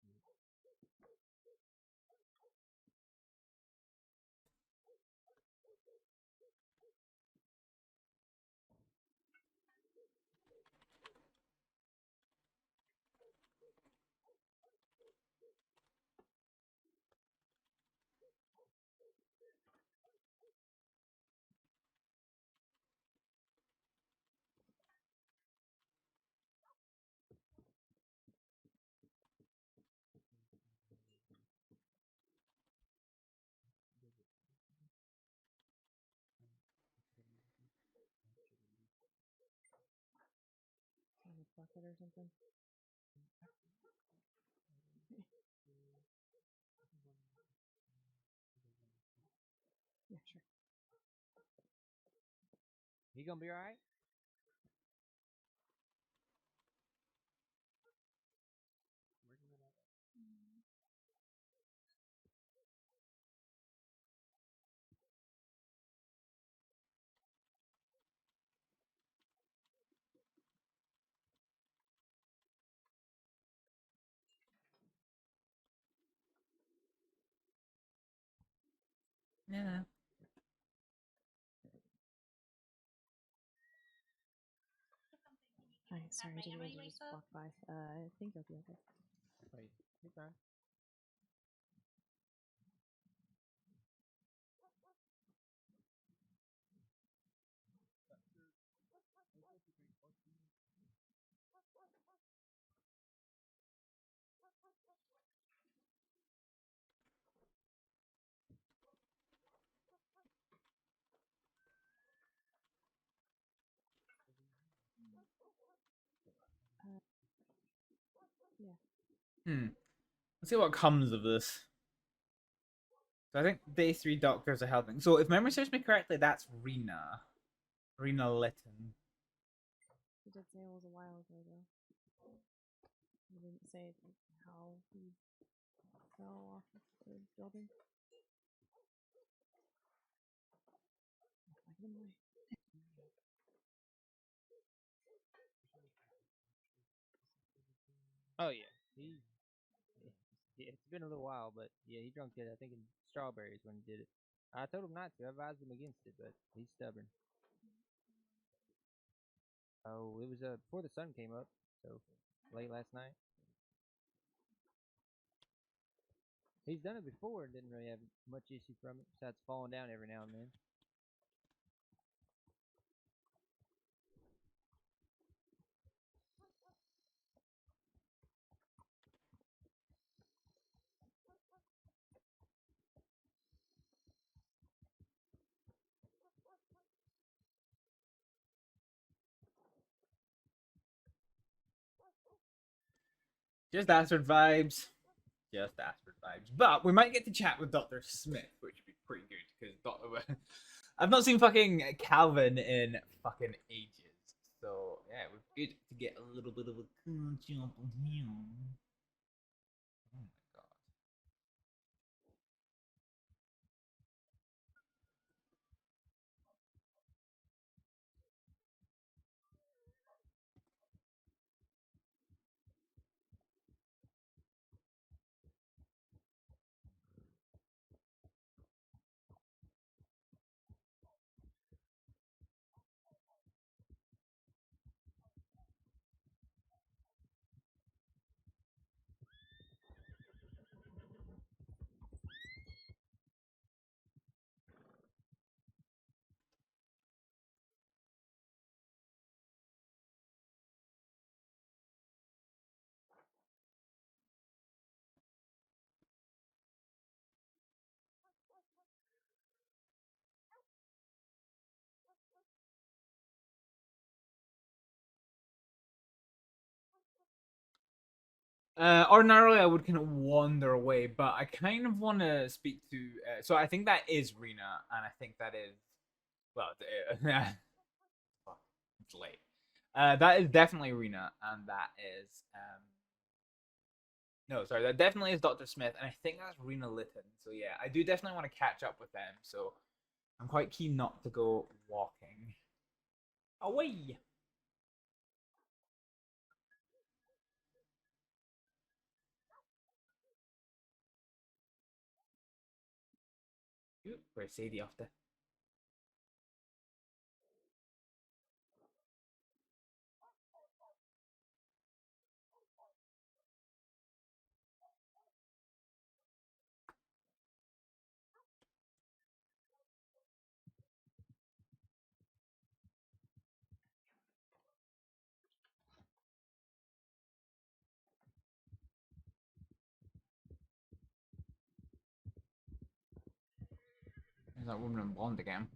bucket or something? Yeah, sure. You gonna be alright? Yeah. Hi, sorry, I didn't mean to just walk by. I think I'll be okay. Wait, you're fine. Yeah. Let's see what comes of this. So I think day 3 doctors are helping. So if memory serves me correctly, that's Rena. Rena Litton. He did say it was a while ago, though. He didn't say how he fell off of the building. Like, anyway. Oh yeah, it's been a little while, but yeah, he drunk it. I think in strawberries when he did it. I told him not to. I advised him against it, but he's stubborn. Oh, it was before the sun came up, so late last night. He's done it before and didn't really have much issue from it, besides falling down every now and then. Just Astrid vibes. Just Astrid vibes. But we might get to chat with Dr. Smith, which would be pretty good because I've not seen fucking Calvin in fucking ages. So yeah, it would be good to get a little bit of a catch up on him. Oh my god. Ordinarily, I would kind of wander away, but I kind of want to speak to. So I think that is Rena, and I think that is. Well, fuck, it's late. That is definitely Rena, and that is. No, sorry, that definitely is Dr. Smith, and I think that's Rena Litton. So yeah, I do definitely want to catch up with them. So I'm quite keen not to go walking away. Where's Sadie off to? There's that woman in blonde again.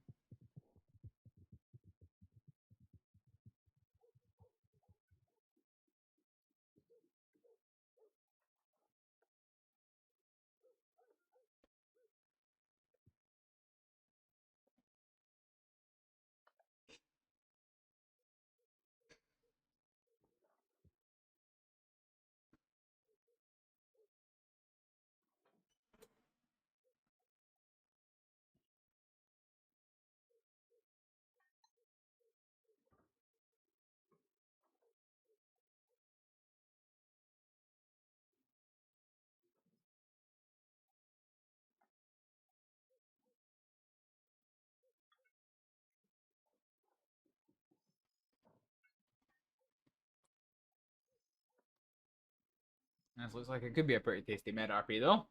This looks like it could be a pretty tasty med RP though.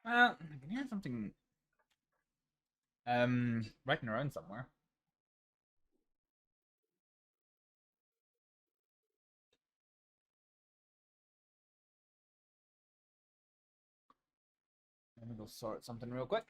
Well, I can hear something writing around somewhere. Let me go sort something real quick.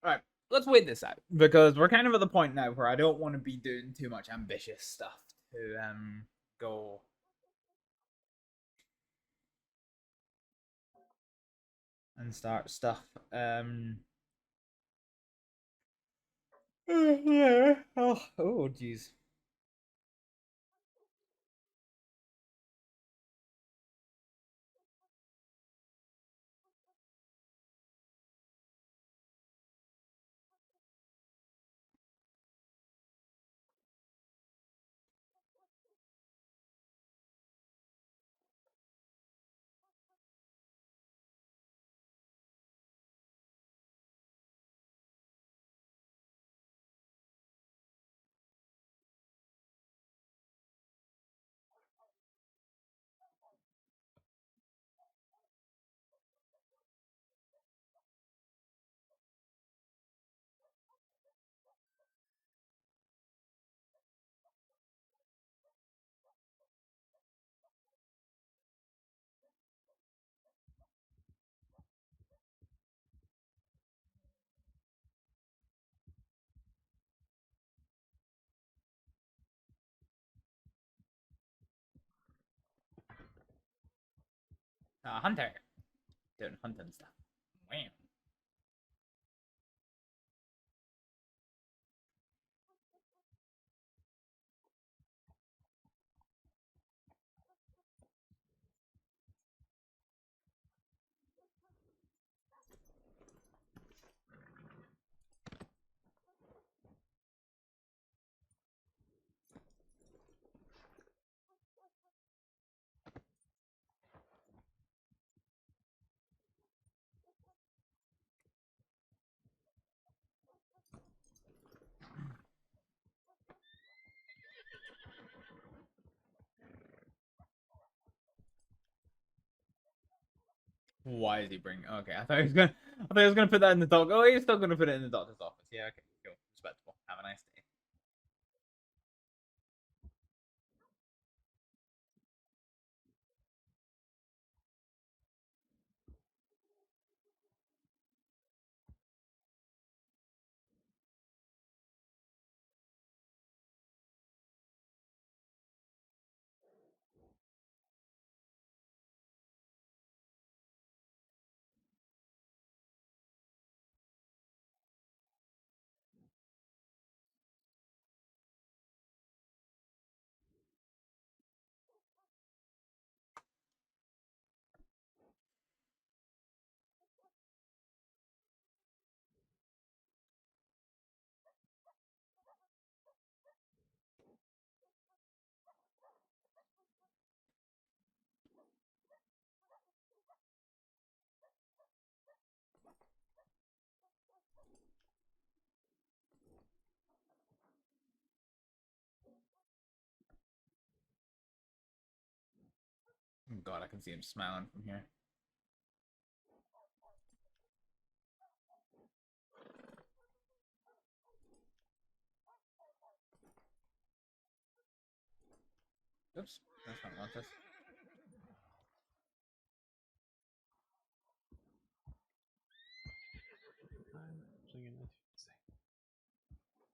Alright, let's wait this out. Because we're kind of at the point now where I don't want to be doing too much ambitious stuff to go and start stuff. Oh, jeez. Hunter. Doing hunting stuff. Wham. Why is he bringing? Okay, I thought he was gonna put that in the doc. Oh, he's still gonna put it in the doctor's office. Yeah, okay, cool, respectable. Have a nice day. Oh God, I can see him smiling from here. Oops, that's not what this.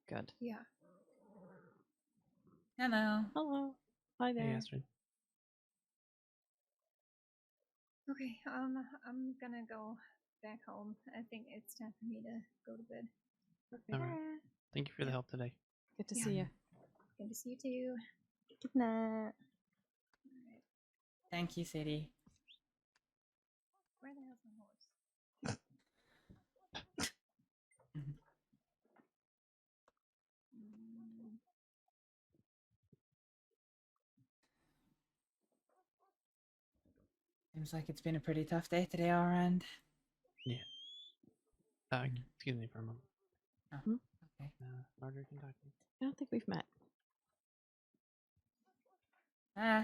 Good. Yeah. Hello. Hello. Hi there. Hey, Astrид. Okay, I'm gonna go back home. I think it's time for me to go to bed. All right. Thank you for the help today. Good to Yeah. see you. Good to see you too. Good night. Thank you, Sadie. Where the hell's my horse? Seems like it's been a pretty tough day today, our end. Yeah. Excuse me for a moment. Oh, Hmm? okay. Marjorie can talk to you. I don't think we've met.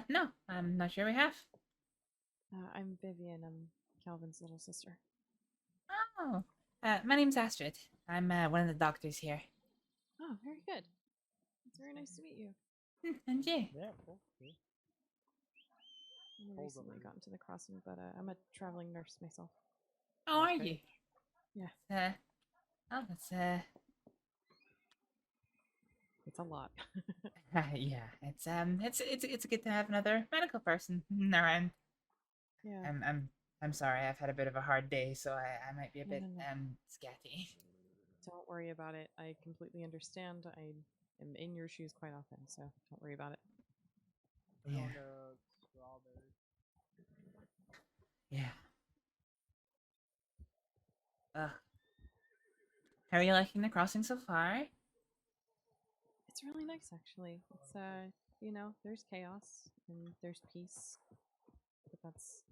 No, I'm not sure we have. I'm Vivian. I'm Calvin's little sister. Oh, my name's Astrid. I'm one of the doctors here. Oh, very good. It's very nice to meet you. And you? Yeah, cool. Yeah. I only recently got into the crossing, but I'm a traveling nurse myself. Oh, are you? Yeah. That's It's a lot. yeah. It's good to have another medical person around. Yeah. I'm sorry. I've had a bit of a hard day, so I might be a No, bit no, no. scatty. Don't worry about it. I completely understand. I am in your shoes quite often, so don't worry about it. We're Yeah. going to Strawberry. Yeah. How are you liking the crossing so far? It's really nice, actually. It's there's chaos and there's peace, but that's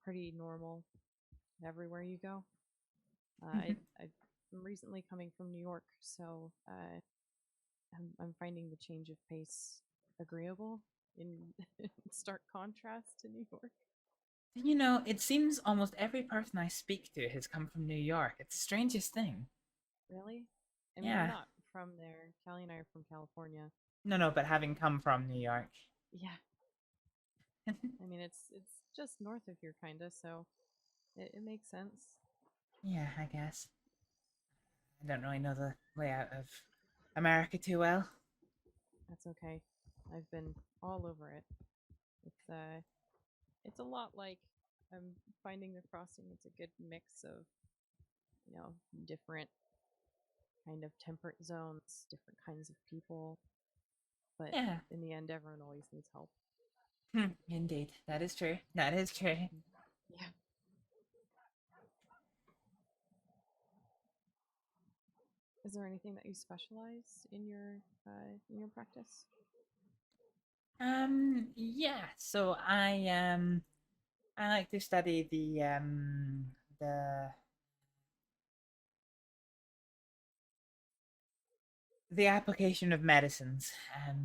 pretty normal everywhere you go. I'm recently coming from New York, so I'm finding the change of pace agreeable in stark contrast to New York. You know, it seems almost every person I speak to has come from New York. It's the strangest thing. Really? I mean, Yeah. I'm not from there. Callie and I are from California. No, but having come from New York. Yeah. I mean, it's just north of here, kinda, so it makes sense. Yeah, I guess. I don't really know the layout of America too well. That's okay. I've been all over it. It's a lot like I'm finding the crossing. It's a good mix of different kind of temperate zones, different kinds of people. But Yeah. in the end, everyone always needs help. Indeed. That is true. That is true. Yeah. Is there anything that you specialize in your practice? Yeah. So I like to study the application of medicines.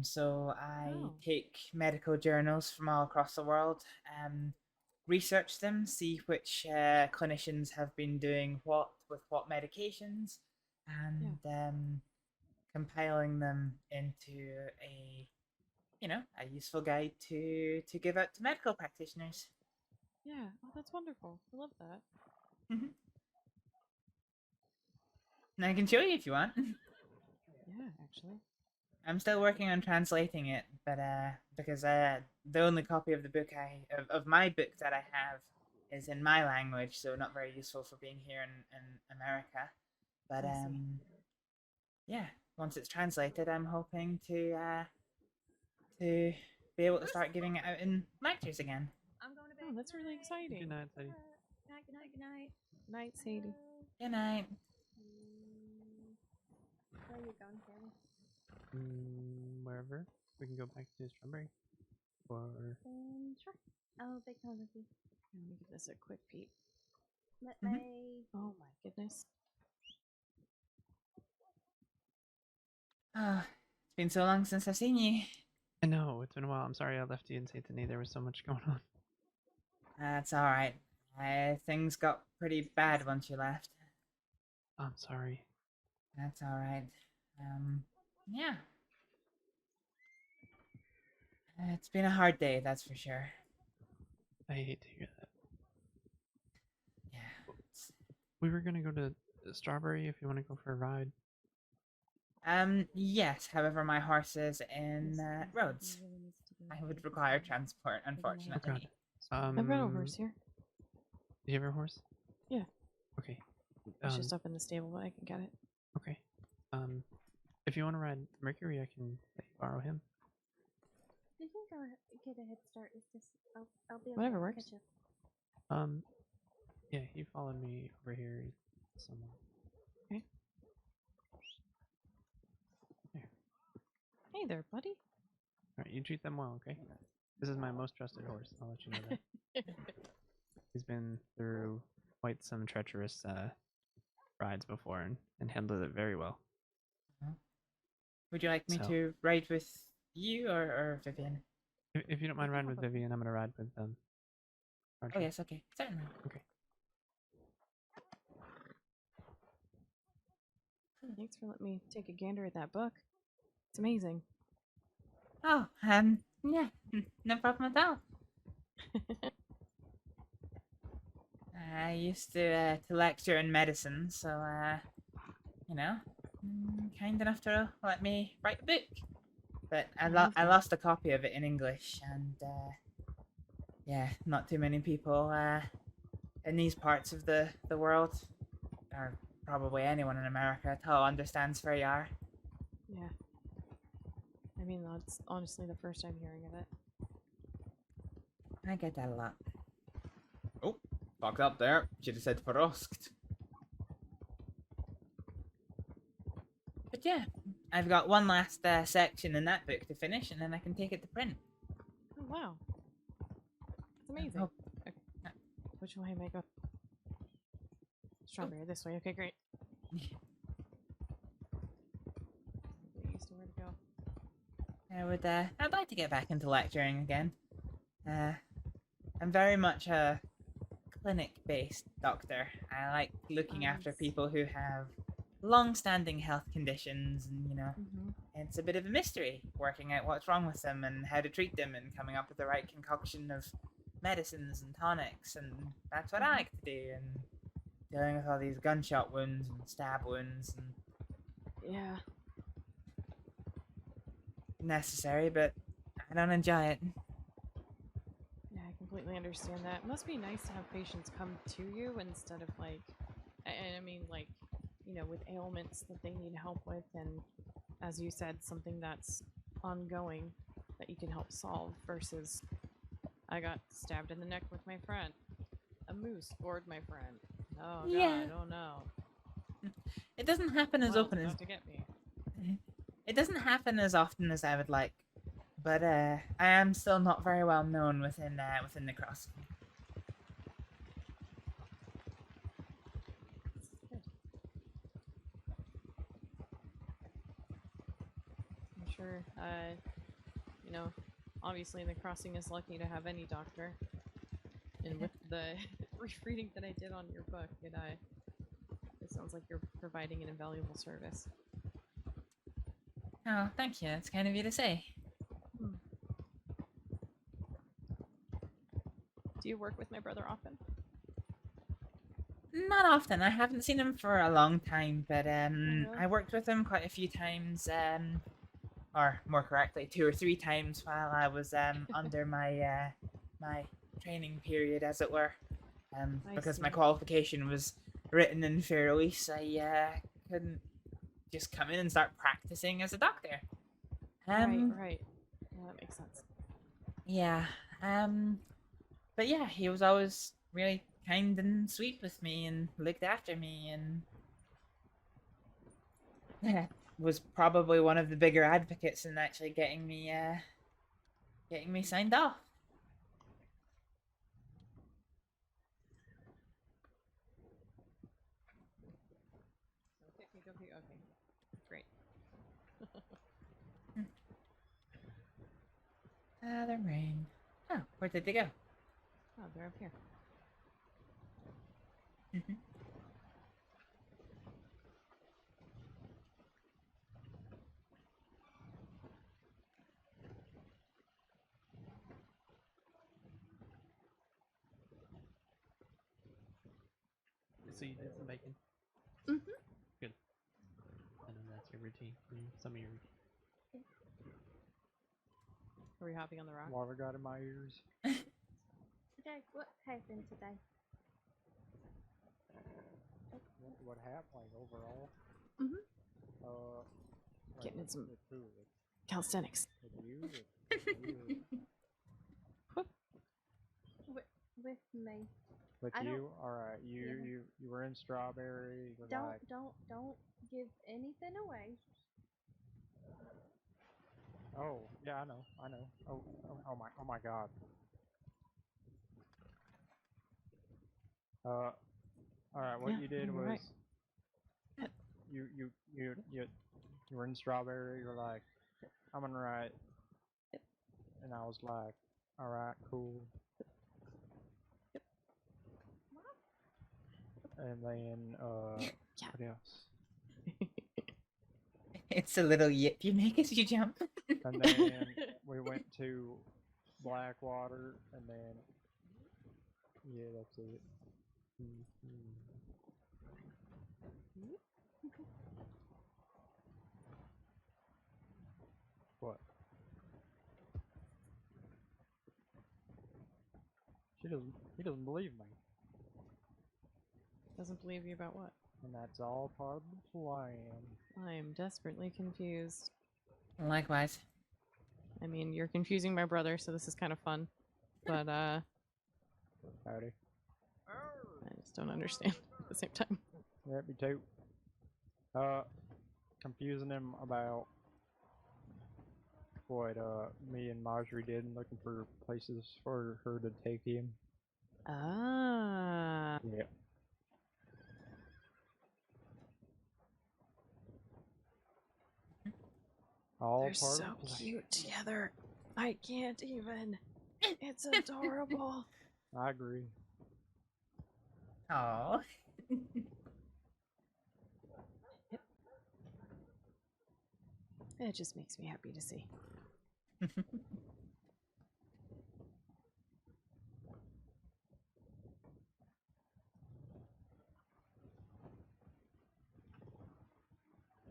So I take medical journals from all across the world, research them, see which clinicians have been doing what with what medications, and compiling them into a useful guide to give out to medical practitioners. Yeah. Oh, that's wonderful. I love that. And I can show you if you want. Yeah, actually. I'm still working on translating it, but because the only copy of the book of my book that I have is in my language, so not very useful for being here in America. But I see. yeah, once it's translated, I'm hoping to be able to start giving it out in lectures again. I'm going to bed. Oh, that's really exciting. Good night, Sadie. Good night, good night, good night. Good night, Sadie. Good night. Where are you going, Callie? Wherever. We can go back to Strawberry. Or Sure. I'll take time with you. Let me give this a quick peek. Mm-hmm. Oh my goodness. Oh, it's been so long since I've seen you. I know, it's been a while. I'm sorry I left you in St. Denis. There was so much going on. That's alright. Things got pretty bad once you left. I'm sorry. That's alright. Yeah. It's been a hard day, that's for sure. I hate to hear that. Yeah. We were gonna go to Strawberry if you want to go for a ride. Yes, however, my horse is in Rhodes. I would require transport, unfortunately. God. I've got a horse here. Do you have a horse? Yeah. Okay. It's just up in the stable, but I can get it. Okay. If you want to ride Mercury, I can let you borrow him. You can go get a head start. It's just I'll be Whatever able to works. catch up. Yeah, he followed me over here somewhere. Okay. There. Hey there, buddy. All right, you treat them well, okay? This is my most trusted horse. I'll let you know that. He's been through quite some treacherous rides before and handled it very well. Would you like me So- to ride with you or Vivian? If you don't mind riding with Vivian, I'm gonna ride with Archer. Oh yes, okay, certainly. Okay. Thanks for letting me take a gander at that book. It's amazing. Oh, yeah, no problem at all. I used to lecture in medicine, so you know, kind enough to let me write a book. But I lost a copy of it in English, and yeah, not too many people in these parts of the world, or probably anyone in America at all, understands Freyar. Yeah. I mean, that's honestly the first time hearing of it. I get that a lot. Oh, fucked up there. Should have said Frosked. But yeah, I've got one last section in that book to finish, and then I can take it to print. Oh, wow. It's amazing. hope- Okay. Which way am I go? Strawberry, this way. Okay, great. Get used to where to go. I'd like to get back into lecturing again. I'm very much a clinic-based doctor. I like looking after people who have long-standing health conditions, and you know, it's a bit of a mystery working out what's wrong with them and how to treat them and coming up with the right concoction of medicines and tonics, and that's what I like to do, and dealing with all these gunshot wounds and stab wounds, and Yeah. necessary, but I don't enjoy it. Yeah, I completely understand that. It must be nice to have patients come to you instead of like, and I mean like, you know, with ailments that they need help with, and as you said, something that's ongoing that you can help solve versus I got stabbed in the neck with my friend. A moose gored my friend. Oh Yeah. god, oh no. It doesn't happen as Well, often as out to get me. it doesn't happen as often as I would like, but I am still not very well known within the cross. I'm sure, you know, obviously the crossing is lucky to have any doctor. And with the brief reading that I did on your book, it sounds like you're providing an invaluable service. Oh, thank you. That's kind of you to say. Do you work with my brother often? Not often. I haven't seen him for a long time, but I worked with him quite a few times, or more correctly, 2 or 3 times while I was under my my training period, as it were. Because my see. qualification was written in Faroese, I couldn't just come in and start practicing as a doctor. Right. Yeah, that makes sense. Yeah. But yeah, he was always really kind and sweet with me and looked after me, and yeah, was probably one of the bigger advocates in actually getting me signed off. Okay. Great. The rain. Oh, where did they go? Oh, Oh, they're up here. So you did some bacon. Mhm. Good. I know that's your routine. Some of your routine. Are we hopping on the rock? Water got in my ears. Okay, what happened today? What happened, like, overall? Mhm. Like, Getting in some with who? calisthenics. With you? With me. With I don't- you? Alright, Yeah. you were in Strawberry, you were like... Don't give anything away. Oh, yeah, I know. Oh my god. Alright, what Yeah, you did you're was... right. You were in Strawberry, you were like, I'm gonna write. And I was like, alright, cool. And then, what else? It's a little yip you make as you jump. And then we went to Blackwater, and then, yeah, that's it. What? He doesn't believe me. Doesn't believe you about what? And that's all part of the plan. I am desperately confused. Likewise. I mean, you're confusing my brother, so this is kind of fun. But, Howdy. I just don't understand at the same time. Yeah, me too. Confusing him about what, me and Marjorie did, looking for places for her to take him. Ah. Yeah. All They're part so of the plan. cute together. I can't even. It's adorable. I agree. Aww. It just makes me happy to see.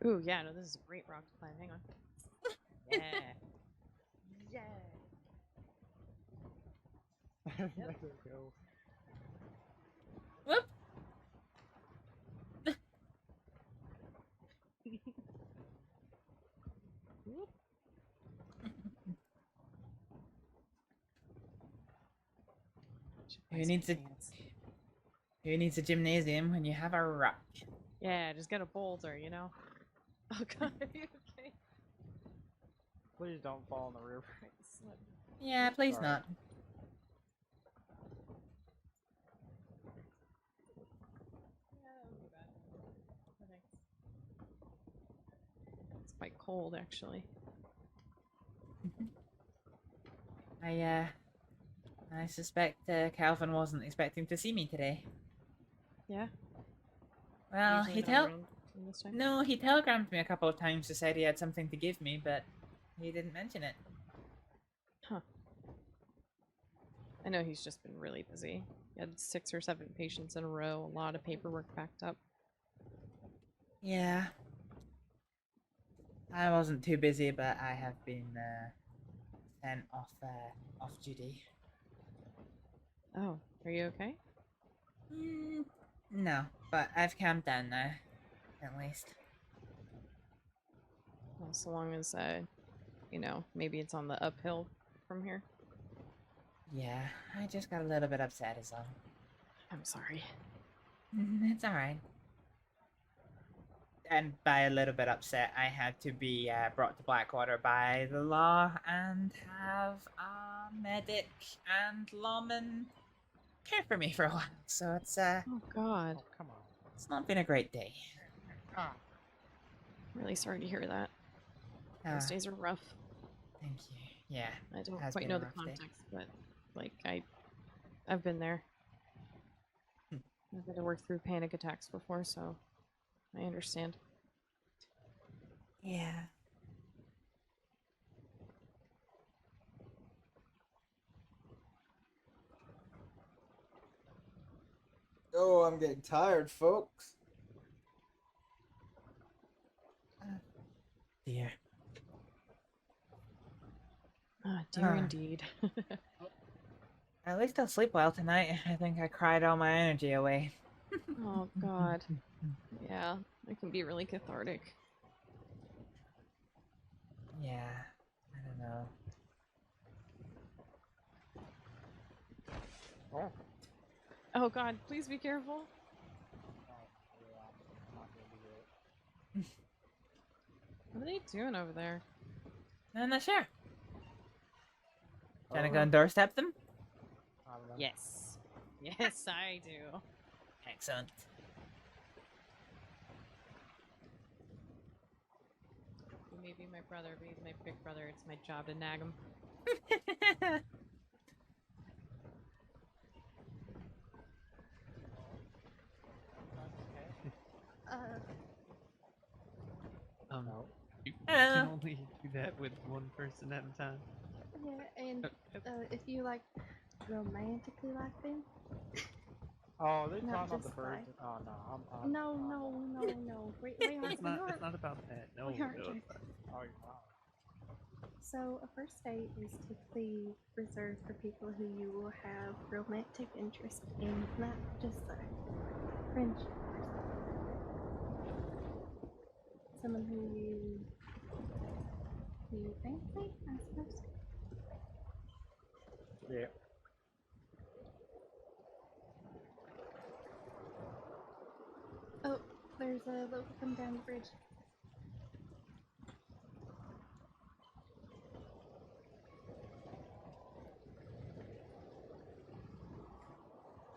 Ooh, yeah, no, this is a great rock to climb. Hang on. Yeah. Yeah. Let her go. Whoop. Whoop. Who needs a gymnasium when you have a rock? Yeah, just get a boulder, you know? Oh god, are you okay? Please don't fall in the river. Slip. Yeah, please Sorry. not. It's quite cold, actually. I suspect Calvin wasn't expecting to see me today. Yeah? Well, Usually he not around this time? No, he telegrammed me a couple of times to say he had something to give me, but he didn't mention it. Huh. I know he's just been really busy. He had 6 or 7 patients in a row, a lot of paperwork backed up. Yeah. I wasn't too busy, but I have been sent off duty. Oh, are you okay? No, but I've calmed down now, at least. Well, so long as, you know, maybe it's on the uphill from here. Yeah, I just got a little bit upset is all. I'm sorry. It's alright. And by a little bit upset, I had to be brought to Blackwater by the law and have a medic and lawman care for me for a while. So it's Oh god. Oh, come on. it's not been a great day. Really sorry to hear that. Those days are rough. Thank you. Yeah. I don't has quite been know a the rough day. context, but like I I've been there. I've had to work through panic attacks before, so I understand. Yeah. Oh, I'm getting tired, folks. Dear. Dear Ah. indeed. At least I'll sleep well tonight. I think I cried all my energy away. Oh god. Yeah, it can be really cathartic. Yeah, I don't know. Oh god, please be careful. What are they doing over there? I'm not sure. Trying to go Oh. and doorstep them? Yes. Yes, I do. Excellent. He may be my brother, but he's my big brother. It's my job to nag him. You Hello. can only do that with one person at a time. Yeah, and if you like romantically like them. Oh, they're Not talking about the just birds. like- Oh no, I'm No. We aren't. It's not about that. No, We aren't no, joking. it's not. Oh, you're not. So a first date is typically reserved for people who you will have romantic interest in, not just like friendship or something. Someone who you fancy, I suppose. Yeah. Oh, there's a local coming down the bridge.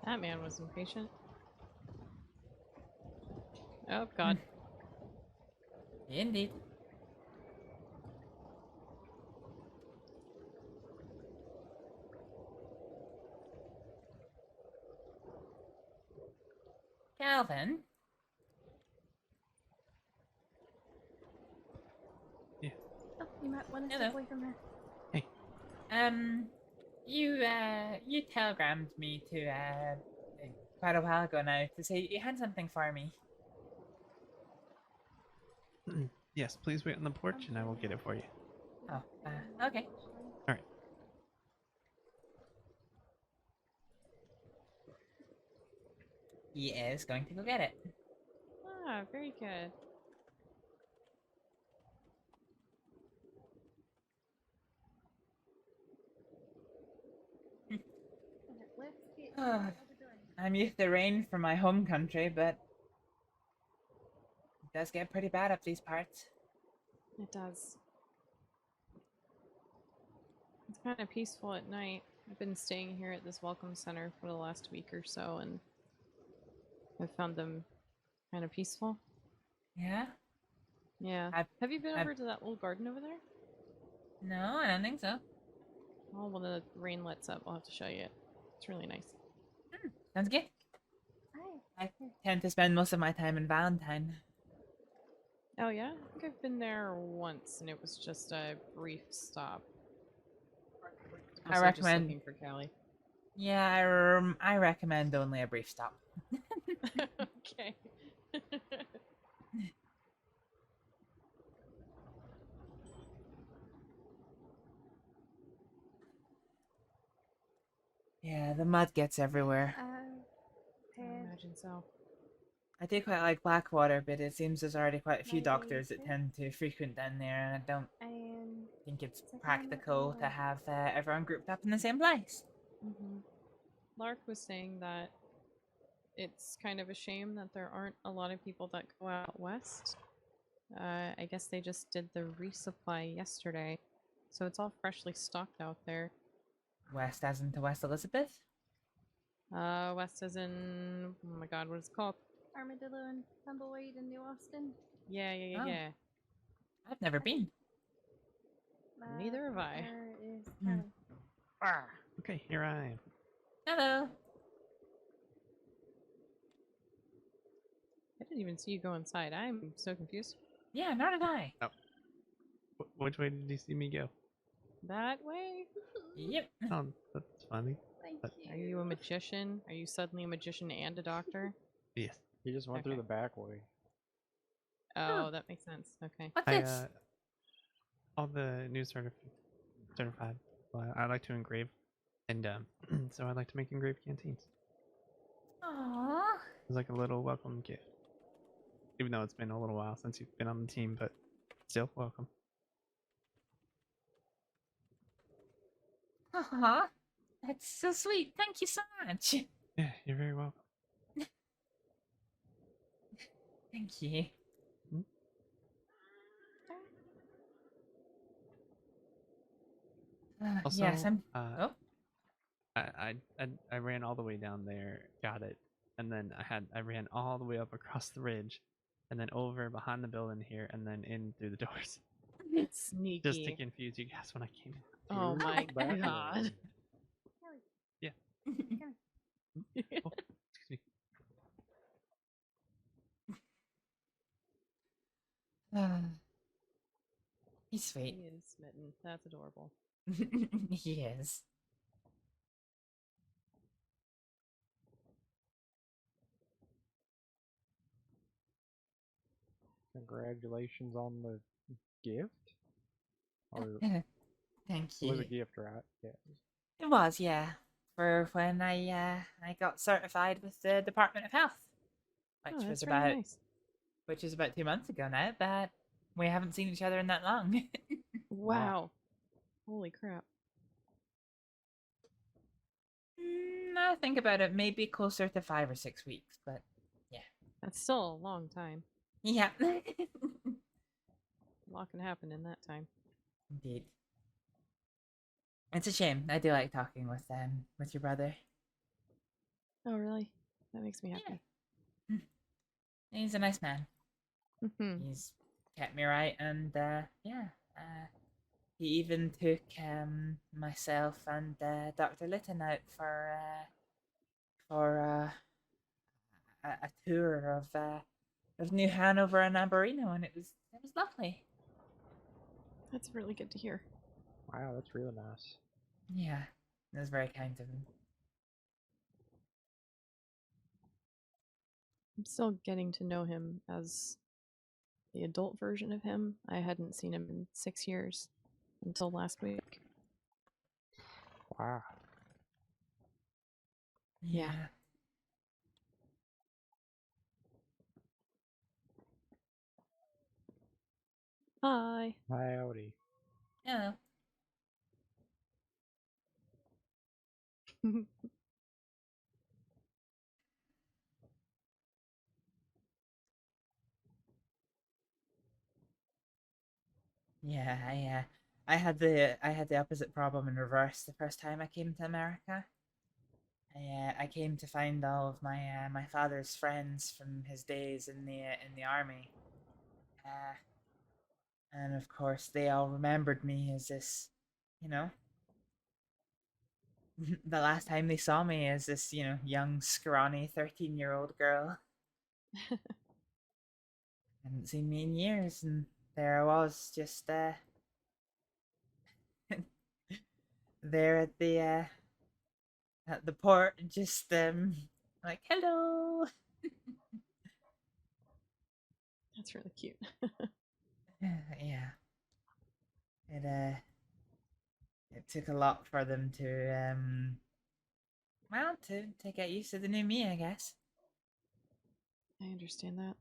That man was impatient. Oh god. Indeed. Calvin? Oh, you might want to Hello. step away from her. You telegrammed me to quite a while ago now to say you had something for me. Yes, please wait on the porch and I will get it for you. Oh, okay. Alright. He is going to go get it. Ah, very good. Let's get Ah, I'm used to rain from my home country, but it does get pretty bad up these parts. It does. It's kind of peaceful at night. I've been staying here at this welcome center for the last week or so, and I've found them kind of peaceful. Yeah? Yeah. Have you been over to that little garden over there? No, I don't think so. Oh, when the rain lets up, I'll have to show you it. It's really nice. Sounds good. Hi. I tend to spend most of my time in Valentine. Oh yeah? I think I've been there once, and it was just a brief stop. I Mostly recommend. just looking for Callie. Yeah, I recommend only a brief stop. Okay. Yeah, the mud gets everywhere. I imagine so. I do quite like Blackwater, but it seems there's already quite a few doctors that tend to frequent down there, and I don't think it's practical to have everyone grouped up in the same place. Mm-hmm. Lark was saying that it's kind of a shame that there aren't a lot of people that go out west. I guess they just did the resupply yesterday, so it's all freshly stocked out there. West as into West Elizabeth? West as in, oh my god, what is it called? Armadillo and Tumbleweed in New Austin. Yeah. Oh. Yeah. I've never been. Neither have I. There is Hmm. Callie. Okay, here I am. Hello. I didn't even see you go inside. I'm so confused. Yeah, nor did I. Oh. Which way did you see me go? That way? Yep. Oh, that's funny. But Are you a magician? Are you suddenly a magician and a doctor? yes. He just went through Okay. the back way. Oh, that makes sense. Okay. What's I this? all the new certified. Well, I like to engrave, and so I like to make engraved canteens. Aww. It's like a little welcome gift. Even though it's been a little while since you've been on the team, but still welcome. Aw. That's so sweet. Thank you so much. Yeah, you're very welcome. Thank you. Also, yes, I'm. Oh. I ran all the way down there, got it, and then I ran all the way up across the ridge, and then over behind the building here, and then in through the doors. It's sneaky. Just to confuse you guys when I came in. Oh my god. Yeah. Oh, excuse me. He's sweet. He is smitten. That's adorable. He is. Congratulations on the gift. Or Thank it was a you. gift, right? Yeah. It was, yeah. For when I got certified with the Department of Health, which Oh, was that's really about nice. which is about 2 months ago now. But we haven't seen each other in that long. Wow. Holy crap. Now I think about it, maybe closer to 5 or 6 weeks. But yeah, That's still a long time. yeah. A lot can happen in that time. Indeed. It's a shame. I do like talking with your brother. Oh, really? That makes me happy. He's a nice man. Mhm. He's kept me right, and yeah. He even took myself and Dr. Litton out for a tour of New Hanover and Amberino, and it was lovely. That's really good to hear. Wow, that's really nice. Yeah, it was very kind of him. I'm still getting to know him as the adult version of him. I hadn't seen him in 6 years until last week. Wow. Yeah. Hi. Howdy. Hello. Yeah, I had the opposite problem in reverse the first time I came to America. I came to find all of my father's friends from his days in the army, and of course they all remembered me as this, you know, the last time they saw me as this, young, scrawny 13-year-old girl. Hadn't seen me in years, and there I was, just there at the port, just like, hello. That's really cute. Yeah. It took a lot for them to well, to get used to the new me, I guess. I understand that.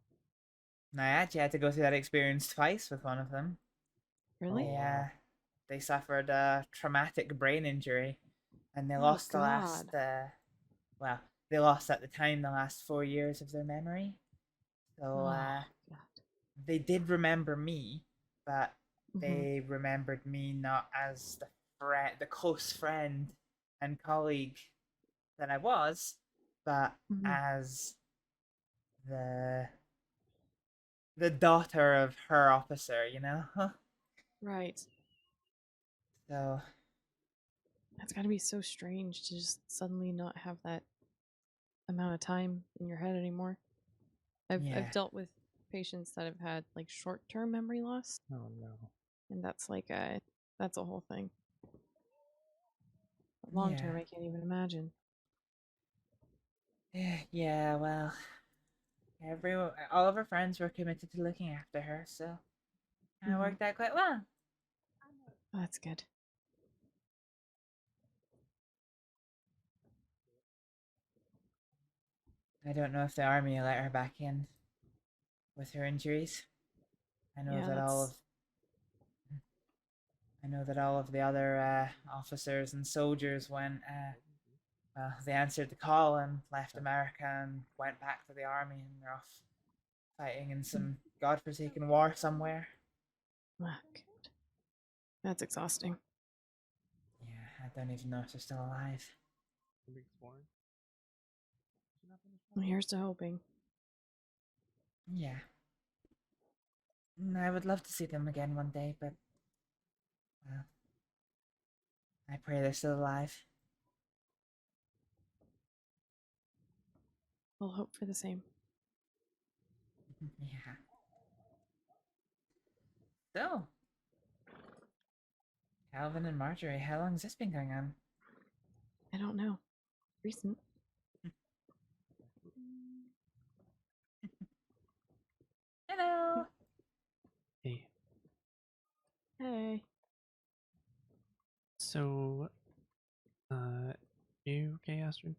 And I actually had to go through that experience twice with one of them. Really? They suffered a traumatic brain injury, and they Oh, lost the last God. well, they lost at the time the last 4 years of their memory. So Oh, they did remember me, but Mhm. they remembered me not as the close friend and colleague that I was, but Mhm. as the daughter of her officer, you know? Right. So That's got to be so strange to just suddenly not have that amount of time in your head anymore. I've Yeah. dealt with patients that have had like short-term memory loss, Oh no. and that's a whole thing. Long-term, Yeah. I can't even imagine. Yeah, well, all of her friends were committed to looking after her, so it worked out quite well. Oh, that's good. I don't know if the army will let her back in with her injuries. I know Yeah, that all of the other officers and soldiers went. Well, they answered the call and left America and went back to the army, and they're off fighting in some godforsaken war somewhere. Oh, God. That's exhausting. Yeah, I don't even know if they're still alive. Well, here's to hoping. Yeah. I would love to see them again one day, but well, I pray they're still alive. We'll hope for the same. Yeah. So, Calvin and Marjorie, how long has this been going on? I don't know. Recent. Hello. Hey. Hey. So, you okay, Astrid?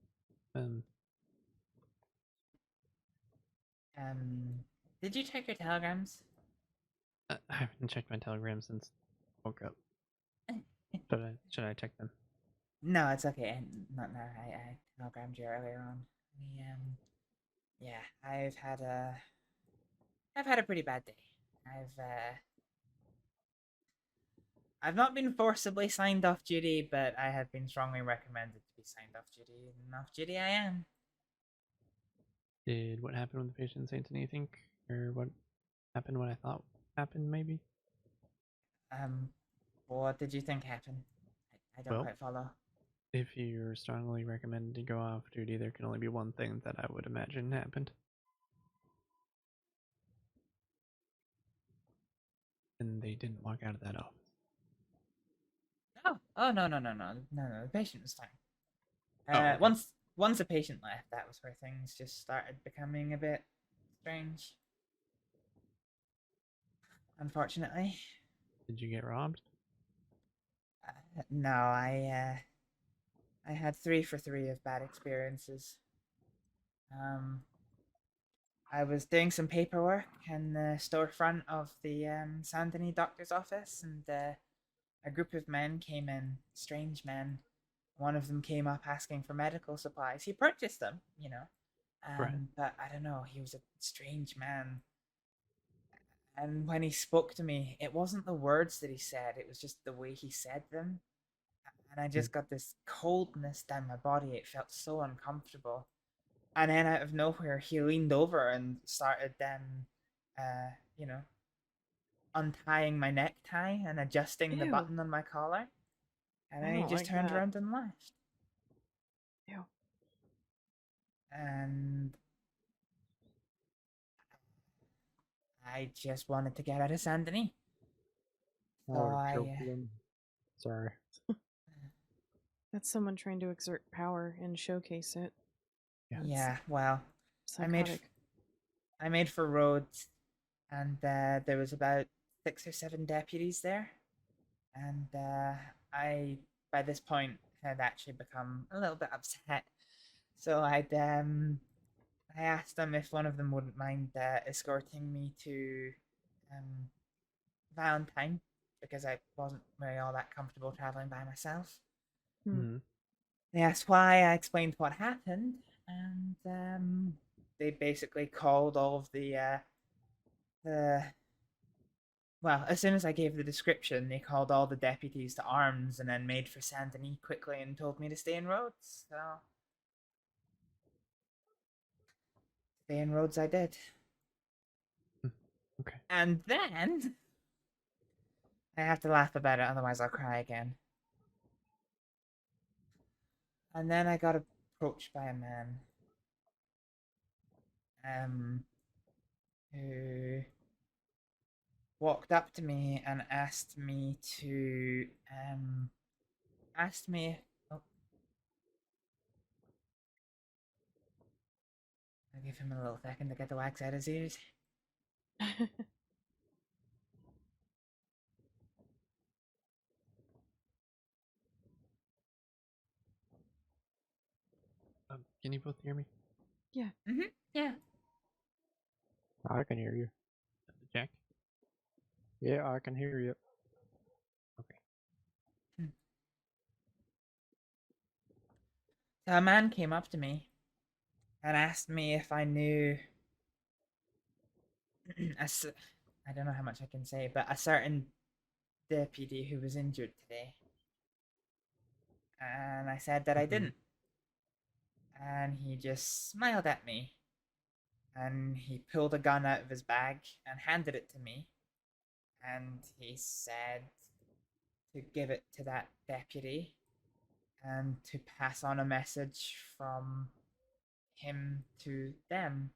Did you check your telegrams? I haven't checked my telegram since I woke up. Should I check them? No, it's okay. Not now. I telegrammed you earlier on. Yeah, I've had a pretty bad day. I've not been forcibly signed off duty, but I have been strongly recommended to be signed off duty, and off duty I am. Did what happened with the patient say anything? Or what happened what I thought happened, maybe? What did you think happened? I don't Well, quite follow. if you're strongly recommended to go off duty, there can only be one thing that I would imagine happened. And they didn't walk out of that office. Oh, no, the patient was fine. Okay. Once the patient left, that was where things just started becoming a bit strange. Unfortunately. Did you get robbed? No, I had 3 for 3 of bad experiences. I was doing some paperwork in the storefront of the Saint Denis doctor's office, and a group of men came in, strange men. One of them came up asking for medical supplies. He purchased them, Right. but I don't know, he was a strange man. And when he spoke to me, it wasn't the words that he said, it was just the way he said them. And I just got this coldness down my body. It felt so uncomfortable. And then out of nowhere, he leaned over and started untying my necktie and adjusting the Ew. button on my collar. And I then he don't just like turned that. around and left. Ew. And I just wanted to get out of Saint Denis. So Sorry. That's someone trying to exert power and showcase it. Yeah, well, psychotic. I made for Rhodes, and there was about 6 or 7 deputies there, and I, by this point, had actually become a little bit upset. So I asked them if one of them wouldn't mind escorting me to Valentine, because I wasn't really all that comfortable traveling by myself. They asked why, I explained what happened, and they basically called all of well, as soon as I gave the description, they called all the deputies to arms and then made for Saint Denis quickly and told me to stay in Rhodes. So, stay in Rhodes I did. Okay. And then I have to laugh about it, otherwise I'll cry again. And then I got approached by a man. Who walked up to me and asked me to oh, I'll give him a little second to get the wax out of his ears. Can you both hear me? Yeah. Yeah. I can hear you. Jack? Yeah, I can hear you. So a man came up to me and asked me if I knew I don't know how much I can say, but a certain deputy who was injured today. And I said that I didn't. And he just smiled at me. And he pulled a gun out of his bag and handed it to me. And he said to give it to that deputy and to pass on a message from him to them.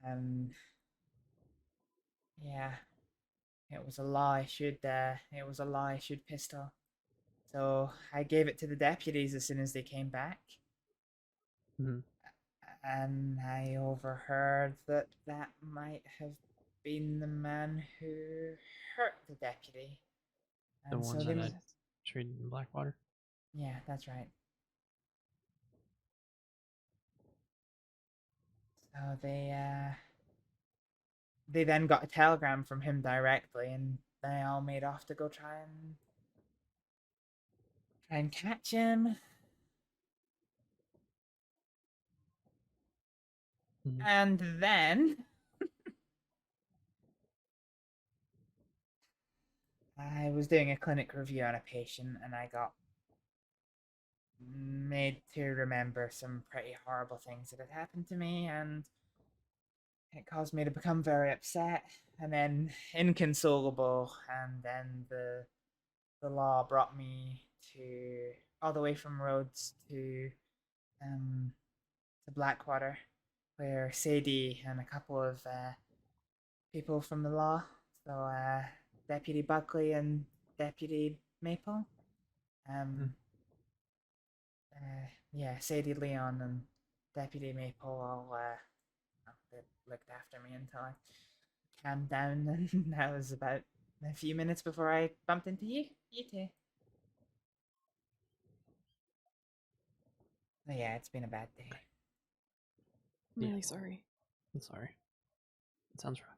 And yeah, it was a law-issued pistol. So I gave it to the deputies as soon as they came back. And I overheard that that might have been the man who hurt the deputy. The And one so that they I treated in Blackwater? Yeah, that's right. So they then got a telegram from him directly, and they all made off to go try and catch him. And then I was doing a clinic review on a patient, and I got made to remember some pretty horrible things that had happened to me, and it caused me to become very upset and then inconsolable, and then the law brought me to all the way from Rhodes to Blackwater, where Sadie and a couple of people from the law, so Deputy Buckley and Deputy Maple, yeah, Sadie Leon and Deputy Maple all they looked after me until I calmed down, and that was about a few minutes before I bumped into you two. Oh, yeah, it's been a bad day. I'm really sorry. I'm sorry. It sounds rough.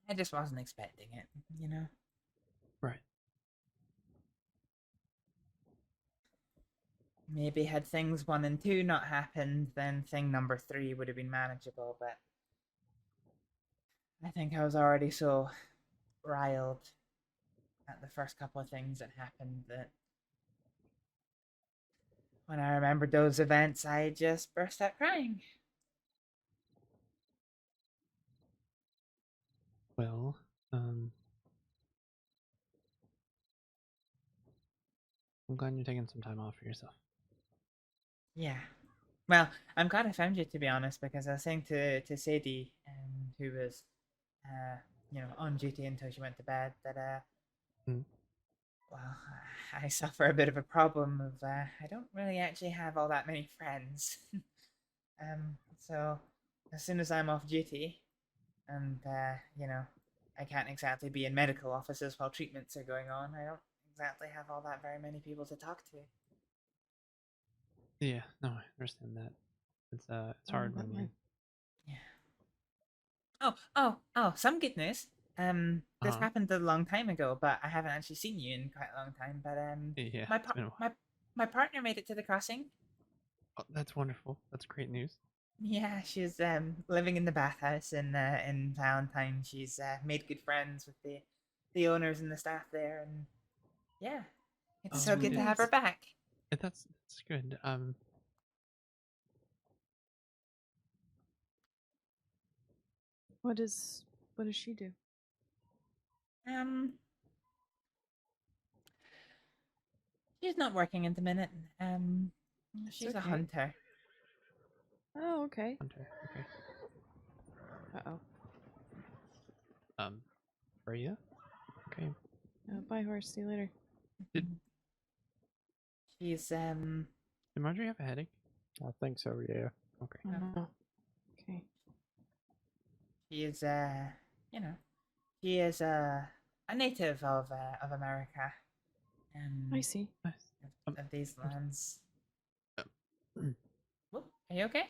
I just wasn't expecting it, you know? Right. Maybe had things 1 and 2 not happened, then thing number 3 would have been manageable, but I think I was already so riled at the first couple of things that happened that when I remembered those events, I just burst out crying. Well, I'm glad you're taking some time off for yourself. Yeah. Well, I'm glad I found you, to be honest, because I was saying to Sadie, who was, on duty until she went to bed, that, well, I suffer a bit of a problem of, I don't really actually have all that many friends. So as soon as I'm off duty, and, I can't exactly be in medical offices while treatments are going on, I don't exactly have all that very many people to talk to. Yeah, no, I understand that. It's hard when you... Oh, some good news. This happened a long time ago, but I haven't actually seen you in quite a long time. But Yeah, it's been a while. my partner made it to the crossing. Oh, that's wonderful. That's great news. Yeah, she's living in the bathhouse in Valentine. She's made good friends with the owners and the staff there, and yeah, it's so good to have her back. That's good. What is What does she do? She's not working at the minute. She's a okay. hunter. Oh, okay. Hunter. Okay. Uh-oh. Freya? Okay. Bye, horse. See you later. She's Did Marjorie have a headache? I think so, yeah. Okay. Oh, okay. She is you know, she is a native of America. I see. Of these lands. Mm. Whoop, are you okay?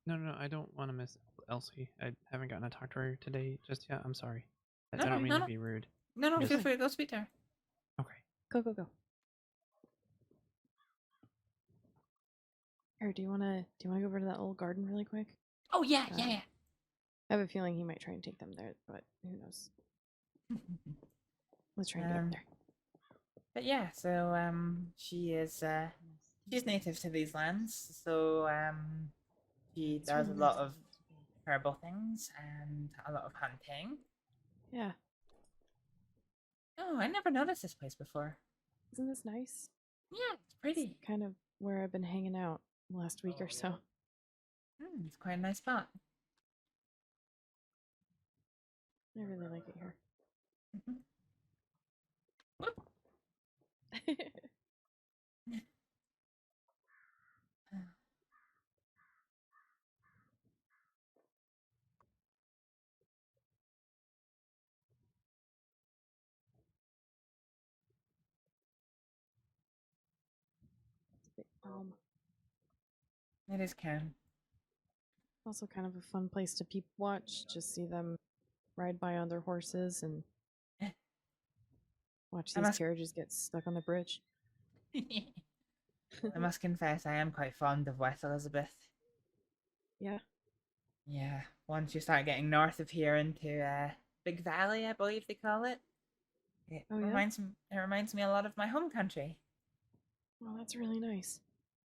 No, I don't want to miss Elsie. I haven't gotten to talk to her today just yet. I'm sorry. I No, don't mean no, to no. be rude. No, Just- feel free to go speak to her. Okay. Go. Or do you wanna go over to that little garden really quick? Oh yeah. I have a feeling he might try and take them there, but who knows? Let's try and get up there. But yeah, so she is she's native to these lands, so she It's does really a lot nice. of herbal things and a lot of hunting. Yeah. Oh, I never noticed this place before. Isn't this nice? Yeah, it's pretty. It's kind of where I've been hanging out the last week or so. It's quite a nice spot. I really like it here. It's a bit calm. It is calm. Also kind of a fun place to people watch. Just see them ride by on their horses and watch I these must- carriages get stuck on the bridge. I must confess, I am quite fond of West Elizabeth. Yeah. Yeah, once you start getting north of here into Big Valley, I believe they call it. It Oh, yeah? reminds me a lot of my home country. Well, that's really nice.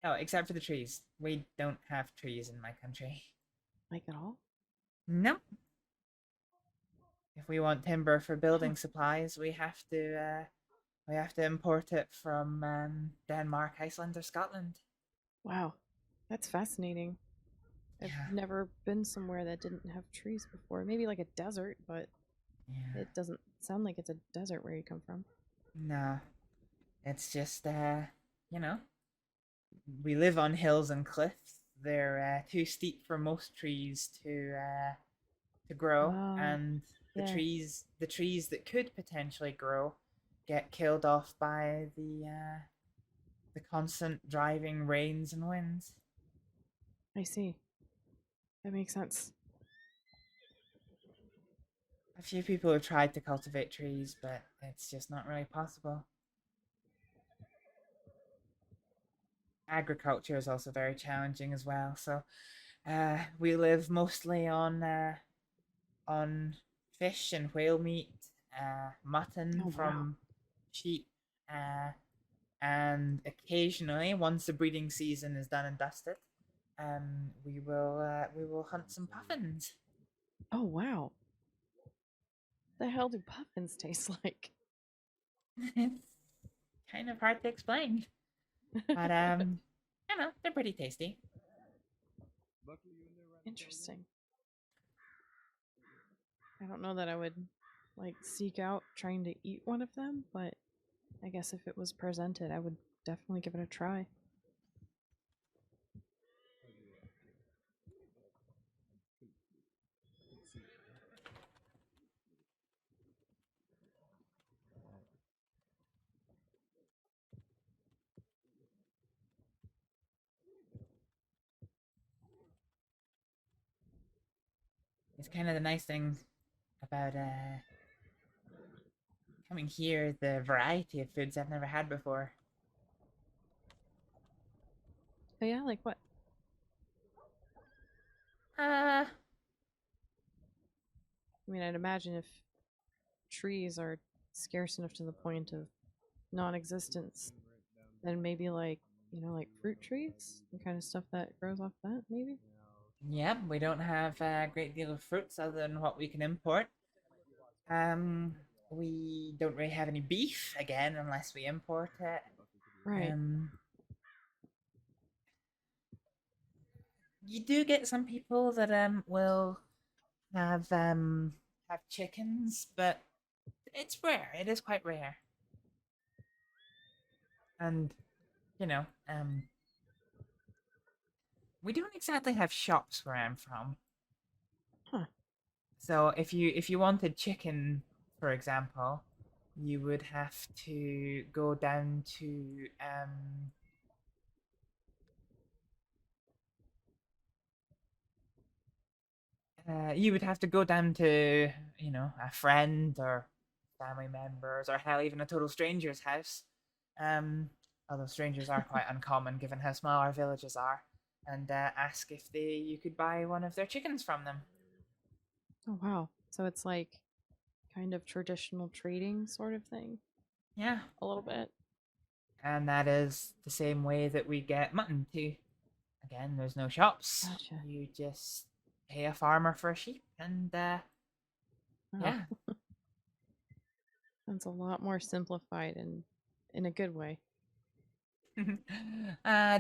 Oh, except for the trees. We don't have trees in my country. Like at all? Nope. If we want timber for building supplies, we have to import it from Denmark, Iceland, or Scotland. Wow. That's fascinating. I've Yeah. never been somewhere that didn't have trees before. Maybe like a desert, but it doesn't sound like it's a desert where you come from. No, it's just you know, we live on hills and cliffs. They're too steep for most trees to grow, Oh, and the yeah. trees that could potentially grow get killed off by the constant driving rains and winds. I see. That makes sense. A few people have tried to cultivate trees, but it's just not really possible. Agriculture is also very challenging as well. So, we live mostly on fish and whale meat, mutton Oh, wow. from sheep, and occasionally, once the breeding season is done and dusted, we will hunt some puffins. Oh, wow. The hell do puffins taste like? It's kind of hard to explain, but you know, they're pretty tasty. Interesting. I don't know that I would like seek out trying to eat one of them, but I guess if it was presented, I would definitely give it a try. It's kind of the nice thing about coming here, the variety of foods I've never had before. Oh yeah, like what? Uh, I mean, I'd imagine if trees are scarce enough to the point of non-existence, then maybe like, you know, like fruit trees and kind of stuff that grows off that, maybe? Yep, we don't have a great deal of fruits other than what we can import. We don't really have any beef again unless we import it. Right. You do get some people that will have chickens, but it's rare. It is quite rare. And you know, we don't exactly have shops where I'm from. So if you wanted chicken, for example, you would have to go down to you would have to go down to, you know, a friend or family members or hell, even a total stranger's house. Although strangers are quite uncommon given how small our villages are, and ask if you could buy one of their chickens from them. Oh wow. So it's like kind of traditional trading sort of thing. Yeah. A little bit. And that is the same way that we get mutton too. Again, there's no shops. Gotcha. You just pay a farmer for a sheep, and yeah. That's a lot more simplified and in a good way.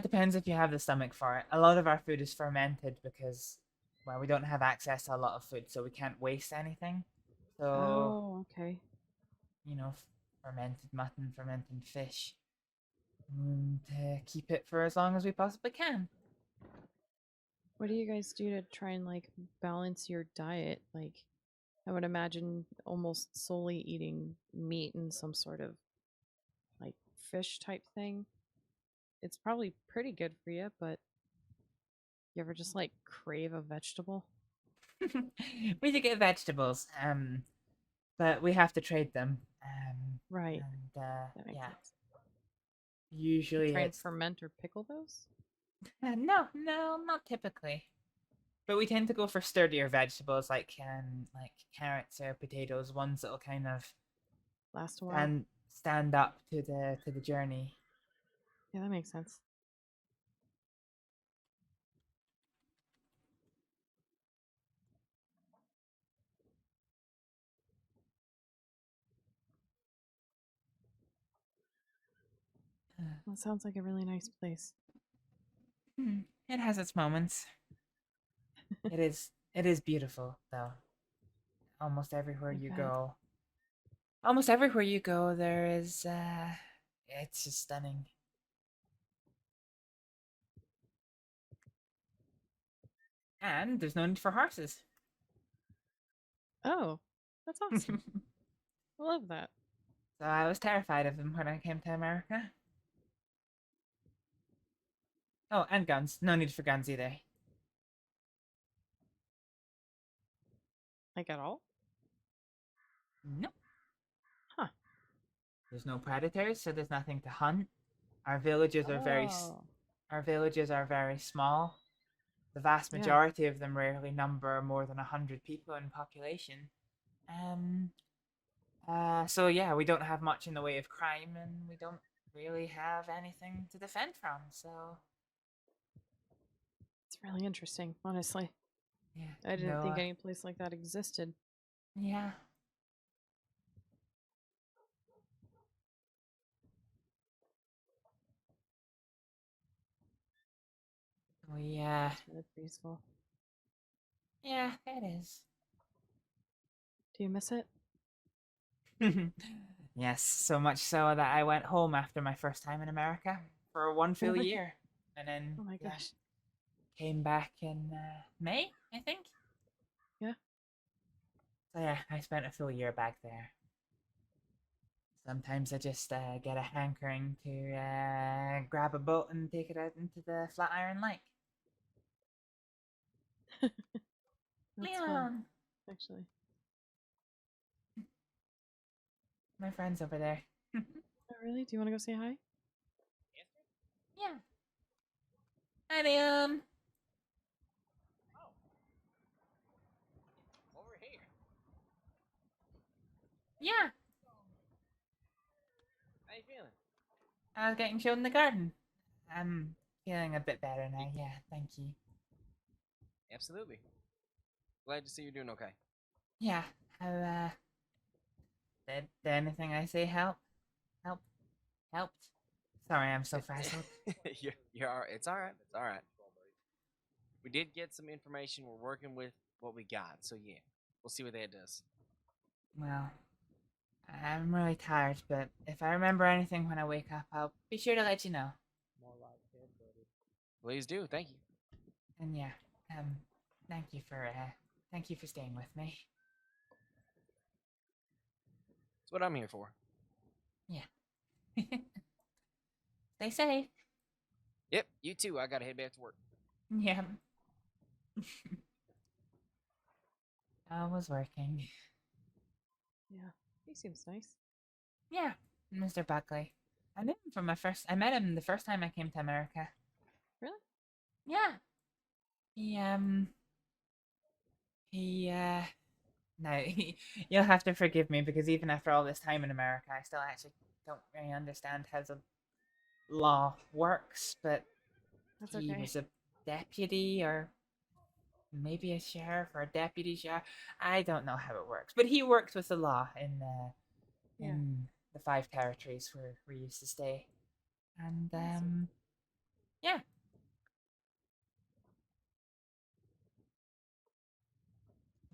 Depends if you have the stomach for it. A lot of our food is fermented because, well, we don't have access to a lot of food, so we can't waste anything. So, Oh, okay. you know, fermented mutton, fermented fish, and keep it for as long as we possibly can. What do you guys do to try and like balance your diet? Like, I would imagine almost solely eating meat and some sort of like fish type thing. It's probably pretty good for you, but you ever just like crave a vegetable? We do get vegetables, but we have to trade them. Right. And That makes yeah. sense. Usually Try and it's ferment or pickle those? no, not typically. But we tend to go for sturdier vegetables like carrots or potatoes, ones that'll kind of last a while. Stand up to the journey. Yeah, that makes sense. That sounds like a really nice place. It has its moments. It is beautiful though. Almost everywhere you go. Almost everywhere you go, there is it's just stunning. And there's no need for horses. Oh, that's awesome. I love that. So I was terrified of them when I came to America. Oh, and guns. No need for guns either. Like at all? Nope. Huh. There's no predators, so there's nothing to hunt. Our villages are very small. The vast majority of them rarely number more than 100 people in population. So yeah, we don't have much in the way of crime, and we don't really have anything to defend from. So it's really interesting, honestly. Yeah. I didn't think any place like that existed. Yeah. It's really peaceful. Yeah, it is. Do you miss it? Yes, so much so that I went home after my first time in America for one full Really? year, and then Oh my gosh. came back in May, I think. Yeah. So yeah, I spent a full year back there. Sometimes I just get a hankering to grab a boat and take it out into the Flatiron Lake. That's fun, actually. My friend's over there. Oh, really? Do you want to go say hi? Yeah. Hi, Leon. Over here. Yeah. How you feeling? I was getting shown in the garden. I'm feeling a bit better now. Yeah, thank you. Absolutely. Glad to see you're doing okay. Yeah. Did anything I say help? Helped? Sorry, I'm so frazzled. It's all right. It's all right. We did get some information. We're working with what we got. So yeah, we'll see what that does. Well, I'm really tired, but if I remember anything when I wake up, I'll be sure to let you know. More like dead buddy. Please do. Thank you. And yeah, thank you for staying with me. That's what I'm here for. Yeah. Stay safe. Yep, you too. I gotta head back to work. Yeah. I was working. Yeah, he seems nice. Yeah, Mr. Buckley. I met him the first time I came to America. Really? Yeah. No, you'll have to forgive me because even after all this time in America, I still actually don't really understand how the law works, but That's he okay. was a deputy or maybe a sheriff or a deputy sheriff. I don't know how it works, but he worked with the law in the 5 territories where we used to stay. And yeah.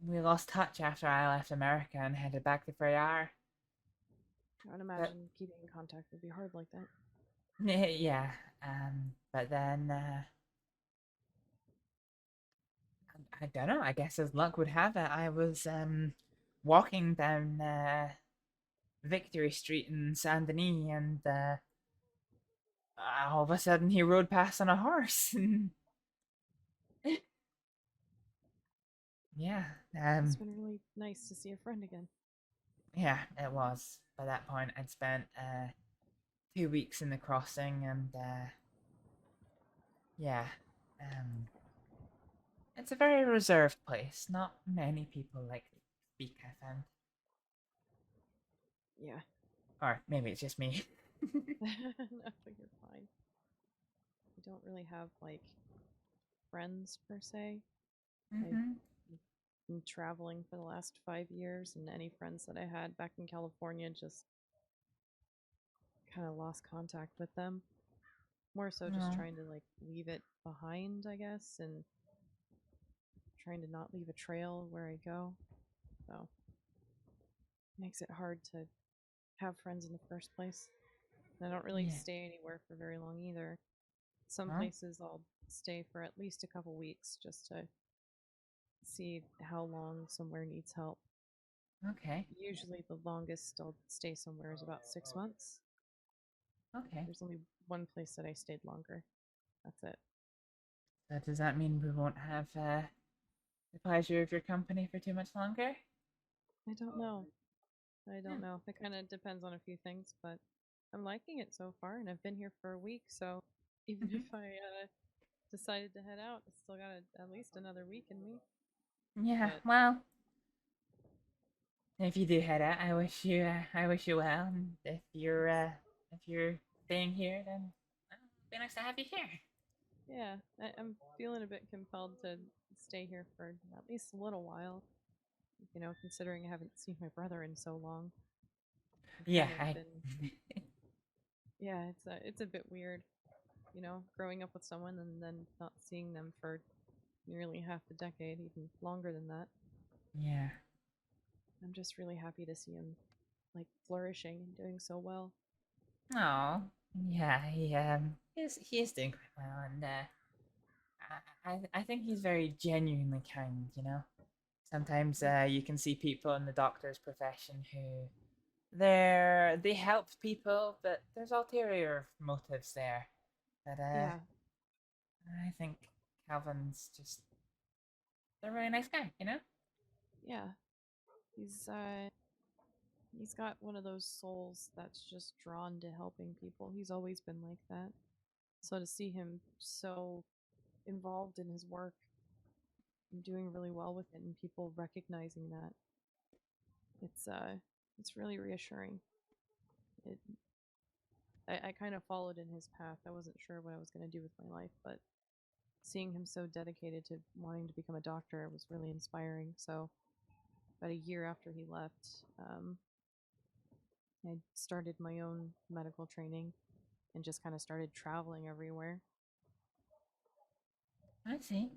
We lost touch after I left America and headed back to Freyar. I would imagine keeping in contact would be hard like that. Yeah, but then I don't know. I guess as luck would have it, I was walking down Victory Street in Saint Denis, and all of a sudden he rode past on a horse. Yeah. It's been really nice to see a friend again. Yeah, it was. By that point, I'd spent 2 weeks in the crossing, and yeah, it's a very reserved place. Not many people like to speak, I found. Yeah. Or maybe it's just me. No, but you're fine. I don't really have like friends per se. Mhm. I've been traveling for the last 5 years, and any friends that I had back in California just kind of lost contact with them. More so just No. trying to like leave it behind, I guess, and trying to not leave a trail where I go. So makes it hard to have friends in the first place. And I don't really Yeah. stay anywhere for very long either. Some Huh? places I'll stay for at least a couple weeks just to see how long somewhere needs help. Okay. Usually the longest I'll stay somewhere is about 6 months. Okay. There's only one place that I stayed longer. That's it. So does that mean we won't have the pleasure of your company for too much longer? I don't know. I don't know. It kind of depends on a few things, but I'm liking it so far, and I've been here for a week, so even if I decided to head out, I still got at least another week in me. Yeah. But Well, if you do head out, I wish you well. And if you're staying here, then it'd be nice to have you here. yeah, I'm feeling a bit compelled to stay here for at least a little while. You know, considering I haven't seen my brother in so long. I've Yeah. kind of yeah, it's a bit weird, you know, growing up with someone and then not seeing them for nearly half a decade, even longer than that. Yeah. I'm just really happy to see him like flourishing and doing so well. Oh. Yeah. He is doing quite well, and I think he's very genuinely kind. You know. Sometimes you can see people in the doctor's profession who they help people, but there's ulterior motives there. But Yeah. I think Calvin's just a really nice guy, you know? Yeah. He's got one of those souls that's just drawn to helping people. He's always been like that. So to see him so involved in his work and doing really well with it and people recognizing that, it's really reassuring. I kind of followed in his path. I wasn't sure what I was going to do with my life, but seeing him so dedicated to wanting to become a doctor was really inspiring. So about a year after he left, I started my own medical training and just kind of started traveling everywhere. I see.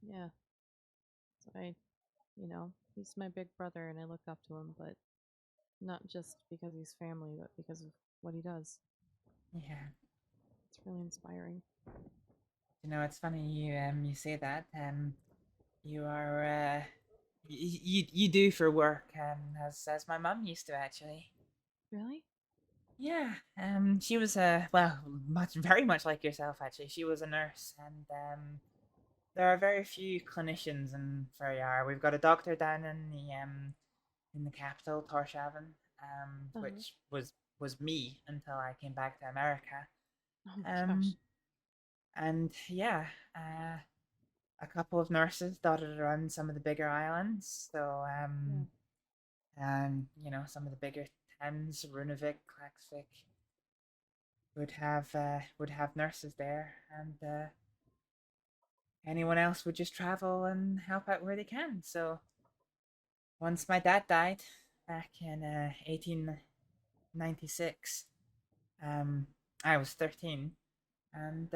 Yeah. So he's my big brother and I look up to him, but not just because he's family, but because of what he does. Yeah. It's really inspiring. You know, it's funny you say that. You are you do for work as my mum used to actually. Really? Yeah. She was very much like yourself actually. She was a nurse, and there are very few clinicians in Ferryar. We've got a doctor down in the capital, Tórshavn, which was me until I came back to America. Oh my gosh. And yeah, a couple of nurses dotted around some of the bigger islands. So and some of the bigger towns, Runavik, Klaksvik, would have nurses there, and anyone else would just travel and help out where they can. So once my dad died back in 1896, I was 13, and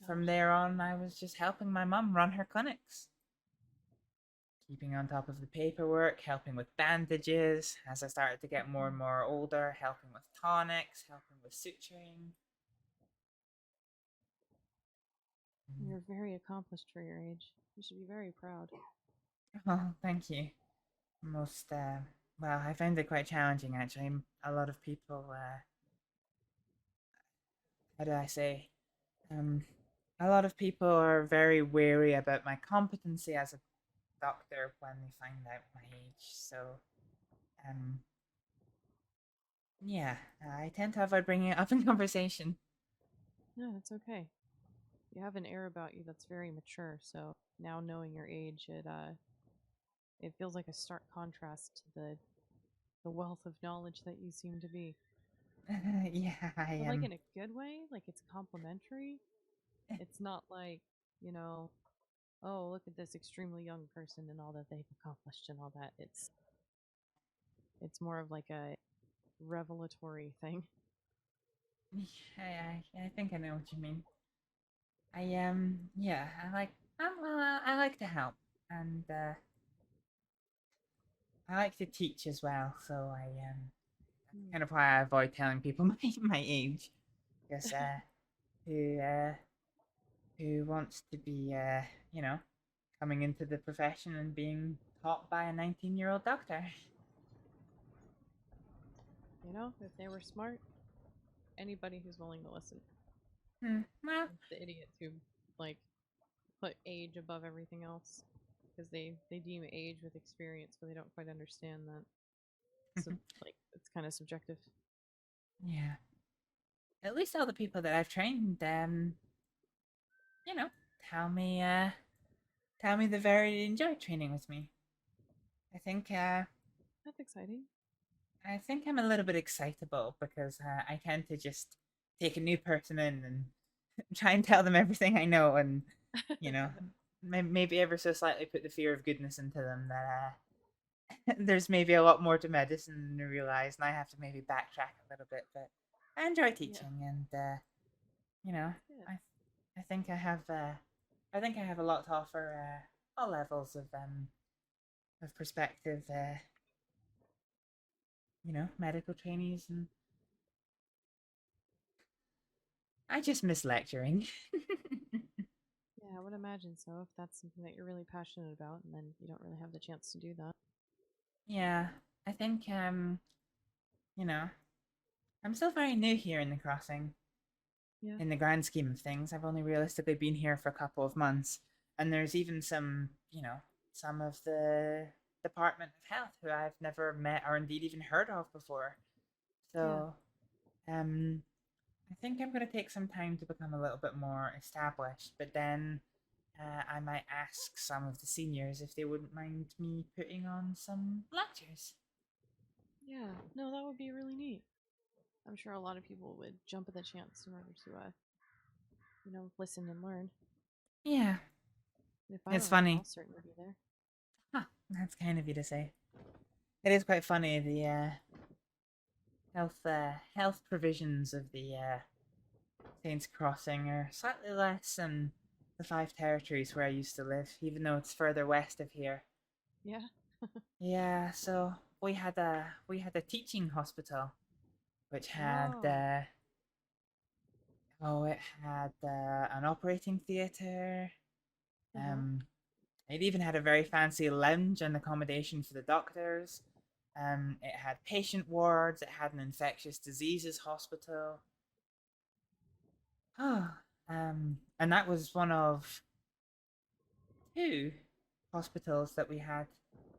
from there on, I was just helping my mum run her clinics, keeping on top of the paperwork, helping with bandages as I started to get more and more older, helping with tonics, helping with suturing. You're very accomplished for your age. You should be very proud. Oh, thank you. I found it quite challenging actually. A lot of people, how do I say? A lot of people are very wary about my competency as a doctor when they find out my age. So, yeah, I tend to avoid bringing it up in conversation. No, that's okay. You have an air about you that's very mature. So now knowing your age, it feels like a stark contrast to the wealth of knowledge that you seem to be. Yeah, I But am. like in a good way, like it's complimentary. It's not like, oh, look at this extremely young person and all that they've accomplished and all that. It's more of like a revelatory thing. I think I know what you mean. Yeah, I like to help, and I like to teach as well. So that's kind of why I avoid telling people my age, because who wants to be coming into the profession and being taught by a 19-year-old doctor? If they were smart, anybody who's willing to listen. Well, It's the idiots who put age above everything else because they deem age with experience, but they don't quite understand that. So it's kind of subjective. Yeah. At least all the people that I've trained, tell me they very enjoyed training with me. I think that's exciting. I think I'm a little bit excitable because I tend to just take a new person in and try and tell them everything I know, and maybe ever so slightly put the fear of goodness into them that there's maybe a lot more to medicine than they realize, and I have to maybe backtrack a little bit. But I enjoy teaching, and I think I have a lot to offer all levels of perspective. Medical trainees, and I just miss lecturing. Yeah, I would imagine so if that's something that you're really passionate about, and then you don't really have the chance to do that. Yeah, I think I'm still very new here in the crossing. Yeah. In the grand scheme of things, I've only realistically been here for a couple of months, and there's even some of the Department of Health who I've never met or indeed even heard of before. So, I think I'm going to take some time to become a little bit more established, but then I might ask some of the seniors if they wouldn't mind me putting on some lectures. Yeah, no, that would be really neat. I'm sure a lot of people would jump at the chance in order to, listen and learn. Yeah. If I It's don't, funny. I'll certainly be there. Huh, that's kind of you to say. It is quite funny. health provisions of the Saints Crossing are slightly less than the 5 territories where I used to live, even though it's further west of here. Yeah. Yeah, so we had a teaching hospital, which had it had an operating theater. It even had a very fancy lounge and accommodation for the doctors. It had patient wards. It had an infectious diseases hospital. And that was one of 2 hospitals that we had.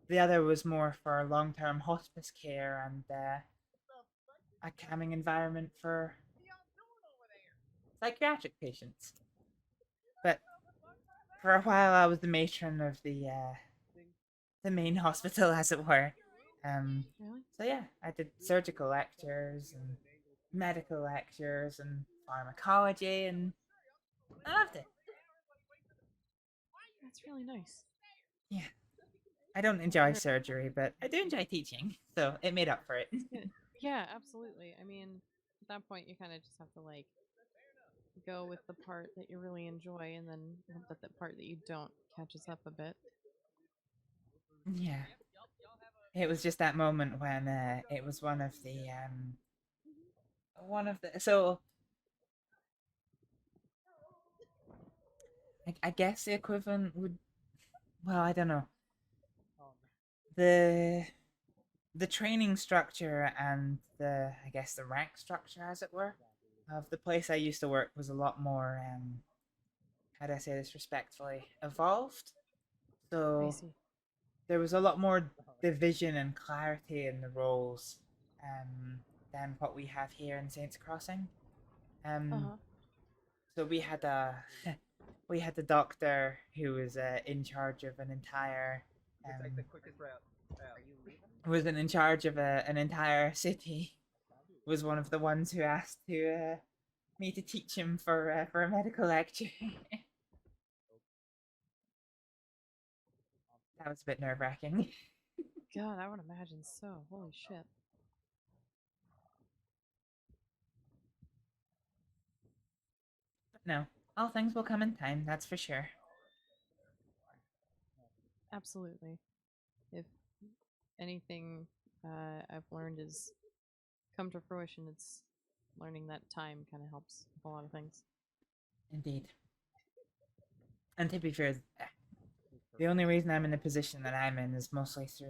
The other was more for long-term hospice care and a calming environment for psychiatric patients. But for a while, I was the matron of the main hospital, as it were. Really? So yeah, I did surgical lectures and medical lectures and pharmacology, and I loved it. That's really nice. Yeah. I don't enjoy surgery, but I do enjoy teaching, so it made up for it. Yeah, absolutely. I mean, at that point, you kind of just have to like go with the part that you really enjoy, and then hope that the part that you don't catches up a bit. Yeah. It was just that moment when it was one of the so I guess the equivalent would, well, I don't know. The training structure and the rank structure, as it were, of the place I used to work was a lot more how do I say this respectfully, evolved. So there was a lot more division and clarity in the roles than what we have here in Saints Crossing. So we had the doctor who was in charge of an entire was in charge of an entire city. Was one of the ones who asked me to teach him for a medical lecture. That was a bit nerve-wracking. God, I would imagine so. Holy shit. No, all things will come in time, that's for sure. Absolutely. If anything I've learned is come to fruition, it's learning that time kind of helps with a lot of things. Indeed. And to be fair, the only reason I'm in the position that I'm in is mostly through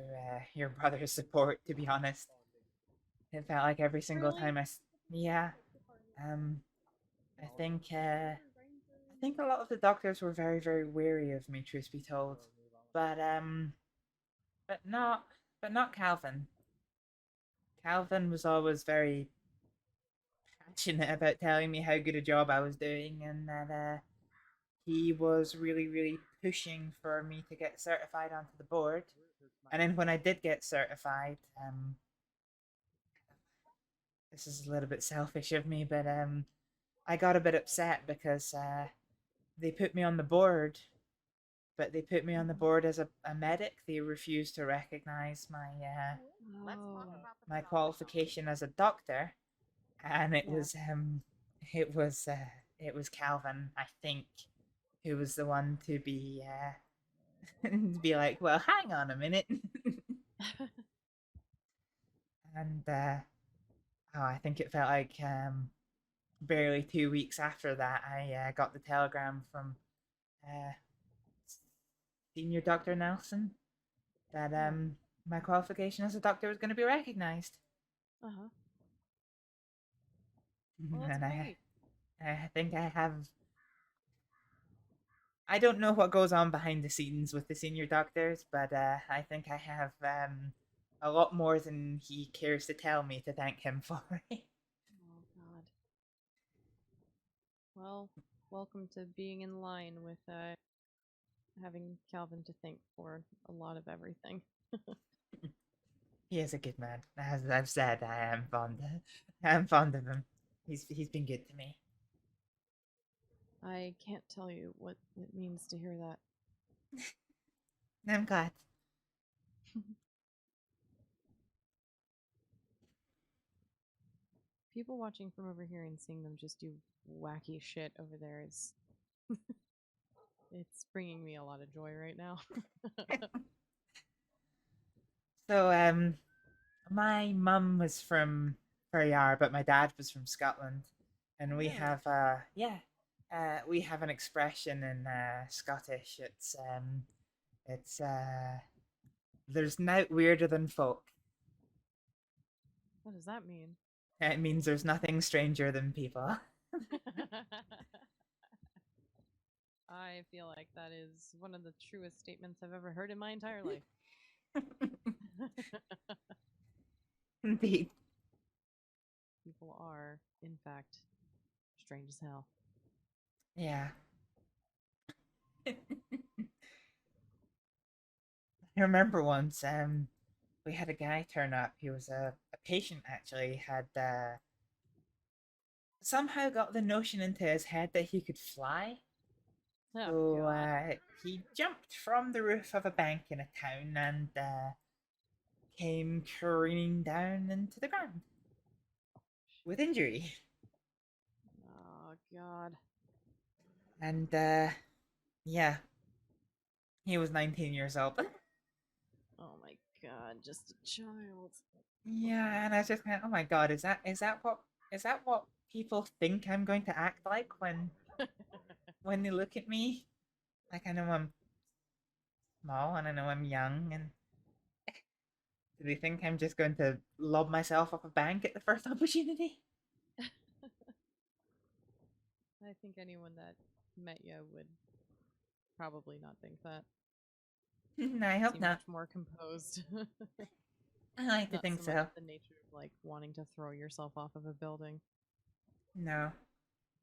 your brother's support, to be honest. It felt like every single time I think a lot of the doctors were very, very wary of me, truth be told. But not Calvin. Calvin was always very passionate about telling me how good a job I was doing, and that he was really, really pushing for me to get certified onto the board. And then when I did get certified, this is a little bit selfish of me, but I got a bit upset because they put me on the board, but they put me on the board as a medic. They refused to recognize my qualification as a doctor, and it was Calvin, I think, who was the one to be be like, well, hang on a minute. And I think it felt like barely 2 weeks after that, I got the telegram from Senior Dr. Nelson that my qualification as a doctor was going to be recognized. Well, And that's great. I think I have. I don't know what goes on behind the scenes with the senior doctors, but I think I have a lot more than he cares to tell me to thank him for. Oh, God. Well, welcome to being in line with having Calvin to thank for a lot of everything. He is a good man. As I've said, I am fond of him. He's been good to me. I can't tell you what it means to hear that. I'm glad. people watching from over here and seeing them just do wacky shit over there is it's bringing me a lot of joy right now. So, my mum was from Ferryar, but my dad was from Scotland, and we have we have an expression in Scottish. It's there's nought weirder than folk. What does that mean? It means there's nothing stranger than people. I feel like that is one of the truest statements I've ever heard in my entire life. Indeed. People are, in fact, strange as hell. Yeah. I remember once, we had a guy turn up. He was a patient, actually. Had somehow got the notion into his head that he could fly. Oh, So he jumped from the roof of a bank in a town and came careening down into the ground with injury. Oh, God. And yeah, he was 19 years old. Oh, my God. Just a child. Yeah, and I was just kind of, oh my God, is that what people think I'm going to act like when they look at me? Like, I know I'm small and I know I'm young, and do they think I'm just going to lob myself off a bank at the first opportunity? I think anyone that met you would probably not think that. I hope Seem not. much more composed. I like to Not think so much so. the nature of like wanting to throw yourself off of a building. No,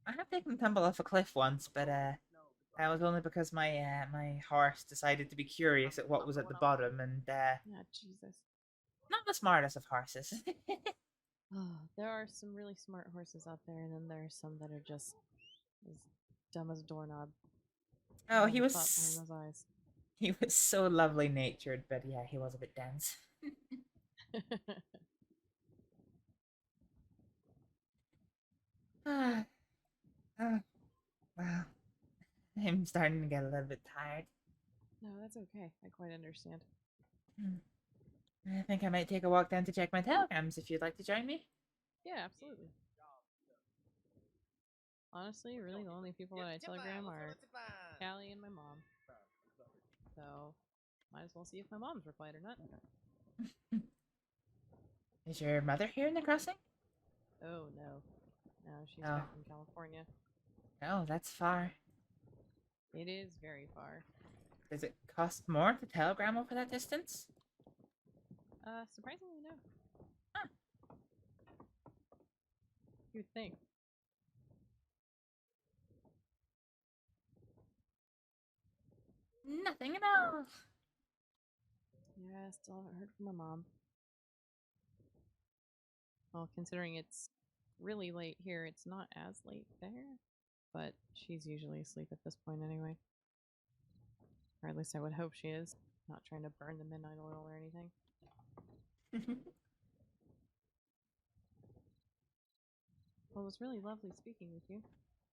I have taken a tumble off a cliff once, but that was only because my my horse decided to be curious at what was at the bottom, and Yeah, Jesus. not the smartest of horses. Oh, there are some really smart horses out there, and then there are some that are just as dumb as a doorknob. Oh, All he the was thought behind those eyes. he was so lovely natured, but yeah, he was a bit dense. Ah, oh, wow. I'm starting to get a little bit tired. No, that's okay. I quite understand. I think I might take a walk down to check my telegrams if you'd like to join me. Yeah, absolutely. Honestly, really, the only people that I telegram are Callie and my mom. So, might as well see if my mom's replied or not. Is your mother here in the crossing? Oh, no. No, she's Oh. back from California. No, that's far. It is very far. Does it cost more to telegram over that distance? Surprisingly, no. Huh. You'd think. Nothing at all. Yeah, I still haven't heard from my mom. Well, considering it's really late here, it's not as late there. But she's usually asleep at this point anyway. Or at least I would hope she is. Not trying to burn the midnight oil or anything. Well, it was really lovely speaking with you.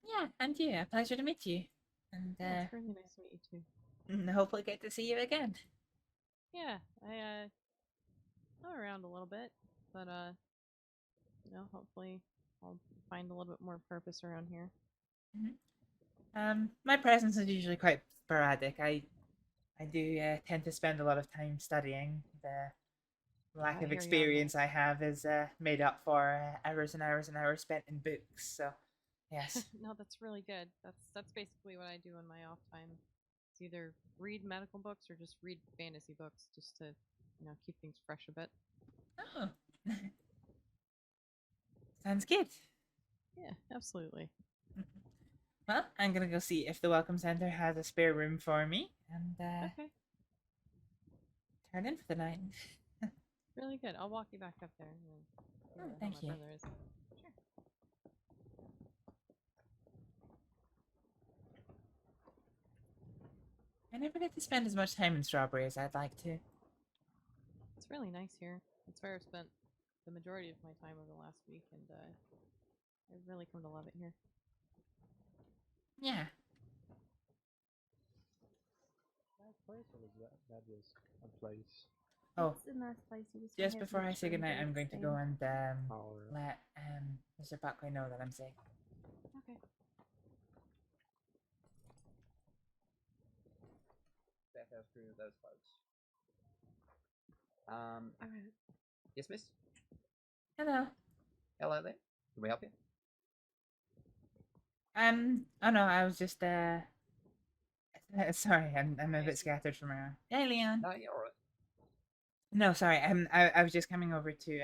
Yeah, and you. A pleasure to meet you. And Yeah, it's really nice to meet you too. and hopefully get to see you again. Yeah, I'm around a little bit, but you know, hopefully I'll find a little bit more purpose around here. My presence is usually quite sporadic. I do tend to spend a lot of time studying. The lack I of hear you on experience I have is made up for hours and hours and hours spent in books. So, yes. No, that's really good. That's basically what I do in my off time. It's either read medical books or just read fantasy books, just to, you know, keep things fresh a bit. Oh. Sounds good. Yeah, absolutely. Well, I'm gonna go see if the Welcome Center has a spare room for me, and Okay, turn in for the night. really good. I'll walk you back up there. And see how thank my you. brother is. Sure. I never get to spend as much time in Strawberry as I'd like to. It's really nice here. It's where I've spent the majority of my time over the last week, and I've really come to love it here. Yeah. Nice place, or was that just a place? Oh, It's a nice place. You just, just have before I much say room goodnight, I'm going to go expand. and Alright. let Mr. Buckley know that I'm sick. Okay. That goes through those folks. Alright. Yes, miss? Hello. Hello there. Can we help you? Oh no, I was just sorry, I'm a bit scattered from around. Hey, Leon. No, you're alright. No, sorry, I was just coming over to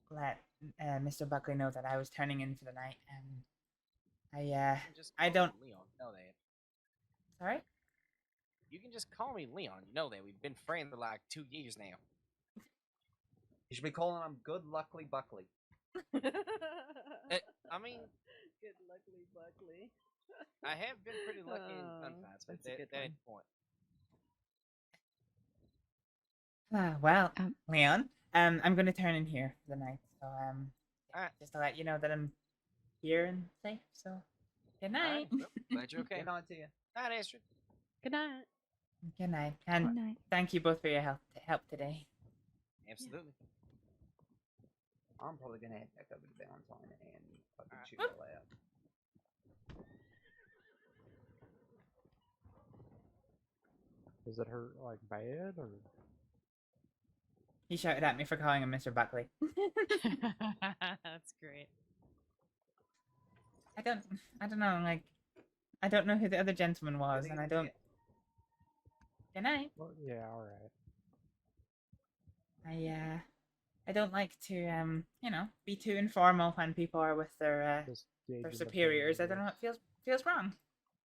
let Mr. Buckley know that I was turning in for the night, and I don't. Leon, you know that. Sorry. You can just call me Leon. You know that. We've been friends for like 2 years now. You should be calling him Good Luckily Buckley. I mean, Good luckily Buckley. I have been pretty lucky in gunfights, but that ain't the point. Well, Leon, I'm going to turn in here for the night, so just to let you know that I'm here and safe. So, good night. Well, glad you're okay. Good night to you. Night, Astrид. Good night. Good night, and Good night. thank you both for your help today. Absolutely. I'm probably gonna head back over to Valentine and fucking shoot all out. Does it hurt like bad or? He shouted at me for calling him Mr. Buckley. That's great. I don't know, like, I don't know who the other gentleman was, and I don't. Good night. Well, yeah, alright. I don't like to be too informal when people are with their superiors. I don't know, it feels wrong.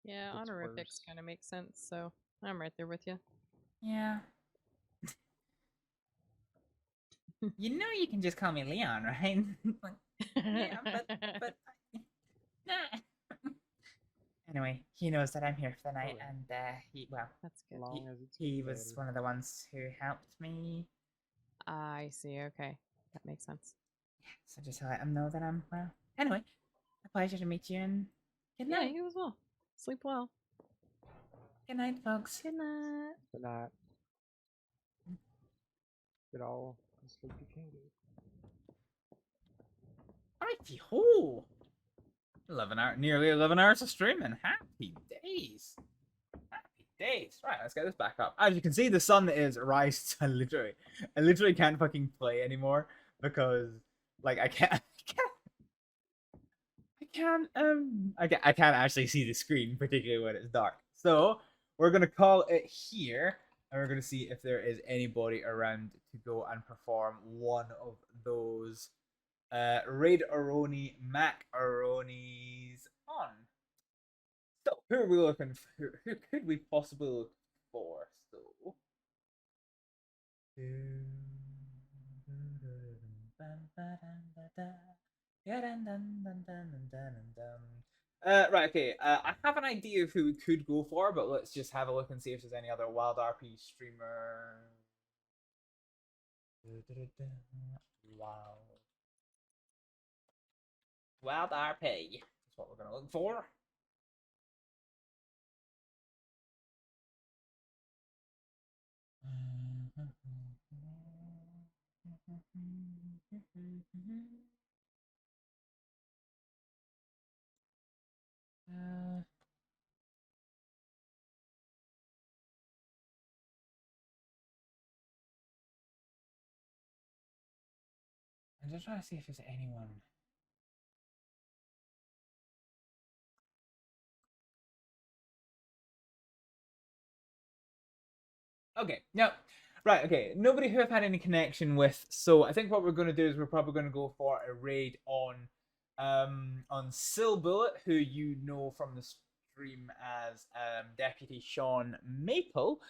Yeah, It's honorifics kind of make sense, so I'm right there with you. Yeah. You know you can just call me Leon, right? Yeah, but nah. Anyway, he knows that I'm here for the night, and that's good. He was one of the ones who helped me. I see. Okay, that makes sense. So just to let him know that I'm well. Anyway, a pleasure to meet you, and good Yeah, night. you as well. Sleep well. Good night, folks. Good night. Good night. Get all the sleep you can get. Righty ho! Nearly 11 hours of streaming. Happy days. Happy days. Right, let's get this back up. As you can see, the sun is rising. I literally can't fucking play anymore because, like, I can't actually see the screen, particularly when it's dark. So we're gonna call it here, and we're gonna see if there is anybody around to go and perform one of those Raid Aroni Macaronis on. So who are we looking for? Who could we possibly look for? So right, okay. I have an idea of who we could go for, but let's just have a look and see if there's any other WildRP streamer. Wow. WildRP is what we're gonna look for. I'm just trying to see if there's anyone. Okay, no. Right, okay. Nobody who I've had any connection with. So I think what we're going to do is we're probably going to go for a raid on Silbullet, who you know from the stream as Deputy Sean Maple,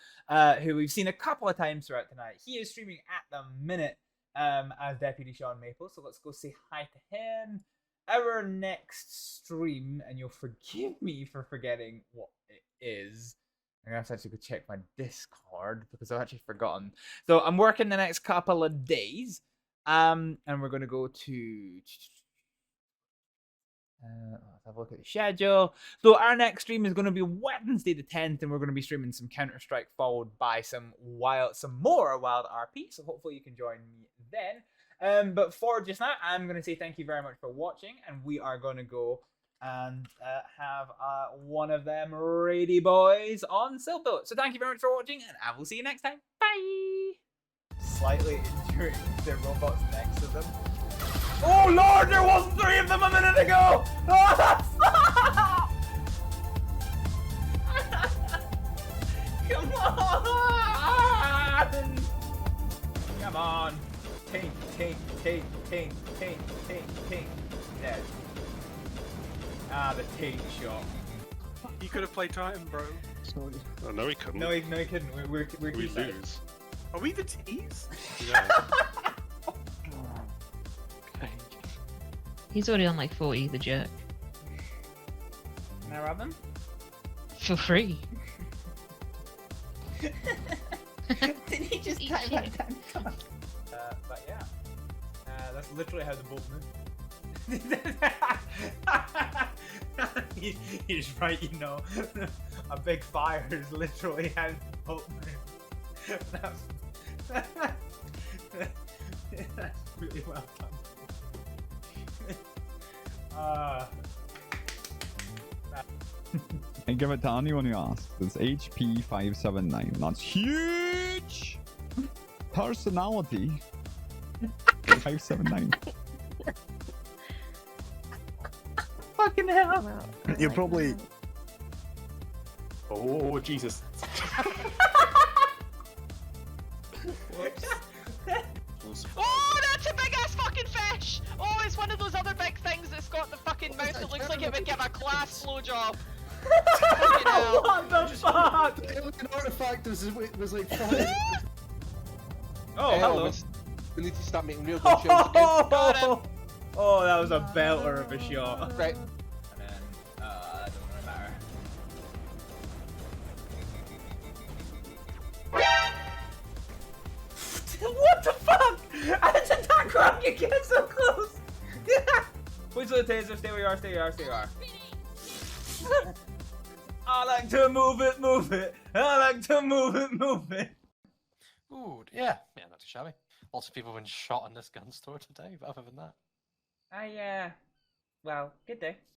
who we've seen a couple of times throughout tonight. He is streaming at the minute as Deputy Sean Maple, so let's go say hi to him. Our next stream, and you'll forgive me for forgetting what it is, I'm gonna have to actually go check my Discord because I've actually forgotten. So I'm working the next couple of days. And we're gonna go to let's have a look at the schedule. So our next stream is going to be Wednesday the 10th, and we're going to be streaming some Counter-Strike followed by some more WildRP. So hopefully you can join me then. But for just now, I'm going to say thank you very much for watching, and we are going to go and have one of them ready boys on Silto. So thank you very much for watching, and I will see you next time. Bye. Slightly injuring the robots next to them. Oh lord, there wasn't 3 of them a minute ago! Oh, come on! Come on! Tink, tink, tink, tink, tink, tink, tink. Dead. Ah, the tink shot. You could have played Titan, bro. Oh, no, he couldn't. No, he couldn't. We're we two-sided. lose. Are we the tees? Yeah. He's already on like 40, the jerk. Can I rob him? For free. Did he just Eat type shit. that down? But yeah. That's literally how the boat moves. He's right, you know. A big fire is literally how the boat moves. That's really well done. And give it to anyone who asks. It's HP579. That's huge! Personality. 579. Fucking hell! You're probably. Oh, Jesus. Oh, that's a big ass fucking fish! Oh, it's one of those other big things that's got the fucking mouth that looks like it would give a class blowjob. Fucking hell. What the fuck? The alien artifact was like 5. Oh, Hey, hello. We need to start making real good shows again. Oh, that was a belter of a shot. Right. And then, that doesn't really matter. What the fuck? How did that crap you get so close? Wait till the taser, stay where you are, stay where you are, stay where you are. I like to move it, move it. I like to move it, move it. Ooh, yeah, not too shabby. Lots of people have been shot in this gun store today, but other than that. Well, good day.